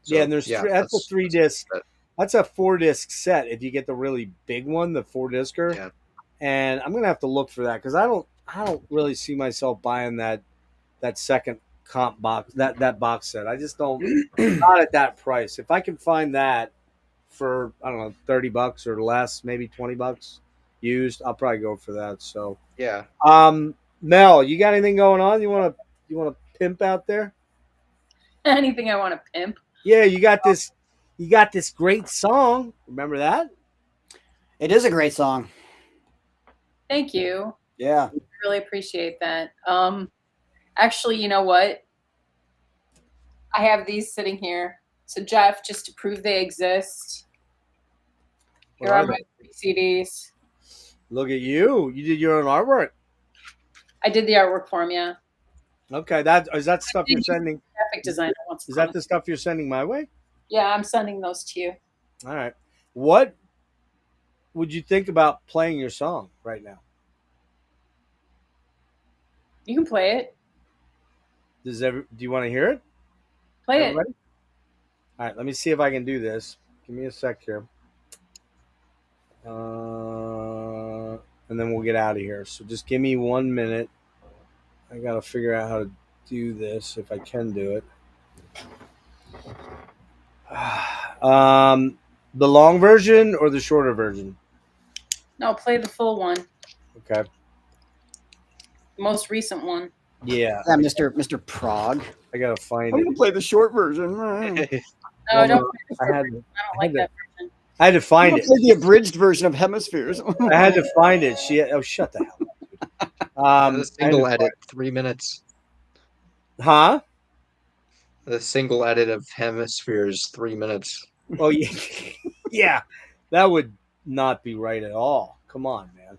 So Yeah, and there's yeah, that's a 3-disc. that. That's a 4-disc set if you get the really big one, the 4-discer. Yeah. And I'm gonna have to look for that because I don't really see myself buying that second comp box that box set. I just don't, not at that price. If I can find that for, I don't know, $30 or less, maybe $20 used, I'll probably go for that. So Yeah. Mel, you got anything going on? You wanna pimp out there? Anything I want to pimp. Yeah, you got this great song. Remember that? It is a great song. Thank you. Yeah. I really appreciate that. Actually, you know what? I have these sitting here. So Jeff, just to prove they exist, What here are are my 3 CDs. Look at you. You did your own artwork. I did the artwork for him, yeah. Okay, is that stuff you're sending? Graphic designer wants to Is that come. the stuff you're sending my way? Yeah, I'm sending those to you. All right. What would you think about playing your song right now? You can play it. Do you want to hear it? Play it. Everybody? All right, let me see if I can do this. Give me a sec here. And then we'll get out of here. So just give me 1 minute. I got to figure out how to do this, if I can do it. The long version or the shorter version? No, play the full one. Okay. The most recent one. Yeah. That Mr. Prague. I gotta find I'm it. gonna play the short version. No, Well, don't. no, play the I short had version. I don't I had like that to- version. I had to I'm find gonna it. play the abridged version of Hemispheres. I had to find it. Oh, shut the hell up, dude. The I had single to edit, 3 minutes. Huh? The single edit of Hemispheres, 3 minutes. Oh yeah, yeah. That would not be right at all. Come on, man.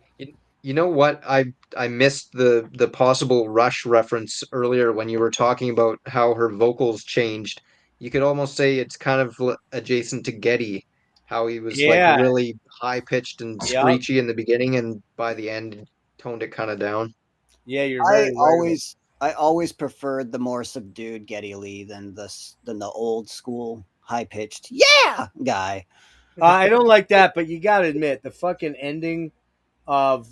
You know what? I missed the possible Rush reference earlier when you were talking about how her vocals changed. You could almost say it's kind of adjacent to Getty, how he was like Yeah, really high pitched and yeah, screechy in the beginning, and by the end toned it kind of down. yeah. You're I very right about. always preferred the more subdued Geddy Lee than the old school high pitched guy. I don't like that, but you gotta admit the fucking ending of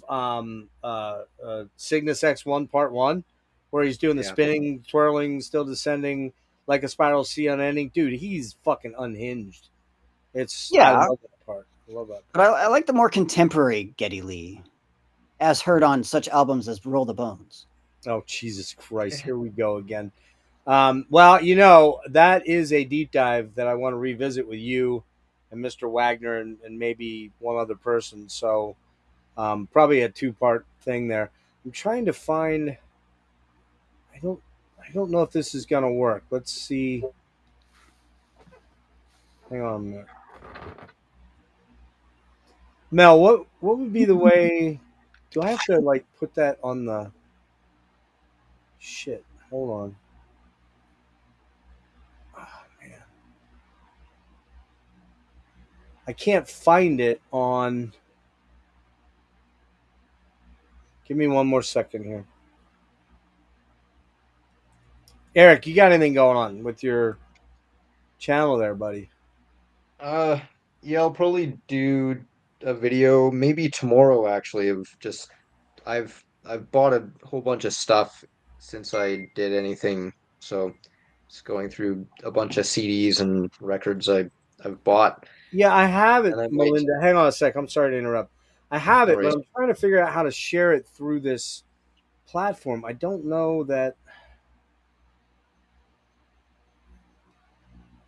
Cygnus X1 Part One, where he's doing the Yeah. spinning, twirling, still descending like a spiral sea unending. Dude, he's fucking unhinged. I Yeah, love that part. I love that. but I like the more contemporary Geddy Lee, as heard on such albums as Roll the Bones. Oh, Jesus Christ. Here we go again. Well, you know, that is a deep dive that I want to revisit with you and Mr. Wagner and maybe one other person. So probably a two-part thing there. I'm trying to find I don't know if this is gonna work. Let's see. Hang on a minute. Mel, what would be the way do I have to like put that on the shit? Hold on. Oh, man. I can't find it on. Give me one more second here. Erik, you got anything going on with your channel there, buddy? Uh, yeah, I'll probably do a video maybe tomorrow actually of just I've bought a whole bunch of stuff since I did anything. So just going through a bunch of CDs and records I've bought, Yeah, I have it, and I might. Melinda. Hang on a sec. I'm sorry to interrupt. I have No it, but worries. I'm trying to figure out how to share it through this platform. I don't know that.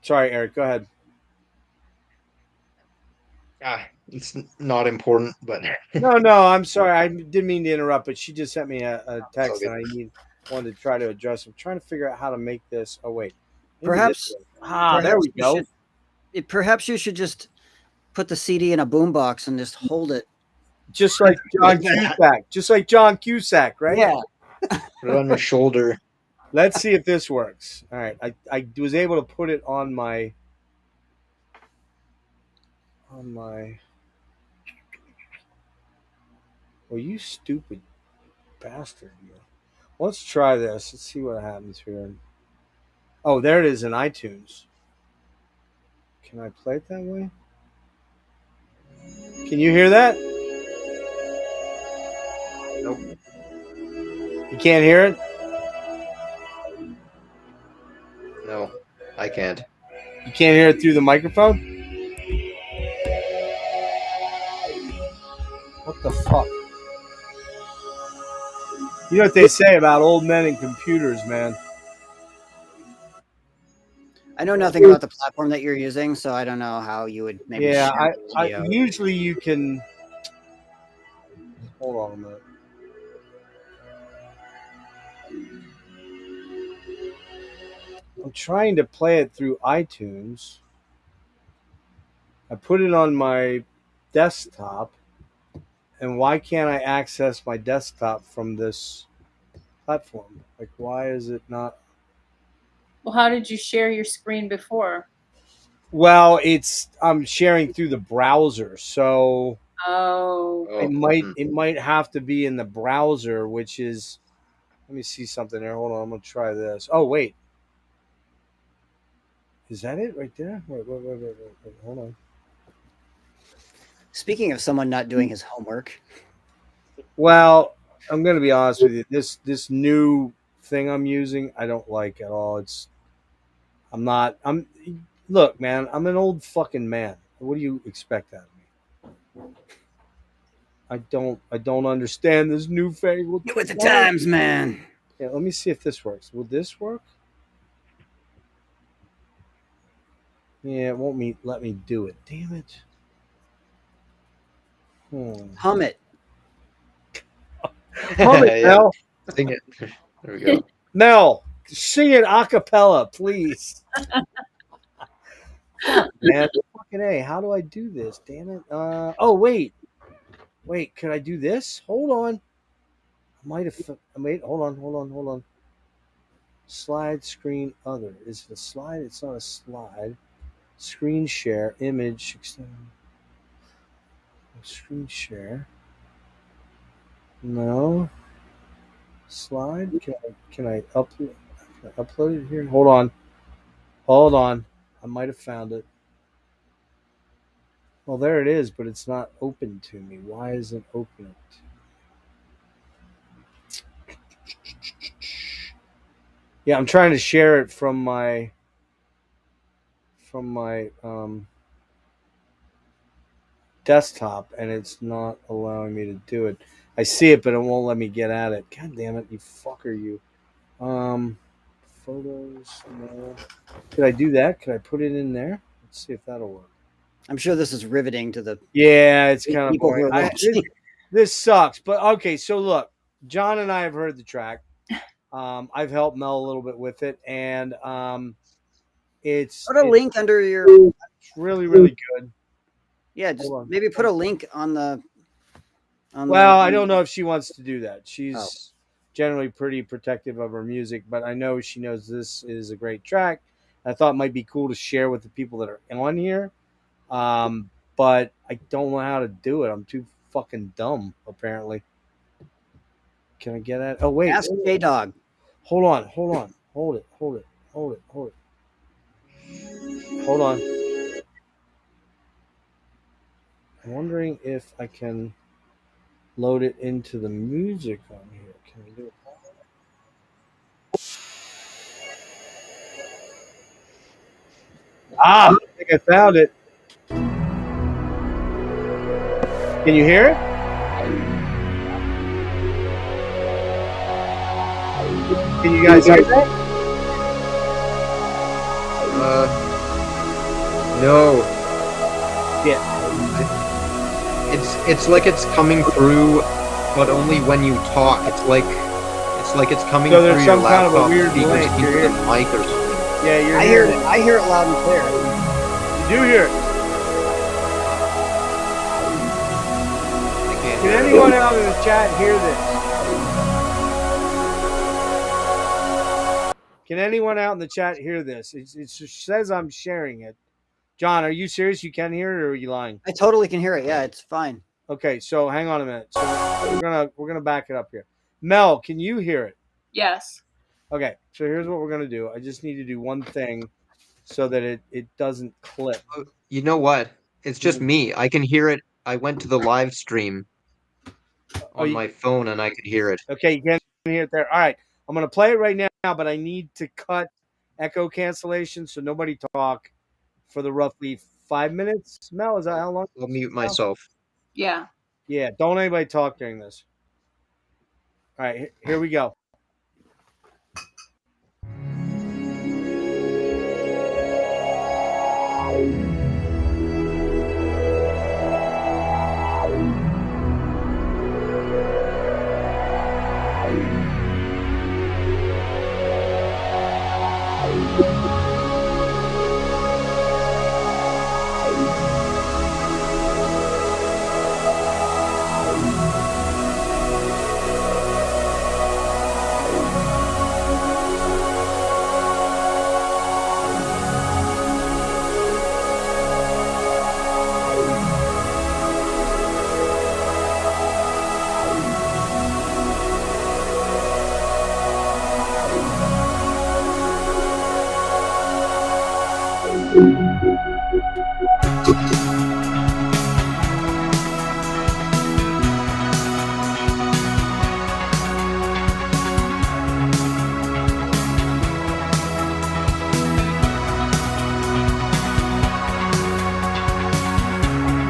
Sorry, Erik. Go ahead. It's not important, but No, I'm sorry. I didn't mean to interrupt, but she just sent me a it's all text, good. and wanted to try to address. I'm trying to figure out how to make this. Oh wait, maybe Perhaps, this way. There we go. Perhaps you should just put the CD in a boombox and just hold it. Just like John Cusack. Just like John Cusack, right? Yeah. Put it on your shoulder. Let's see if this works. All right. I was able to put it on my well, you stupid bastard. You. Let's try this. Let's see what happens here. Oh, there it is in iTunes. Can I play it that way? Can you hear that? Nope. You can't hear it? No, I can't. You can't hear it through the microphone? What the fuck? You know what they say about old men and computers, man. I know nothing about the platform that you're using, so I don't know how you would maybe Yeah, share the I video. usually you can. Hold on a minute. I'm trying to play it through iTunes. I put it on my desktop, and why can't I access my desktop from this platform? Like, why is it not? Well, how did you share your screen before? Well, I'm sharing through the browser, so Oh, Oh, it might have to be in the browser, which is. Let me see something there. Hold on, I'm gonna try this. Oh wait, is that it right there? Wait. Hold on. Speaking of someone not doing his homework, Well, I'm gonna be honest with you. This new thing I'm using, I don't like at all. I'm not. I'm. Look, man, I'm an old fucking man. What do you expect out of me? I don't understand this newfangled. get with the times, man. Yeah, let me see if this works. Will this work? Yeah, it won't let me do it. Damn it. Hum it. Hum it, Yeah, Mel. sing it. There we go. Mel, sing it a cappella, please. Fuck, man. Fucking A. How do I do this? Damn it. Oh, wait. Wait, could I do this? Hold on. I might have. Wait, hold on. Slide screen other. Is it a slide? It's not a slide. Screen share, image, extend. Screen share. No. Slide. Can I upload it here? Hold on. I might have found it. Well, there it is, but it's not open to me. Why isn't it open? Yeah, I'm trying to share it from my desktop, and it's not allowing me to do it. I see it, but it won't let me get at it. God damn it, you fucker, you. Photos. No. Could I do that? Could I put it in there? Let's see if that'll work. I'm sure this is riveting to the Yeah, it's kind of people who boring. are watching. This sucks, but okay. So look, John and I have heard the track. I've helped Mel a little bit with it, and it's Put a link under your. It's really, really good. Yeah, just maybe put a link on the. Well, I don't know if she wants to do that. She's generally pretty protective of her music, but I know she knows this is a great track. I thought it might be cool to share with the people that are on here. But I don't know how to do it. I'm too fucking dumb, apparently. Can I get at? Oh, wait. Ask J-Dog. Hold on. Hold it. Hold on. I'm wondering if I can load it into the music on here. Can I do it? I think I found it. Can you hear it? Can you guys hear that? No. Yeah. It's like it's coming through, but only when you talk. It's like it's coming So through there's your some kind of a laptop weird speakers delay. into You're the hearing- mic or something. Yeah, you're I hearing hear it. I hear it loud and clear. You do hear it. I can't Can hear it. anyone out in the chat hear this? Can anyone out in the chat hear this? It says I'm sharing it. John, are you serious? You can hear it, or are you lying? I totally can hear it. Yeah, it's fine. Okay, so hang on a minute. So we're gonna back it up here. Mel, can you hear it? Yes. Okay, so here's what we're gonna do. I just need to do one thing so that it doesn't clip. You know what? It's just me. I can hear it. I went to the live stream on my phone and I could hear it. Okay, you can hear it there. All right, I'm gonna play it right now, but I need to cut echo cancellation so nobody talk for the roughly 5 minutes. Mel, is that how long? I'll mute myself. Yeah. Yeah, don't anybody talk during this. All right, here we go.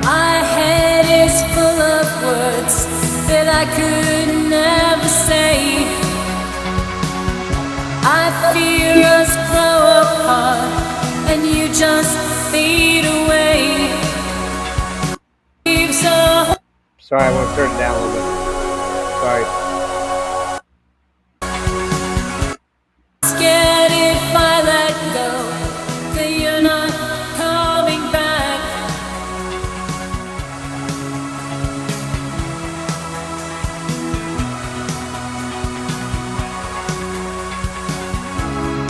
My head is full of words that I could never say. I fear us grow apart and you just Sorry, I want to turn it down a little bit. Sorry. Scared if I let go, that you're not coming back.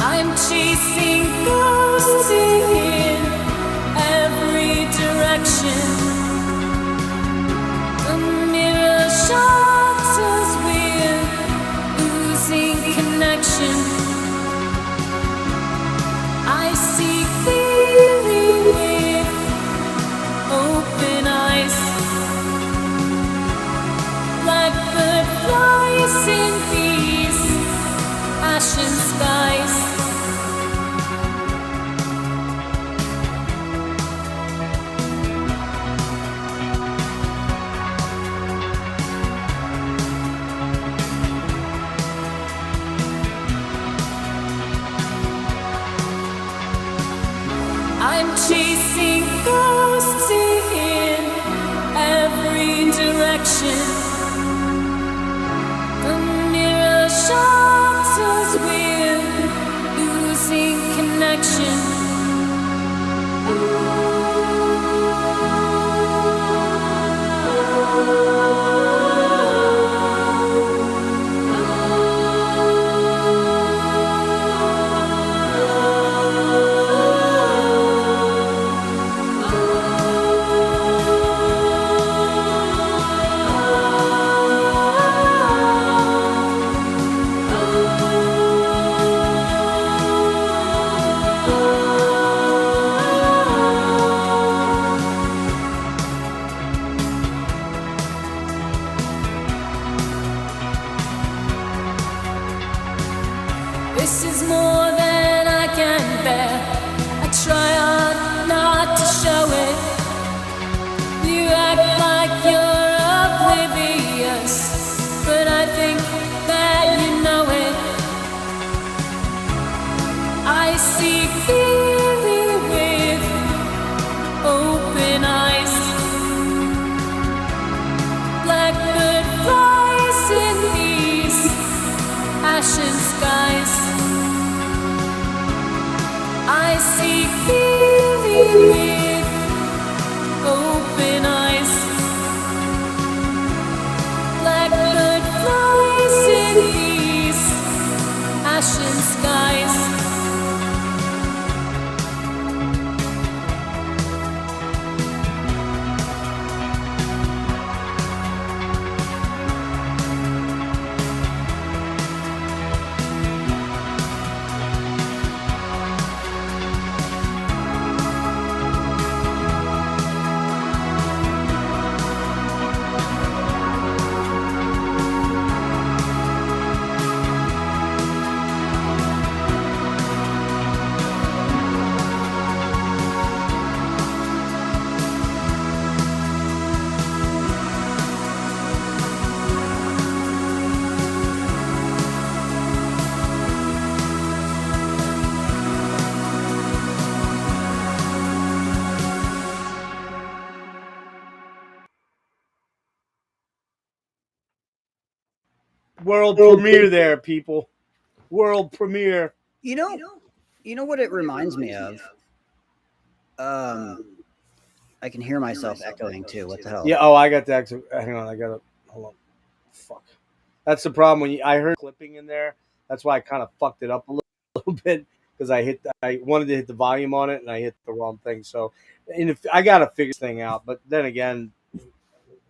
I'm chasing ghosts in every direction. The mirror shows us we're losing connection. I see clearly with open eyes. Blackbird flies in these ashen skies. I'm chasing ghosts in every direction. The mirror shows us we're losing connection. This is more than I can bear. I try hard not to show it. You act like you're oblivious, but I think that you know it. I see clearly with open eyes. Blackbird flies in these ashen skies. I see clearly with open eyes. Blackbird flies in these ashen skies. World premiere there, people. World premiere. You know what it reminds me of? I can hear myself echoing too. What the hell? Yeah. Oh, I got that. Hang on. I got to hold on. Fuck. That's the problem when I heard clipping in there. That's why I kind of fucked it up a little bit because I wanted to hit the volume on it and I hit the wrong thing. So, and if I got to figure this thing out, but then again,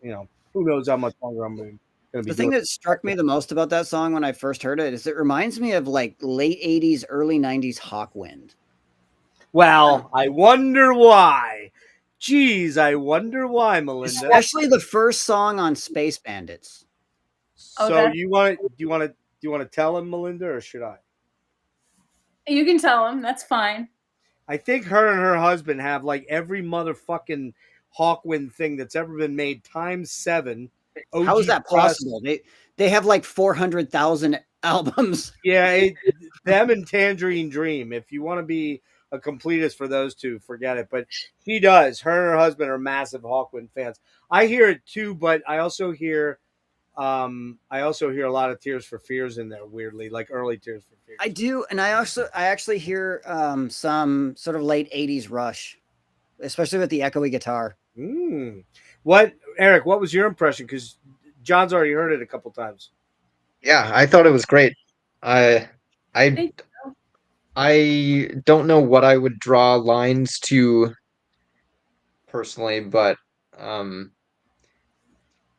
who knows how much longer I'm going to be. The thing that struck me the most about that song when I first heard it is it reminds me of like late 80s, early 90s Hawkwind. Well, I wonder why. Geez, I wonder why, Melinda. Especially the first song on Space Bandits. So Okay. do you want to tell him, Melinda, or should I? You can tell him. That's fine. I think her and her husband have like every motherfucking Hawkwind thing that's ever been made times 7. How is that possible? They have like 400,000 albums. Yeah, them and Tangerine Dream. If you want to be a completist for those two, forget it. But she does. Her and her husband are massive Hawkwind fans. I hear it too, but I also hear a lot of Tears for Fears in there, weirdly, like early Tears for Fears. I do, and I actually hear some sort of late '80s Rush, especially with the echoey guitar. What, Erik? What was your impression? Because John's already heard it a couple times. Yeah, I thought it was great. I I I don't know what I would draw lines to personally, but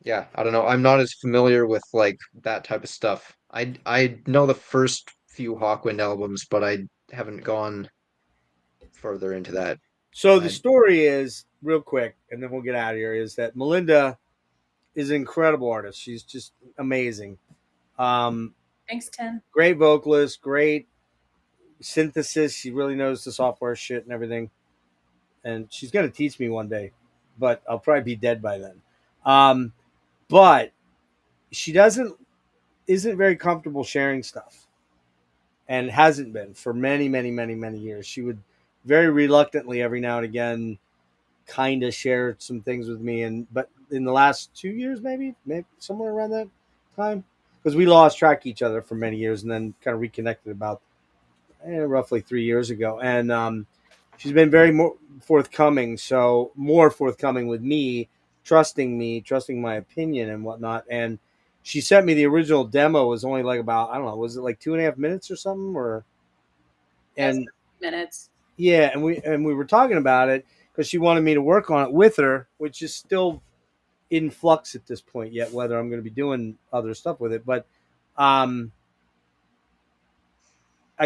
yeah, I don't know. I'm not as familiar with like that type of stuff. I know the first few Hawkwind albums, but I haven't gone further into that. So the I story is, real quick, and then we'll get out of here, is that Melinda is an incredible artist. She's just amazing. Thanks, 10. Great vocalist, great synthesis. She really knows the software shit and everything. And she's going to teach me one day, but I'll probably be dead by then. But she isn't very comfortable sharing stuff, and hasn't been for many, many, many, many years. She would very reluctantly every now and again kind of share some things with me, but in the last 2 years, maybe somewhere around that time, because we lost track of each other for many years and then kind of reconnected about roughly 3 years ago. And she's been very more forthcoming with me, trusting my opinion and whatnot. And she sent me the original demo. It was only like about, I don't know, was it like 2.5 minutes or something? And minutes. yeah, and we were talking about it because she wanted me to work on it with her, which is still in flux at this point yet, whether I'm going to be doing other stuff with it. But I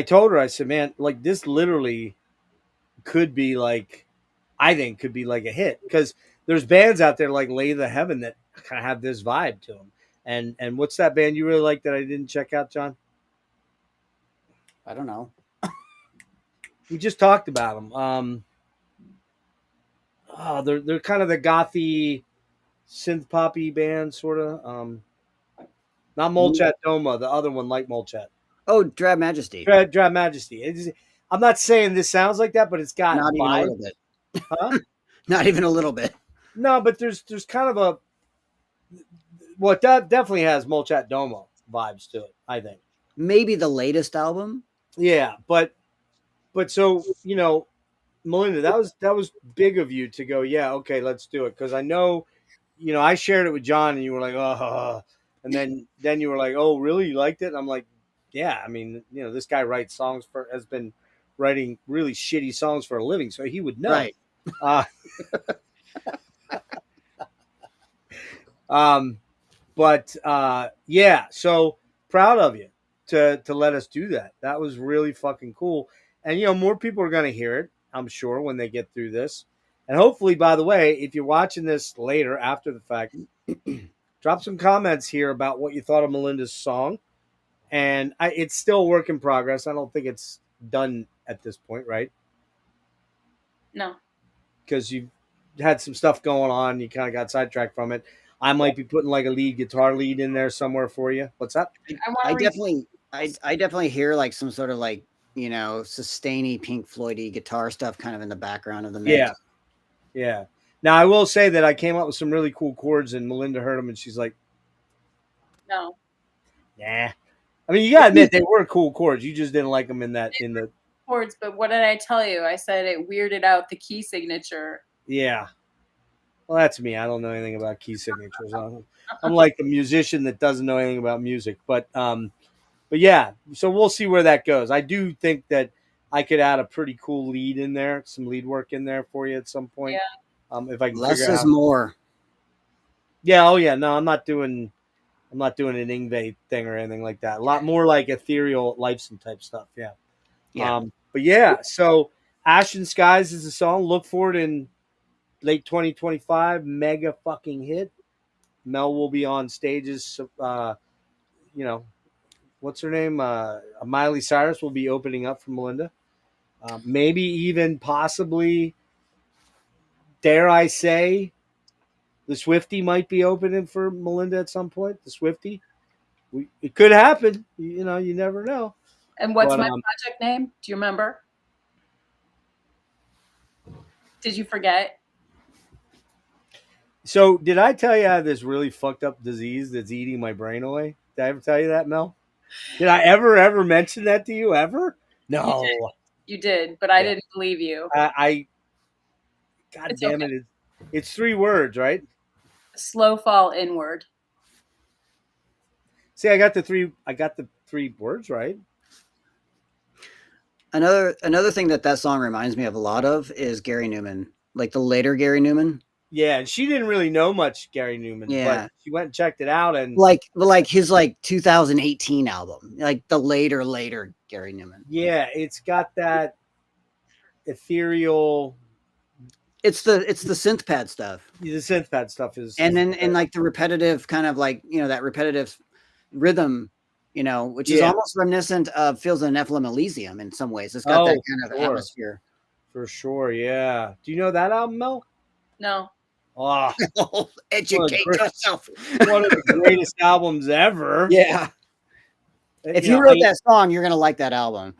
told her, I said, man, like this literally could be like, I think could be like a hit, because there's bands out there like Lay the Heaven that kind of have this vibe to them. And what's that band you really like that I didn't check out, John? I don't know. We just talked about them. They're kind of the gothy synth poppy band, sort of. Not Molchat Doma, the other one like Molchat. Oh, Drab Majesty. Drab Majesty. I'm not saying this sounds like that, but it's got Not even a little bit. Huh? Not even a little bit. No, but there's kind of that definitely has Molchat Doma vibes to it, I think. Maybe the latest album. Yeah, but so, Melinda, that was big of you to go, yeah, okay, let's do it, because I know, I shared it with John, and you were like, oh, and then you were like, oh, really, you liked it? And I'm like, yeah, I mean, this guy has been writing really shitty songs for a living, so he would know. Right. Yeah, so proud of you to let us do that. That was really fucking cool. And more people are going to hear it, I'm sure, when they get through this. And hopefully, by the way, if you're watching this later after the fact, drop some comments here about what you thought of Melinda's song. And it's still a work in progress. I don't think it's done at this point, right? No. Because you've had some stuff going on. You kind of got sidetracked from it. I might be putting like a guitar lead in there somewhere for you. What's up? I definitely hear like some sort of like, sustainy Pink Floyd-y guitar stuff kind of in the background of the mix. Yeah. Now I will say that I came up with some really cool chords, and Melinda heard them, and she's like, "No, nah." I mean, you gotta admit they were cool chords. You just didn't like them in the chords. But what did I tell you? I said it weirded out the key signature. Yeah. Well, that's me. I don't know anything about key signatures. I'm like the musician that doesn't know anything about music. But yeah. So we'll see where that goes. I do think that I could add a pretty cool lead in there, some lead work in there for you at some point. Yeah. If I can Less figure is out. more. Yeah. Oh yeah. No, I'm not doing an Ingve thing or anything like that. A lot more like ethereal Lifeson type stuff. Yeah. Yeah. But yeah. So Ashen Skies is a song. Look for it in late 2025. Mega fucking hit. Mel will be on stages. What's her name? Miley Cyrus will be opening up for Melinda. Maybe even possibly, dare I say, the Swiftie might be opening for Melinda at some point. The Swiftie. It could happen. You never know. And what's my project name? Do you remember? Did you forget? So, did I tell you I have this really fucked up disease that's eating my brain away? Did I ever tell you that, Mel? Did I ever mention that to you? Ever? No. You did, but I Yeah. didn't believe you. God It's damn okay. it. It's 3 words, right? Slow fall inward. See, I got the three words right. Another thing that song reminds me of a lot of is Gary Newman, like the later Gary Newman. Yeah, and she didn't really know much Gary Newman, Yeah. but she went and checked it out, and like his 2018 album, like the later Gary Newman. yeah, it's got that ethereal. It's the synth pad stuff, The synth pad stuff is, and then and like the repetitive kind of like that repetitive rhythm, which is almost reminiscent of Fields of Nephilim Elysium in some ways. It's got that kind of atmosphere. For sure, yeah. Do you know that album, Mel? No. Oh, Educate yourself. One of the greatest albums ever. Yeah. If you wrote that song, you're gonna like that album.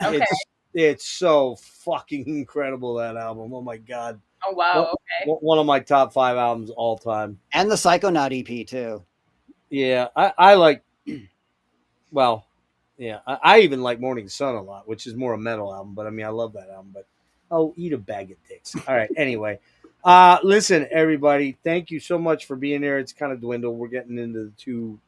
Okay. It's so fucking incredible, that album. Oh my god. Oh wow. Okay. One of my top 5 albums all time. And the Psychonaut EP too. Yeah, I like. Well, yeah, I even like Morning Sun a lot, which is more a metal album. But I mean, I love that album. But eat a bag of dicks. All right. Anyway, listen, everybody, thank you so much for being here. It's kind of dwindled. We're getting into the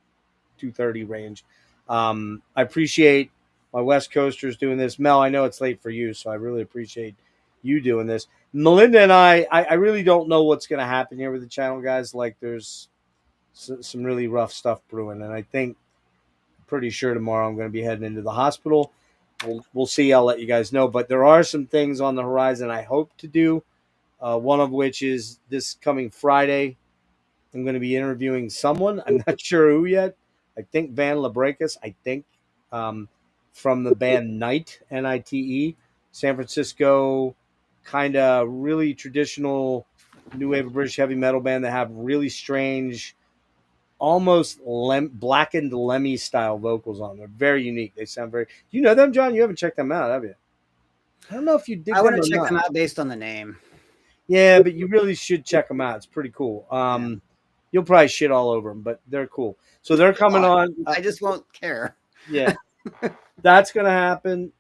2:30 range. I appreciate my West Coasters doing this. Mel, I know it's late for you, so I really appreciate you doing this. Melinda and I really don't know what's going to happen here with the channel, guys. Like, there's some really rough stuff brewing, and I think pretty sure tomorrow I'm going to be heading into the hospital. We'll see. I'll let you guys know. But there are some things on the horizon I hope to do, one of which is this coming Friday. I'm going to be interviewing someone. I'm not sure who yet. I think Van Labrakis, from the band Night, Nite, San Francisco, kind of really traditional new wave of British heavy metal band that have really strange, almost blackened Lemmy style vocals on. They're very unique. They sound very. You know them, John? You haven't checked them out, have you? I don't know if you did. I want to check them out based on the name. Yeah, but you really should check them out. It's pretty cool. You'll probably shit all over them, but they're cool. So they're coming on. I just won't care. Yeah, that's gonna happen.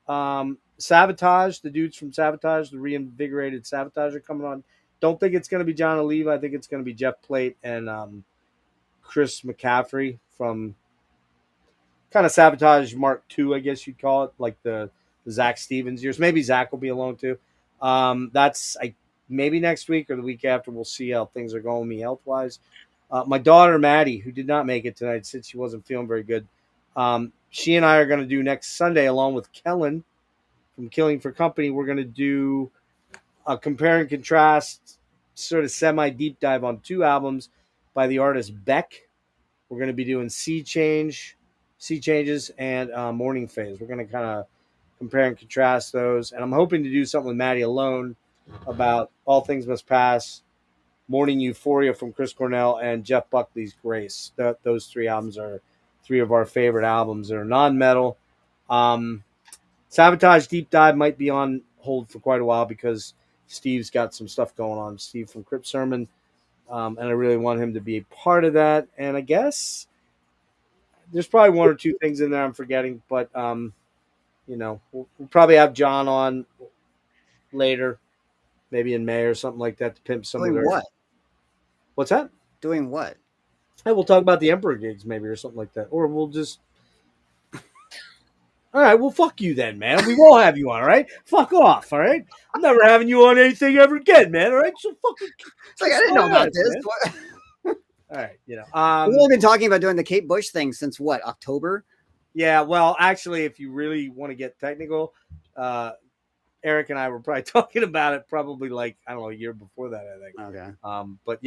Sabotage, the dudes from Sabotage, the reinvigorated Sabotage are coming on. Don't think it's gonna be John Oliva. I think it's gonna be Jeff Plate and Chris McCaffrey from kind of Sabotage Mark II, I guess you'd call it, like the Zach Stevens years. Maybe Zach will be along too. That's maybe next week or the week after. We'll see how things are going with me health wise. My daughter Maddie, who did not make it tonight since she wasn't feeling very good, she and I are going to do next Sunday, along with Kellen from Killing for Company. We're going to do a compare and contrast, sort of semi deep dive on 2 albums by the artist Beck. We're going to be doing Sea Changes, and Morning Phase. We're going to kind of compare and contrast those, and I'm hoping to do something with Maddie alone about All Things Must Pass, Morning Euphoria from Chris Cornell, and Jeff Buckley's Grace. Those 3 albums are 3 of our favorite albums. They're non-metal. Sabotage Deep Dive might be on hold for quite a while because Steve's got some stuff going on. Steve from Crypt Sermon. And I really want him to be a part of that. And I guess there's probably 1 or 2 things in there I'm forgetting, but we'll probably have John on later, maybe in May or something like that, to pimp some of their. What? What's that? Doing what? Hey, we'll talk about the Emperor gigs maybe or something like that, or we'll just. All right, well, fuck you then, man. We won't have you on, all right? Fuck off, all right? I'm never having you on anything ever again, man, all right? So fucking. It's like, I didn't know about this. All right, We've only been talking about doing the Kate Bush thing since what, October? Yeah, well, actually, if you really want to get technical, Erik and I were probably talking about it probably like, I don't know, a year before that, I think. Okay. But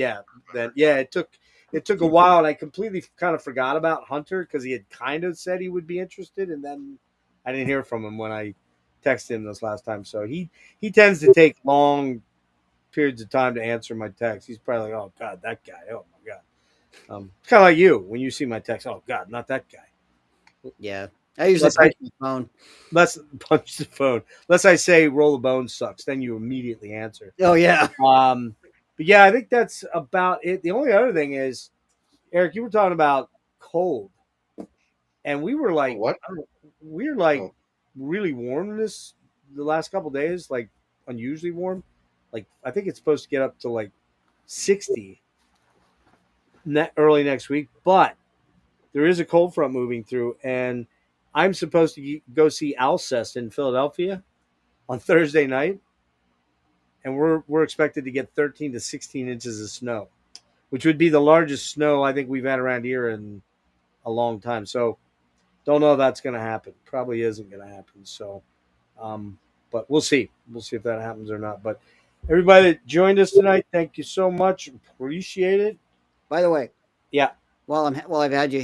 it took a while, and I completely kind of forgot about Hunter because he had kind of said he would be interested, and then I didn't hear from him when I texted him this last time. So he tends to take long periods of time to answer my text. He's probably like, oh God, that guy. Oh my God. Kind of like you when you see my text. Oh God, not that guy. Yeah. I usually Unless I- punch my phone. Let's punch the phone. Unless I say roll the bone sucks, then you immediately answer. Oh yeah. But yeah, I think that's about it. The only other thing is, Eric, you were talking about cold, and we were like, what? we were like Oh. really warm the last couple days, like unusually warm. Like I think it's supposed to get up to like 60 early next week, but there is a cold front moving through, and I'm supposed to go see Alcest in Philadelphia on Thursday night, and we're expected to get 13 to 16 inches of snow, which would be the largest snow I think we've had around here in a long time. So don't know if that's going to happen. Probably isn't going to happen. So, but we'll see. We'll see if that happens or not. But everybody that joined us tonight, thank you so much. Appreciate it. By the way, Yeah. while I've had you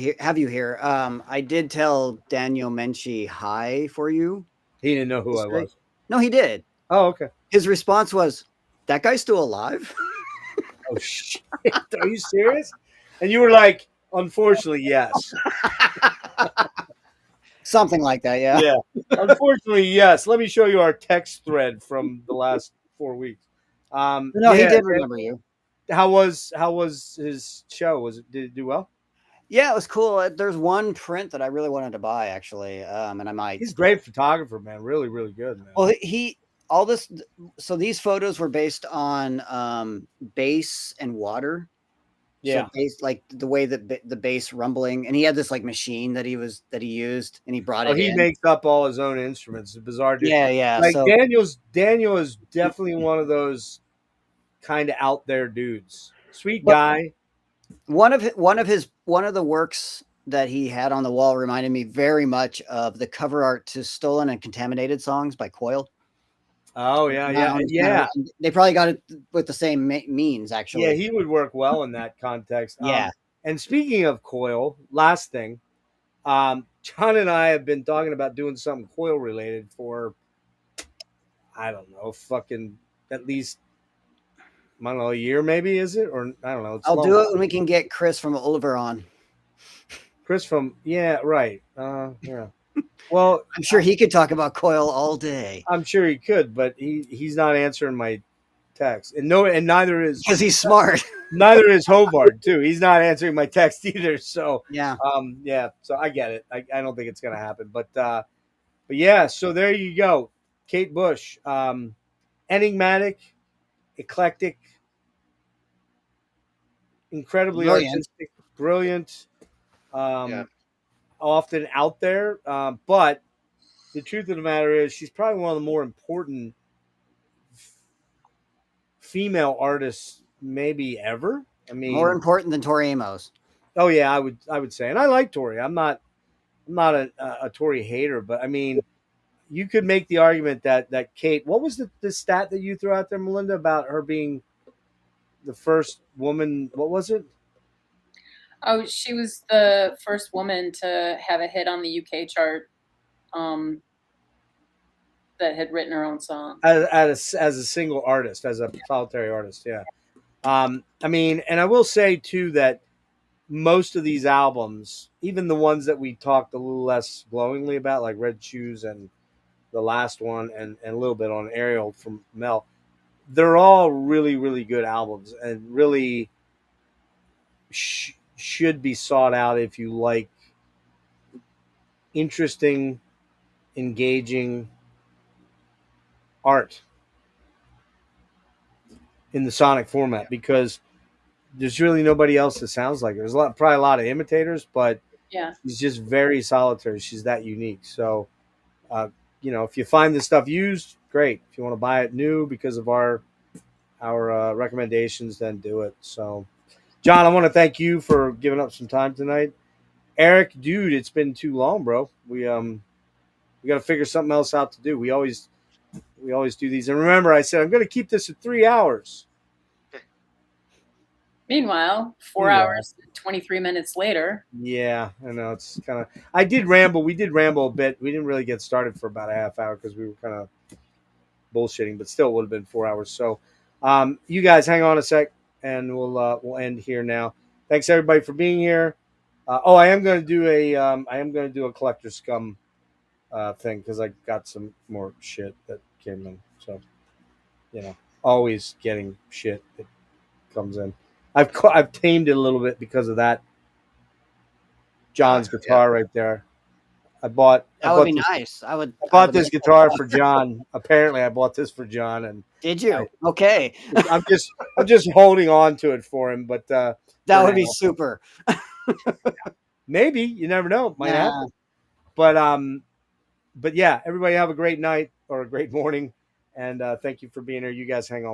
here, I did tell Daniel Menchie hi for you. He didn't know who I yesterday. was. No, he did. Oh, okay. His response was, "That guy's still alive." Oh shit! Are you serious? And you were like, unfortunately, yes. Something like that, yeah. Yeah. Unfortunately, yes. Let me show you our text thread from the last 4 weeks. No, he did remember you. How was his show? Did it do well? Yeah, it was cool. There's one print that I really wanted to buy, actually, and I might. He's a great photographer, man. Really, really good, man. Well, so these photos were based on bass and water. Yeah. So bass, like the way that the bass rumbling, and he had this like machine that he used, and he brought it he in. makes up all his own instruments. It's bizarre, dude. Yeah. Like So Daniel is definitely one of those kind of out there dudes. Sweet guy. one of the works that he had on the wall reminded me very much of the cover art to "Stolen and Contaminated" songs by Coil. Oh yeah. They probably got it with the same means, actually. Yeah, he would work well in that context. Yeah. And speaking of Coil, last thing, John and I have been talking about doing something Coil related for, I don't know, fucking at least, I don't know, a year maybe, is it? Or I don't know. I'll do it when we can get Chris from Oliver on. Chris from, yeah, right. Yeah. Well, I'm sure he could talk about Coil all day. I'm sure he could, but he's not answering my text. And neither is, Because he's smart. neither is Hovard too. He's not answering my text either. So Yeah. So I get it. I don't think it's gonna happen. But yeah, so there you go. Kate Bush. Enigmatic, eclectic, incredibly artistic, brilliant, often out there. But the truth of the matter is she's probably one of the more important female artists maybe ever. I mean, More important than Tori Amos. Oh yeah, I would say, and I like Tori. I'm not a Tori hater, but I mean, you could make the argument that Kate. What was the stat that you threw out there, Melinda, about her being the first woman? What was it? Oh, she was the first woman to have a hit on the UK chart. That had written her own song As a single artist, as a solitary artist. Yeah. I mean, and I will say too that most of these albums, even the ones that we talked a little less glowingly about, like Red Shoes and the last one, and a little bit on Ariel from Mel, they're all really, really good albums and really should be sought out if you like interesting, engaging art in the sonic format, because there's really nobody else that sounds like her. There's probably a lot of imitators, but yeah, she's just very solitary. She's that unique. So, if you find this stuff used, great. If you want to buy it new because of our recommendations, then do it. So, John, I want to thank you for giving up some time tonight. Erik, dude, it's been too long, bro. We got to figure something else out to do. We always do these. And remember, I said I'm going to keep this at 3 hours. Meanwhile, 4 hours, 23 minutes later. Yeah, I know. It's kind of. I did ramble. We did ramble a bit. We didn't really get started for about a half hour because we were kind of bullshitting, but still, it would have been 4 hours. So, you guys, hang on a sec, and we'll end here now. Thanks everybody for being here. I am going to do a collector scum thing because I got some more shit that came in. So, always getting shit that comes in. I've tamed it a little bit because of that. John's guitar right there. I bought That would be this, nice. I would. I bought this guitar for John. Apparently, I bought this for John, and Did you? Okay. I'm just holding on to it for him. But That would be super. maybe you never know. It might Nah. happen. But yeah, everybody have a great night or a great morning, and thank you for being here. You guys hang on.